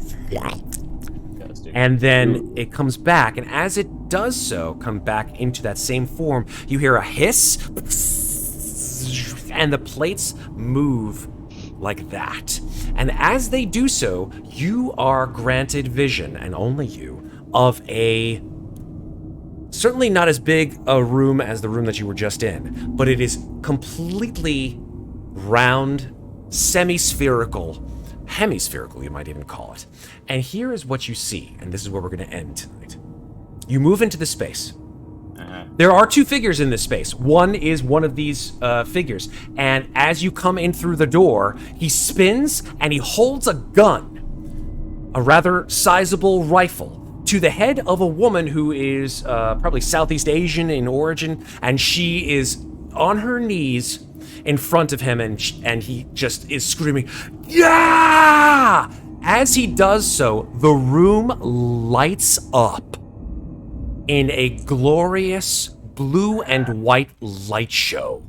And then it comes back, and as it does so, come back into that same form, you hear a hiss, and the plates move like that. And as they do so, you are granted vision, and only you, of a certainly not as big a room as the room that you were just in, but it is completely round, semi-spherical, hemispherical, you might even call it. And here is what you see, and this is where we're going to end tonight. You move into the space. There are 2 figures in this space. One is one of these figures, and as you come in through the door, he spins and he holds a gun. a rather sizable rifle to the head of a woman who is probably Southeast Asian in origin, and she is on her knees in front of him, and he just is screaming, "Yeah!" As he does so, the room lights up in a glorious blue and white light show.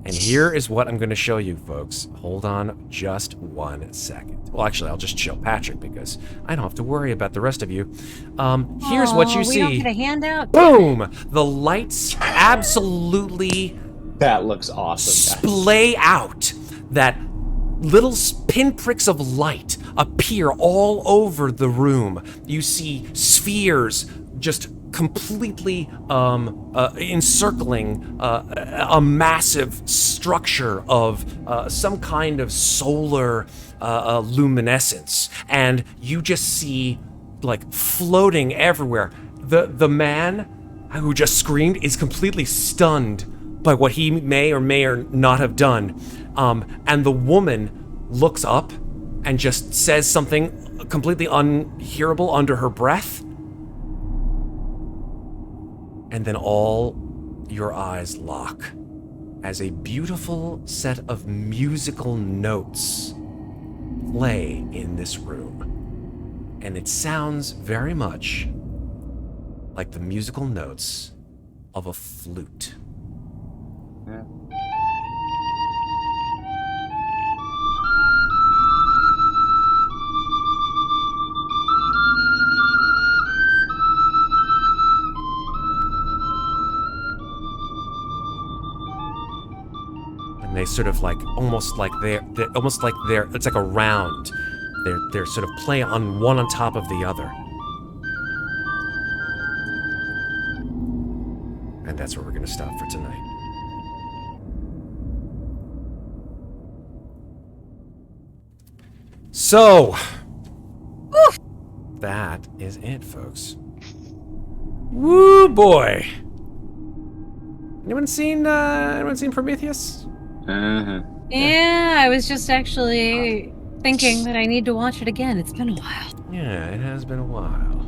And here is what I'm going to show you, folks. Hold on just 1 second. Well, actually, I'll just show Patrick because I don't have to worry about the rest of you. Here's what you we see. don't get a handout? Boom! The lights absolutely That looks awesome, guys. splay out. That little pinpricks of light appear all over the room. You see spheres just completely encircling a massive structure of some kind of solar luminescence, and you just see like floating everywhere. The man who just screamed is completely stunned by what he may or not have done, and the woman looks up and just says something completely unhearable under her breath. And then all your eyes lock as a beautiful set of musical notes play in this room. And it sounds very much like the musical notes of a flute. And they sort of like almost like they're it's like a round. They're sort of play on one on top of the other. And that's where we're gonna stop for tonight. So that is it, folks. Woo boy. Anyone seen Prometheus? Uh-huh. Yeah, I was just actually thinking that I need to watch it again. It's been a while. Yeah, it has been a while.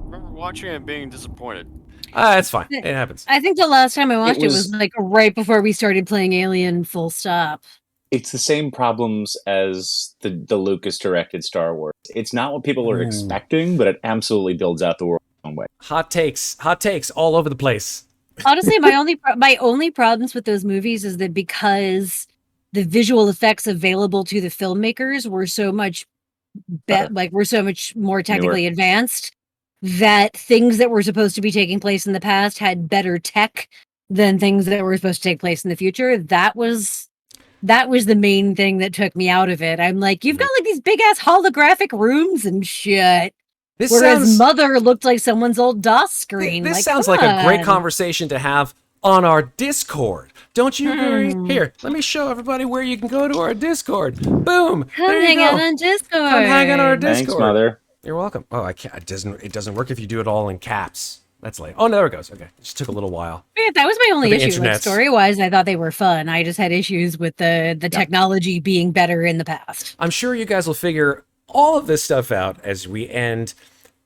Remember watching it and being disappointed. It's fine. It happens. I think the last time I watched it was- was like right before we started playing Alien full stop. It's the same problems as the Lucas directed Star Wars. It's not what people are expecting, but it absolutely builds out the world its own way. Hot takes all over the place. Honestly, my only problems with those movies is that because the visual effects available to the filmmakers were so much were so much more technically advanced, that things that were supposed to be taking place in the past had better tech than things that were supposed to take place in the future. That was the main thing that took me out of it. I'm like, you've got like these big ass holographic rooms and shit. Whereas Mother looked like someone's old DOS screen. This sounds like a great conversation to have on our Discord. Don't you agree? Here, let me show everybody where you can go to our Discord. Boom! Come there you hang go. out on Discord. Come hang on our Discord. Thanks, Mother. You're welcome. Oh, I can't. It doesn't work if you do it all in caps. That's late. Oh, no, there it goes. Okay, it just took a little while. Yeah, that was my only The issue. Like, internets. story-wise, I thought they were fun. I just had issues with the technology being better in the past. I'm sure you guys will figure all of this stuff out as we end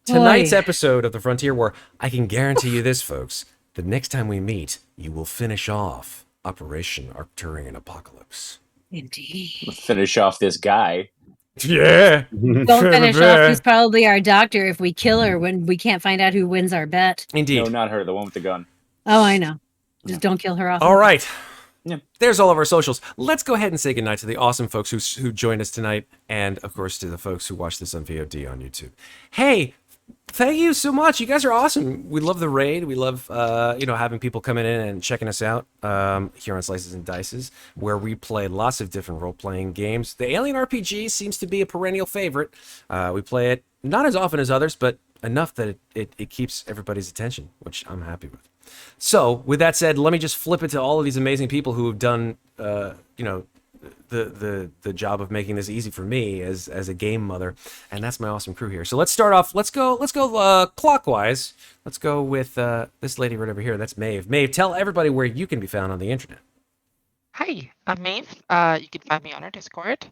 tonight's episode of the Frontier War. I can guarantee you this, folks. The next time we meet, you will finish off Operation Arcturian Apocalypse. Indeed. Finish off this guy. Yeah. Don't finish off. He's probably our doctor if we kill her when we can't find out who wins our bet. Indeed. No, not her. The one with the gun. Oh, I know. Just don't kill her off. All right. Yeah. There's all of our socials. Let's go ahead and say goodnight to the awesome folks who joined us tonight, and of course to the folks who watched this on VOD on YouTube. Hey, thank you so much. You guys are awesome. We love the raid. We love having people coming in and checking us out here on Slices and Dices, where we play lots of different role-playing games. The Alien RPG seems to be a perennial favorite. We play it not as often as others, but enough that it keeps everybody's attention, which I'm happy with. So, with that said, let me just flip it to all of these amazing people who have done, the job of making this easy for me as a game mother, and that's my awesome crew here. So let's start off. Let's go clockwise. Let's go with this lady right over here. That's Maeve. Maeve, tell everybody where you can be found on the internet. Hi, I'm Maeve. You can find me on our Discord.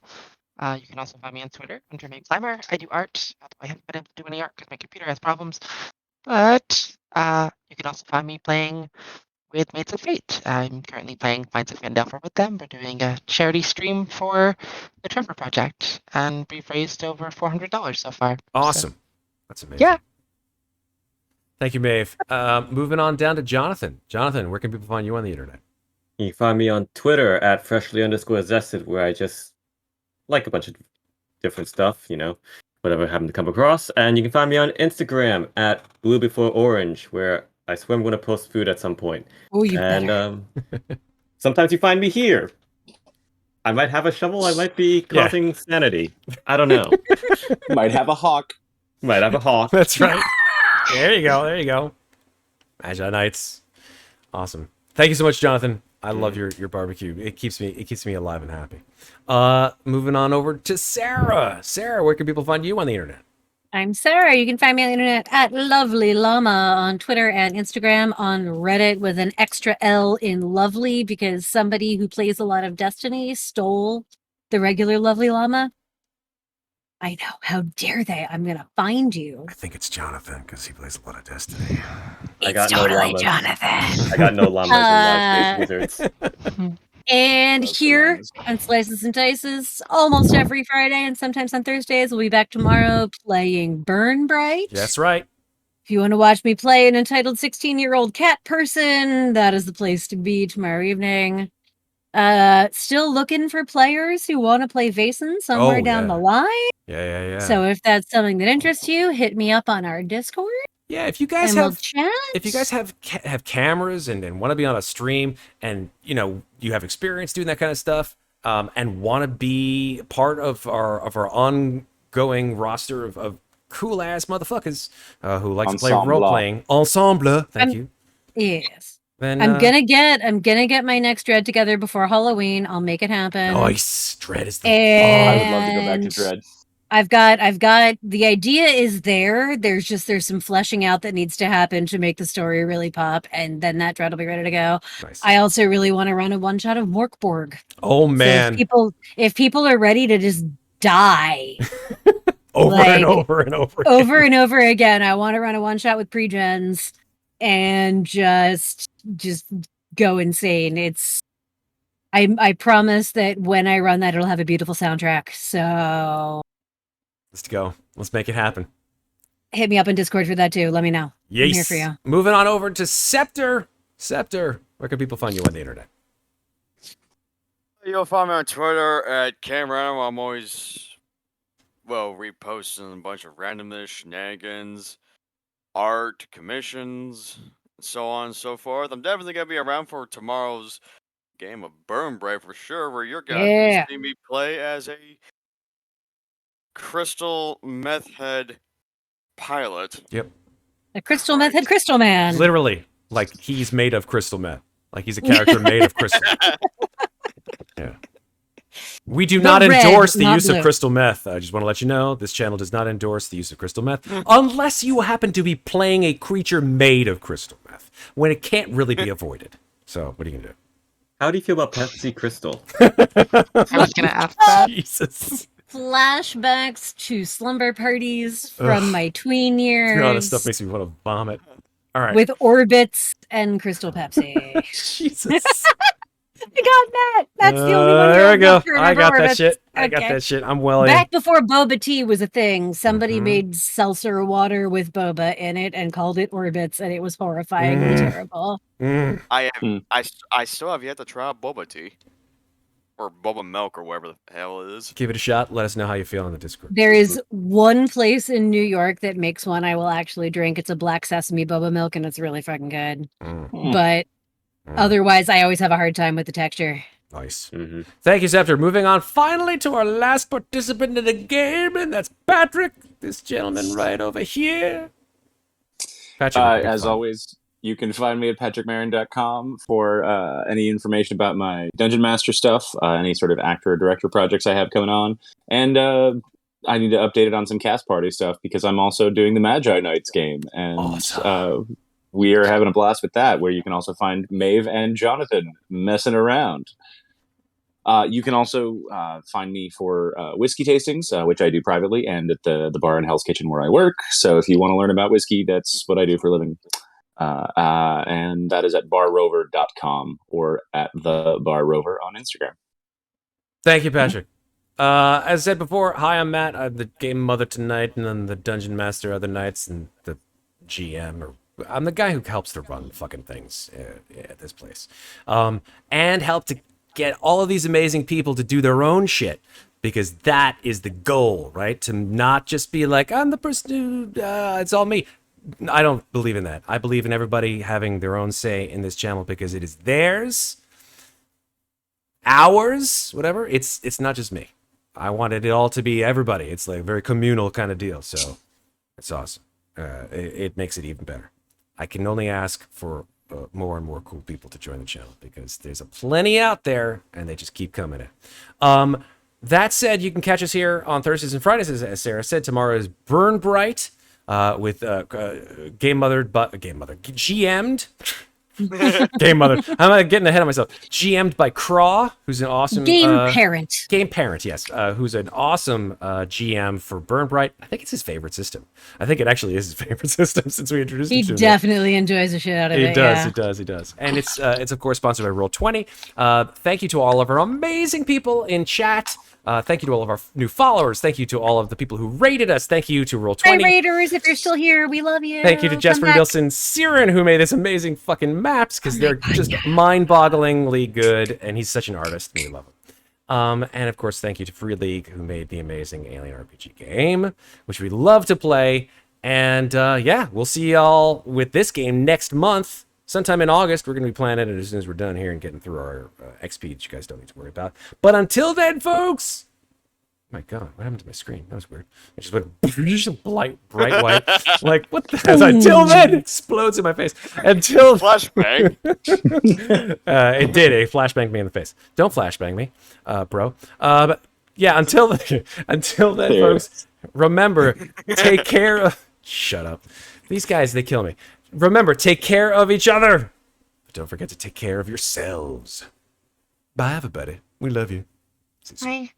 You can also find me on Twitter under Main Climber. I do art, although I haven't been able to do any art because my computer has problems. But you can also find me playing with Mates of Fate. I'm currently playing Pints of Fandelver with them. We're doing a charity stream for the Trevor Project, and we've raised over $400 so far. Awesome. So, That's amazing. yeah. Thank you, Maeve. Moving on down to Jonathan. Jonathan, where can people find you on the internet? You can find me on Twitter at freshly_zested, where I just like a bunch of different stuff, whatever I happen to come across. And you can find me on Instagram at blue before orange, where I swear I'm going to post food at some point. Oh, you And better. sometimes you find me here. I might have a shovel. I might be causing sanity. I don't know. Might have a hawk. Might have a hawk. That's right. There you go. There you go. Magi Nights. Awesome. Thank you so much, Jonathan. I love your barbecue. It keeps me alive and happy. Moving on over to Sarah. Sarah, where can people find you on the internet? I'm Sarah. You can find me on the internet at Lovely Llama on Twitter and Instagram, on Reddit with an extra L in Lovely because somebody who plays a lot of Destiny stole the regular Lovely Llama. I know. How dare they? I'm going to find you. I think it's Jonathan because he plays a lot of Destiny. I got It's no totally llamas. Jonathan. I got no llamas in Wizards. And Those here llamas. on Slices and Dices, almost every Friday and sometimes on Thursdays, we'll be back tomorrow playing Burn Bright. That's right. If you want to watch me play an entitled 16-year-old cat person, that is the place to be tomorrow evening. Still looking for players who want to play Vaesen somewhere down the line. Yeah. So if that's something that interests you, hit me up on our Discord Yeah, if you guys and we'll have chat. if you guys have cameras and want to be on a stream and you have experience doing that kind of stuff and want to be part of our ongoing roster of cool ass motherfuckers who like to play Ensemble. role playing ensemble, thank you. Yes. Then I'm gonna get my next dread together before Halloween. I'll make it happen. nice. Dread is the I would love to go back to And Dread. I've got the idea is there. There's some fleshing out that needs to happen to make the story really pop, and then that dread will be ready to go. nice. I also really want to run a one shot of Morkborg. Oh So man, if people are ready to just die over and like, over and over. over and over again, I want to run a one shot with pre-gens and just go insane. I promise that when I run that, it'll have a beautiful soundtrack. So Let's go. Let's make it happen. hit me up on Discord for that too. Let me know. Yes. I'm here for you. Moving on over to Scepter. Scepter, where can people find you on the internet? You'll find me on Twitter at Cameron. I'm always, reposting a bunch of randomness, shenanigans, art, commissions, and so on and so forth. I'm definitely going to be around for tomorrow's game of Burn Bright for sure, where you're going to Yeah. see me play as a crystal meth head pilot. A crystal meth head crystal man. Literally, like he's made of crystal meth. Like he's a character made of crystal. Yeah. We do But not red, endorse the not use blue. of crystal meth. I just want to let you know this channel does not endorse the use of crystal meth unless you happen to be playing a creature made of crystal meth when it can't really be avoided. So what are you gonna do? How do you feel about Pepsi Crystal? I was going to ask that. Jesus. Flashbacks to slumber parties from Ugh. my tween years. All this stuff makes me want to vomit. All right. with Orbits and Crystal Pepsi. Jesus. I got that. That's the only one. There we go. to I remember got that Orbits. shit. I got Okay. that shit. I'm well in. Back before boba tea was a thing, somebody Mhm. made seltzer water with boba in it and called it Orbits, and it was horrifyingly terrible. Mm. I still have yet to try boba tea. Or boba milk or whatever the hell it is. Give it a shot. Let us know how you feel on the Discord. There is one place in New York that makes one I will actually drink. It's a black sesame boba milk, and it's really fucking good. Mm. But Mm. otherwise, I always have a hard time with the texture. Nice. Mm-hmm. Thank you, Scepter. Moving on finally to our last participant in the game, and that's Patrick, this gentleman right over here. Patrick, where can we As find- always, you can find me at patrickmarin.com for any information about my Dungeon Master stuff, any sort of actor or director projects I have coming on. And I need to update it on some cast party stuff because I'm also doing the Magi Knights game. And Awesome. we are having a blast with that, where you can also find Maeve and Jonathan messing around. You can also find me for whiskey tastings, which I do privately, and at the bar in Hell's Kitchen where I work. So if you want to learn about whiskey, that's what I do for a living. And that is at barrover.com or at the barrover on Instagram. Thank you, Patrick. As I said before, hi, I'm Matt. I'm the game mother tonight, and then the dungeon master other nights, and the GM. I'm the guy who helps to run fucking things at this place, and help to get all of these amazing people to do their own shit, because that is the goal, right? To not just be like, I'm the person who it's all me. I don't believe in that. I believe in everybody having their own say in this channel because it is theirs, ours, whatever. It's not just me. I wanted it all to be everybody. It's like a very communal kind of deal. So it's awesome. It makes it even better. I can only ask for more and more cool people to join the channel because there's a plenty out there and they just keep coming in. That said, you can catch us here on Thursdays and Fridays, as Sarah said. Tomorrow is Burn Bright. With Game Mother, GM'd. Game Mother. I'm getting ahead of myself. GM'd by Craw, who's an awesome Game Parent. Game Parent, yes. Who's an awesome GM for Burn Bright. I think it's his favorite system. I think it actually is his favorite system since we introduced He him to him. definitely enjoys the shit out of it. He does. And it's of course sponsored by Roll20. Thank you to all of our amazing people in chat. Thank you to all of our new followers. Thank you to all of the people who rated us. Thank you to Roll20. Hi, Raiders, if you're still here, we love you. Thank you to Come Jesper back. Nilsson Siren, who made this amazing fucking maps, because they're just mind-bogglingly good, and he's such an artist, and we love him. And of course, thank you to Free League, who made the amazing Alien RPG game, which we love to play. And yeah, we'll see y'all with this game next month. Sometime in August, we're going to be playing it as soon as we're done here and getting through our XP that you guys don't need to worry about. But until then, folks... My God, what happened to my screen? That was weird. It just went just bright white. Like, what the hell? Until then, it explodes in my face. Until Flashbang. it did. It flashbanged me in the face. Don't flashbang me, bro. But yeah, until then, folks, remember, take care of... Shut up. These guys, they kill me. Remember, take care of each other. But don't forget to take care of yourselves. Bye, everybody. We love you. Bye.